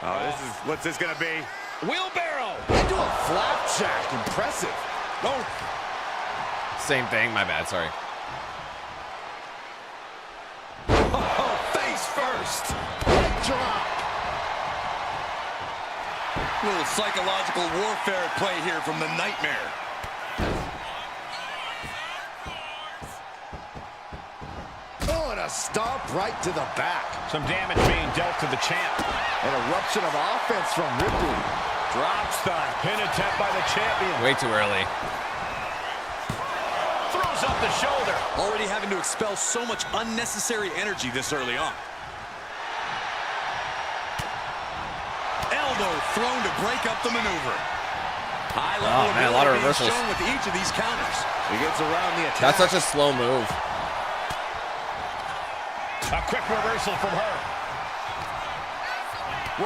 Oh, what's this gonna be? Wheelbarrow. Into a flapjack. Impressive. Oh. Same thing. My bad. Sorry. Oh, face first. Leg drop. A little psychological warfare at play here from the Nightmare. Oh, and a stomp right to the back. Some damage being dealt to the champ. An eruption of offense from Ripley. Drops the pin attempt by the champion. Way too early. Throws up the shoulder. Already having to expel so much unnecessary energy this early on. Elbow thrown to break up the maneuver. High level man, a lot of reversals. Shown with each of these counters. He gets around the attack. That's such a slow move. A quick reversal from her.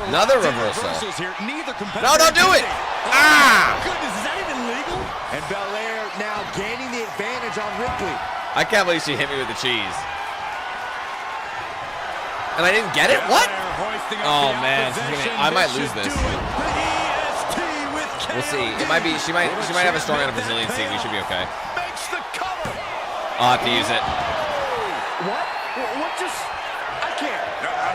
Another reversal. Here. Neither No, don't do it! Oh, goodness, is that even legal? And Belair now gaining the advantage on Ripley. I can't believe she hit me with the cheese. And I didn't get it? What? Oh man, I might lose this. We'll see. It might be. She might have a strong enough resiliency. We should be okay. I'll have to use it. What just? I can't.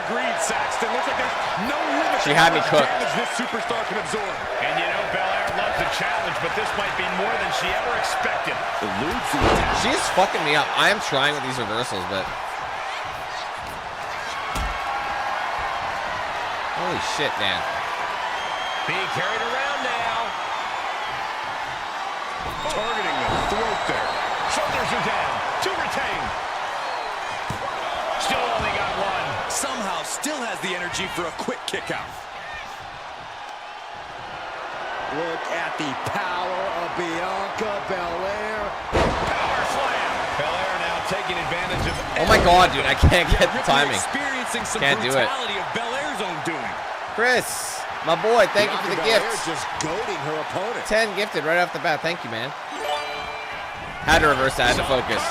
Agreed, Saxton. Looks like there's no limit. She had me cooked. This superstar can absorb. And you know, Belair loves the challenge, but this might be more than she ever expected. Eludes the attack. She is fucking me up. I am trying with these reversals, but holy shit, man. Being carried around now. Targeting the throat there. Shoulders are down. 2 retained. Still only got 1. Somehow still has the energy for a quick kick out. Look at the power of Bianca Belair. Power slam. Belair now taking advantage of. Oh my god, dude, I can't get the timing. Experiencing some Can't do it. brutality of Belair's own doing. Chris, my boy, thank you for the Belair gift. just goading her opponent. 10 gifted right off the bat. Thank you, man. Had to reverse that. I had to focus.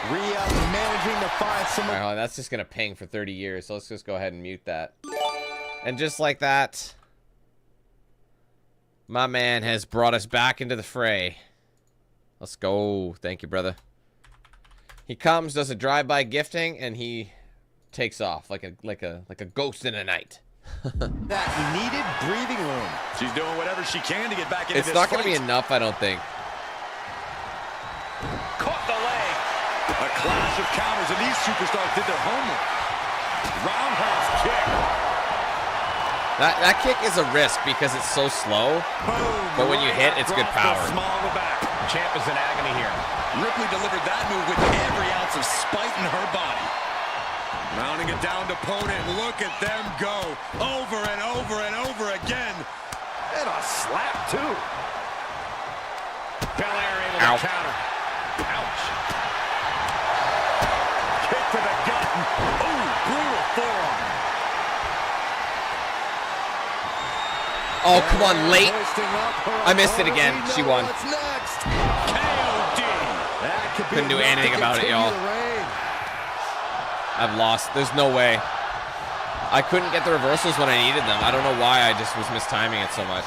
Rhea managing to find some. All right, that's just gonna ping for 30 years. So let's just go ahead and mute that. And just like that, my man has brought us back into the fray. Let's go. Thank you, brother. He comes, does a drive-by gifting, and he takes off like a ghost in the night. That needed breathing room. She's doing whatever she can to get back into this It's not going to fight. be enough, I don't think. Caught the leg. A clash of counters, and these superstars did their homework. Roundhouse kick. That kick is a risk because it's so slow, but when you hit, it's good power. Small to the back. Champ is in agony here. Ripley delivered that move with every ounce of spite in her body. Mounting a downed opponent. Look at them go. Over and over and over again. And a slap, too. Belair able to counter. Ouch. Kick to the gut. Ooh, brutal forearm. Oh, come on, late. I missed it again. She won. Couldn't do anything about it, y'all. I've lost. There's no way. I couldn't get the reversals when I needed them. I don't know why I just was mistiming it so much.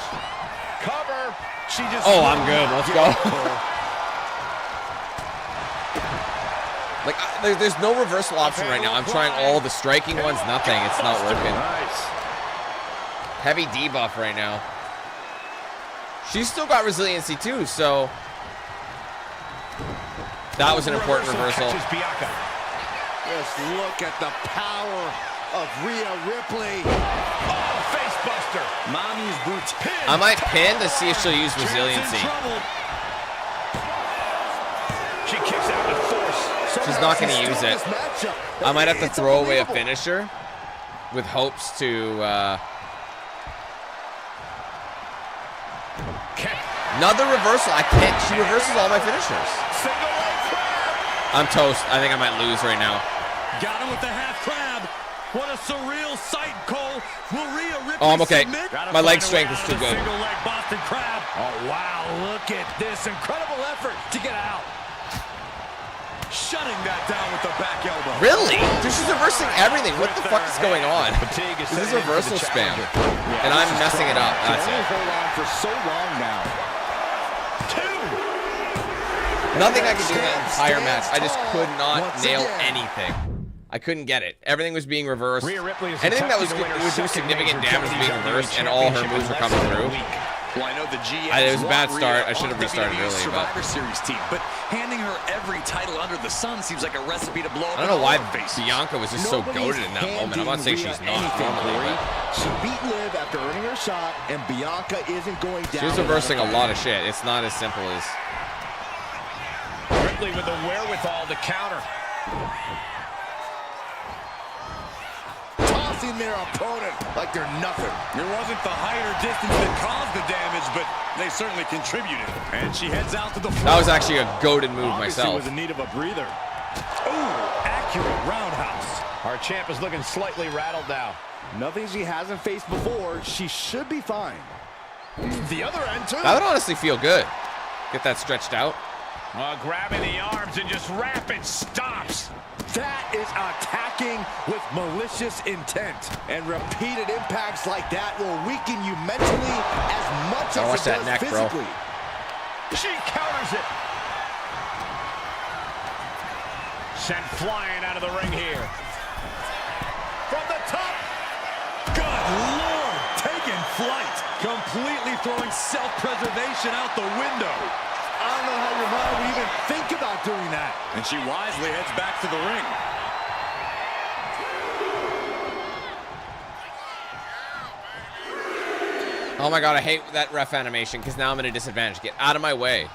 Cover. She just I'm good. Let's go. Like, there's no reversal option right now. I'm trying all the striking ones. Nothing. It's not working. Heavy debuff right now. She's still got resiliency too, so that was an important reversal. Just look at the power of Rhea Ripley. Oh, face buster. Mami's boots pin. I might pin to see if she'll use resiliency. She kicks out with force. She's not going to use it. I might have to throw away a finisher with hopes to... Another reversal. I can't. She reverses all my finishers. I'm toast. I think I might lose right now. Got him with the half crab. What a surreal sight, Cole. Will Rhea Ripley I'm okay. submit? My leg strength is too good. Single leg Boston crab. Oh, wow. Look at this incredible effort to get out. Shutting that down with the back elbow. Really? Dude, she's reversing everything. What the fuck is going on? This is reversal spam. And I'm messing it up. That's it. Hold on for so long now. Nothing I could do in that entire match. I just could not nail anything. I couldn't get it. Everything was being reversed. Anything that was would do significant damage was being reversed, and all her moves were coming through. Well, I know the GM. It was a bad start. I should have restarted early, but Survivor Series team, but handing her every title under the sun seems like a recipe to blow up. I don't know why Bianca was just so goated in that moment. I'm not saying she's not normally, but she beat Liv after earning her shot, and Bianca isn't going down. She's reversing a lot of shit. It's not as simple as. Ripley with the wherewithal to counter. Tossing their opponent like they're nothing. It wasn't the height or distance that caused the damage, but they certainly contributed. And she heads out to the floor. That was actually a goated move Obviously myself. was in need of a breather. Ooh, accurate roundhouse. Our champ is looking slightly rattled now. Nothing she hasn't faced before. She should be fine. The other end, too. That would honestly feel good. Get that stretched out. Grabbing the arms and just rapid stops. That is attacking with malicious intent. And repeated impacts like that will weaken you mentally as much as it does neck, physically. Bro. She counters it. Sent flying out of the ring here. From the top. Good Lord. Taking flight. Completely throwing self-preservation out the window. I don't know how your mind would even think about doing that. And she wisely heads back to the ring. Oh my god, I hate that ref animation because now I'm at a disadvantage. Get out of my way.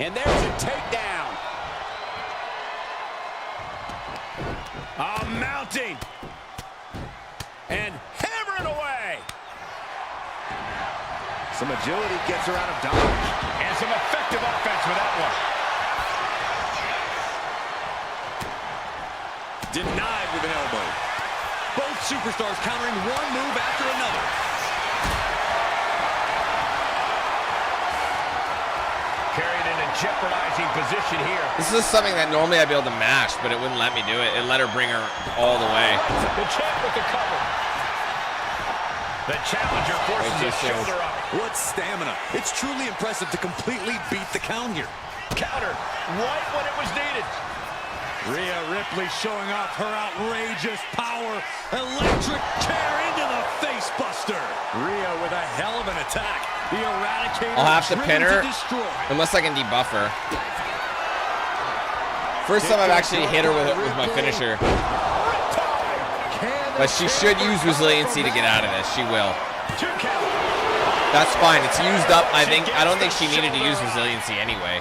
And there's a takedown. Mounting. And hammering away. Some agility gets her out of dodge. And some effective offense with that one. Denied with an elbow. Both superstars countering one move after another. Carried in a jeopardizing position here. This is something that normally I'd be able to mash, but it wouldn't let me do it. It let her bring her all the way. The champ with the cover. The challenger forces a shoulder up. What stamina. It's truly impressive to completely beat the count here. Counter right when it was needed. Rhea Ripley showing off her outrageous power. Electric chair into the face buster. Rhea with a hell of an attack. The Eradicator I'll have to pin her unless I can debuff her. First time I've actually hit her with my finisher. Can But she should use resiliency to get out of this. She will. That's fine. It's used up. I don't think she needed to use resiliency anyway.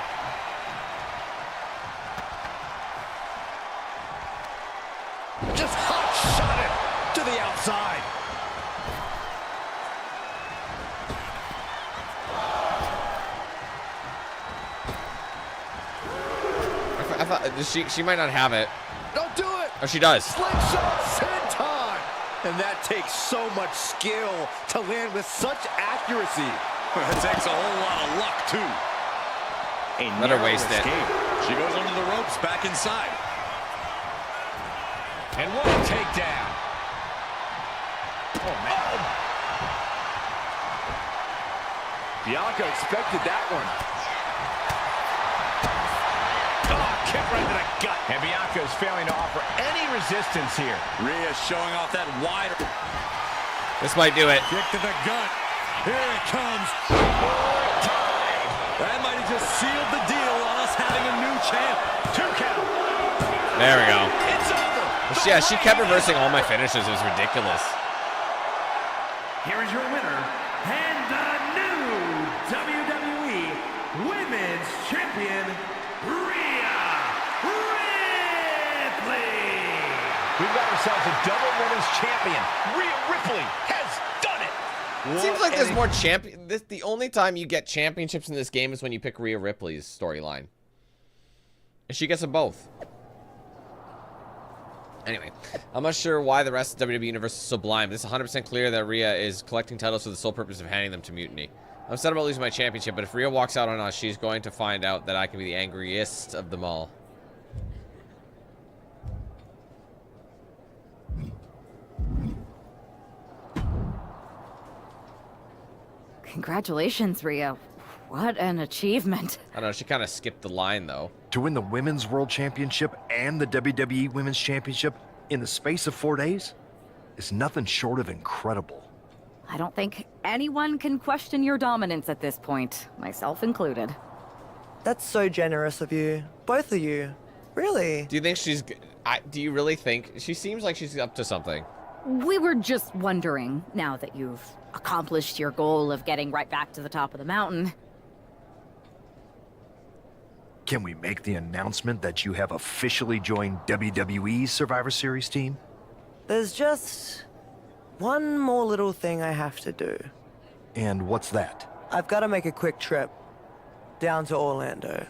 Just hot shot it to the outside. I thought she might not have it. Don't do it. Oh, she does. Slingshot senton. And that takes so much skill to land with such accuracy. That takes a whole lot of luck, too. Let her waste it. She goes under the ropes, back inside. And what a takedown. Oh, man. Bianca expected that one. Oh, kick right to the gut. And Bianca is failing to offer any resistance here. Rhea showing off that wide. This might do it. Kick to the gut. Here it comes. That might have just sealed the deal on us having a new champ. 2 count. There we go. It's over. Yeah, she kept reversing all my finishes. It was ridiculous. Here is your winner and the new WWE Women's Champion, Rhea Ripley. We've got ourselves a double women's champion. Rhea Ripley has done it. It seems like there's more champion. The only time you get championships in this game is when you pick Rhea Ripley's storyline. And she gets them both. Anyway, I'm not sure why the rest of the WWE Universe is so blind, but it's 100% clear that Rhea is collecting titles for the sole purpose of handing them to Mutiny. I'm sad about losing my championship, but if Rhea walks out on us, she's going to find out that I can be the angriest of them all. Congratulations, Rhea. What an achievement. I don't know, she kind of skipped the line, though. To win the Women's World Championship and the WWE Women's Championship in the space of 4 days is nothing short of incredible. I don't think anyone can question your dominance at this point, myself included. That's so generous of you. Both of you. Really? Do you think she's... do you really think... She seems like she's up to something. We were just wondering, now that you've accomplished your goal of getting right back to the top of the mountain. Can we make the announcement that you have officially joined WWE's Survivor Series team? There's just one more little thing I have to do. And what's that? I've got to make a quick trip down to Orlando.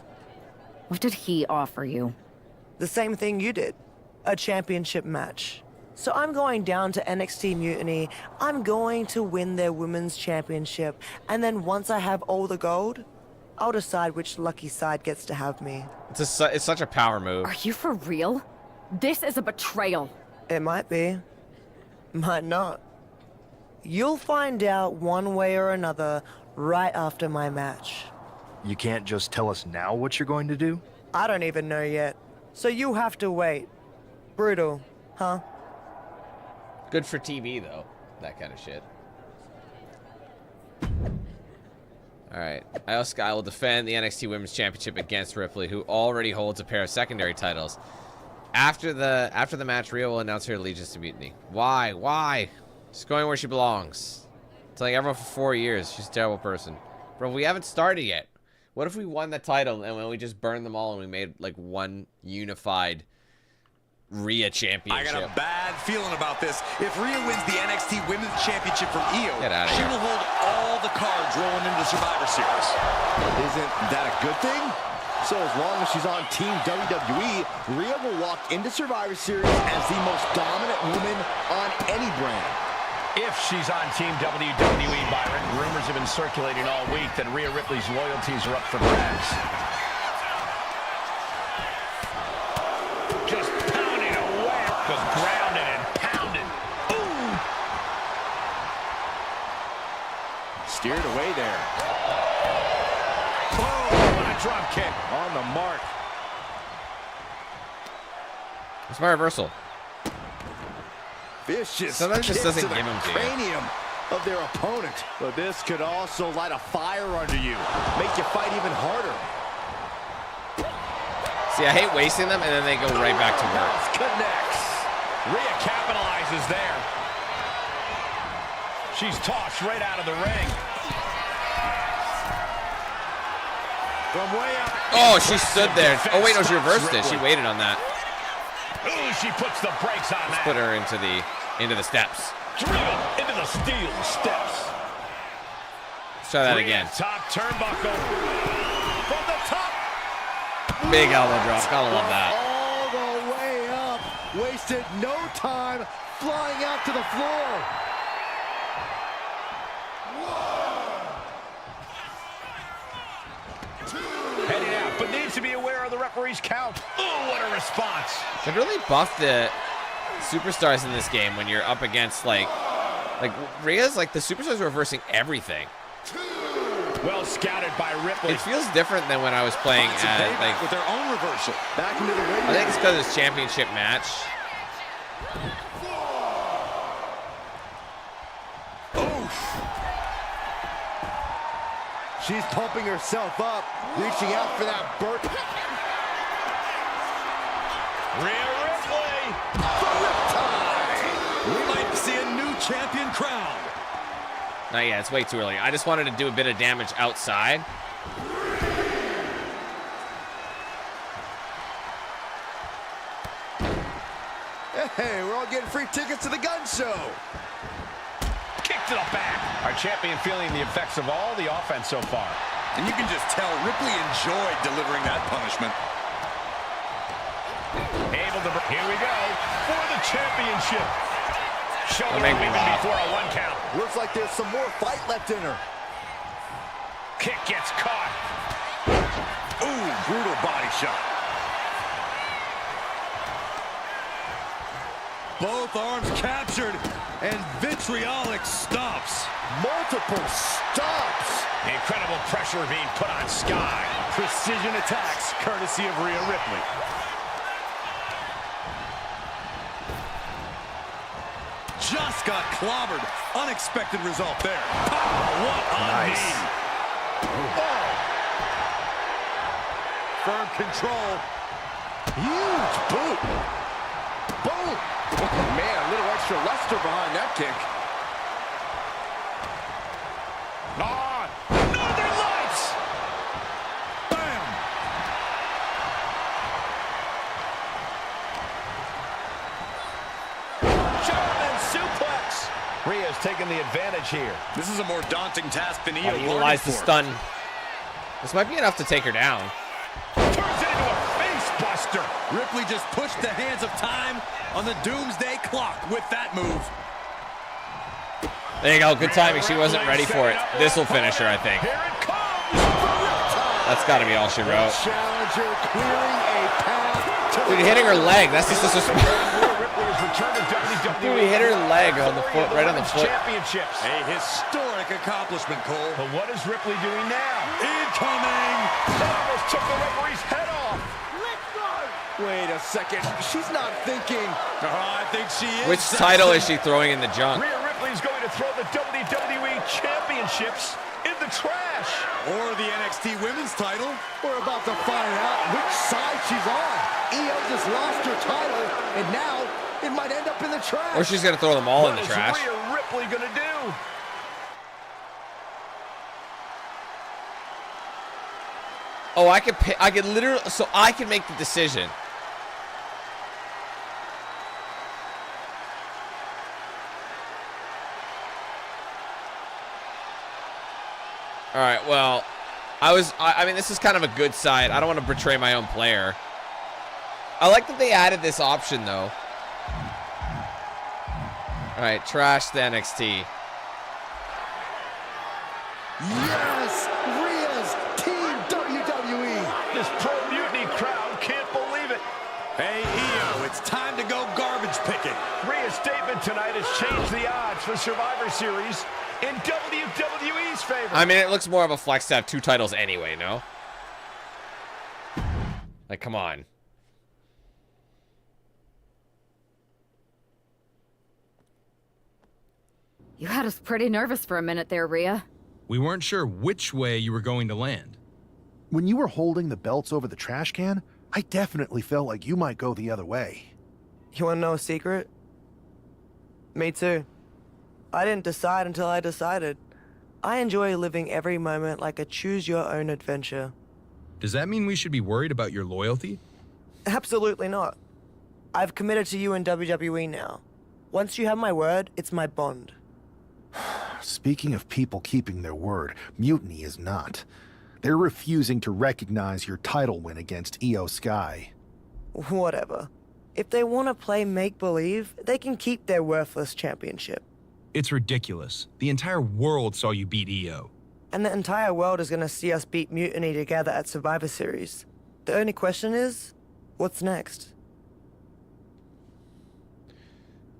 What did he offer you? The same thing you did. A championship match. So I'm going down to NXT Mutiny. I'm going to win their women's championship. And then once I have all the gold, I'll decide which lucky side gets to have me. It's such a power move. Are you for real? This is a betrayal. It might be. Might not. You'll find out one way or another right after my match. You can't just tell us now what you're going to do? I don't even know yet. So you have to wait. Brutal, huh? Good for TV, though. That kind of shit. Alright. Io Sky will defend the NXT Women's Championship against Ripley, who already holds a pair of secondary titles. After the match, Rhea will announce her allegiance to Mutiny. Why? Why? She's going where she belongs. Telling everyone for 4 years she's a terrible person. Bro, we haven't started yet. What if we won the title and when we just burned them all and we made like one unified Rhea championship? I got a bad feeling about this. If Rhea wins the NXT Women's Championship from Io, she will hold all the cards rolling into the Survivor Series. Isn't that a good thing? So as long as she's on Team WWE, Rhea will walk into Survivor Series as the most dominant woman on any brand. If she's on Team WWE, Byron, rumors have been circulating all week that Rhea Ripley's loyalties are up for grabs. Just pounding away. Just grounded and pounded. Ooh! Steered away there. Oh, what a drop kick. On the mark. It's my reversal. Vicious sometimes just doesn't to the give him to you. cranium of their opponent. But this could also light a fire under you, make you fight even harder. See, I hate wasting them, and then they go right back to work. Connects. Rhea capitalizes there. She's tossed right out of the ring. From way up. Oh, she stood there. Oh, wait, no, she reversed it. She waited on that. Ooh, she puts the brakes on that. Put her into the steps. Driven into the steel steps. Let's try that again. Top turnbuckle. From the top. Big elbow drop. Gotta love that. All the way up. Wasted no time flying out to the floor. Heading out, but needs to be aware of the referee's count. Oh, what a response. They really buffed the superstars in this game when you're up against, like Rhea's, like, the superstars are reversing everything. Well scouted by Ripley. It feels different than when I was playing at, like, with their own reversal. Back into the ring. I think it's because it's championship match. She's pumping herself up, reaching out for that burp. Rhea Ripley. We might see a new champion crowned. Not yet, it's way too early. I just wanted to do a bit of damage outside. Hey, we're all getting free tickets to the gun show. Kick to the back. Our champion feeling the effects of all the offense so far. And you can just tell Ripley enjoyed delivering that punishment. Able to, here we go, for the championship. Shoulder Don't make me laugh. before a 1 count. Looks like there's some more fight left in her. Kick gets caught. Ooh, brutal body shot. Both arms captured, and vitriolic stomps. Multiple stops. Incredible pressure being put on Sky. Precision attacks, courtesy of Rhea Ripley. Just got clobbered. Unexpected result there. Oh, what a knee. Oh. Firm control. Huge boot. Boom. Oh, man, a little extra luster behind that kick. Northern Lights. Bam. German suplex. Rhea's taking the advantage here. This is a more daunting task than Io Utilize the stun. This might be enough to take her down. Turns it into a face buster. Ripley just pushed the hands of time on the doomsday clock with that move. There you go, good timing. She wasn't ready for it. This will finish her, I think. Here it comes. That's got to be all she wrote. Challenger clearing a path to Dude, hitting her leg. That's just disrespect. Ripley has returned to WWE. Dude, he hit her leg on the foot, right on the foot. Championships. A historic accomplishment, Cole. But what is Ripley doing now? Incoming. That almost took the referee's head off. Wait a second. She's not thinking. I think she is. Which title is she throwing in the junk? Rhea Ripley's going to throw the WWE Championships in the trash. Or the NXT Women's title. We're about to find out which side she's on. Io just lost her title, and now it might end up in the trash. Or she's going to throw them all in the trash. What is Rhea Ripley going to do? Oh, I could literally, so I can make the decision. All right, well, I mean, this is kind of a good side. I don't want to betray my own player. I like that they added this option, though. All right, trash the NXT. Yes! Rhea's Team WWE! This pro Mutiny crowd can't believe it. Hey, Io, it's time to go garbage picking. Rhea's statement tonight has changed the odds for Survivor Series in WWE's favor. I mean, it looks more of a flex to have 2 titles anyway, no? Like, come on. You had us pretty nervous for a minute there, Rhea. We weren't sure which way you were going to land. When you were holding the belts over the trash can, I definitely felt like you might go the other way. You wanna know a secret? Me too. I didn't decide until I decided. I enjoy living every moment like a choose-your-own adventure. Does that mean we should be worried about your loyalty? Absolutely not. I've committed to you in WWE now. Once you have my word, it's my bond. Speaking of people keeping their word, Mutiny is not. They're refusing to recognize your title win against Io Sky. Whatever. If they want to play make-believe, they can keep their worthless championship. It's ridiculous. The entire world saw you beat Io. And the entire world is going to see us beat Mutiny together at Survivor Series. The only question is, what's next?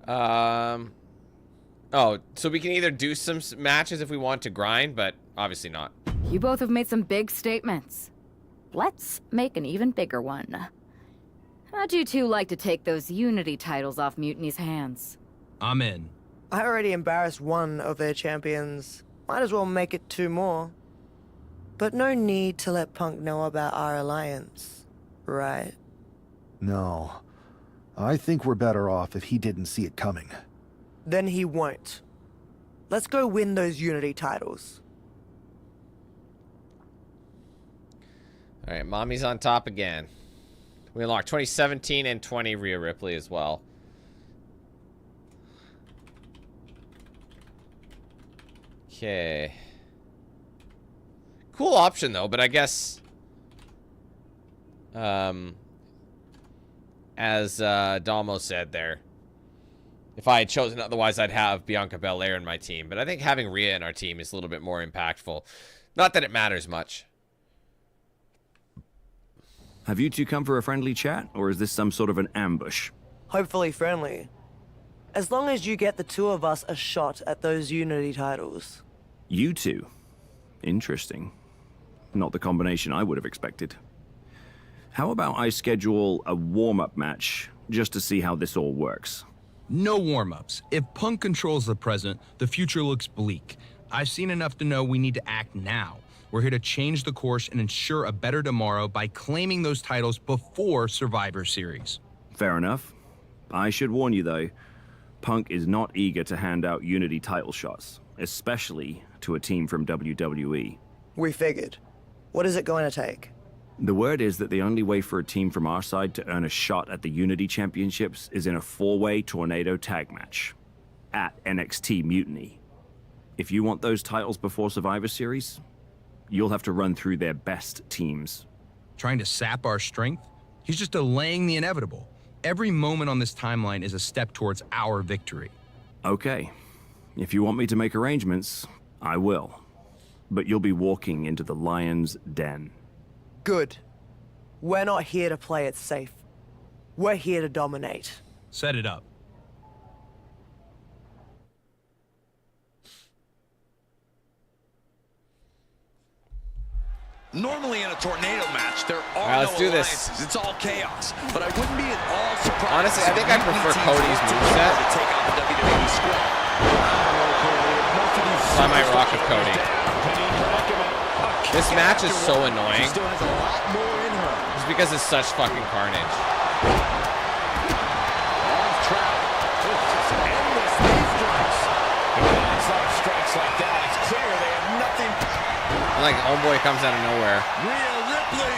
Oh, so we can either do some matches if we want to grind, but obviously not. You both have made some big statements. Let's make an even bigger one. How'd you two like to take those Unity titles off Mutiny's hands? I'm in. I already embarrassed one of their champions. Might as well make it 2 more. But no need to let Punk know about our alliance, right? No. I think we're better off if he didn't see it coming. Then he won't. Let's go win those Unity titles. All right, Mami's on top again. We unlocked 2017 and 20 Rhea Ripley as well. Okay. Cool option though, but I guess as Dalmo said there, if I had chosen otherwise, I'd have Bianca Belair in my team. But I think having Rhea in our team is a little bit more impactful. Not that it matters much. Have you two come for a friendly chat, or is this some sort of an ambush? Hopefully friendly. As long as you get the 2 of us a shot at those Unity titles. You two? Interesting. Not the combination I would have expected. How about I schedule a warm-up match, just to see how this all works? No warm-ups. If Punk controls the present, the future looks bleak. I've seen enough to know we need to act now. We're here to change the course and ensure a better tomorrow by claiming those titles before Survivor Series. Fair enough. I should warn you, though, Punk is not eager to hand out Unity title shots, especially to a team from WWE. We figured. What is it going to take? The word is that the only way for a team from our side to earn a shot at the Unity Championships is in a 4-way Tornado tag match at NXT Mutiny. If you want those titles before Survivor Series, you'll have to run through their best teams. Trying to sap our strength? He's just delaying the inevitable. Every moment on this timeline is a step towards our victory. Okay. If you want me to make arrangements, I will. But you'll be walking into the lion's den. Good. We're not here to play it safe. We're here to dominate. Set it up. Normally in a tornado match, there are All right, let's do this. It's all chaos. But I wouldn't be at all surprised. Honestly, I think I prefer Cody's moveset. To take out the WWE squad. So I might rock with Cody. This match is so annoying. Just because it's such fucking carnage. Strikes like that, it's clear they have nothing. And like Homeboy comes out of nowhere. Rhea Ripley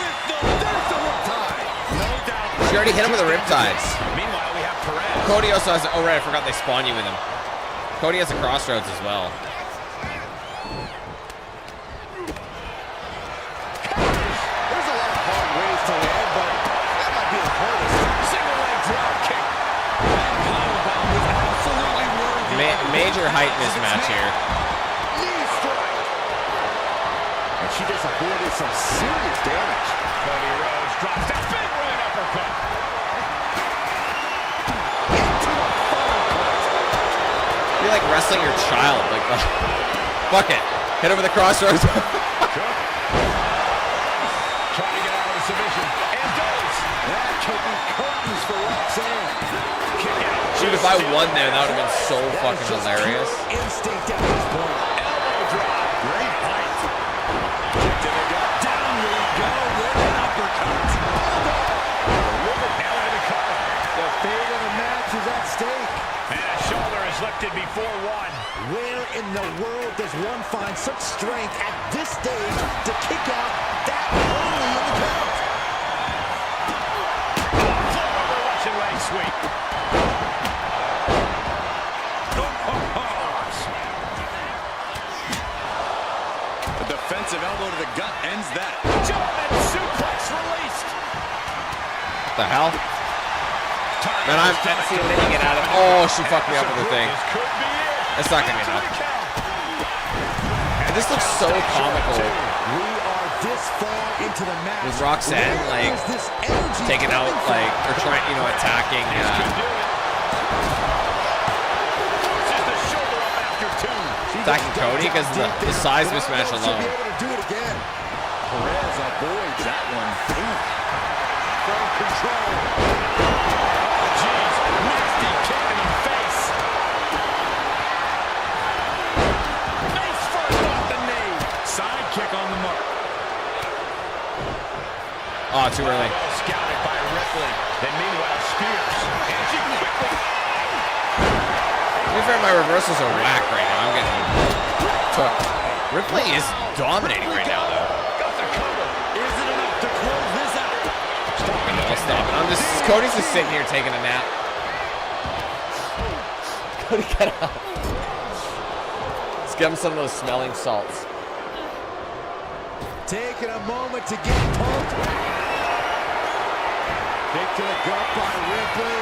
with there's the riptide. No doubt. She already hit him with the riptides. Meanwhile, we have Perez. Cody also has. Oh right, I forgot they spawn you with him. Cody has a crossroads as well. There's a lot of hard ways to land, but that might be the hardest. Single leg drop kick. That powerbomb was absolutely worthy. Major height mismatch here. Knee strike. And she just avoided some serious damage. Cody Rhodes drops that big right uppercut. You're like wrestling your child. Like, fuck it. Hit him with the crossroads. Trying to get out of the submission. And does. That could be curtains for Roxanne. Kick out. Dude, if I won there, that would have been so fucking hilarious. Instinct at this point. Elbow drop. Great height. Kick to the gut. Down we go with an uppercut. Now into cover. The fate of the match is at stake. And a shoulder does one find such strength at this stage to kick out that early in the count? Russian leg sweep. A defensive elbow to the gut ends that. German suplex released. What the hell? Man, I'm fancy letting it out of. Oh, she fucked me up with the thing. That's not gonna be enough. And this looks so comical. We are this far into the match. With Roxanne, like, taking out, like, or trying, you know, attacking. Attacking Cody because the size mismatch alone. Do it again. Perez avoids that one. From control. Oh, jeez. Nasty kick in the face. Face first off the knee. Side kick on the mark. Oh, too early. Scouted by Ripley. Then meanwhile, Spears. And she quickly. To be fair, my reversals are whack right now. I'm getting took. Ripley is dominating right now, though. Got the cover. Is it enough to close this out? I'll stop it. Cody's just sitting here taking a nap. Cody, get up. Let's give him some of those smelling salts. Taking a moment to get pumped. Kick to the gut by Ripley.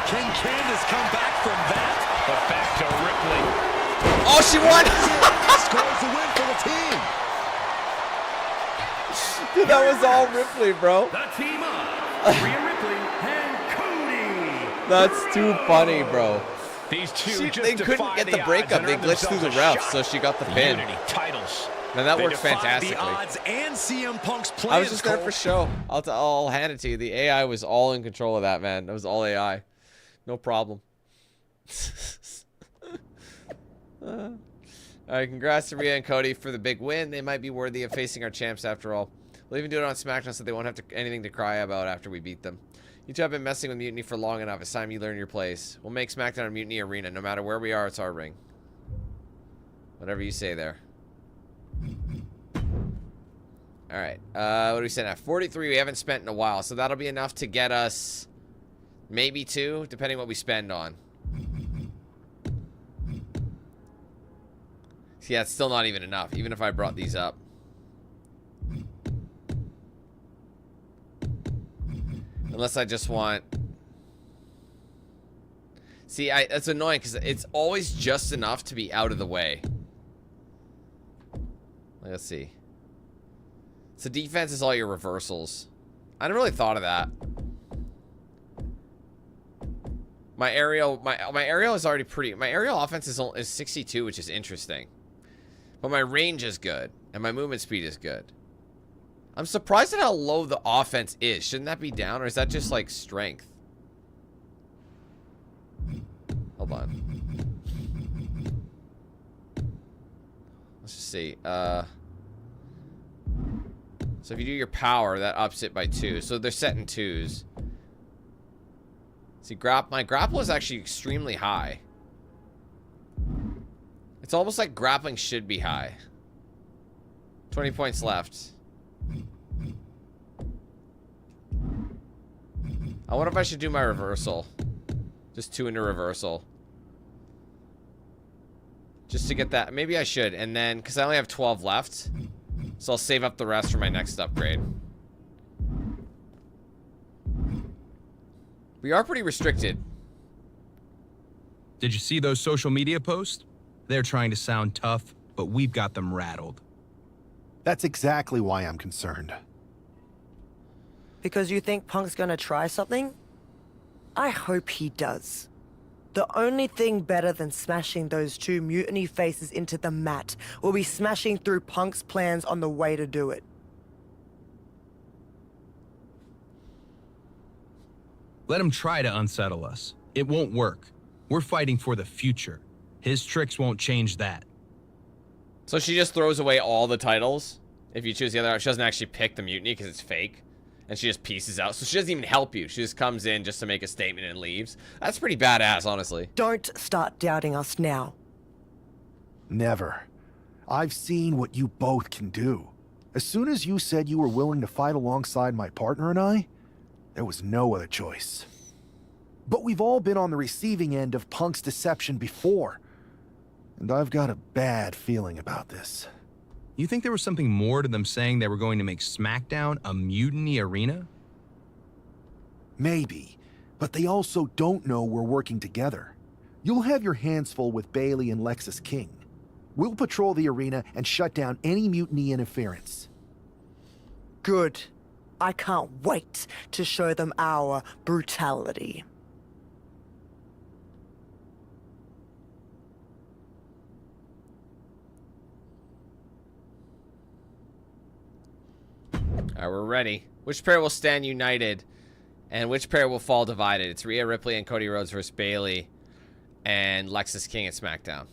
Can Candace come back from that? The facto Ripley. Oh, she won! Scores the win for the team. Dude, that was all Ripley, bro. The team up, Rhea Ripley and Cody. That's too funny, bro. These two They couldn't get the breakup. They glitched through the refs, so she got the pin. Unity titles. Man, that worked fantastically. The odds and CM Punk's plans. I was just there for show. I'll hand it to you. The AI was all in control of that, man. That was all AI. No problem. All right, congrats to Rhea and Cody for the big win. They might be worthy of facing our champs after all. We'll even do it on SmackDown so they won't have anything to cry about after we beat them. You two have been messing with Mutiny for long enough. It's time you learn your place. We'll make SmackDown a Mutiny arena. No matter where we are, it's our ring. Whatever you say there. All right. What do we send at? 43 we haven't spent in a while. So that'll be enough to get us maybe 2, depending what we spend on. Yeah, it's still not even enough, even if I brought these up. Unless I just want... See, that's annoying because it's always just enough to be out of the way. Let's see. So defense is all your reversals. I never really thought of that. My aerial is already pretty... My aerial offense is 62, which is interesting. But my range is good, and my movement speed is good. I'm surprised at how low the offense is. Shouldn't that be down, or is that just, like, strength? Hold on. Let's just see. So if you do your power, that ups it by 2. So they're set in 2s. See, my grapple is actually extremely high. It's almost like grappling should be high. 20 points left. I wonder if I should do my reversal. Just 2 into reversal. Just to get that. Maybe I should. And then, because I only have 12 left. So I'll save up the rest for my next upgrade. We are pretty restricted. Did you see those social media posts? They're trying to sound tough, but we've got them rattled. That's exactly why I'm concerned. Because you think Punk's gonna try something? I hope he does. The only thing better than smashing those 2 Mutiny faces into the mat will be smashing through Punk's plans on the way to do it. Let him try to unsettle us. It won't work. We're fighting for the future. His tricks won't change that. So she just throws away all the titles? If you choose the other, she doesn't actually pick the Mutiny because it's fake. And she just pieces out. So she doesn't even help you. She just comes in just to make a statement and leaves. That's pretty badass, honestly. Don't start doubting us now. Never. I've seen what you both can do. As soon as you said you were willing to fight alongside my partner and I, there was no other choice. But we've all been on the receiving end of Punk's deception before, and I've got a bad feeling about this. You think there was something more to them saying they were going to make SmackDown a mutiny arena? Maybe, but they also don't know we're working together. You'll have your hands full with Bailey and Lexus King. We'll patrol the arena and shut down any mutiny interference. Good. I can't wait to show them our brutality. Alright, we're ready. Which pair will stand united? And which pair will fall divided? It's Rhea Ripley and Cody Rhodes versus Bailey and Lexus King at SmackDown.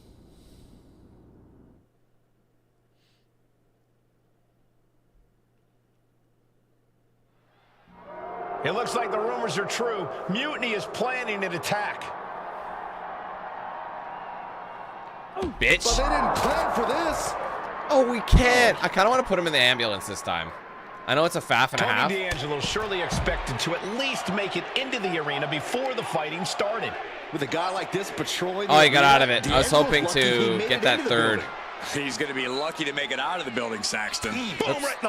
It looks like the rumors are true. Mutiny is planning an attack. Oh, bitch. But they didn't plan for this. Oh, we can't. I kind of want to put him in the ambulance this time. I know it's a faff and a half. Tony D'Angelo surely expected to at least make it into the arena before the fighting started. With a guy like this patrolling Oh, he got out of it. I was hoping to get that third. He's going to be lucky to make it out of the building, Saxton.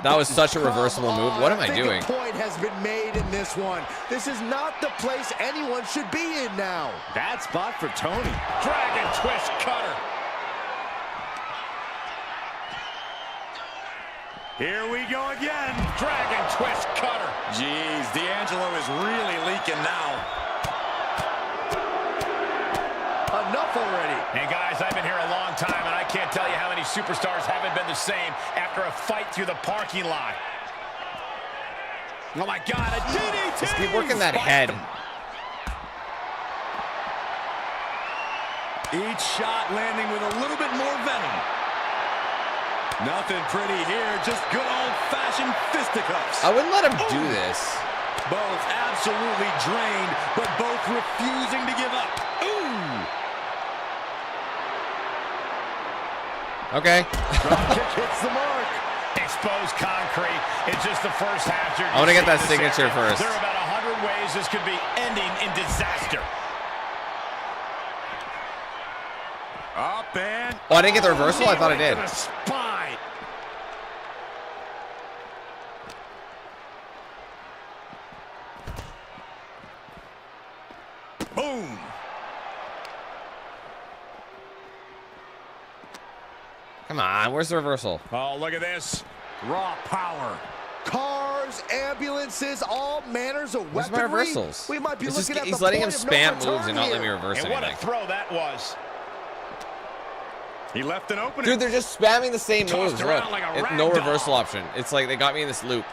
That was such a reversible move. What am I doing? A point has been made in this one. This is not the place anyone should be in now. Bad spot for Tony. Dragon twist cutter. Here we go again. Dragon twist cutter. Jeez, D'Angelo is really leaking now. Enough already. Hey guys, I've been here a long time, and I can't tell you how many superstars haven't been the same after a fight through the parking lot. Oh my God, a DDT! Just keep working that head. Each shot landing with a little bit more venom. Nothing pretty here, just good old-fashioned fisticuffs. I wouldn't let him do this. Both absolutely drained, but both refusing to give up. Ooh! Okay. Drop kick hits the mark. Exposed concrete. It's just the first half. I want to get that signature first. There are about 100 ways this could be ending in disaster. Up and... Oh, I didn't get the reversal? I thought I did. Spine. Boom. Come on, where's the reversal? Oh, look at this. Raw power. Cars, ambulances, all manners of Where's weaponry. my reversals? We might be It's looking just, at he's the letting him point of no spam return moves and not here. let me reverse And anything. what a throw that was. He left an opening. Dude, they're just spamming the same moves. Look, around like a no rag reversal option. It's like they got me in this loop.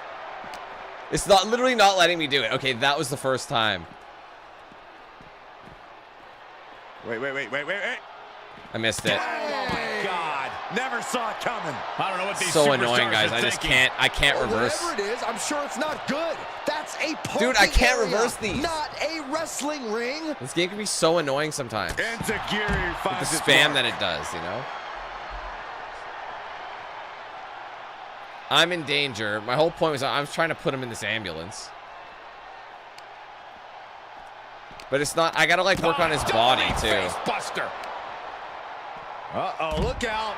It's not literally not letting me do it. Okay, that was the first time. Wait. I missed it. Oh my God. Never saw it coming. I don't know what these So superstars annoying, guys. are I just thinking. can't reverse. Whatever it is, I'm sure it's not good. That's a parking Dude, I can't area, reverse these. Not a wrestling ring. This game can be so annoying sometimes. With Enziguri the finds its spam mark. that it does, you know? I'm in danger. My whole point was I was trying to put him in this ambulance. But it's not, I gotta like work on his body too. Buster. Uh-oh, look out.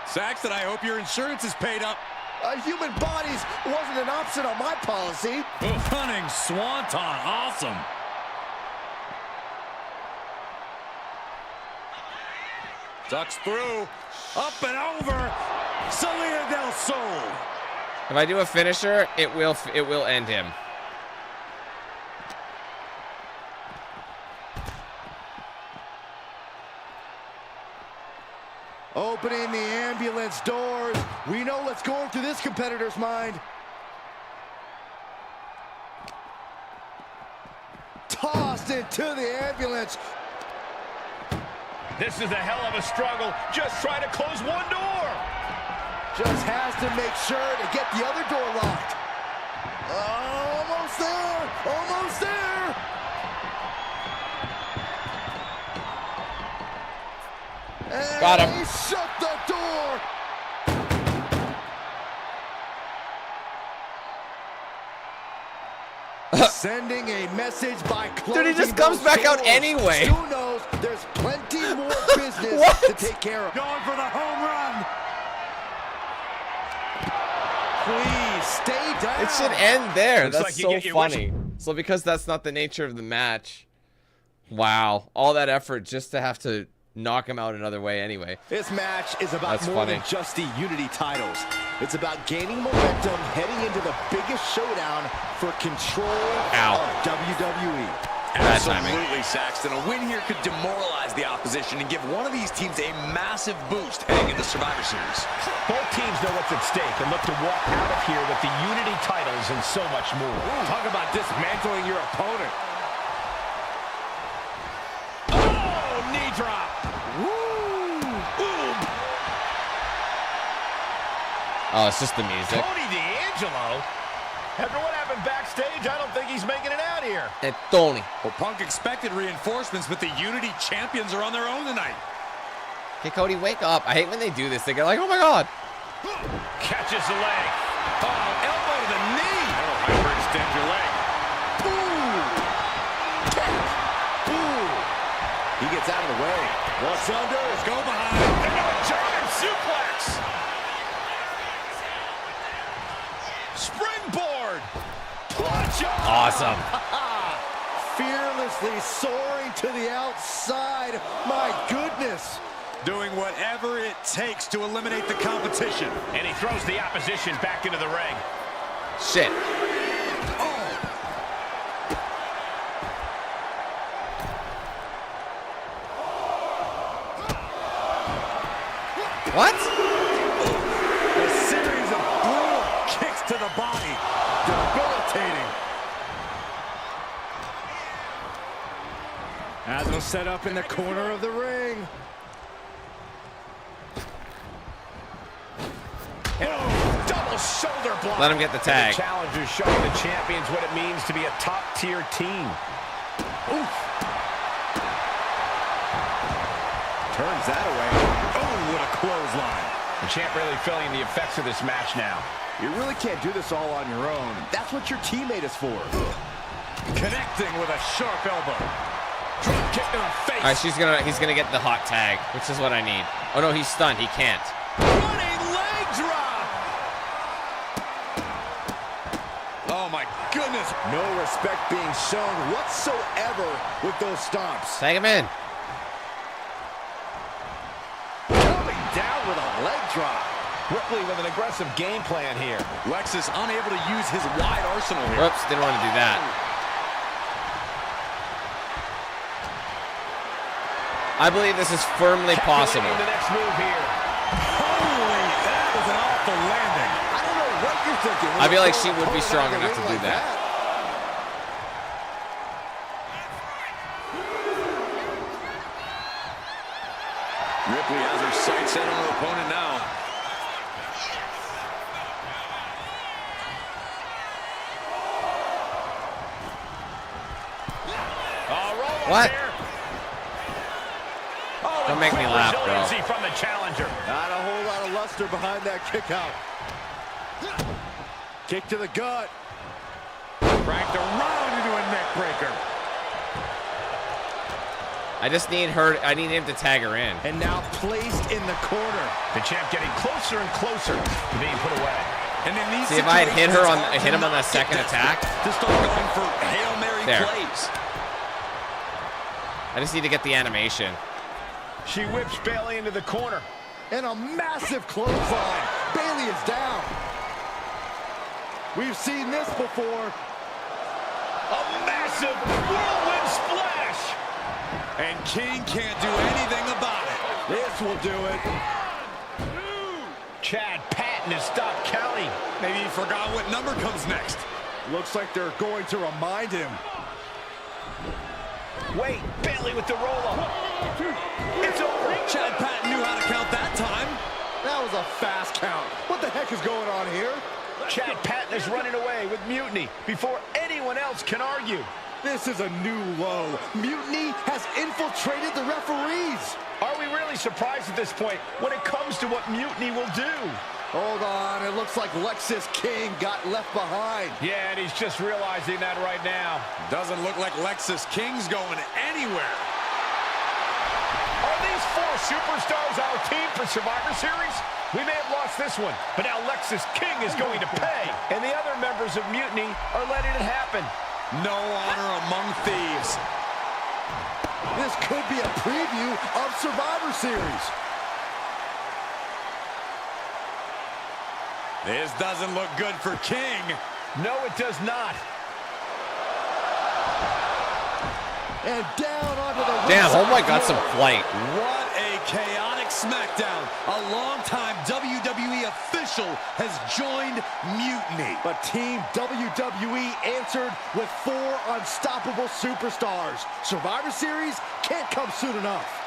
Saxton, I hope your insurance is paid up. Human bodies wasn't an option on my policy. Running swanton, awesome. Ducks through, up and over. Salida del Sol. If I do a finisher, it will end him. Opening the ambulance doors. We know what's going through this competitor's mind. Tossed into the ambulance. This is a hell of a struggle. Just try to close one door. Just has to make sure to get the other door locked. Almost there. Almost there. Got him. He shut the door. Sending a message by closing. Dude, he just comes back out anyway. Who knows? There's plenty more business to take care of. Going for the home run. Please stay down. It should end there. Looks That's like you so get your funny. So because that's not the nature of the match. Wow. All that effort just to have to knock him out another way anyway. This match is about That's more funny. than just the Unity titles. It's about gaining momentum heading into the biggest showdown for control of WWE. Bad timing. Absolutely, Saxton. A win here could demoralize the opposition and give one of these teams a massive boost heading into Survivor Series. Both teams know what's at stake and look to walk out of here with the Unity titles and so much more. Ooh, talk about dismantling your opponent. Oh, knee drop. Oh, it's just the music. Tony D'Angelo. After what happened backstage, I don't think he's making it out here. And Tony. Well, Punk expected reinforcements, but the Unity champions are on their own tonight. Okay, Cody, wake up. I hate when they do this. They get like, oh my god. Catches the leg. Oh, elbow to the knee. That'll hyperextend your leg. He gets out of the way. What's under? Let's go behind. Into a German suplex. Springboard. Clutch on. Awesome. Fearlessly soaring to the outside. My goodness. Doing whatever it takes to eliminate the competition. And he throws the opposition back into the ring. Shit. What? A series of brutal kicks to the body. Debilitating. As we'll set up in the corner of the ring. Double shoulder block. Let him get the tag. The challengers showing the champions what it means to be a top-tier team. Oof. Turns that away. Oh, what a clothesline. The champ really feeling the effects of this match now. You really can't do this all on your own. That's what your teammate is for. Connecting with a sharp elbow. Drop kick to the face. All right, he's gonna get the hot tag, which is what I need. Oh no, he's stunned. He can't. Running leg drop. Oh my goodness. No respect being shown whatsoever with those stomps. Tag him in. Coming down with a leg drop. Ripley with an aggressive game plan here. Lexus unable to use his wide arsenal here. Whoops, didn't want to do that. I believe this is firmly possible. The next move here. Holy, that was an awful landing. I don't know what you're thinking. I feel like she would be strong enough to do that. Ripley has her sights set on her opponent now. What? Don't make me laugh, bro. From the challenger. Not a whole lot of luster behind that kick out. Kick to the gut. Cracked around into a neck breaker. I just need her. I need him to tag her in. And now placed in the corner. The champ getting closer and closer to being put away. And in these See, if I had hit him on the second attack. To start going for Hail Mary plays. I just need to get the animation. She whips Bayley into the corner. And a massive clothesline. Bayley is down. We've seen this before. A massive whirlwind splash. And King can't do anything about it. This will do it. Chad Patton has stopped counting. Maybe he forgot what number comes next. Looks like they're going to remind him. Wait, Bayley with the roll-up. It's over. Chad Patton knew how to count that time. That was a fast count. What the heck is going on here? Chad Patton is running away with Mutiny before anyone else can argue. This is a new low. Mutiny has infiltrated the referees. Are we really surprised at this point when it comes to what Mutiny will do? Hold on, it looks like Lexus King got left behind. Yeah, and he's just realizing that right now. Doesn't look like Lexus King's going anywhere. Are these 4 superstars our team for Survivor Series? We may have lost this one, but now Lexus King is going to pay, and the other members of Mutiny are letting it happen. No honor among thieves. This could be a preview of Survivor Series. This doesn't look good for King. No, it does not. And down onto the Damn, Homeboy got some flight. What a chaotic SmackDown. A longtime WWE official has joined Mutiny. But Team WWE answered with 4 unstoppable superstars. Survivor Series can't come soon enough.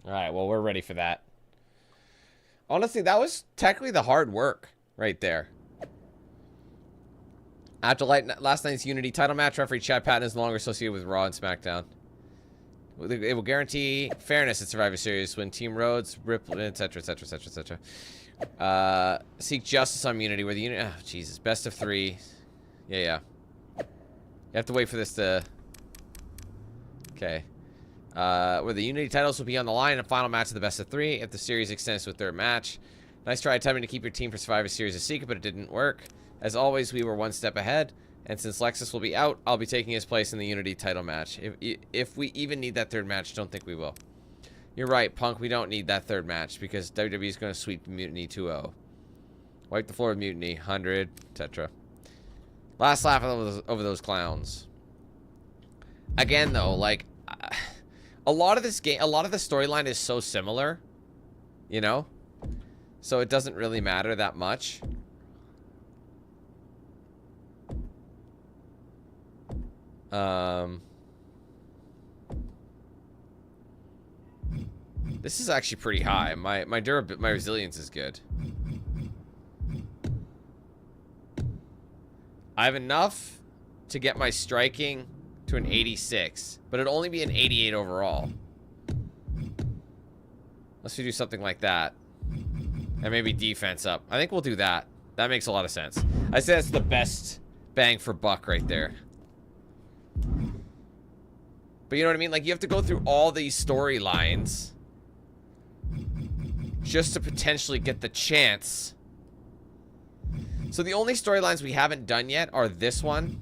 All right, well, we're ready for that. Honestly, that was technically the hard work right there. After last night's Unity title match, referee Chad Patton is no longer associated with Raw and SmackDown. It will guarantee fairness in Survivor Series when Team Rhodes, Ripple, etc., etc., etc., etc. Seek justice on Unity, where the Unity... Oh, Jesus. Best of 3. Yeah. You have to wait for this to... Okay. Where the Unity titles will be on the line in a final match of the best of 3 if the series extends to a 3rd match. Nice try attempting to keep your team for Survivor Series a secret, but it didn't work. As always, we were 1 step ahead, and since Lexus will be out, I'll be taking his place in the Unity title match. If we even need that 3rd match, don't think we will. You're right, Punk, we don't need that 3rd match, because WWE is going to sweep Mutiny 2-0. Wipe the floor with Mutiny, 100, etc. Last laugh over those clowns. Again, though, like... a lot of this game, a lot of the storyline is so similar, you know? So it doesn't really matter that much. This is actually pretty high. My resilience is good. I have enough to get my striking to an 86, but it'd only be an 88 overall. Unless we do something like that. And maybe defense up. I think we'll do that. That makes a lot of sense. I say that's the best bang for buck right there. But you know what I mean? Like, you have to go through all these storylines just to potentially get the chance. So the only storylines we haven't done yet are this one,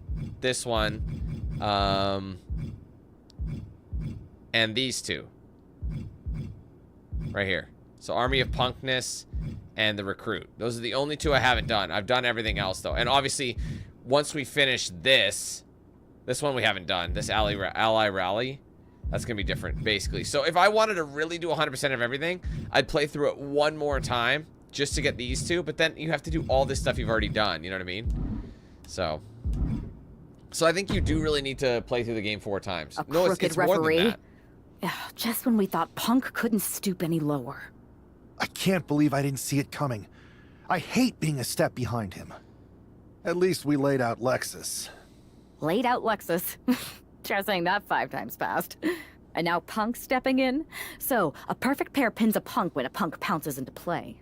and these 2. Right here. So Army of Punkness and the Recruit. Those are the only 2 I haven't done. I've done everything else, though. And obviously, once we finish this one we haven't done. This Ally Rally. That's going to be different, basically. So if I wanted to really do 100% of everything, I'd play through it one more time just to get these 2. But then you have to do all this stuff you've already done. You know what I mean? So I think you do really need to play through the game 4 times. No, it's more than that. Just when we thought Punk couldn't stoop any lower. I can't believe I didn't see it coming. I hate being a step behind him. At least we laid out Lexus. Laid out Lexus. Try saying that 5 times fast. And now Punk stepping in? So, a perfect pair pins a Punk when a Punk pounces into play.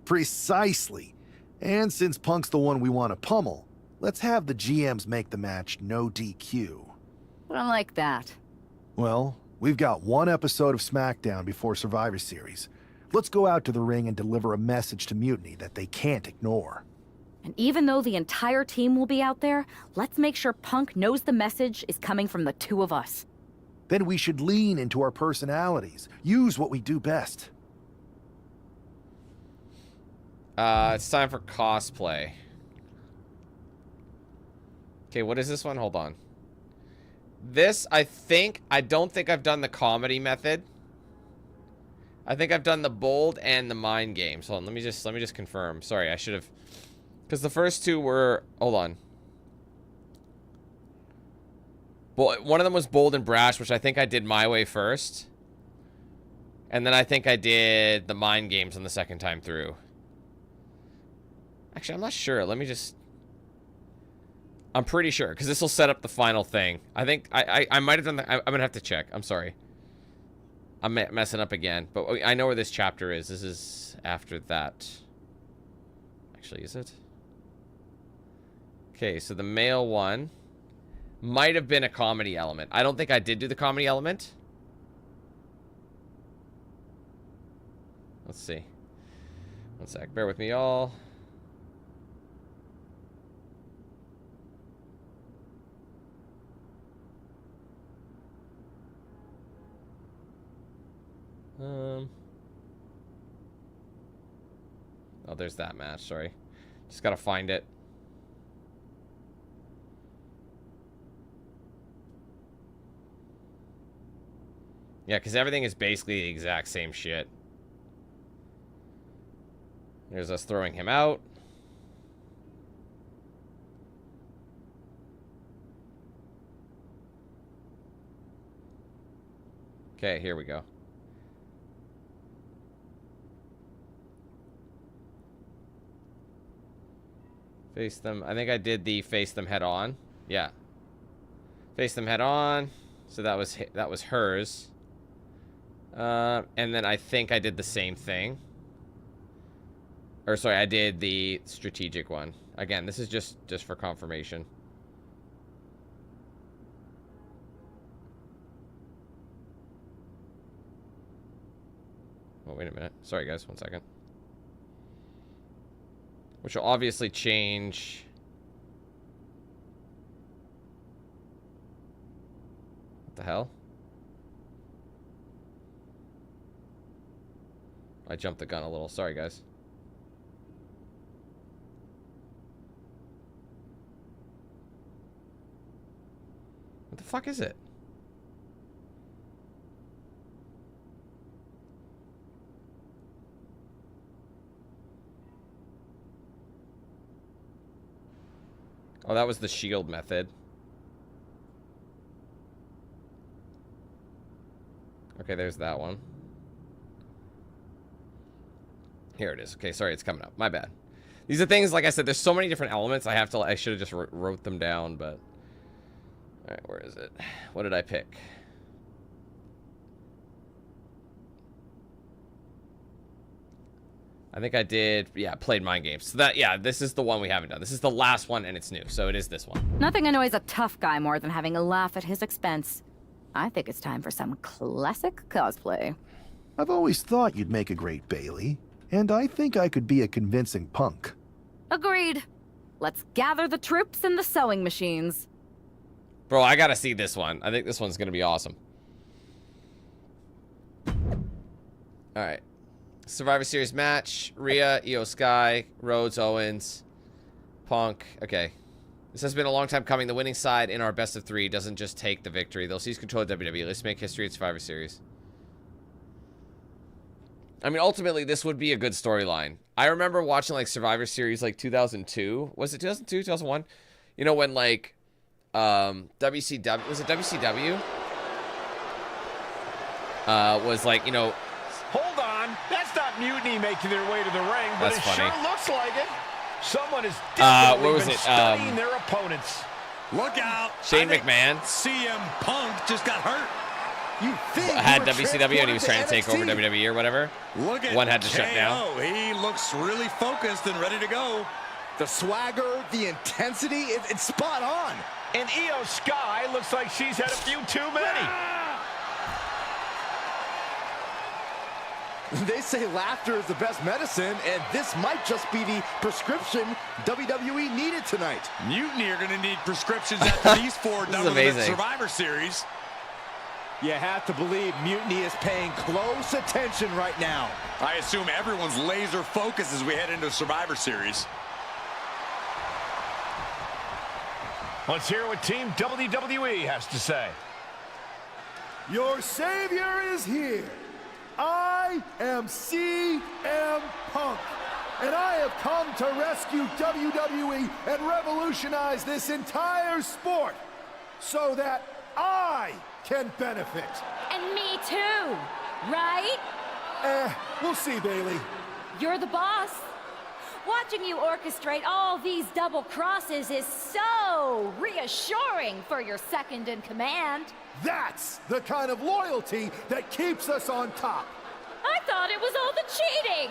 Precisely. And since Punk's the one we want to pummel, let's have the GMs make the match no DQ. I don't like that. Well, we've got 1 episode of SmackDown before Survivor Series. Let's go out to the ring and deliver a message to Mutiny that they can't ignore. And even though the entire team will be out there, let's make sure Punk knows the message is coming from the 2 of us. Then we should lean into our personalities. Use what we do best. It's time for cosplay. Okay, what is this one? Hold on. This, I don't think I've done the comedy method. I think I've done the bold and the mind games. Hold on, let me just confirm. Sorry, I should have, because the first 2 were, hold on. One of them was bold and brash, which I think I did my way first. And then I think I did the mind games on the second time through. Actually, I'm not sure. Let me just I'm pretty sure, because this will set up the final thing. I think I might have done that. I'm going to have to check. I'm sorry. I'm messing up again. But I know where this chapter is. This is after that. Actually, is it? Okay, so the male one might have been a comedy element. I don't think I did do the comedy element. Let's see. One sec. Bear with me, y'all. Oh, there's that match. Sorry. Just gotta find it. Yeah, because everything is basically the exact same shit. There's us throwing him out. Okay, here we go. Face them. I think I did the face them head on. Yeah. Face them head on. So that was hers. And then I think I did the same thing. Or sorry, I did the strategic one. Again, this is just for confirmation. Oh, wait a minute. Sorry, guys. 1 second. Which will obviously change. What the hell? I jumped the gun a little. Sorry, guys. What the fuck is it? Oh, that was the shield method. Okay, there's that one. Here it is. Okay, sorry, it's coming up. My bad. These are things, like I said, there's so many different elements. I should have just wrote them down, but... Alright, where is it? What did I pick? I think I did, yeah, played mind games. So that, yeah, this is the one we haven't done. This is the last one, and it's new, so it is this one. Nothing annoys a tough guy more than having a laugh at his expense. I think it's time for some classic cosplay. I've always thought you'd make a great Bailey, and I think I could be a convincing Punk. Agreed. Let's gather the troops and the sewing machines. Bro, I gotta see this one. I think this one's gonna be awesome. Alright. Survivor Series match. Rhea, Io Sky, Rhodes, Owens, Punk. Okay. This has been a long time coming. The winning side in our best of 3 doesn't just take the victory. They'll seize control of WWE. Let's make history at Survivor Series. I mean, ultimately, this would be a good storyline. I remember watching, like, Survivor Series, like, 2002. Was it 2002, 2001? You know, when, like, WCW... Was it WCW? Was, like, you know... Hold on. That's not Mutiny making their way to the ring, but That's it funny. sure looks like it. Someone is definitely what was been it? studying their opponents. Look out. Shane McMahon CM Punk just got hurt. You think had WCW and he was trying to take over WWE or whatever. Look at One had to shut KO. down. He looks really focused and ready to go. The swagger, the intensity, it's spot on. And Io Sky looks like she's had a few too many. They say laughter is the best medicine, and this might just be the prescription WWE needed tonight. Mutiny are going to need prescriptions after these 4 double Survivor Series. You have to believe Mutiny is paying close attention right now. I assume everyone's laser focused as we head into Survivor Series. Let's hear what Team WWE has to say. Your savior is here. I am CM Punk, and I have come to rescue WWE and revolutionize this entire sport so that I can benefit. And me too, right? We'll see, Bailey. You're the boss. Watching you orchestrate all these double crosses is so reassuring for your second in command. That's the kind of loyalty that keeps us on top. I thought it was all the cheating.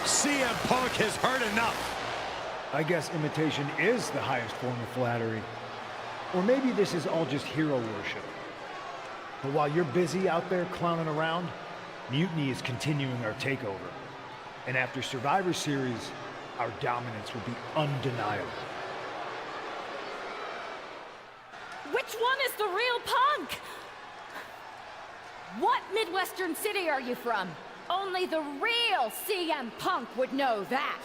CM Punk has heard enough. I guess imitation is the highest form of flattery. Or maybe this is all just hero worship. But while you're busy out there clowning around, Mutiny is continuing our takeover. And after Survivor Series, our dominance will be undeniable. Which one is the real Punk? What Midwestern city are you from? Only the real CM Punk would know that.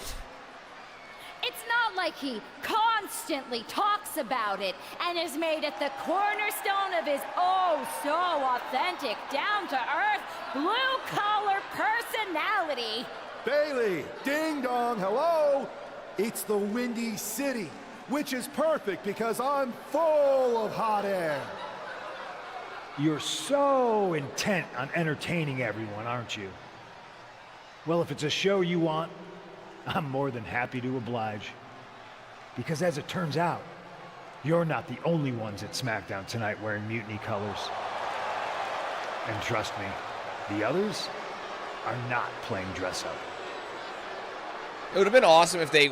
It's not like he constantly talks about it and has made it the cornerstone of his oh-so-authentic, down-to-earth, blue-collar personality. Bailey, ding dong, hello. It's the Windy City, which is perfect because I'm full of hot air. You're so intent on entertaining everyone, aren't you? Well, if it's a show you want, I'm more than happy to oblige. Because as it turns out, you're not the only ones at SmackDown tonight wearing Mutiny colors. And trust me, the others are not playing dress up. It would have been awesome if they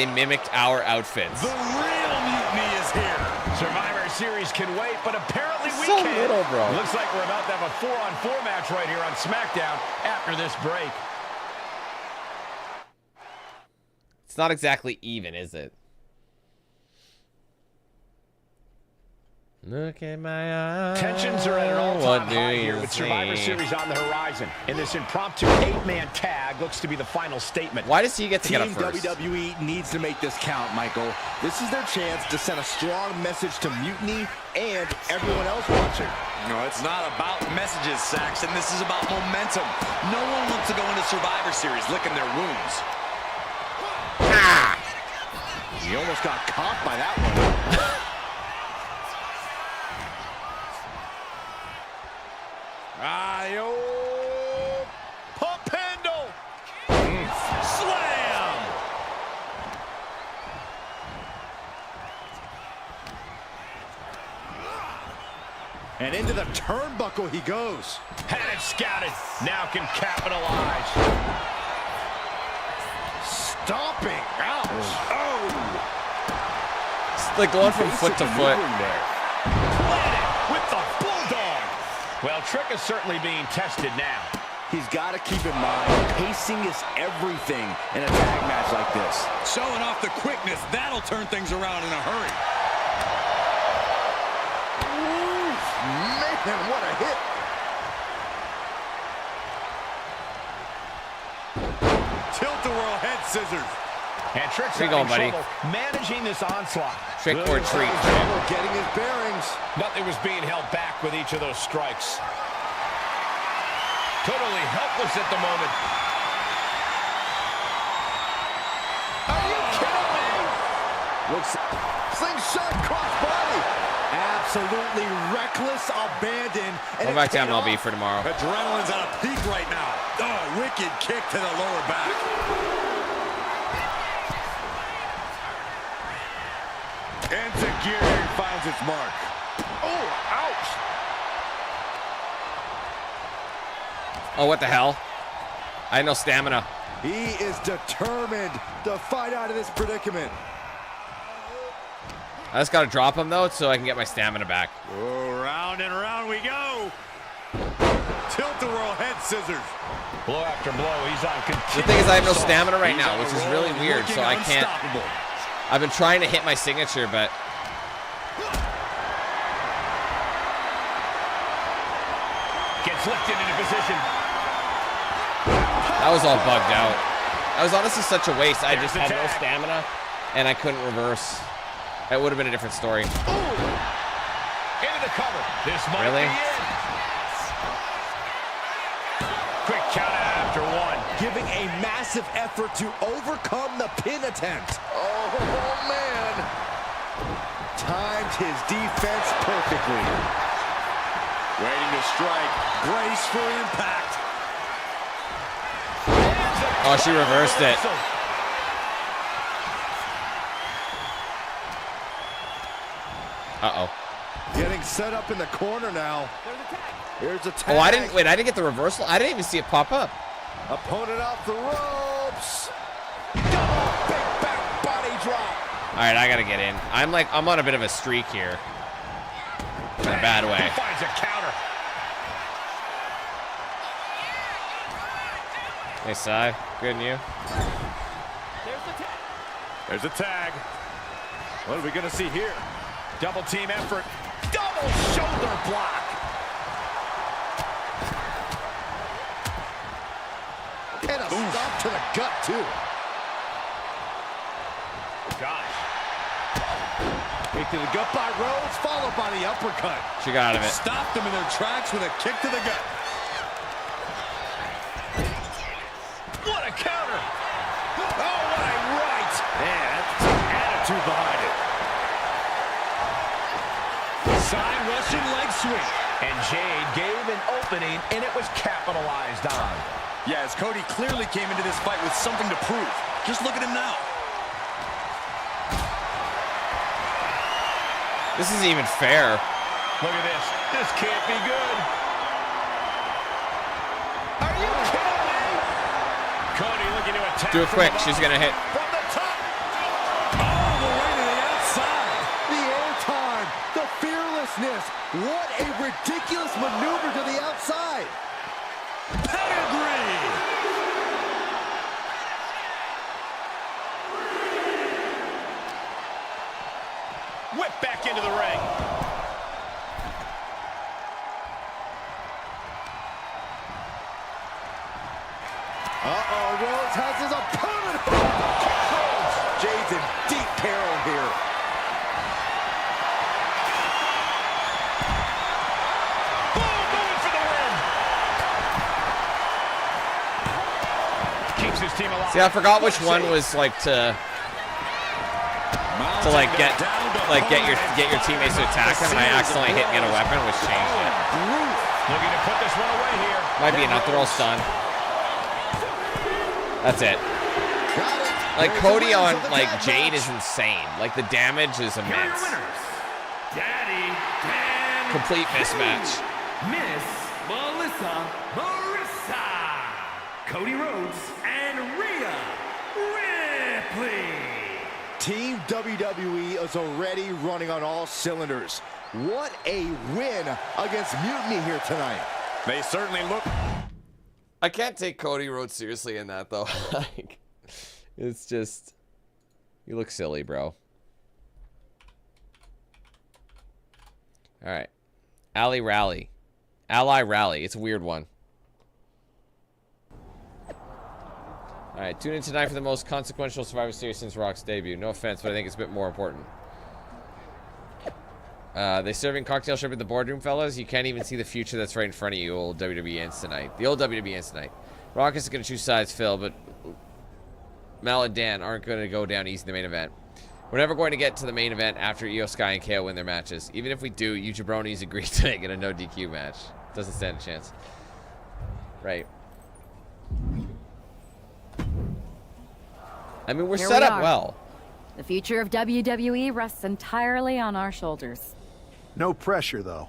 mimicked our outfits. The real Mutiny is here. Survivor Series can wait, but apparently we So can't. little, bro. Looks like we're about to have a 4-on-4 match right here on SmackDown after this break. It's not exactly even, is it? Look at my eyes. Tensions are at an all-time high here with Survivor Series on the horizon. And this impromptu 8-man tag looks to be the final statement. Why does he get to get up Team first? WWE needs to make this count, Michael. This is their chance to send a strong message to Mutiny and everyone else watching. No, it's not about messages, Saxon. This is about momentum. No one wants to go into Survivor Series licking their wounds. Ah! He almost got caught by that one. Pump handle. Slam. And into the turnbuckle he goes. Had it scouted. Now can capitalize. Stomping. Ouch. Oh. It's like going from foot to foot. With the bulldog. Well, Trick is certainly being tested now. He's got to keep in mind, pacing is everything in a tag match like this. Showing off the quickness, that'll turn things around in a hurry. Man, what a hit. Tilt-a-whirl head scissors. And Trick's Where you going, buddy? managing this onslaught. Trick or treat. Getting his bearings. Nothing was being held back with each of those strikes. Totally helpless at the moment. Are you kidding me? Looks slingshot crossbody. Absolutely reckless abandon. Go back to MLB for tomorrow. Adrenaline's at a peak right now. Oh, wicked kick to the lower back. Enzuigiri finds its mark. Oh, ouch. Oh, what the hell? I had no stamina. He is determined to fight out of this predicament. I just got to drop him, though, so I can get my stamina back. Oh, round and round we go. Tilt-a-whirl head scissors. Blow after blow. He's on continuous. The thing is, I have no stamina right now, which is really weird, so I can't. I've been trying to hit my signature, but gets lifted into position. that was all bugged out. That was honestly such a waste. I just had no stamina, and I couldn't reverse. That would have been a different story. Into the cover. This might Really? be it. Quick count out after one. Giving a massive effort to overcome the pin attempt. Oh, man. Timed his defense perfectly. Waiting to strike. Brace for impact. Oh, she reversed it. Uh-oh. Getting set up in the corner now. Here's a tag. Oh, I didn't get the reversal. I didn't even see it pop up. Opponent off the ropes. Double big back body drop. All right, I gotta get in. I'm on a bit of a streak here. In a bad way. He finds a counter. Hey, Sai. Good and you? There's a tag. What are we gonna see here? Double team effort. Double shoulder block. And a stop to the gut, too. Gosh. Kick to the gut by Rhodes, followed by the uppercut. She got out of it. Stopped them in their tracks with a kick to the gut. What a counter. Oh, what a right. Man, that's some attitude behind it. Side Russian leg sweep. And Jade gave an opening, and it was capitalized on. Yeah, as Cody clearly came into this fight with something to prove. Just look at him now. This isn't even fair. Look at this. This can't be good. Are you kidding me? Cody looking to attack. Do it quick. She's gonna hit. From the top. Oh, the way to the outside. The airtime. The fearlessness. What a ridiculous maneuver to the outside. Pedigree. Whip back into the ring. Uh-oh, Rhodes has his opponent. Jade's in deep peril here. Boom, moving for the win. Keeps his team alive. See, I forgot which one was like to get your teammates to attack him, and I accidentally hit get a weapon, which changed it. Looking to put this one away here. Might be enough to roll stun. That's it. Like Cody on like Jade is insane. Like the damage is immense. Daddy Dan Complete mismatch. Miss Melissa Marissa, Cody Rhodes, and Rhea Ripley. Team WWE is already running on all cylinders. What a win against Mutiny here tonight. They certainly look. I can't take Cody Rhodes seriously in that though. Like, it's just, you look silly, bro. All right, Ally Rally. It's a weird one. All right, tune in tonight for the most consequential Survivor Series since Rock's debut. No offense, but I think it's a bit more important. They serving cocktail shrimp in the boardroom, fellas. You can't even see the future that's right in front of you. Old WWE ends tonight. The old WWE ends tonight. Rock is going to choose sides, Phil, but Mal and Dan aren't going to go down easy in the main event. We're never going to get to the main event after Io Sky and KO win their matches. Even if we do, you jabronis agree to make it a no DQ match. Doesn't stand a chance. Right. I mean, we're set up well. The future of WWE rests entirely on our shoulders. No pressure, though.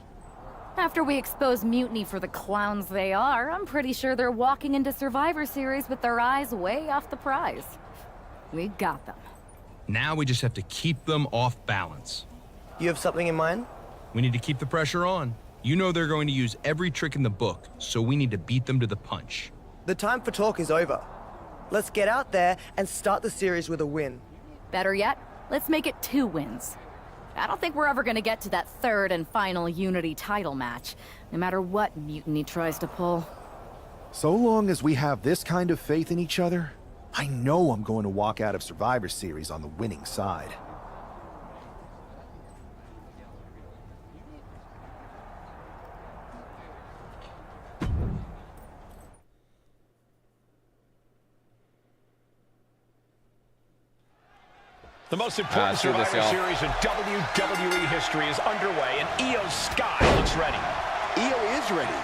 After we expose Mutiny for the clowns they are, I'm pretty sure they're walking into Survivor Series with their eyes way off the prize. We got them. Now we just have to keep them off balance. You have something in mind? We need to keep the pressure on. You know they're going to use every trick in the book, so we need to beat them to the punch. The time for talk is over. Let's get out there and start the series with a win. Better yet, let's make it 2 wins. I don't think we're ever gonna get to that third and final Unity title match, no matter what Mutiny tries to pull. So long as we have this kind of faith in each other, I know I'm going to walk out of Survivor Series on the winning side. The most important Survivor Series in WWE history is underway, and Io Sky looks ready. Io is ready.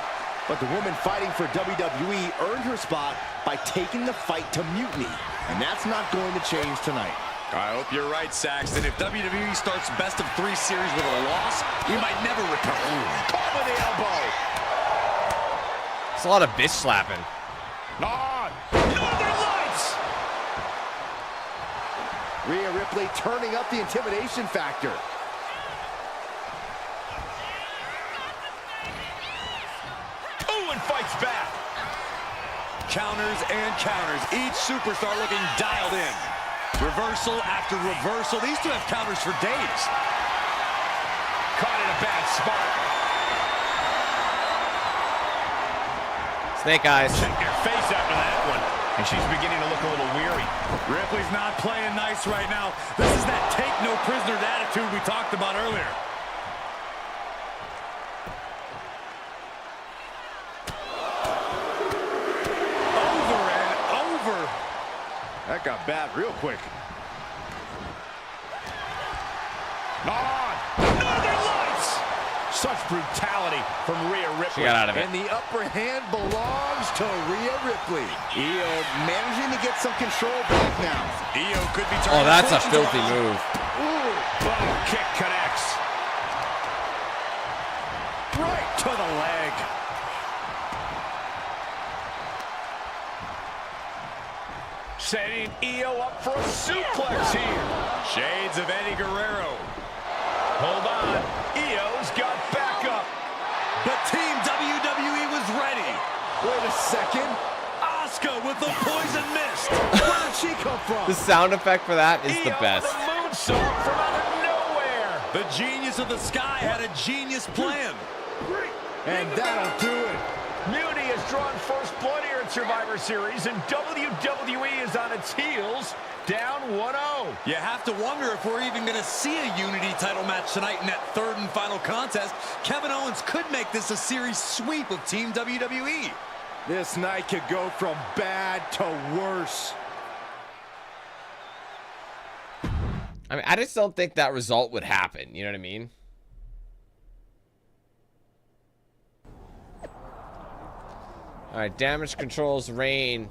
But the woman fighting for WWE earned her spot by taking the fight to Mutiny. And that's not going to change tonight. I hope you're right, Saxton. If WWE starts best of 3 series with a loss, we might never recover. Caught with the elbow. It's a lot of bitch slapping. Northern Lights! Rhea Ripley turning up the intimidation factor. And fights back. Counters and counters. Each superstar looking dialed in. Reversal after reversal. These two have counters for days. Caught in a bad spot. Snake eyes. Check your face after that one. And she's beginning to look a little weary. Ripley's not playing nice right now. This is that take no prisoners attitude we talked about earlier. That got bad real quick. Northern Lights! Such brutality from Rhea Ripley. She got out of it. And the upper hand belongs to Rhea Ripley. Io managing to get some control back now. Io could be turning. Oh, that's a filthy move. Ooh. Oh, kick connects. Right to the leg. Setting Io up for a suplex here. Shades of Eddie Guerrero. Hold on. Io's got backup. But Team WWE was ready. Wait a second. Asuka with the poison mist. Where did she come from? The sound effect for that is the best. The moonsault from out of nowhere. The genius of the sky had a genius plan. And that'll do it. Mutiny has drawn first blood here at Survivor Series, and WWE is on its heels, down 1-0. You have to wonder if we're even going to see a Unity title match tonight in that third and final contest. Kevin Owens could make this a series sweep of Team WWE. This night could go from bad to worse. I mean, I just don't think that result would happen. You know what I mean? All right, damage control's reign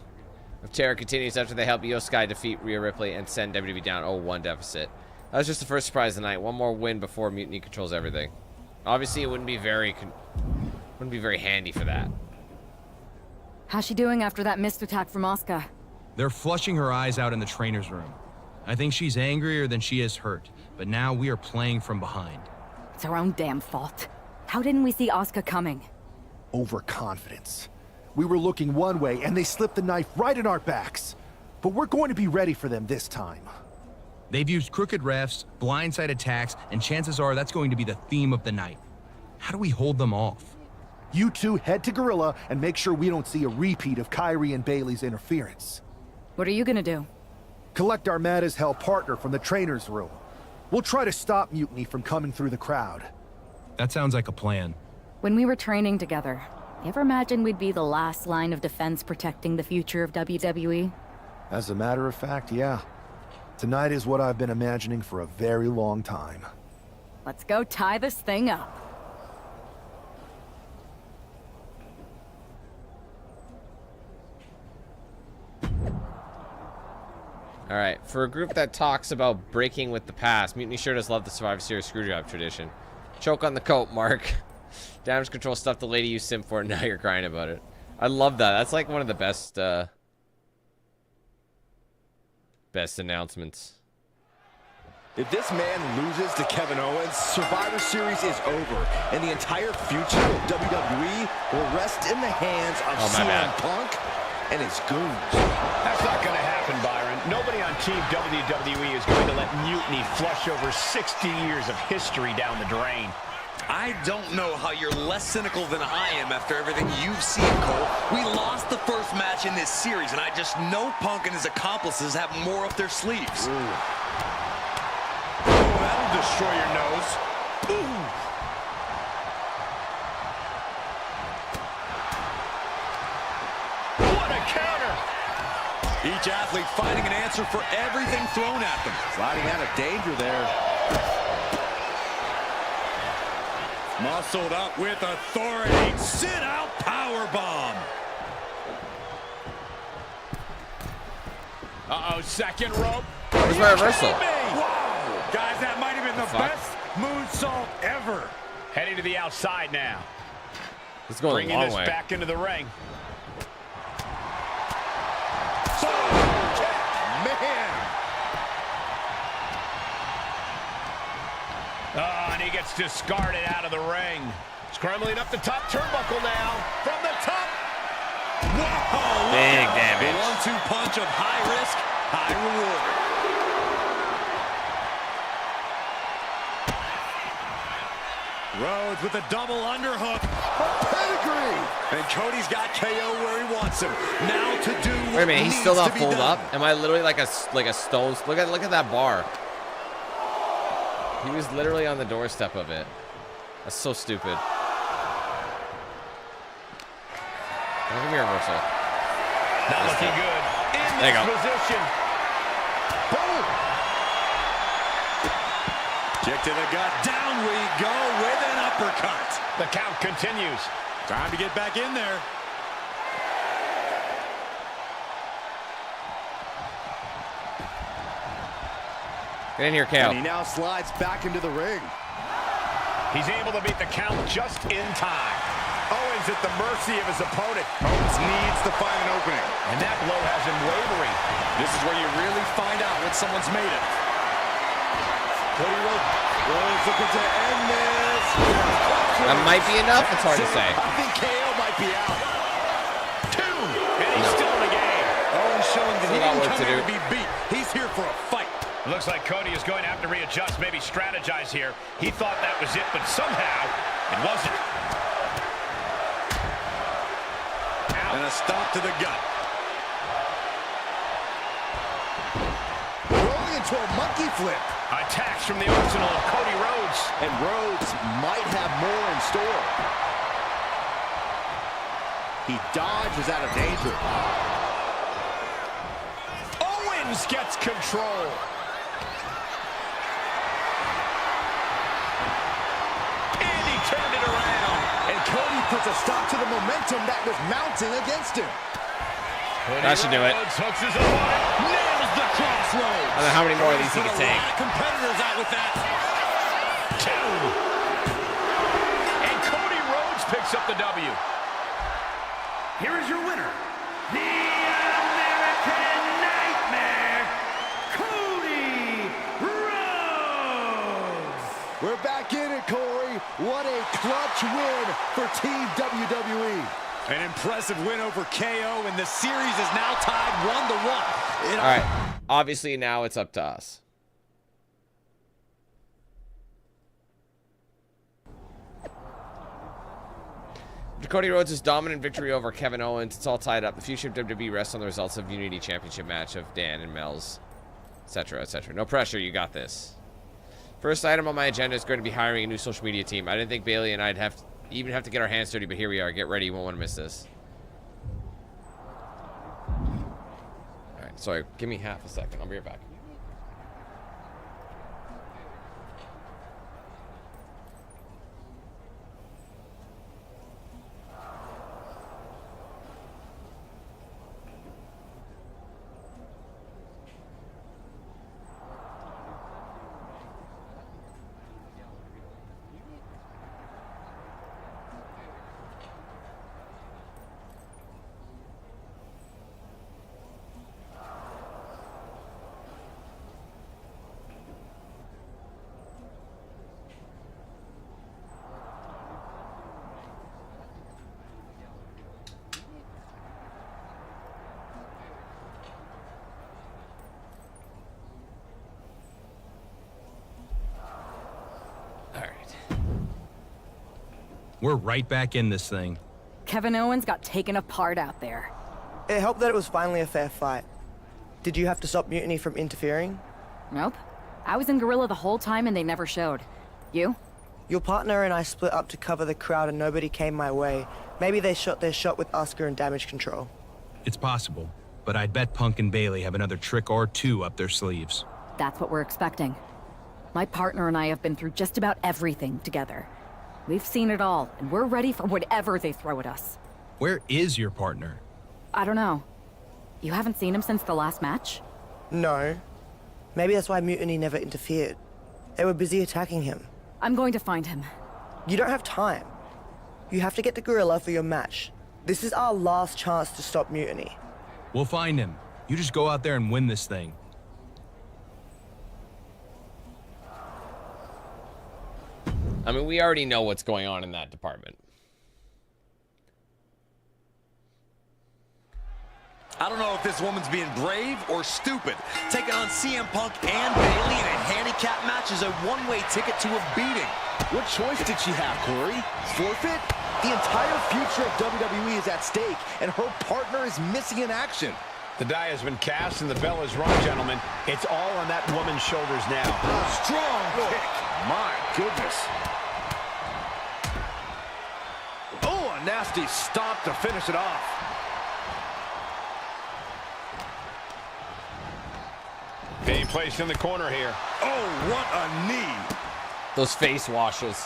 of terror continues after they help Io Sky defeat Rhea Ripley and send WWE down 0-1 deficit. That was just the first surprise of the night. One more win before Mutiny controls everything. Obviously, it wouldn't be very handy for that. How's she doing after that missed attack from Asuka? They're flushing her eyes out in the trainer's room. I think she's angrier than she is hurt, but now we are playing from behind. It's our own damn fault. How didn't we see Asuka coming? Overconfidence. We were looking one way, and they slipped the knife right in our backs. But we're going to be ready for them this time. They've used crooked refs, blindside attacks, and chances are that's going to be the theme of the night. How do we hold them off? You two head to Gorilla and make sure we don't see a repeat of Kyrie and Bailey's interference. What are you gonna do? Collect our mad-as-hell partner from the trainer's room. We'll try to stop Mutiny from coming through the crowd. That sounds like a plan. When we were training together, you ever imagine we'd be the last line of defense protecting the future of WWE? As a matter of fact, yeah. Tonight is what I've been imagining for a very long time. Let's go tie this thing up. All right, for a group that talks about breaking with the past, Mutiny sure does love the Survivor Series screwjob tradition. Choke on the coat, Mark. Damage control stuff the lady you simp for, and now you're crying about it. I love that. That's like one of the best, best announcements. If this man loses to Kevin Owens, Survivor Series is over, and the entire future of WWE will rest in the hands of CM Punk and his goons. That's not going to happen, Byron. Nobody on Team WWE is going to let Mutiny flush over 60 years of history down the drain. I don't know how you're less cynical than I am after everything you've seen, Cole. We lost the first match in this series, and I just know Punk and his accomplices have more up their sleeves. Ooh. Oh, that'll destroy your nose. Ooh. What a counter! Each athlete finding an answer for everything thrown at them. Sliding out of danger there. Muscled up with authority. Sit out powerbomb. Uh-oh, second rope. Where's my reversal? Wow. Guys, that might have been the best moonsault ever. Heading to the outside now. It's going Bringing a long this way. back into the ring. Man. Oh, and he gets discarded out of the ring. Scrambling up the top turnbuckle now. From the top. Whoa. Big damage. A 1-2 punch of high risk, high reward. Rhodes with a double underhook. Pedigree. And Cody's got KO where he wants him. Now to do what Wait a minute, he's still needs not to be pulled done. up? Am I literally like a stone? Look at that bar. He was literally on the doorstep of it. That's so stupid. Don't give me a reversal. Not looking good. In There you this go. position. Boom. Kick to the gut. Down we go with an uppercut. The count continues. Time to get back in there. Get in here, KO. And he now slides back into the ring. He's able to beat the count just in time. Owens at the mercy of his opponent. Owens needs to find an opening. And that blow has him wavering. This is where you really find out what someone's made of. Cody Rhodes looking to end this. That might be enough. It's hard to say. I think KO might be out. 2. And he's still in the game. Owens showing that he Still got didn't work come to here do. to be beat. He's here for a fight. Looks like Cody is going to have to readjust, maybe strategize here. He thought that was it, but somehow it wasn't. And a stop to the gut. Rolling into a monkey flip. Attacks from the arsenal of Cody Rhodes. And Rhodes might have more in store. He dodges out of danger. Owens gets control. And he turned it around. And Cody puts a stop to the momentum that was mounting against him. That should do it. Rhodes hooks his opponent. Nails the crossroads. I don't know how many more of these he can take. A lot of competitors out with that. 2. And Cody Rhodes picks up the W. Here is your winner, the American Nightmare, Cody Rhodes. We're back in it, Corey. What a clutch win for Team WWE. An impressive win over KO, and the series is now tied 1-1. All right. Obviously, now it's up to us. After Cody Rhodes' dominant victory over Kevin Owens, it's all tied up. The future of WWE rests on the results of Unity Championship match of Dan and Mel's, etc., etc. No pressure. You got this. First item on my agenda is going to be hiring a new social media team. I didn't think Bailey and I'd even have to get our hands dirty, but here we are. Get ready. You won't want to miss this. All right. Sorry. Give me half a second. I'll be right back. We're right back in this thing. Kevin Owens got taken apart out there. It helped that it was finally a fair fight. Did you have to stop Mutiny from interfering? Nope. I was in Gorilla the whole time and they never showed. You? Your partner and I split up to cover the crowd and nobody came my way. Maybe they shot their shot with Asuka and Damage Control. It's possible, but I'd bet Punk and Bailey have another trick or two up their sleeves. That's what we're expecting. My partner and I have been through just about everything together. We've seen it all, and we're ready for whatever they throw at us. Where is your partner? I don't know. You haven't seen him since the last match? No. Maybe that's why Mutiny never interfered. They were busy attacking him. I'm going to find him. You don't have time. You have to get to Gorilla for your match. This is our last chance to stop Mutiny. We'll find him. You just go out there and win this thing. I mean, we already know what's going on in that department. I don't know if this woman's being brave or stupid. Taking on CM Punk and Bayley in a handicap match is a one-way ticket to a beating. What choice did she have, Corey? Forfeit? The entire future of WWE is at stake, and her partner is missing in action. The die has been cast and the bell is rung, gentlemen. It's all on that woman's shoulders now. Strong kick. My goodness. Oh, a nasty stop to finish it off. Being placed in the corner here. Oh, what a knee. Those face washes.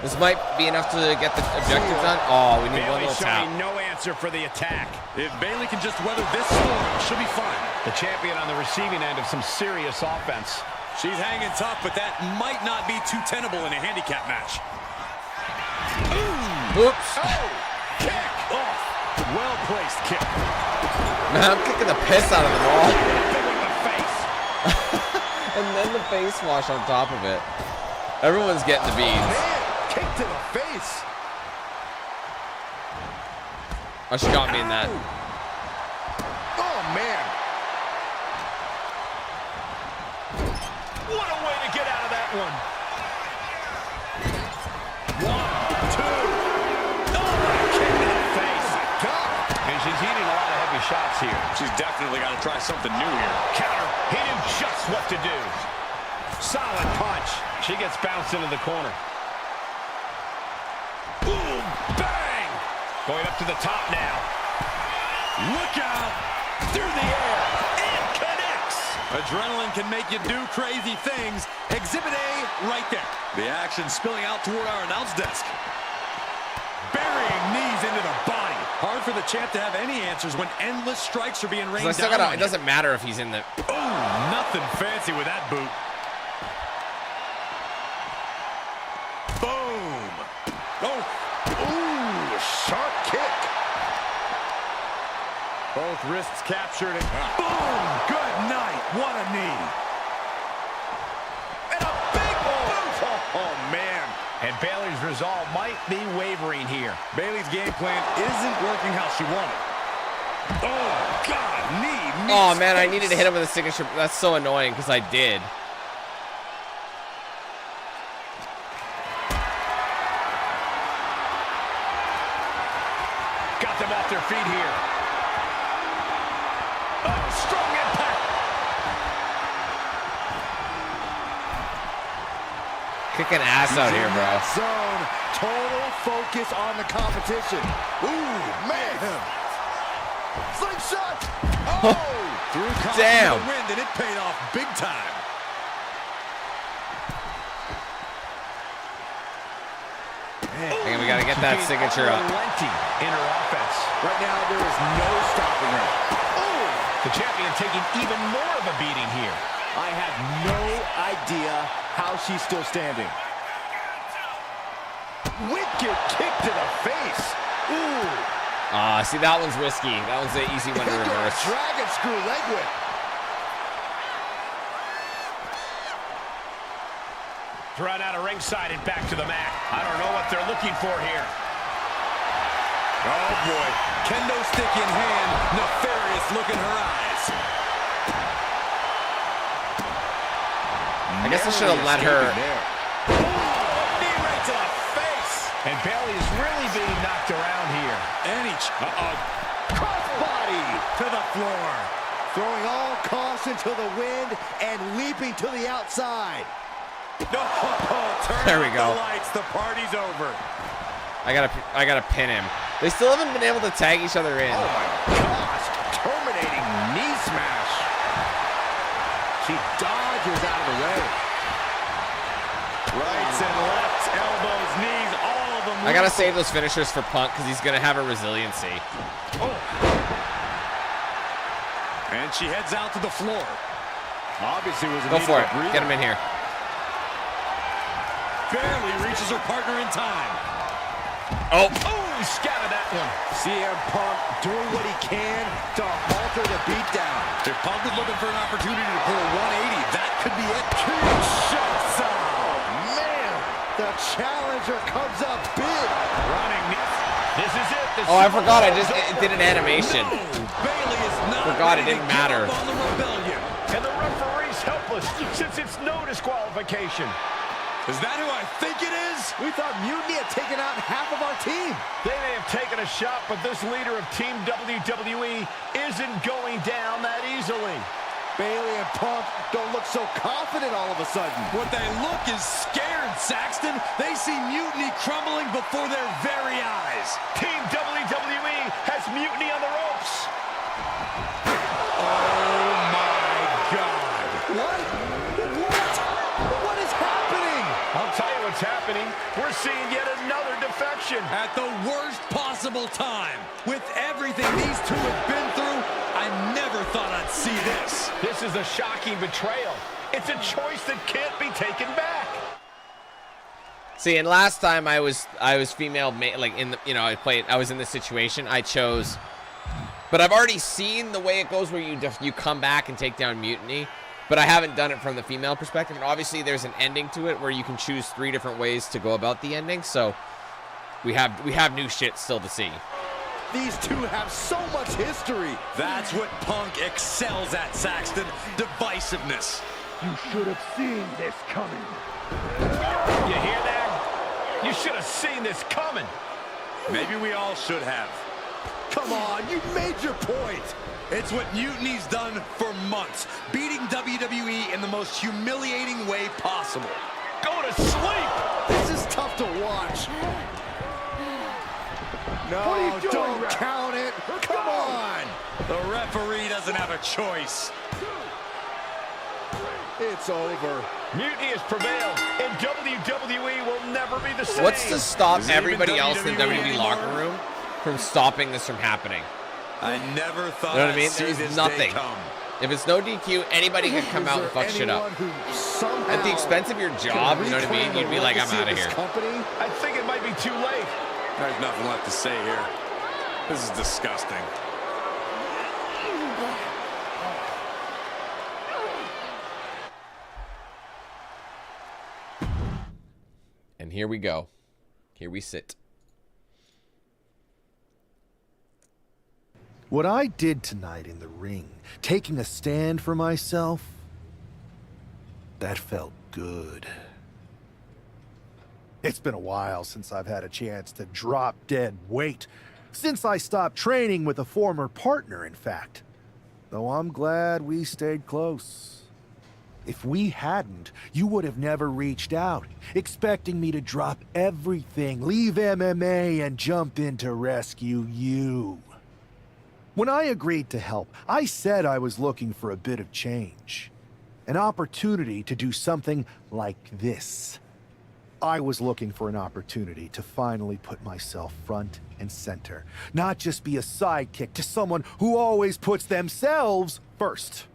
This might be enough to get the objective done. Oh, we need one Bayley little tap. showing no answer for the attack. If Bayley can just weather this storm, she'll be fine. The champion on the receiving end of some serious offense. She's hanging tough, but that might not be too tenable in a handicap match. Oops. Oh, kick off. Well-placed kick. Man, I'm kicking the piss out of the ball. In the face. And then the face wash on top of it. Everyone's getting the beans. Man, kick to the face. Oh, she got me in that. Oh, man. What a way to get out of that one. 1, 2. Oh, kick to the face. And she's eating a lot of heavy shots here. She's definitely got to try something new here. Counter. He knew just what to do. Solid punch. She gets bounced into the corner. Boom, bang. Going up to the top now. Look out. Through the air. And connects. Adrenaline can make you do crazy things. Exhibit A right there. The action spilling out toward our announce desk. Burying knees into the body. Hard for the champ to have any answers when endless strikes are being rained down on it doesn't matter if he's in the... Oh, nothing fancy with that boot. Boom. Oh, Ooh, sharp kick. both wrists captured and boom. Good night. What a knee. And a big boot. Oh, man. And Bayley's resolve might be wavering here. Bayley's game plan isn't working how she wanted. Oh, God, knee. Oh, man, I needed to hit him with a signature. That's so annoying because I did. Got them off their feet here. Oh, strong impact. Kicking ass out here, bro. Zone. Total focus on the competition. Ooh, man. Slingshot. Oh. Through damn. the wind, and it paid off big time. And we got to get that signature up. In her offense. Right now, there is no stopping her. Oh. The champion taking even more of a beating here. I have no idea how she's still standing. Wicked kick to the face. Ooh. See, that one's risky. That one's an easy one to reverse. Dragon screw leg whip. Thrown out of ringside and back to the mat. I don't know what they're looking for here. Oh, boy. Kendo stick in hand. Nefarious look in her eyes. I guess I should have let her. Knee right to the face. And Bayley is really being knocked around here. And Crossbody to the floor. Throwing all caution to the wind and leaping to the outside. No, turn There we off go. the lights. The party's over. I gotta pin him. They still haven't been able to tag each other in. Oh my gosh. Terminating knee smash. She dodges out of the way. Rights and lefts, I gotta save those finishers for Punk because he's gonna have a resiliency. Oh. And she heads out to the floor. Obviously was a Go for it. Get him in here. Barely reaches her partner in time. Oh. Oh, scattered that one. CM Punk doing what he can to alter the beatdown. If Punk is looking for an opportunity to pull a 180, that could be it. Kinshasa. Man, the challenger comes up big. Running. This is it. Oh, I forgot. It did an animation. Bailey is not forgot it didn't matter. on the rebellion. And the referee's helpless since it's no disqualification. Is that who I think it is? We thought Mutiny had taken out half of our team. They may have taken a shot, but this leader of Team WWE isn't going down that easily. Bailey and Punk don't look so confident all of a sudden. What they look is scared, Saxton. They see Mutiny crumbling before their very eyes. Team WWE has Mutiny on the ropes. Oh my God. What? What is happening? I'll tell you what's happening. We're seeing yet another defection. At the worst possible time. With everything these two have been through, I never thought I'd see this. This is a shocking betrayal. It's a choice that can't be taken back. See, and last time I was female, like in the, I was in this situation. I chose, but I've already seen the way it goes where you come back and take down Mutiny, but I haven't done it from the female perspective. And obviously, there's an ending to it where you can choose 3 different ways to go about the ending. So we have new shit still to see. These two have so much history. That's what Punk excels at, Saxton. Divisiveness. You should have seen this coming. You hear that? You should have seen this coming. Maybe we all should have. Come on, you made your point. It's what Mutiny's done for months, beating WWE in the most humiliating way possible. Go to sleep. This is tough to watch. No, don't count it. Come on. The referee doesn't have a choice. It's over. Mutiny has prevailed, and WWE will never be the same. What's to stop everybody else in the WWE locker room from stopping this from happening? I never thought You know what I mean? I'd see There's this nothing. day come. If it's no DQ, anybody can come out and fuck shit up. At the expense of your job, you know what I mean? You'd be like, I'm out of here. I think it might be too late. There's nothing left to say here. This is disgusting. And here we go. Here we sit. What I did tonight in the ring, taking a stand for myself, that felt good. It's been a while since I've had a chance to drop dead weight. Since I stopped training with a former partner, in fact. Though I'm glad we stayed close. If we hadn't, you would have never reached out, expecting me to drop everything, leave MMA, and jump in to rescue you. When I agreed to help, I said I was looking for a bit of change. An opportunity to do something like this. I was looking for an opportunity to finally put myself front and center. Not just be a sidekick to someone who always puts themselves first.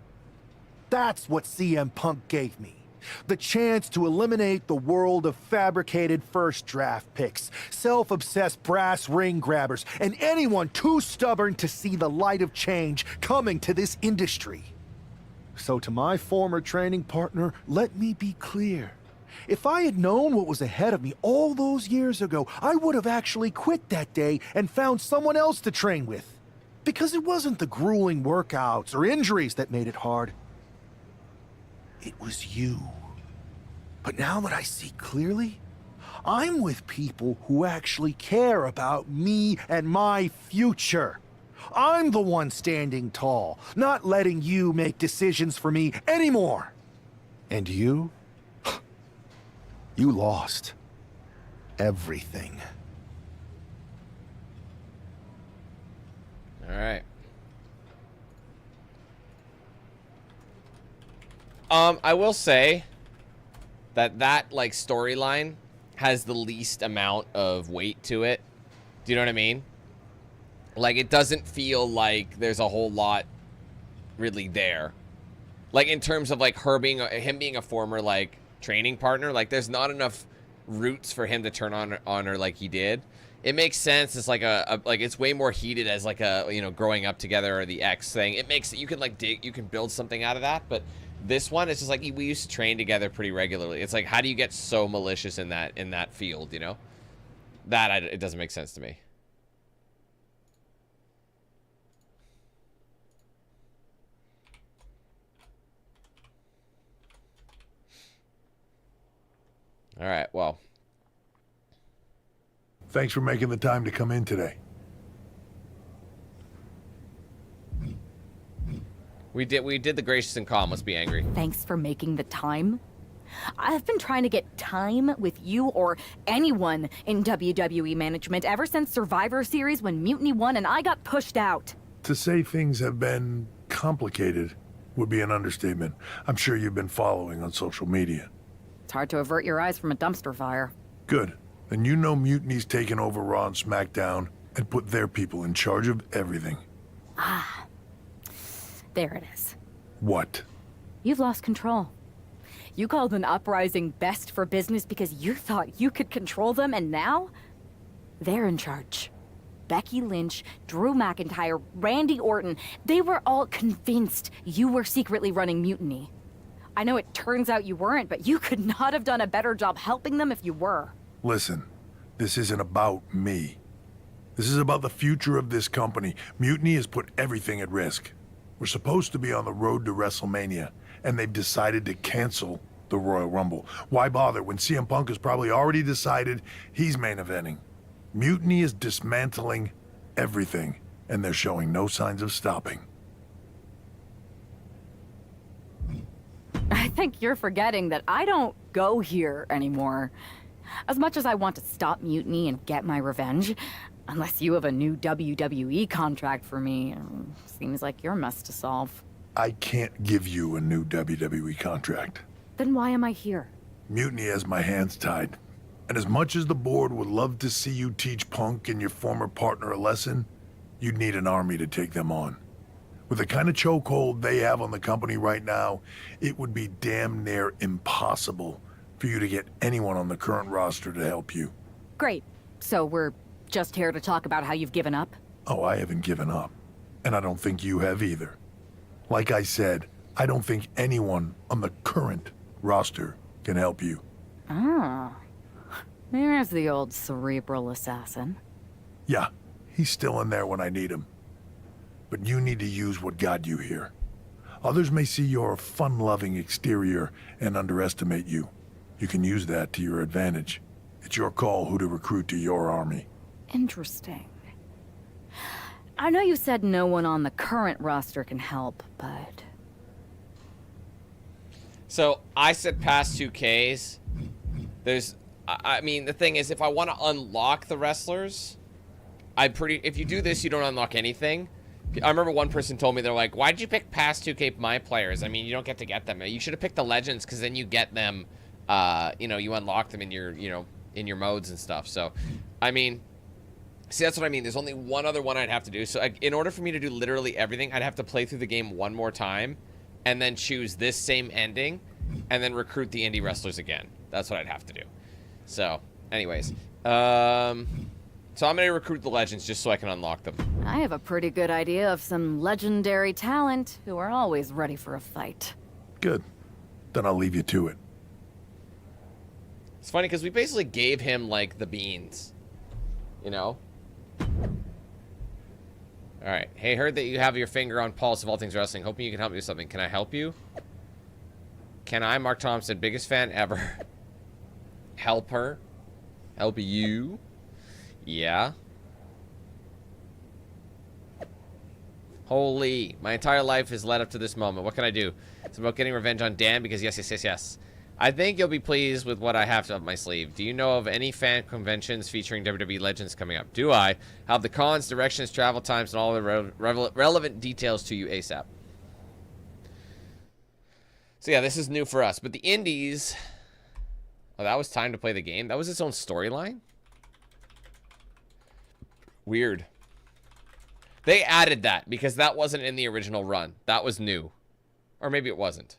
That's what CM Punk gave me. The chance to eliminate the world of fabricated first draft picks, self-obsessed brass ring grabbers, and anyone too stubborn to see the light of change coming to this industry. So to my former training partner, let me be clear. If I had known what was ahead of me all those years ago, I would have actually quit that day and found someone else to train with. Because it wasn't the grueling workouts or injuries that made it hard. It was you. But now that I see clearly, I'm with people who actually care about me and my future. I'm the one standing tall, not letting you make decisions for me anymore. And you? You lost everything. All right. I will say that like storyline has the least amount of weight to it. Do you know what I mean? Like, it doesn't feel like there's a whole lot really there. Like, in terms of, like, him being a former, like, training partner, like, there's not enough roots for him to turn on her like he did. It makes sense. It's like like, it's way more heated as, like, a, you know, growing up together or the ex thing. It makes it, you can, like, you can build something out of that, but this one, it's just like, we used to train together pretty regularly. It's like, how do you get so malicious in that field, you know? It doesn't make sense to me. All right, well. Thanks for making the time to come in today. We did the gracious and calm. Let's be angry. Thanks for making the time. I've been trying to get time with you or anyone in WWE management ever since Survivor Series when Mutiny won and I got pushed out. To say things have been complicated would be an understatement. I'm sure you've been following on social media. It's hard to avert your eyes from a dumpster fire. Good. And you know Mutiny's taken over Raw and SmackDown and put their people in charge of everything. Ah. There it is. What? You've lost control. You called an uprising best for business because you thought you could control them, and now they're in charge. Becky Lynch, Drew McIntyre, Randy Orton, they were all convinced you were secretly running Mutiny. I know it turns out you weren't, but you could not have done a better job helping them if you were. Listen, this isn't about me. This is about the future of this company. Mutiny has put everything at risk. We're supposed to be on the road to WrestleMania, and they've decided to cancel the Royal Rumble. Why bother when CM Punk has probably already decided he's main eventing? Mutiny is dismantling everything, and they're showing no signs of stopping. I think you're forgetting that I don't go here anymore. As much as I want to stop Mutiny and get my revenge, unless you have a new WWE contract for me, seems like your mess to solve. I can't give you a new WWE contract. Then why am I here? Mutiny has my hands tied. And as much as the board would love to see you teach Punk and your former partner a lesson, you'd need an army to take them on. With the kind of chokehold they have on the company right now, it would be damn near impossible for you to get anyone on the current roster to help you. Great. So we're just here to talk about how you've given up? Oh, I haven't given up. And I don't think you have either. Like I said, I don't think anyone on the current roster can help you. Ah. There's the old cerebral assassin. Yeah, he's still in there when I need him. But you need to use what got you here. Others may see your fun-loving exterior and underestimate you. You can use that to your advantage. It's your call who to recruit to your army. Interesting. I know you said no one on the current roster can help, but... So, I said past 2Ks. I mean, the thing is, if I want to unlock the wrestlers, if you do this, you don't unlock anything. I remember one person told me, they're like, why'd you pick past 2K My players? I mean, you don't get to get them. You should have picked the legends, because then you get them, you know, you unlock them in your, you know, in your modes and stuff. So, I mean, see, that's what I mean. There's only one other one I'd have to do. So, in order for me to do literally everything, I'd have to play through the game one more time, and then choose this same ending, and then recruit the indie wrestlers again. That's what I'd have to do. So, anyways. So I'm going to recruit the legends just so I can unlock them. I have a pretty good idea of some legendary talent who are always ready for a fight. Good. Then I'll leave you to it. It's funny because we basically gave him, like, the beans. You know? Alright. Hey, heard that you have your finger on pulse of all things wrestling. Hoping you can help me with something. Can I help you? Can I, Mark Thompson, biggest fan ever. Help her? Help you? Yeah. Holy, my entire life has led up to this moment. What can I do? It's about getting revenge on Dan because yes. I think you'll be pleased with what I have up my sleeve. Do you know of any fan conventions featuring WWE legends coming up? Do I have the cons, directions, travel times, and all the relevant details to you ASAP? So yeah, this is new for us. But the indies... Oh, that was time to play the game? That was its own storyline? Weird. They added that because that wasn't in the original run. That was new. Or maybe it wasn't.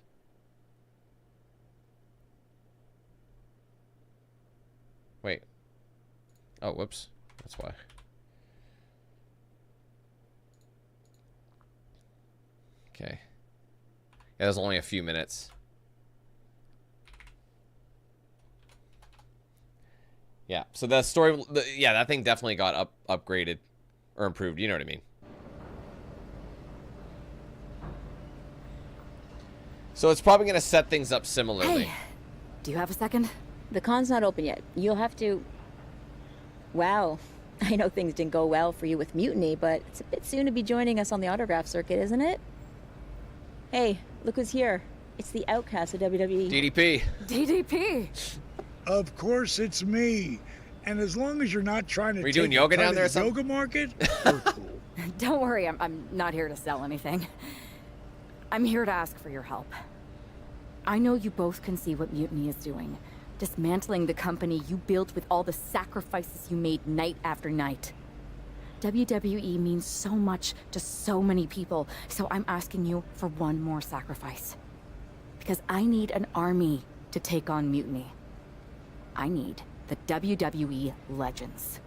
Wait. Oh, whoops. That's why. Okay. Yeah, there's only a few minutes. Yeah, so the story, yeah, that thing definitely got upgraded or improved. You know what I mean? So it's probably going to set things up similarly. Hey, do you have a second? The con's not open yet. You'll have to... Wow. I know things didn't go well for you with Mutiny, but it's a bit soon to be joining us on the autograph circuit, isn't it? Hey, look who's here. It's the outcast of WWE. DDP. DDP. Of course it's me. And as long as you're not trying to Are you doing yoga down there or something? Yoga market, we're cool. Don't worry, I'm not here to sell anything. I'm here to ask for your help. I know you both can see what Mutiny is doing. Dismantling the company you built with all the sacrifices you made night after night. WWE means so much to so many people, so I'm asking you for one more sacrifice. Because I need an army to take on Mutiny. I need the WWE Legends.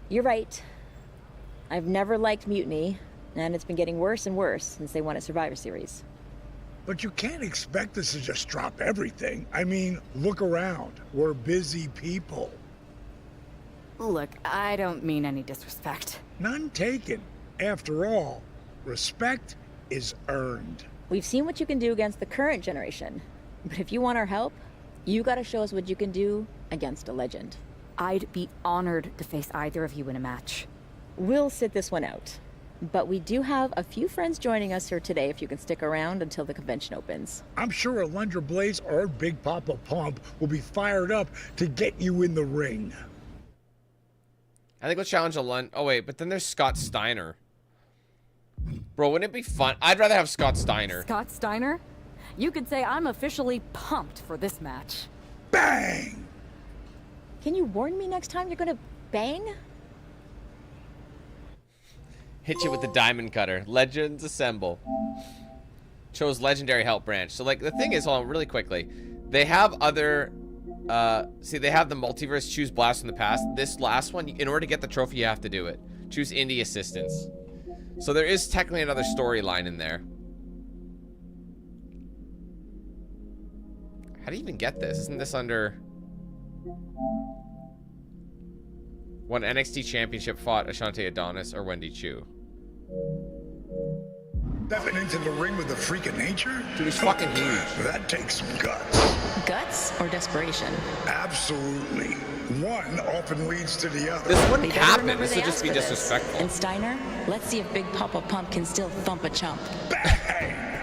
You're right. I've never liked Mutiny, and it's been getting worse and worse since they won at Survivor Series. But you can't expect us to just drop everything. I mean, look around. We're busy people. Look, I don't mean any disrespect. None taken. After all, respect is earned. We've seen what you can do against the current generation. But if you want our help, you gotta show us what you can do against a legend. I'd be honored to face either of you in a match. We'll sit this one out. But we do have a few friends joining us here today if you can stick around until the convention opens. I'm sure Alundra Blaze or Big Papa Pump will be fired up to get you in the ring. I think we'll challenge Alundra. Oh, wait, but then there's Scott Steiner. Bro, wouldn't it be fun? I'd rather have Scott Steiner. Scott Steiner? You could say I'm officially pumped for this match. Bang! Can you warn me next time you're gonna bang? Hit you with the diamond cutter. Legends assemble. Chose legendary help branch. So, like, the thing is, hold on, really quickly. They have other... see, they have the multiverse choose blast from the past. This last one, in order to get the trophy, you have to do it. Choose indie assistance. So there is technically another storyline in there. How do you even get this? Isn't this under... Won NXT Championship, fought Ashante Adonis or Wendy Chu. Stepping into the ring with a freak of nature? Dude, he's fucking huge. That takes some guts. Guts or desperation? Absolutely. One often leads to the other. This wouldn't happen. This would just be disrespectful. And Steiner, let's see if Big Papa Pump can still thump a chump. Bang!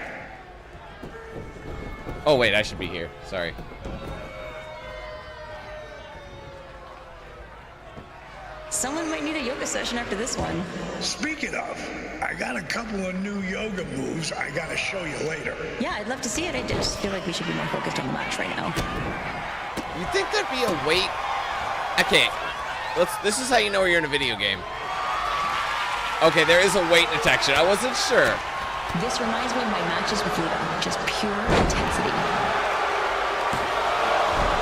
Oh, wait, I should be here. Sorry. Someone might need a yoga session after this one. Speaking of, I got a couple of new yoga moves I gotta show you later. Yeah, I'd love to see it. I just feel like we should be more focused on the match right now. You think there'd be a weight? Okay, this is how you know you're in a video game. Okay, there is a weight detection. I wasn't sure. This reminds me of my matches with Lita. Just pure intensity.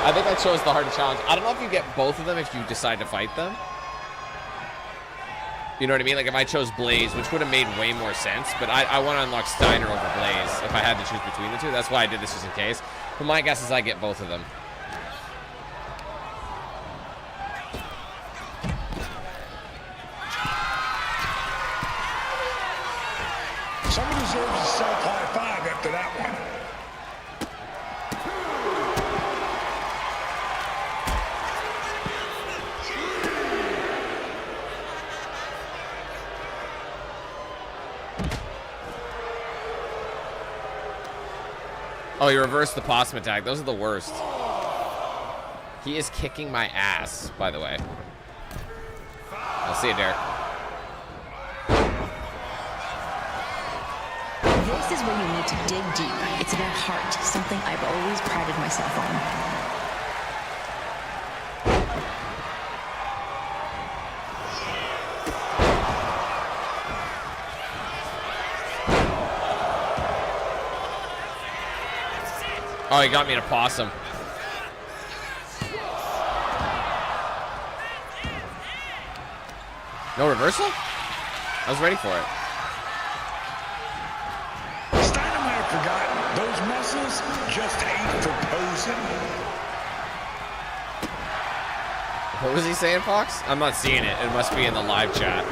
I think I chose the harder challenge. I don't know if you get both of them if you decide to fight them. You know what I mean? Like if I chose Blaze, which would have made way more sense, but I want to unlock Steiner over Blaze if I had to choose between the two. That's why I did this just in case. But my guess is I get both of them. Someone deserves a self-high five after that one. Oh, you reversed the possum attack. Those are the worst. He is kicking my ass, by the way. I'll see you, Derek. This is where you need to dig deep. It's about heart, something I've always prided myself on. Oh, he got me in a possum. No reversal? I was ready for it. Steiner might have forgotten. Those muscles just ain't for posing. What was he saying, Fox? I'm not seeing it. It must be in the live chat.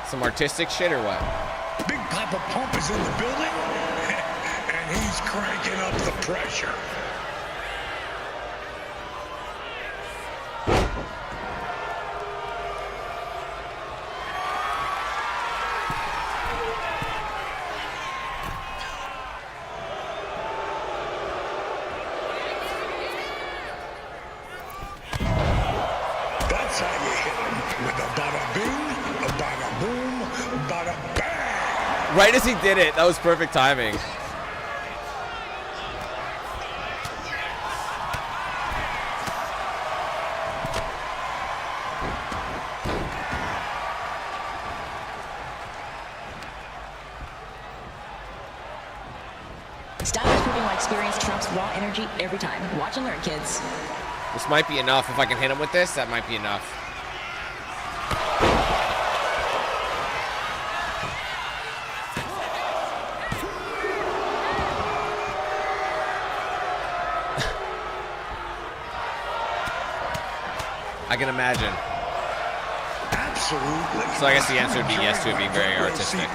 Some artistic shit or what? Big Papa Pump is in the building, and he's cranking up the pressure. That's how you hit him, with a bada bing, a bada boom, bada bang. Right as he did it, that was perfect timing. Styler's proving why experience trumps raw energy every time. Watch and learn, kids. This might be enough. If I can hit him with this, that might be enough. I can imagine. Absolutely. So I guess the answer would be yes to it being very artistic.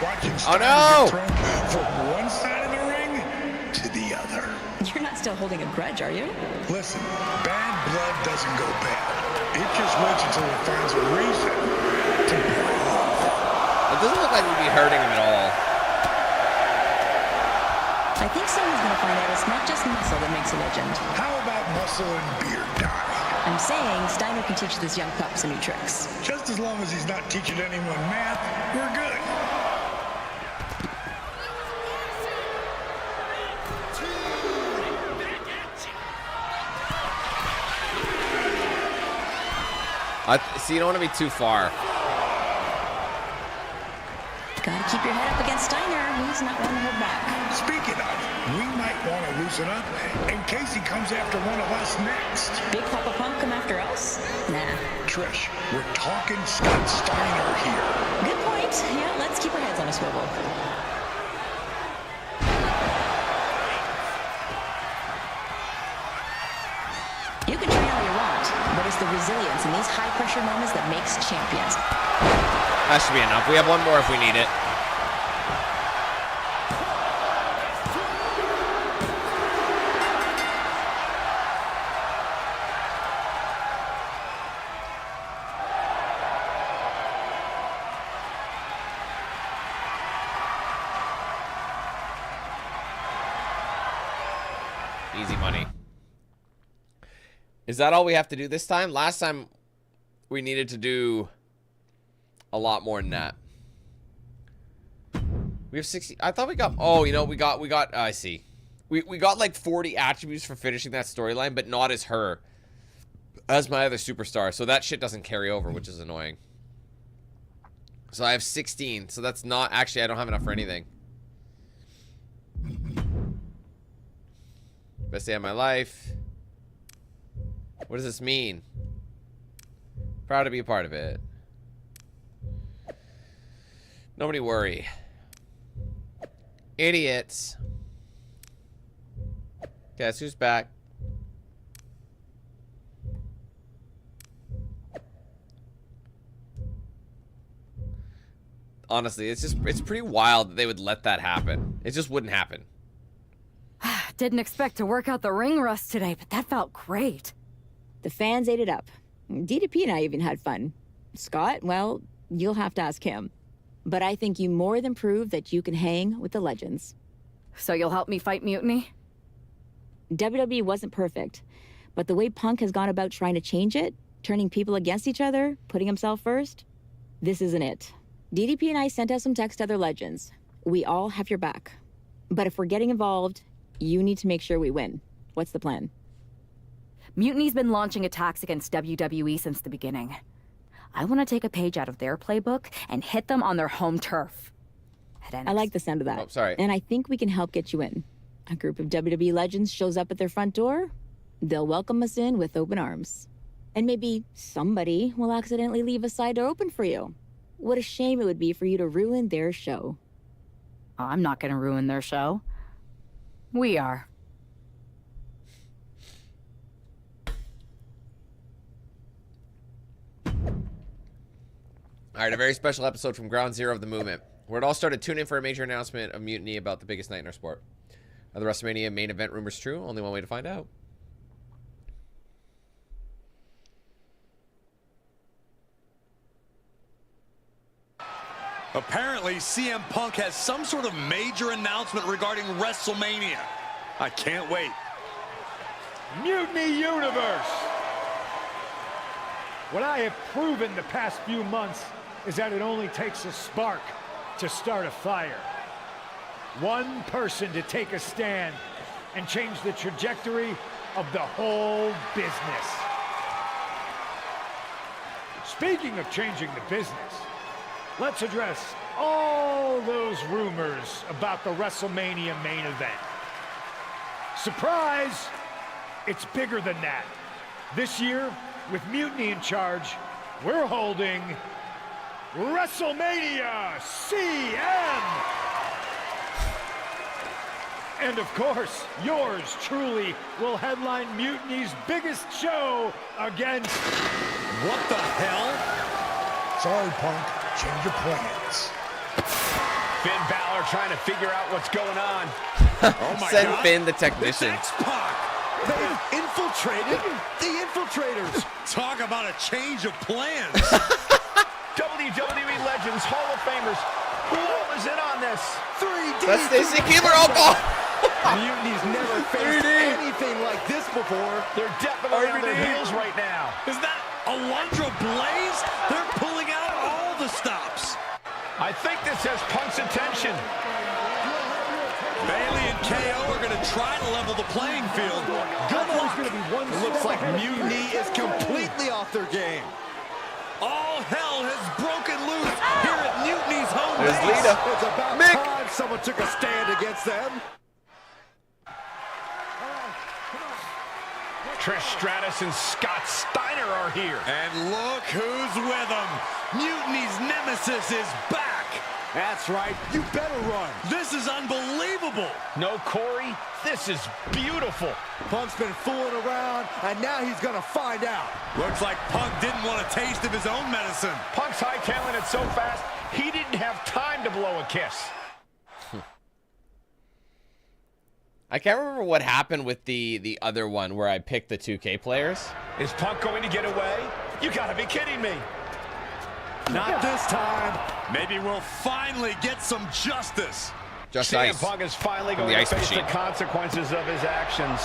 Oh From no! one side of the ring to the other. You're not still holding a grudge, are you? Listen, bad blood doesn't go bad. It just waits until it finds a reason to boil off. It doesn't look like we'd be hurting him at all. I think someone's gonna find out it's not just muscle that makes a legend. How about muscle and beard dye? I'm saying Steiner can teach this young pup some new tricks. Just as long as he's not teaching anyone math, we're good. See, you don't want to be too far. Gotta keep your head up against Steiner. He's not one to hold back. Speaking of, we might want to loosen up in case he comes after one of us next. Big Papa Pump come after us? Nah. Trish, we're talking Scott Steiner here. Good point. Yeah, let's keep our heads on a swivel. You can train all you want, but it's the resilience in these high-pressure moments that makes champions. That should be enough. We have one more if we need it. Easy money. Is that all we have to do this time? Last time we needed to do a lot more than that. We have 60. I thought we got, oh, you know, we got, I see. We got like 40 attributes for finishing that storyline, but not as her. As my other superstar. So that shit doesn't carry over, which is annoying. So I have 16. So that's not, actually, I don't have enough for anything. Best day of my life. What does this mean? Proud to be a part of it. Nobody worry. Idiots. Guess who's back? Honestly, it's pretty wild that they would let that happen. It just wouldn't happen. Didn't expect to work out the ring rust today, but that felt great. The fans ate it up. DDP and I even had fun. Scott, well, you'll have to ask him. But I think you more than proved that you can hang with the legends. So you'll help me fight Mutiny? WWE wasn't perfect, but the way Punk has gone about trying to change it, turning people against each other, putting himself first, this isn't it. DDP and I sent out some text to other legends. We all have your back. But if we're getting involved, you need to make sure we win. What's the plan? Mutiny's been launching attacks against WWE since the beginning. I want to take a page out of their playbook and hit them on their home turf. I like the sound of that. Oh, sorry. And I think we can help get you in. A group of WWE legends shows up at their front door. They'll welcome us in with open arms. And maybe somebody will accidentally leave a side door open for you. What a shame it would be for you to ruin their show. I'm not going to ruin their show. We are. All right, a very special episode from Ground Zero of the movement, where it all started. Tune in for a major announcement of Mutiny about the biggest night in our sport. Are the Wrestlemania main event rumors true? Only one way to find out. Apparently, CM Punk has some sort of major announcement regarding WrestleMania. I can't wait. Mutiny Universe! What I have proven the past few months is that it only takes a spark to start a fire. One person to take a stand and change the trajectory of the whole business. Speaking of changing the business, let's address all those rumors about the WrestleMania main event. Surprise! It's bigger than that. This year, with Mutiny in charge, we're holding WrestleMania CM! And of course, yours truly will headline Mutiny's biggest show against... What the hell? Sorry, Punk. Change your plans. Finn Balor trying to figure out what's going on. Oh my Send God. Finn the technician. It's X-Pac. They've infiltrated the infiltrators. Talk about a change of plans. WWE Legends, Hall of Famers. Who is in on this? 3D. That's Stacy Keibler. Oh, God. Mutiny's never faced anything like this before. They're definitely on their heels right now. Is that Alundra Blaze? They're pulling out all the stops. I think this has Punk's attention. Bailey and KO are going to try to level the playing field. Good luck. It looks like Mutiny is completely off their game. All hell has broken loose here at Mutiny's home There's base. Lita. It's about Mick. time someone took a stand against them. Trish Stratus and Scott Steiner are here. And look who's with them. Mutiny's nemesis is back. That's right. You better run. This is unbelievable. No Corey, this is beautiful. Punk's been fooling around, and now he's going to find out. Looks like Punk didn't want a taste of his own medicine. Punk's hightailing it so fast, he didn't have time to blow a kiss. I can't remember what happened with the other one where I picked the 2K players. Is Punk going to get away? You gotta be kidding me. Not this time. Maybe we'll finally get some justice. Just CM ice. Punk is finally From going the to ice face machine. the consequences of his actions.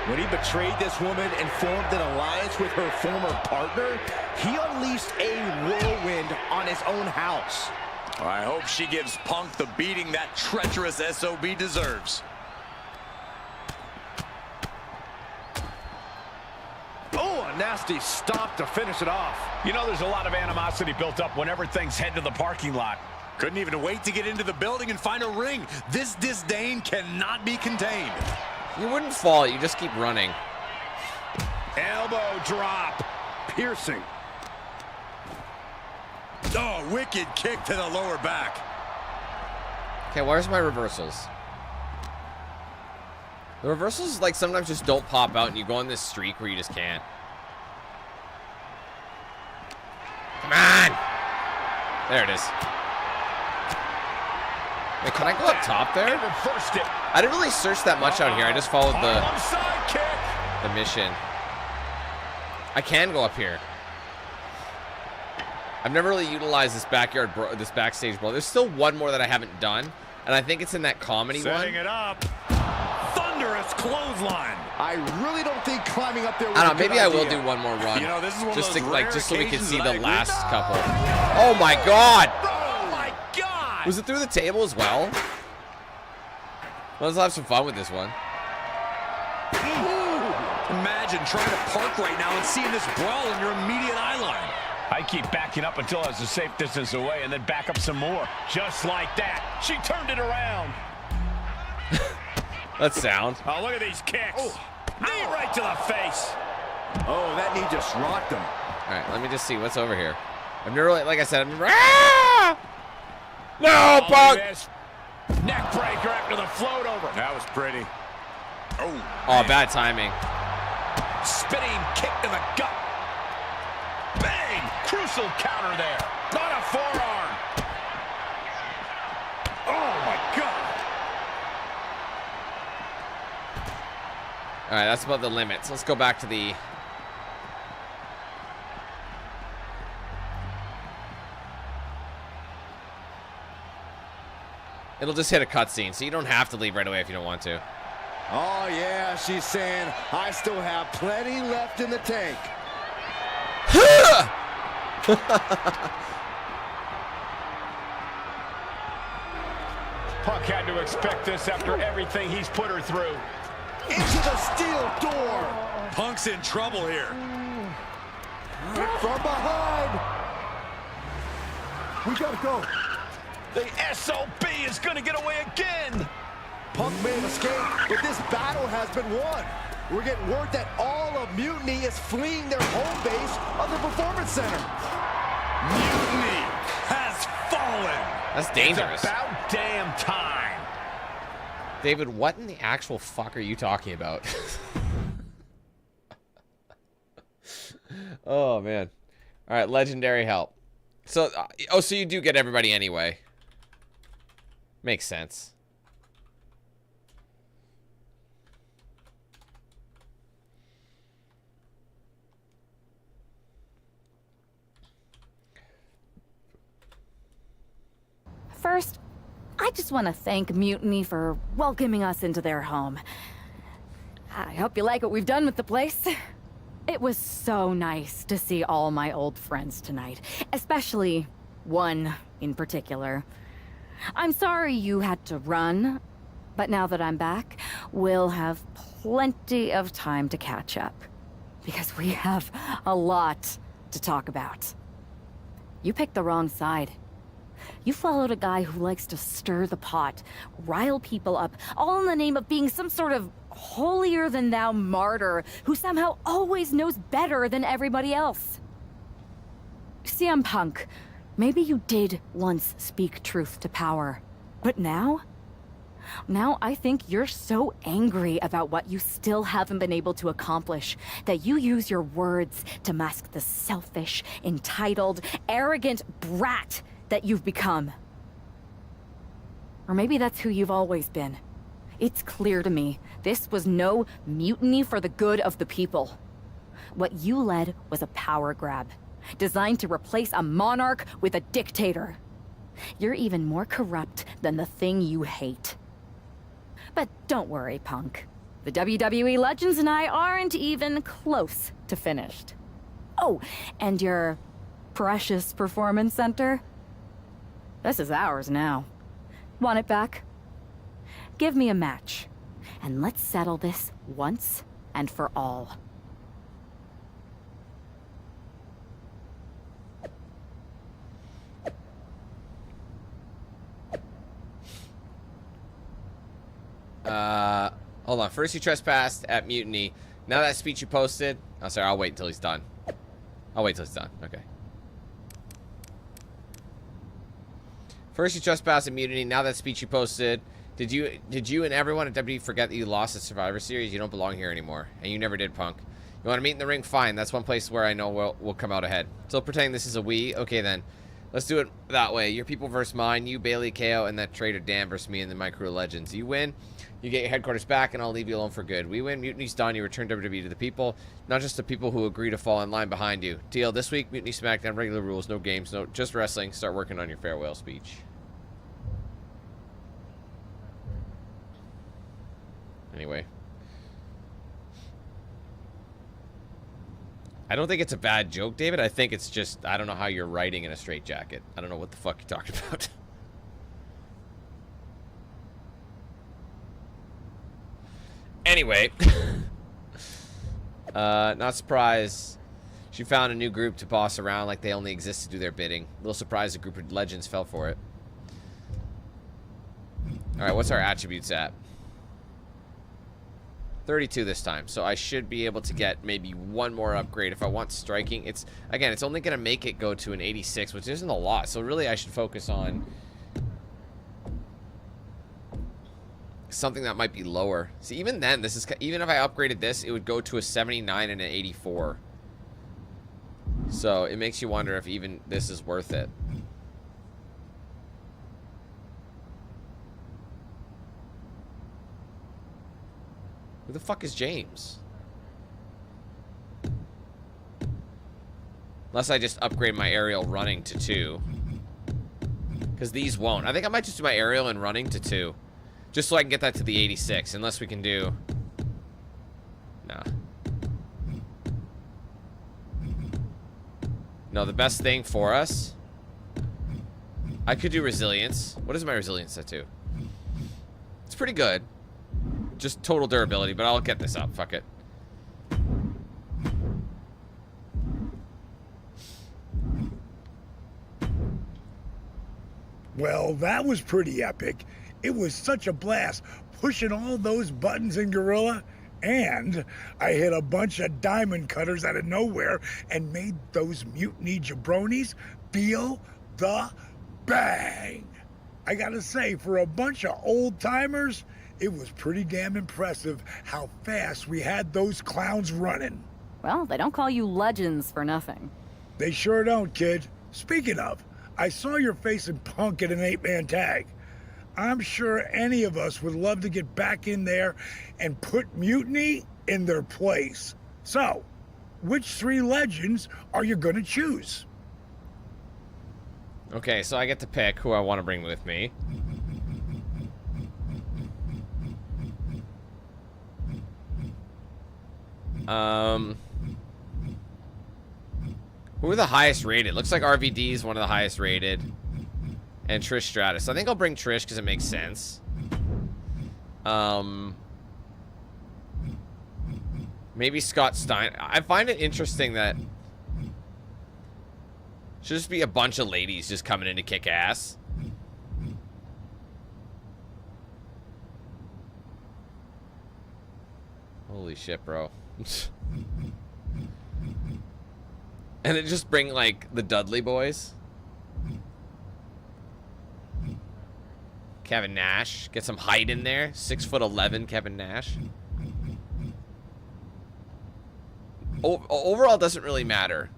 When he betrayed this woman and formed an alliance with her former partner, he unleashed a whirlwind on his own house. I hope she gives Punk the beating that treacherous SOB deserves. Oh, a nasty stop to finish it off. You know there's a lot of animosity built up whenever things head to the parking lot. Couldn't even wait to get into the building and find a ring. This disdain cannot be contained. You wouldn't fall, you just keep running. Elbow drop. Piercing. Oh, wicked kick to the lower back. Okay, where's my reversals? The reversals, like, sometimes just don't pop out and you go on this streak where you just can't. Come on! There it is. Wait, can I go up top there? I didn't really search that much out here. I just followed the mission. I can go up here. I've never really utilized this this backstage brawl. There's still one more that I haven't done, and I think it's in that comedy one. Setting it up. Thunderous clothesline. I really don't think climbing up there was I don't know, a good maybe I will idea. do one more run. You know, this is one just of those to, like, rare just so we can occasions see that the I agree. last couple. Oh my God! Oh my God! Was it through the table as well? Let's have some fun with this one. Imagine trying to park right now and seeing this brawl in your immediate eye line. I keep backing up until I was a safe distance away and then back up some more. Just like that. She turned it around. That sound. Oh, look at these kicks. Oh. Knee right to the face. Oh, that knee just rocked him. All right, let me just see what's over here. I've never really, like I said, I've never... Ah! No, Punk! Neck breaker after the float over. That was pretty. Oh, bad timing. Spinning kick to the gut. Bang! Crucial counter there. On a forearm. Oh, my God. All right, that's about the limits. Let's go back to the... It'll just hit a cutscene, so you don't have to leave right away if you don't want to. Oh, yeah, she's saying, I still have plenty left in the tank. Punk had to expect this after everything he's put her through. Into the steel door. Punk's in trouble here. From behind. We gotta go. The SOB is going to get away again. Punk may have escaped, but this battle has been won. We're getting word that all of Mutiny is fleeing their home base of the Performance Center. Mutiny has fallen. That's dangerous. It's about damn time. David, what in the actual fuck are you talking about? Oh, man. All right, legendary help. So, so you do get everybody anyway. Makes sense. First, I just want to thank Mutiny for welcoming us into their home. I hope you like what we've done with the place. It was so nice to see all my old friends tonight, especially one in particular. I'm sorry you had to run, but now that I'm back, we'll have plenty of time to catch up, because we have a lot to talk about. You picked the wrong side. You followed a guy who likes to stir the pot, rile people up, all in the name of being some sort of holier-than-thou martyr who somehow always knows better than everybody else. CM Punk, maybe you did once speak truth to power, but now I think you're so angry about what you still haven't been able to accomplish that you use your words to mask the selfish, entitled, arrogant brat that you've become. Or maybe that's who you've always been. It's clear to me, this was no mutiny for the good of the people. What you led was a power grab, designed to replace a monarch with a dictator. You're even more corrupt than the thing you hate. But don't worry, Punk. The WWE Legends and I aren't even close to finished. Oh, and your precious performance center? This is ours now. Want it back? Give me a match, and let's settle this once and for all. Hold on. First you trespassed at Mutiny. Now that speech you posted... Oh, sorry. I'll wait until he's done. I'll wait till he's done. Okay. First you trespassed at Mutiny. Now that speech you posted... Did you and everyone at WWE forget that you lost the Survivor Series? You don't belong here anymore. And you never did, Punk. You want to meet in the ring? Fine. That's one place where I know we'll come out ahead. Still pretending this is a we? Okay, then. Let's do it that way. Your people versus mine. You, Bailey, KO, and that traitor Dan versus me and the My Crew Legends. You win, you get your headquarters back, and I'll leave you alone for good. We win, Mutiny's done. You return WWE to the people, not just the people who agree to fall in line behind you. Deal. This week, Mutiny SmackDown, regular rules, no games, no just wrestling. Start working on your farewell speech. Anyway. I don't think it's a bad joke, David. I think it's just, I don't know how you're writing in a straitjacket. I don't know what the fuck you're talking about. Anyway. Not surprised. She found a new group to boss around like they only exist to do their bidding. A little surprised a group of legends fell for it. Alright, what's our attributes at? 32 this time, so I should be able to get maybe one more upgrade. If I want striking, it's only going to make it go to an 86, which isn't a lot, so really I should focus on something that might be lower. See, even then, this is, even if I upgraded this, it would go to a 79 and an 84. So it makes you wonder if even this is worth it. Who the fuck is James? Unless I just upgrade my aerial running to 2. Because these won't. I think I might just do my aerial and running to 2. Just so I can get that to the 86. Unless we can do... Nah. No, the best thing for us... I could do resilience. What is my resilience set to? It's pretty good. Just total durability, but I'll get this up. Fuck it. Well, that was pretty epic. It was such a blast pushing all those buttons in Gorilla, and I hit a bunch of diamond cutters out of nowhere and made those mutiny jabronis feel the bang. I gotta say, for a bunch of old timers, it was pretty damn impressive how fast we had those clowns running. Well, they don't call you legends for nothing. They sure don't, kid. Speaking of, I saw your face in Punk at an 8-man tag. I'm sure any of us would love to get back in there and put Mutiny in their place. So, which 3 legends are you gonna choose? Okay, so I get to pick who I want to bring with me. Who are the highest rated? Looks like RVD is one of the highest rated. And Trish Stratus. I think I'll bring Trish because it makes sense. Maybe Scott Stein. I find it interesting that should just be a bunch of ladies just coming in to kick ass. Holy shit, bro. And then just bring, like, the Dudley boys. Kevin Nash. Get some height in there. 6'11", Kevin Nash. Overall, doesn't really matter.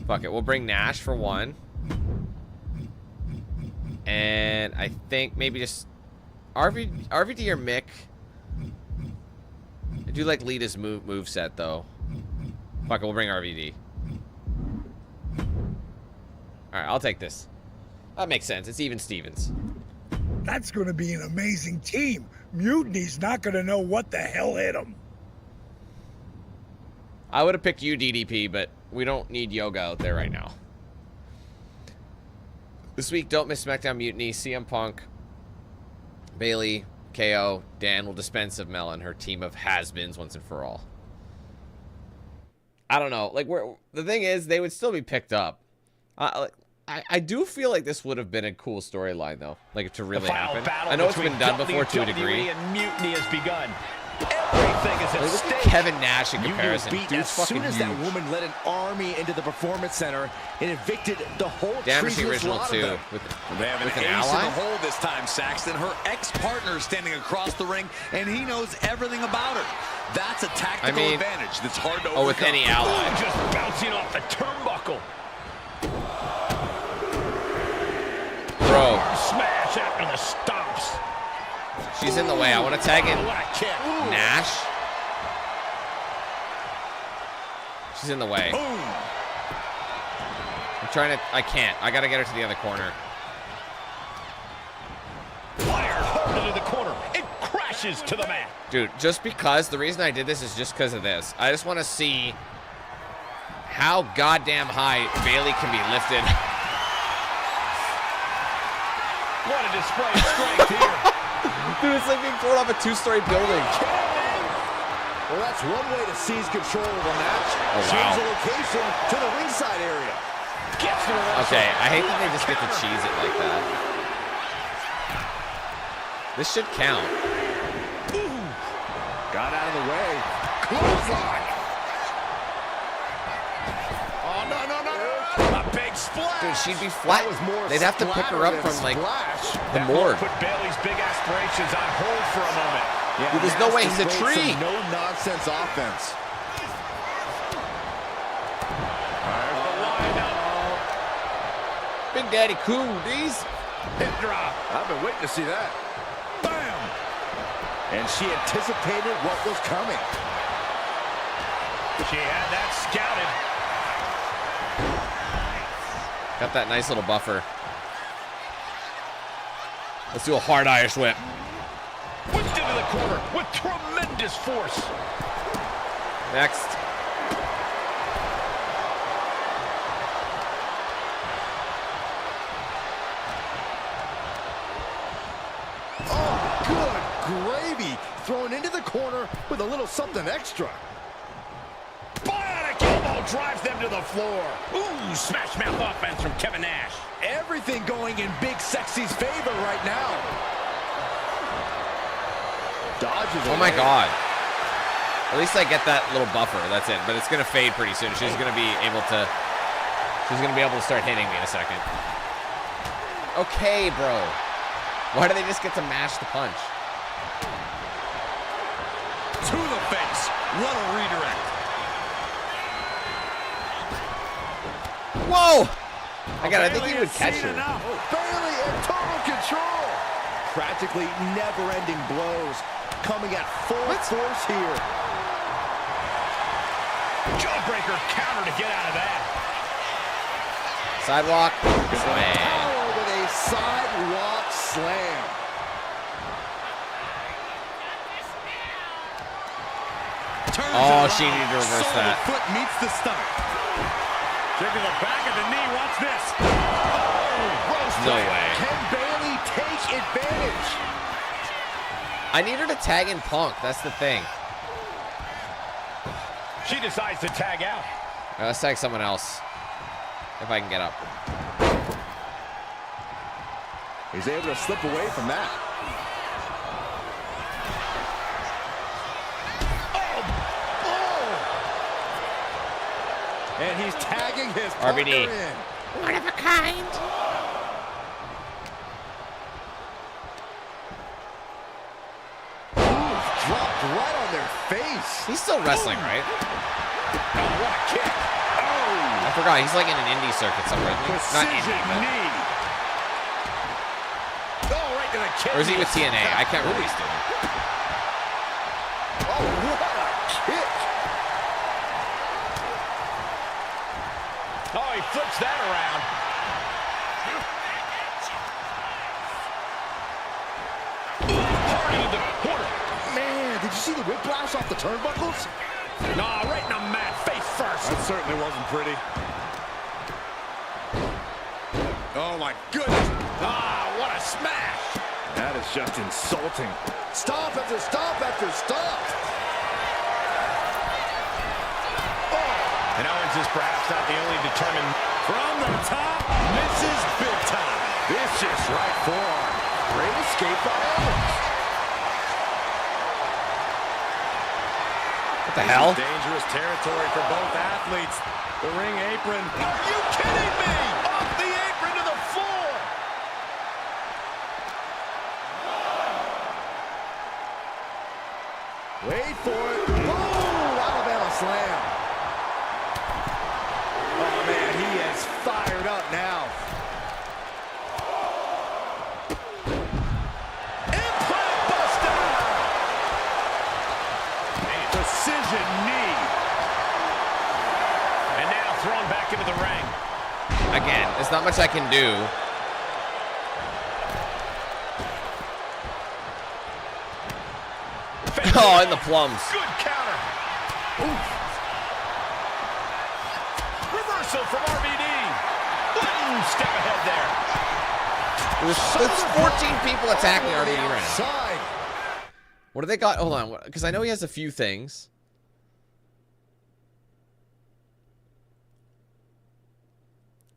Fuck it, we'll bring Nash for one. And I think maybe just RVD or Mick. I do like Lita's moveset though. Fuck it, we'll bring RVD. Alright, I'll take this. That makes sense. It's even Stevens. That's gonna be an amazing team. Mutiny's not gonna know what the hell hit them. I would have picked you, DDP, but we don't need Yoga out there right now. This week, don't miss SmackDown Mutiny. CM Punk, Bailey, KO, Dan will dispense of Mel and her team of has-beens once and for all. I don't know. Like, the thing is, they would still be picked up. I do feel like this would have been a cool storyline, though. Like, to really happen. I know it's been done before to a degree. And Mutiny has begun. Everything is at stake. Kevin Nash in comparison. Beat as soon as that woman led an army into the performance center and evicted the whole Damage the original too. With they have an an ace ally? in the hole this time, Saxton. Her ex-partner is standing across the ring, and he knows everything about her. That's a tactical advantage that's hard to overcome. Oh, with any ally. Ooh, just bouncing off the turnbuckle. Bro. Smash after the stomps. She's in the way. I want to tag in Nash. She's in the way. Boom. I'm trying to... I can't. I got to get her to the other corner. Fired hard into the corner. It crashes to the mat. Dude, just because... The reason I did this is just because of this. I just want to see how goddamn high Bailey can be lifted. What a display of strength here. Dude, it's like being thrown off a 2-story building. Well, that's one way to seize control of a match. Oh, wow. Change the location to the ringside area. Gets the reversal. Okay, I hate that they just get to cheese it like that. This should count. Ooh. Got out of the way. Clothesline. Oh, no, no, no, no. A big splash. Dude, she'd be flat. They'd have to pick her up from, like, the morgue. Put Bailey's big aspirations on hold for a moment. Yeah, dude, there's no way he's a tree. No-nonsense offense. Big Daddy Cooties. Hip drop. I've been waiting to see that. Bam! And she anticipated what was coming. She had that scouted. Got that nice little buffer. Let's do a hard Irish whip. Whipped into the corner with tremendous force. Next. Gravy thrown into the corner with a little something extra. Bionic elbow drives them to the floor. Ooh, smash mouth offense from Kevin Nash. Everything going in Big Sexy's favor right now. Dodges Oh my god. At least I get that little buffer. That's it. But it's gonna fade pretty soon. She's gonna be able to start hitting me in a second. Okay, bro. Why do they just get to mash the punch? To the face. What a redirect. Whoa! I think he would catch her. Bailey in total control. Practically never-ending blows coming at full force here. Jawbreaker counter to get out of that. Sidewalk. Power with a sidewalk slam. Oh, she needed to reverse that. Foot meets the stomach. Kick to the back of the knee. Watch this. Oh, no way. Can Bailey take advantage? I need her to tag in Punk. That's the thing. She decides to tag out. Let's tag someone else. If I can get up. He's able to slip away from that. And he's tagging his partner RVD. in. One of a kind. Dropped right on their face. He's still wrestling, right? Oh, what a kick. Oh. I forgot. He's like in an indie circuit somewhere. Not indie, but... knee. Oh, right to the kidney. Or is he with TNA? I can't remember what he's doing. Oh, what a kick. Oh, he flips that around. Party in the corner. Man, did you see the whiplash off the turnbuckles? Nah, right in the mat, face first. That certainly wasn't pretty. Oh my goodness. Ah, what a smash. That is just insulting. Stop after stop after stop. And Owens is perhaps not the only determined. From the top, misses big time. Vicious right forearm. Great escape by Owens. What the hell? Dangerous territory for both athletes. The ring apron. Are you kidding me? Off the apron to the floor. Wait for it. Boom! Alabama slam. Oh man, he is fired up now. Implant buster. Precision knee. And now thrown back into the ring. Again, there's not much I can do. Oh, in the plums. Good counter. Oof. reversal from RVD. One step ahead there. There's 14 people attacking RVD right now. What do they got? Hold on, because I know he has a few things.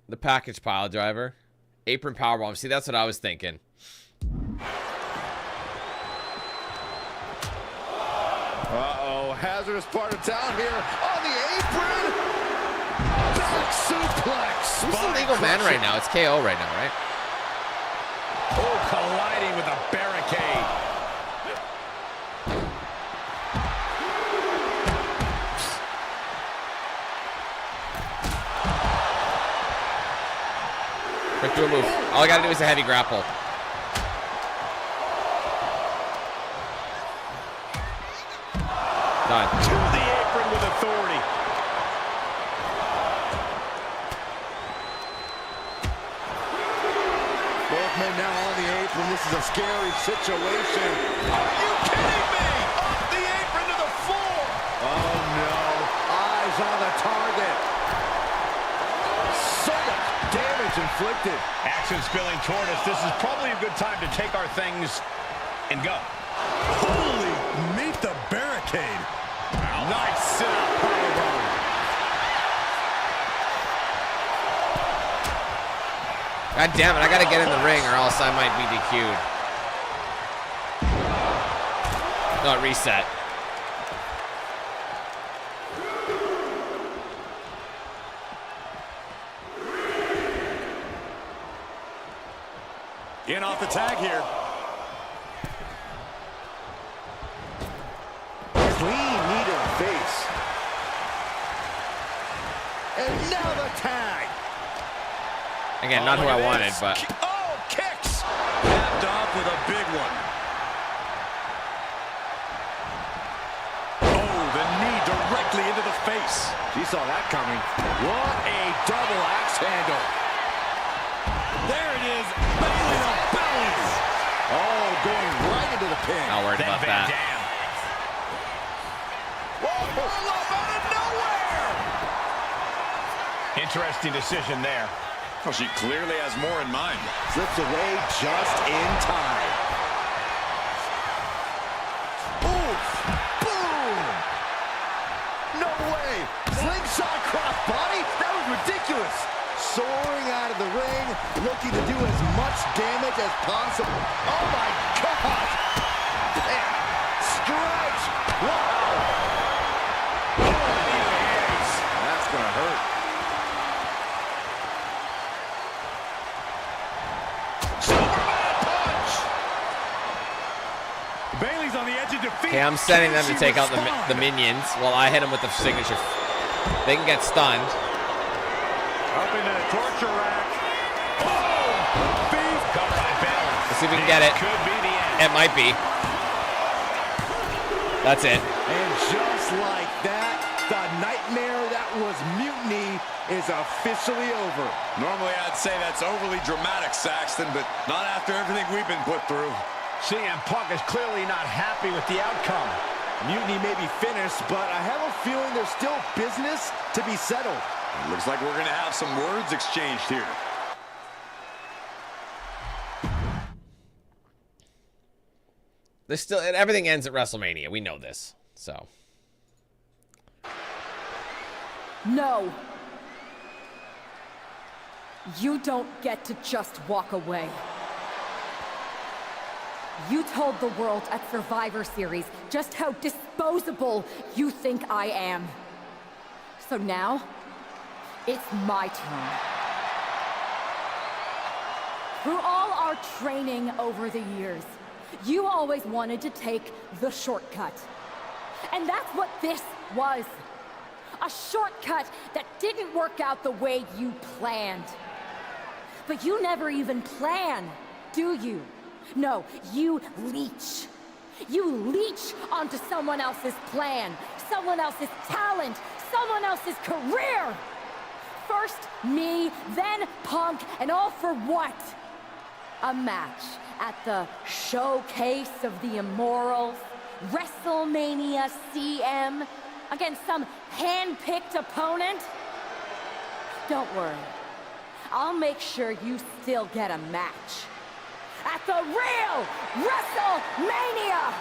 The package pile driver. Apron powerbomb. See, that's what I was thinking. Uh-oh, hazardous part of town here on the apron. Back suplex. Who's the legal man right now? It's KO right now, right? Oh, colliding with a barricade. Quick, do a move. All I gotta do is a heavy grapple. Done. To the apron with authority. Both men now on the apron. This is a scary situation. Are you kidding me? Off the apron to the floor. Oh, no. Eyes on the target. So much damage inflicted. Action spilling toward us. This is probably a good time to take our things and go. Holy, meet the barricade. Nice sit-up powerbomb. God damn it, I gotta get in the ring or else I might be DQ'd. No, reset. In off the tag here. Clean knee to the face. And now the tag. Again, not who I wanted, but... Oh, kicks. Capped off with a big one. Oh, the knee directly into the face. She saw that coming. What a double axe handle. There it is. Bailey to balance. Oh, going right into the pin. Not worried about that. Whoa, up out of nowhere. Interesting decision there. Well, she clearly has more in mind. Slips away just in time. Oof! Boom! No way! Slingshot crossbody? That was ridiculous! Soaring out of the ring, looking to do as much damage as possible. Oh my God! Man, stretch! Wow! That's gonna hurt. Bailey's on the edge of defeat. Okay, I'm sending them to take out the minions while I hit them with the signature. They can get stunned. Up into the torture rack. Oh! Beef cover by Bailey. Let's see if we can get it. Could be the end. It might be. That's it. And just like that, the nightmare that was Mutiny is officially over. Normally I'd say that's overly dramatic, Saxton, but not after everything we've been put through. CM Punk is clearly not happy with the outcome. Mutiny may be finished, but I have a feeling there's still business to be settled. It looks like we're going to have some words exchanged here. There's still everything ends at WrestleMania. We know this. So. No. You don't get to just walk away. You told the world at Survivor Series just how disposable you think I am. So now, it's my turn. Through all our training over the years, you always wanted to take the shortcut. And that's what this was. A shortcut that didn't work out the way you planned. But you never even plan, do you? No, you leech. You leech onto someone else's plan, someone else's talent, someone else's career. First me, then Punk, and all for what? A match at the Showcase of the Immortals, Wrestlemania CM, against some hand-picked opponent? don't worry. I'll make sure you still get a match. At the real WrestleMania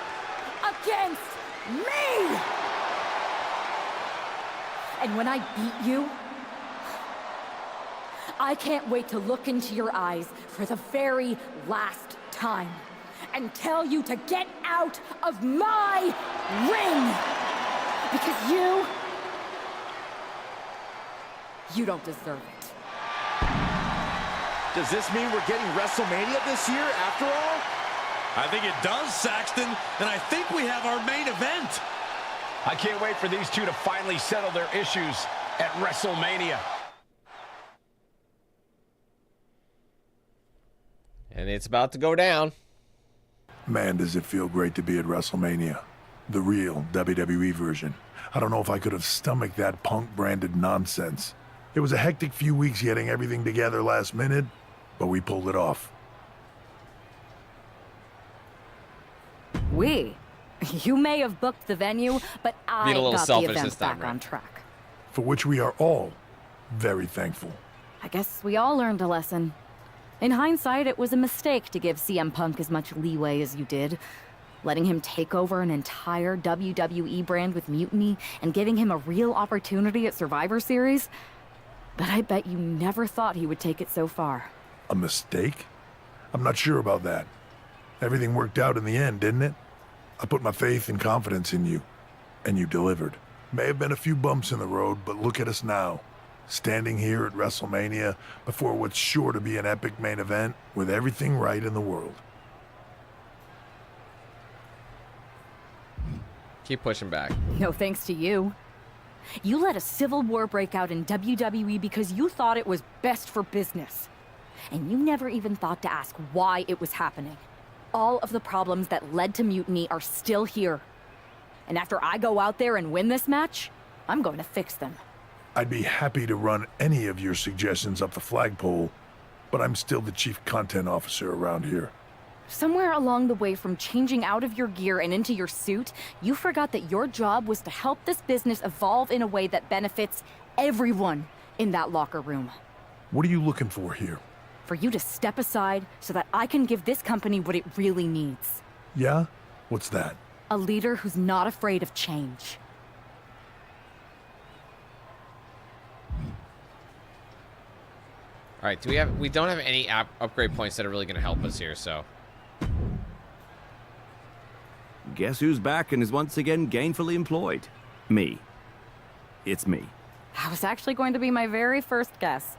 against me! And when I beat you, I can't wait to look into your eyes for the very last time and tell you to get out of my ring! Because you don't deserve it. Does this mean we're getting WrestleMania this year after all? I think it does, Saxton, and I think we have our main event. I can't wait for these two to finally settle their issues at WrestleMania. And it's about to go down. Man, does it feel great to be at WrestleMania. The real WWE version. I don't know if I could have stomached that Punk-branded nonsense. It was a hectic few weeks getting everything together last minute, but we pulled it off. You may have booked the venue, but I got the event back on track. For which we are all very thankful. I guess we all learned a lesson. In hindsight, it was a mistake to give CM Punk as much leeway as you did. Letting him take over an entire WWE brand with Mutiny and giving him a real opportunity at Survivor Series. But I bet you never thought he would take it so far. A mistake? I'm not sure about that. Everything worked out in the end, didn't it? I put my faith and confidence in you, and you delivered. May have been a few bumps in the road, but look at us now. Standing here at WrestleMania before what's sure to be an epic main event with everything right in the world. Keep pushing back. No thanks to you. You let a civil war break out in WWE because you thought it was best for business. And you never even thought to ask why it was happening. All of the problems that led to Mutiny are still here. And after I go out there and win this match, I'm going to fix them. I'd be happy to run any of your suggestions up the flagpole, but I'm still the chief content officer around here. Somewhere along the way from changing out of your gear and into your suit, you forgot that your job was to help this business evolve in a way that benefits everyone in that locker room. What are you looking for here? For you to step aside so that I can give this company what it really needs. Yeah? What's that? A leader who's not afraid of change. All right, we don't have any upgrade points that are really going to help us here, so. Guess who's back and is once again gainfully employed? Me. It's me. That was actually going to be my very first guess.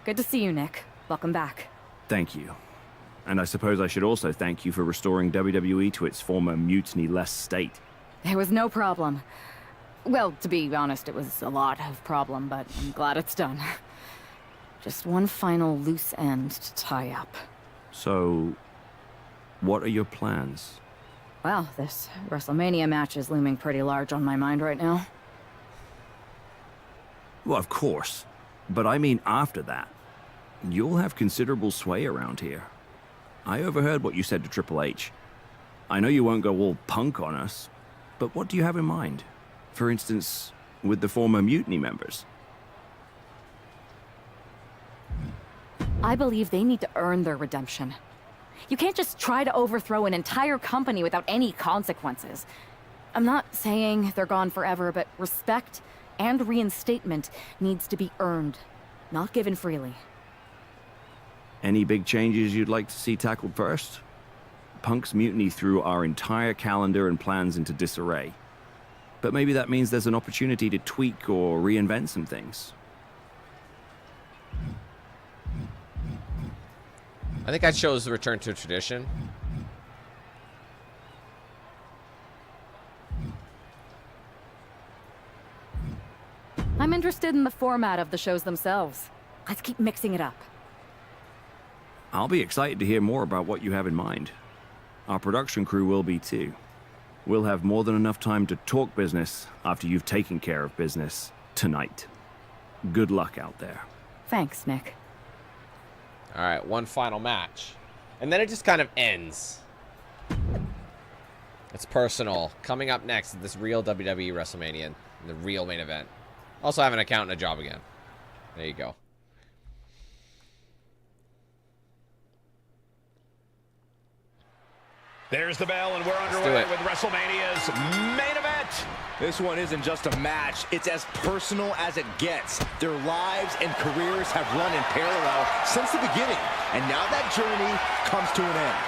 Good to see you, Nick. Welcome back. Thank you. And I suppose I should also thank you for restoring WWE to its former mutiny-less state. It was no problem. Well, to be honest, it was a lot of problem, but I'm glad it's done. Just one final loose end to tie up. So, what are your plans? Well, this WrestleMania match is looming pretty large on my mind right now. Well, of course. But I mean after that. You'll have considerable sway around here. I overheard what you said to Triple H. I know you won't go all Punk on us, but what do you have in mind? For instance, with the former Mutiny members? I believe they need to earn their redemption. You can't just try to overthrow an entire company without any consequences. I'm not saying they're gone forever, but respect and reinstatement needs to be earned, not given freely. Any big changes you'd like to see tackled first? Punk's mutiny threw our entire calendar and plans into disarray. But maybe that means there's an opportunity to tweak or reinvent some things. I think I chose the return to tradition. I'm interested in the format of the shows themselves. Let's keep mixing it up. I'll be excited to hear more about what you have in mind. Our production crew will be too. We'll have more than enough time to talk business after you've taken care of business tonight. Good luck out there. Thanks, Nick. All right, one final match. And then it just kind of ends. It's personal. Coming up next is this real WWE WrestleMania, the real main event. Also have an account and a job again. There you go. There's the bell, and we're underway with WrestleMania's main event. This one isn't just a match, it's as personal as it gets. Their lives and careers have run in parallel since the beginning, and now that journey comes to an end.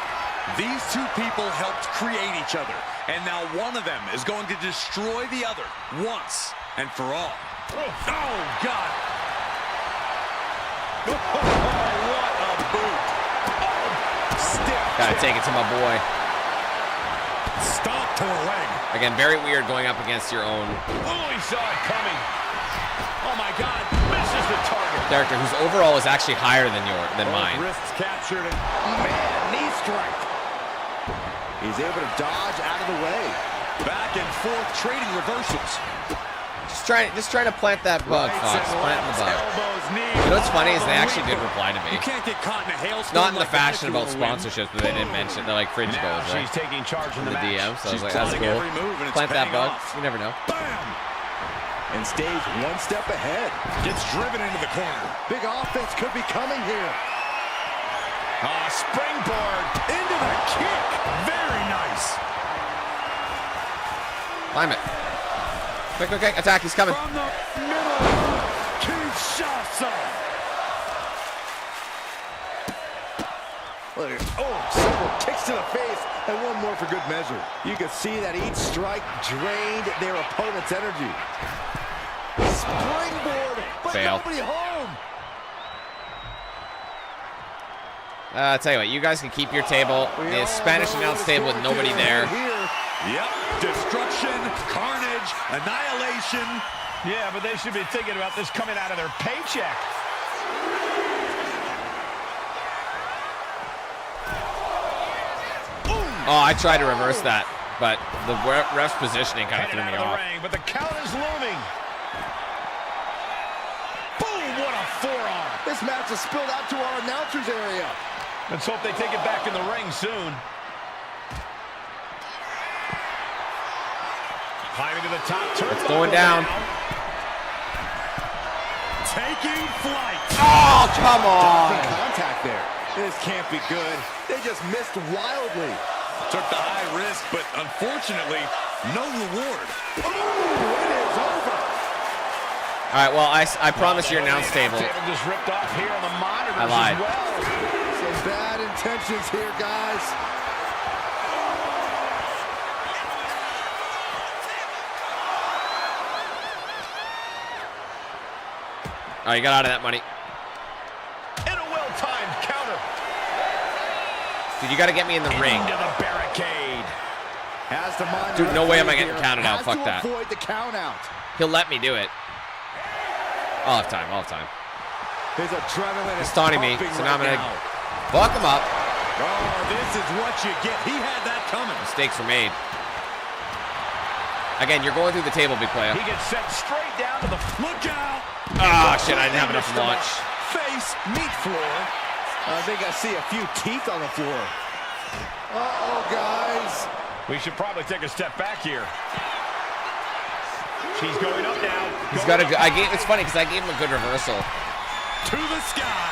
These two people helped create each other, and now one of them is going to destroy the other once and for all. Oh, God. Oh, what a boot. Oh, stiff. Gotta take it to my boy. Stop to the leg. Again, very weird going up against your own Oh, he saw it coming. Oh, my God. Misses the target. character whose overall is actually higher than mine. Wrists captured and, man, knee strike. He's able to dodge out of the way. Back and forth, trading reversals. Just trying to plant that bug, Fox. Planting the bug. You know what's funny is they actually did reply to me. You can't get caught in a hailstorm. Not in the like fashion that about sponsorships, but they didn't mention. They're like fringe goals, right? She's taking charge in the DM, so I was like, that's plotting cool. every move, and it's Plant that paying bug. off. You never know. Bam! And stays one step ahead. Gets driven into the corner. Big offense could be coming here. Springboard into the kick. Very nice. Climb it. Quick, quick, quick. Attack. He's coming. From the middle. Kinshasa. Oh, several kicks to the face, and one more for good measure. You can see that each strike drained their opponent's energy. Springboard, but Fail. nobody home. I'll tell you what. You guys can keep your table. The Spanish announce table with nobody there. Yep. Destruction, carnage, annihilation. Yeah, but they should be thinking about this coming out of their paycheck. Oh, I tried to reverse that, but the ref's positioning kind of threw me off. Ring, but the count is looming. Boom, what a forearm. This match has spilled out to our announcers area. Let's hope they take it back in the ring soon. Climbing to the top turn. It's going down. Taking flight. Oh, come on. Contact there. This can't be good. They just missed wildly. Took the high risk, but unfortunately, no reward. Oh, it is over. All right, well, I promise your announce table. Just ripped off here on the monitors I lied. as well. Some bad intentions here, guys. Oh, you got out of that money. And a well-timed counter. Dude, you got to get me in the ring. Into the barricade. Has to mind Dude, no way am I here. getting counted out. Has Fuck to that. avoid the count out. He'll let me do it. I'll have time. I'll have time. His adrenaline He's is taunting me, pumping so now I'm right going to now. fuck him up. Oh, this is what you get. He had that coming. Mistakes were made. Again, you're going through the table, big player. He gets sent straight down to the Look out. Ah, shit, I didn't have enough launch. Face, meat floor. I think I see a few teeth on the floor. Uh-oh, guys. We should probably take a step back here. She's going up now. He's got a good, it's funny because I gave him a good reversal. To the sky.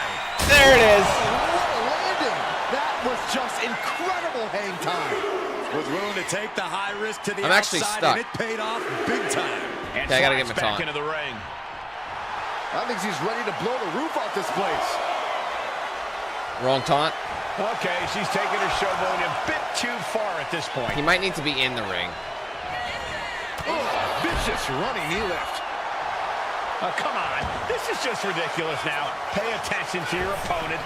There it is. What a landing. That was just incredible hang time. Was willing to take the high risk to the I'm actually outside, stuck. and it paid off big time. And Okay, I gotta get my back taunt. into the ring. I think he's ready to blow the roof off this place. Wrong taunt. Okay, she's taking her show going a bit too far at this point. He might need to be in the ring. Oh, vicious running knee lift. Oh, come on. This is just ridiculous now. Pay attention to your opponent.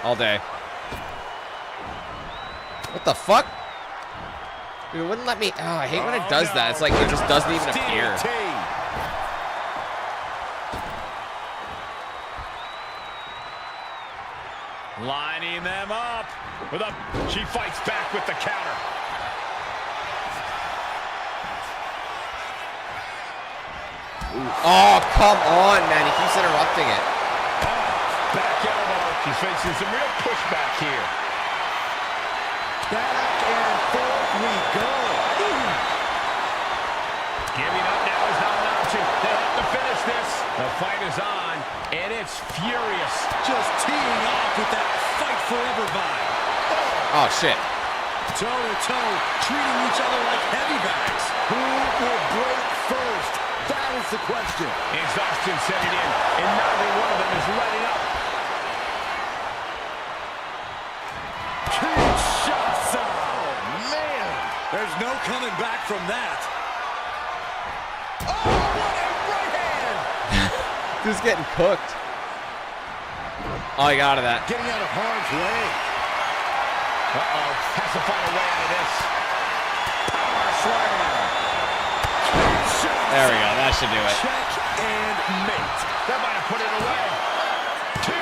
All day. What the fuck? Dude, it wouldn't let me. Oh, I hate when it does that. It's like it just doesn't even appear. Lining them up. She fights back with the counter. Oh, come on, man. He keeps interrupting it. Back elbow. She's facing some real pushback here. Back and forth we go. Giving up now is not an option. They have to finish this. The fight is on, and it's furious. Just teeing off with that fight forever vibe. Oh, shit. Toe-to-toe, treating each other like heavy bags. Who will break first? That is the question. Exhaustion setting in, and neither one of them is letting up. Kinshasa! Oh, man! There's no coming back from that. Oh, what a right hand! Dude's getting cooked. Oh, he got out of that. Getting out of harm's way. Uh-oh, has to find a way out of this. Power slam. There we go, that should do it. Check and mate. That might have put it away. 2.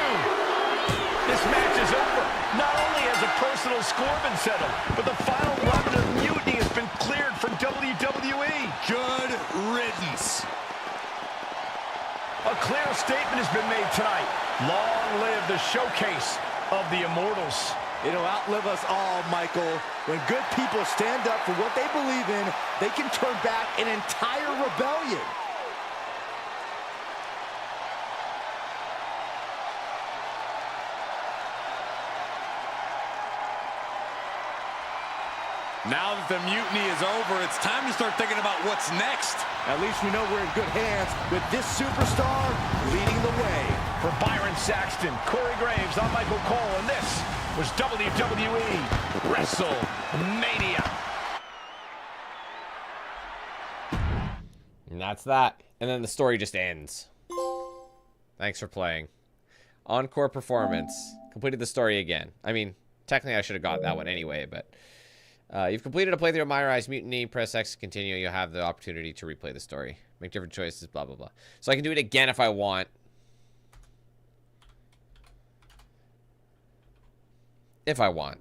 This match is over. Not only has a personal score been settled, but the final weapon of Mutiny has been cleared from WWE. Good riddance. A clear statement has been made tonight. Long live the showcase of the Immortals. It'll outlive us all, Michael. When good people stand up for what they believe in, they can turn back an entire rebellion. Now that the mutiny is over, it's time to start thinking about what's next. At least we know we're in good hands with this superstar leading the way. For Byron Saxton, Corey Graves, I'm Michael Cole, and this was WWE Wrestlemania. And that's that. And then the story just ends. Thanks for playing. Encore performance. Completed the story again. I mean, technically I should have got that one anyway, but... you've completed a playthrough of MyRise Mutiny. Press X to continue. You'll have the opportunity to replay the story. Make different choices, blah, blah, blah. So I can do it again if I want. If I want.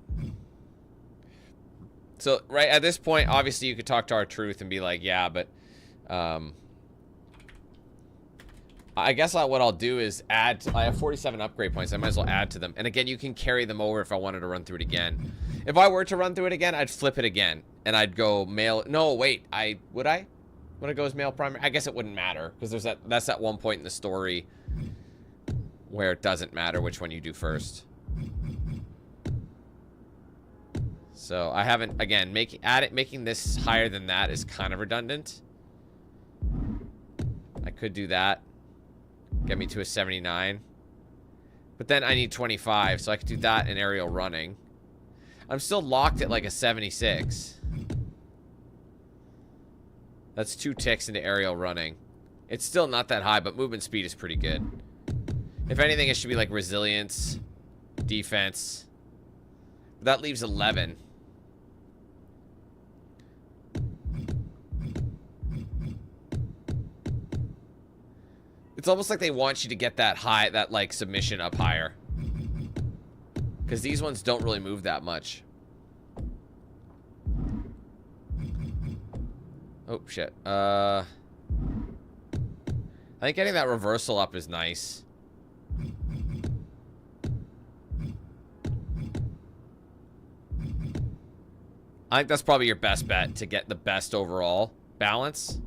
So, right, at this point, obviously you could talk to R-Truth and be like, yeah, but... I guess what I'll do is add... I have 47 upgrade points. I might as well add to them. And again, you can carry them over if I wanted to run through it again. If I were to run through it again, I'd flip it again. And I'd go male... No, wait. Would I? Would I go as male primary? I guess it wouldn't matter. Because that's that one point in the story where it doesn't matter which one you do first. So I haven't... Again, making this higher than that is kind of redundant. I could do that. Get me to a 79. But then I need 25, so I could do that in aerial running. I'm still locked at like a 76. That's 2 ticks into aerial running. It's still not that high, but movement speed is pretty good. If anything, it should be like resilience, defense. But that leaves 11. It's almost like they want you to get that high, that like submission up higher. Because these ones don't really move that much. Oh, shit. I think getting that reversal up is nice. I think that's probably your best bet to get the best overall balance.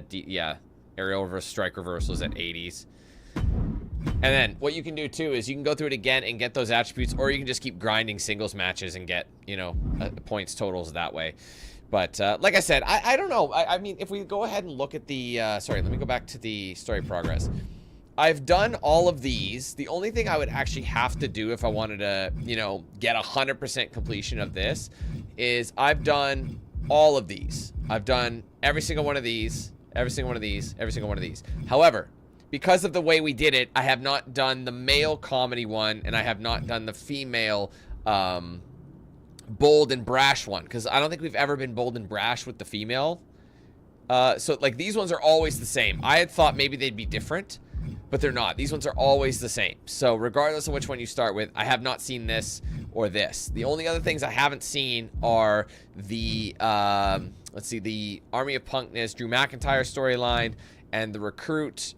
Yeah, aerial reverse strike reversals at 80s. And then what you can do too is you can go through it again and get those attributes, or you can just keep grinding singles matches and get, you know, points totals that way. But like I said, I don't know. I mean, if we go ahead and look at the sorry, let me go back to the story progress. I've done all of these. The only thing I would actually have to do if I wanted to, you know, get 100% completion of this is I've done all of these. I've done every single one of these. Every single one of these, every single one of these. However, because of the way we did it, I have not done the male comedy one, and I have not done the female bold and brash one, because I don't think we've ever been bold and brash with the female. So, like, these ones are always the same. I had thought maybe they'd be different, but they're not. These ones are always the same. So, regardless of which one you start with, I have not seen this or this. The only other things I haven't seen are the... let's see, the Army of Punkness, Drew McIntyre storyline, and the Recruit,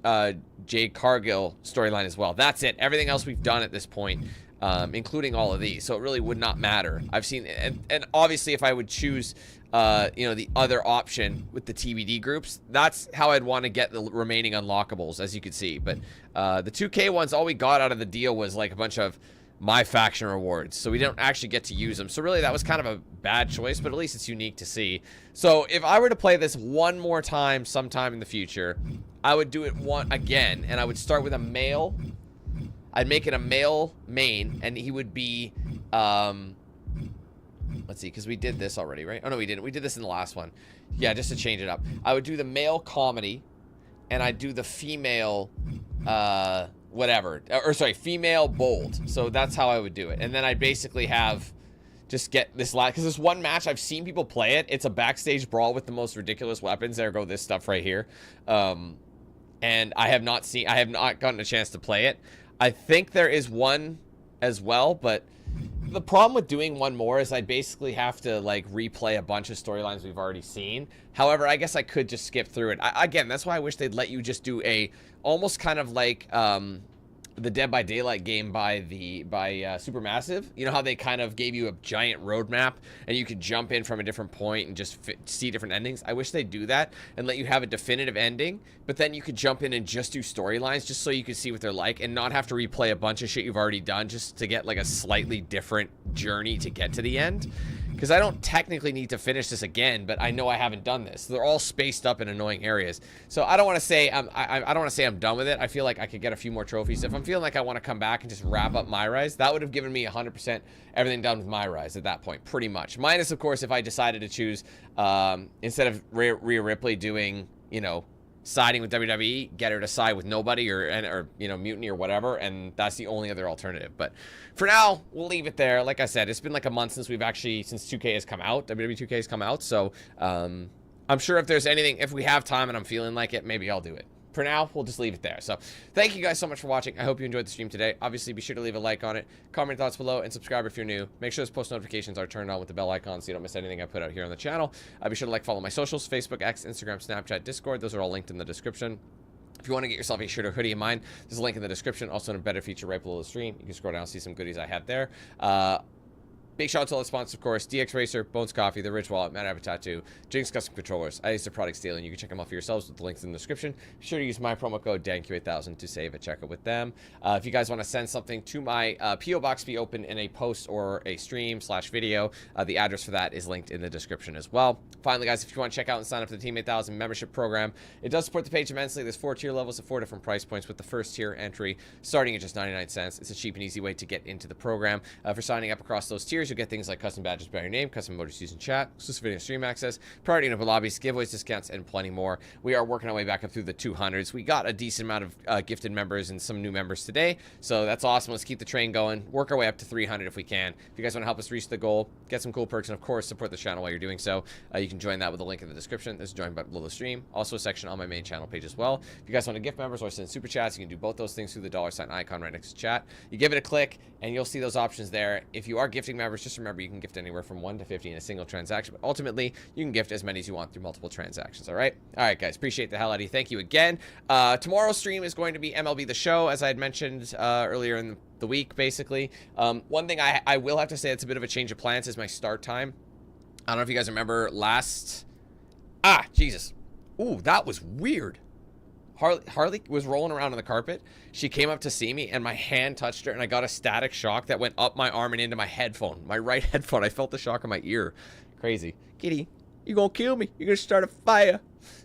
Jade Cargill storyline as well. That's it. Everything else we've done at this point. including all of these. So it really would not matter. I've seen, and obviously if I would choose, you know, the other option with the TBD groups, that's how I'd want to get the remaining unlockables, as you can see. But the 2K ones, all we got out of the deal was like a bunch of my faction rewards, so we don't actually get to use them. So really that was kind of a bad choice, but at least it's unique to see. So if I were to play this one more time sometime in the future, I would do it again, and I would start with a male. I'd make it a male main, and he would be let's see, because we did this already, right? Oh no, we didn't. We did this in the last one. Yeah, just to change it up. I would do the male comedy, and I'd do the female whatever, or sorry, female bold. So that's how I would do it. And then I basically have just get this because this one match I've seen people play it. It's a backstage brawl with the most ridiculous weapons. There go this stuff right here. And I have not gotten a chance to play it. I think there is one as well, but the problem with doing one more is I basically have to like replay a bunch of storylines we've already seen. However, I guess I could just skip through it. Again, that's why I wish they'd let you just do a almost kind of like the Dead by Daylight game by Supermassive. You know how they kind of gave you a giant roadmap and you could jump in from a different point and just see different endings? I wish they'd do that and let you have a definitive ending, but then you could jump in and just do storylines just so you could see what they're like and not have to replay a bunch of shit you've already done just to get like a slightly different journey to get to the end. Because I don't technically need to finish this again, but I know I haven't done this. They're all spaced up in annoying areas. So I don't want to say I don't want to say I'm done with it. I feel like I could get a few more trophies. If I'm feeling like I want to come back and just wrap up MyRise, that would have given me 100% everything done with MyRise at that point, pretty much. Minus, of course, if I decided to choose, instead of Rhea Ripley doing, you know, siding with WWE, get her to side with nobody or you know, Mutiny or whatever, and that's the only other alternative. But for now, we'll leave it there. Like I said, it's been like a month since since 2K has come out, WWE 2K has come out, so I'm sure if there's anything, if we have time and I'm feeling like it, maybe I'll do it. For now, we'll just leave it there. So thank you guys so much for watching. I hope you enjoyed the stream today. Obviously, be sure to leave a like on it, comment your thoughts below, and subscribe if you're new. Make sure those post notifications are turned on with the bell icon so you don't miss anything I put out here on the channel. Be sure to follow my socials, Facebook, X, Instagram, Snapchat, Discord. Those are all linked in the description. If you want to get yourself a shirt or hoodie of mine, there's a link in the description. Also, an embedded feature right below the stream. You can scroll down and see some goodies I have there. Big shout out to all the sponsors, of course: DXRacer, Bones Coffee, The Ridge Wallet, Matt Abbott Tattoo, Jinx Custom Controllers. I use their products daily, and you can check them out for yourselves with the links in the description. Be sure to use my promo code DANQ8000 to save at checkout with them. If you guys want to send something to my P.O. Box, be open in a post or a stream/video, the address for that is linked in the description as well. Finally, guys, if you want to check out and sign up for the Team 8000 membership program, it does support the page immensely. There's 4 tier levels at 4 different price points, with the first tier entry starting at just 99 cents. It's a cheap and easy way to get into the program. For signing up across those tiers, you'll get things like custom badges by your name, custom emojis used in chat, exclusive video stream access, priority in open lobbies, giveaways, discounts, and plenty more. We are working our way back up through the 200s. We got a decent amount of gifted members and some new members today, so that's awesome. Let's keep the train going, work our way up to 300 if we can. If you guys want to help us reach the goal, get some cool perks, and of course support the channel while you're doing so, you can join that with a link in the description. There's a join button below the stream, also a section on my main channel page as well. If you guys want to gift members or send super chats, you can do both those things through the $ icon right next to chat. You give it a click and you'll see those options there. If you are gifting members, just remember you can gift anywhere from 1 to 50 in a single transaction, but ultimately you can gift as many as you want through multiple transactions. All right, guys, appreciate the hell out of you. Thank you again. Tomorrow's stream is going to be MLB The Show, as I had mentioned earlier in the week. Basically, one thing I will have to say, it's a bit of a change of plans, is my start time. I don't know if you guys remember Jesus, ooh, that was weird. Harley was rolling around on the carpet. She came up to see me, and my hand touched her, and I got a static shock that went up my arm and into my headphone, my right headphone. I felt the shock in my ear. Crazy. Kitty, you gonna kill me. You're gonna start a fire.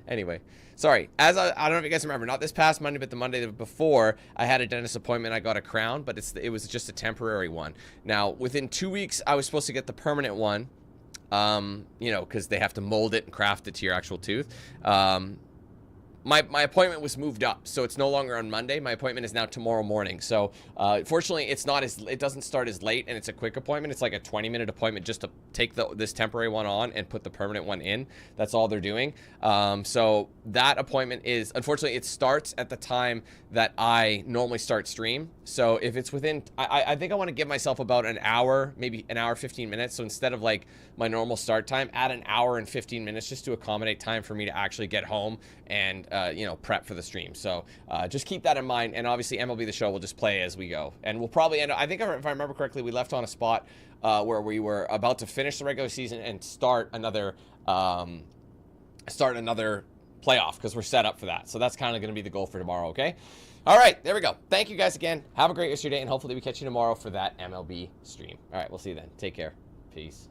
Anyway, sorry. As I don't know if you guys remember, not this past Monday, but the Monday before, I had a dentist appointment. I got a crown, but it was just a temporary one. Now, within 2 weeks, I was supposed to get the permanent one, you know, because they have to mold it and craft it to your actual tooth. My appointment was moved up, so it's no longer on Monday. My appointment is now tomorrow morning. So fortunately, it doesn't start as late, and it's a quick appointment. It's like a 20-minute appointment just to take this temporary one on and put the permanent one in. That's all they're doing. So that appointment is, unfortunately, it starts at the time that I normally start stream. So if it's within, I think I want to give myself about an hour, maybe an hour 15 minutes. So instead of like my normal start time, add an hour and 15 minutes just to accommodate time for me to actually get home and you know, prep for the stream. So just keep that in mind. And obviously MLB The Show will just play as we go. And we'll probably end, I think if I remember correctly, we left on a spot where we were about to finish the regular season and start another playoff, because we're set up for that. So that's kind of going to be the goal for tomorrow, okay? All right, there we go. Thank you guys again. Have a great rest of your day, and hopefully we catch you tomorrow for that MLB stream. All right, we'll see you then. Take care. Peace.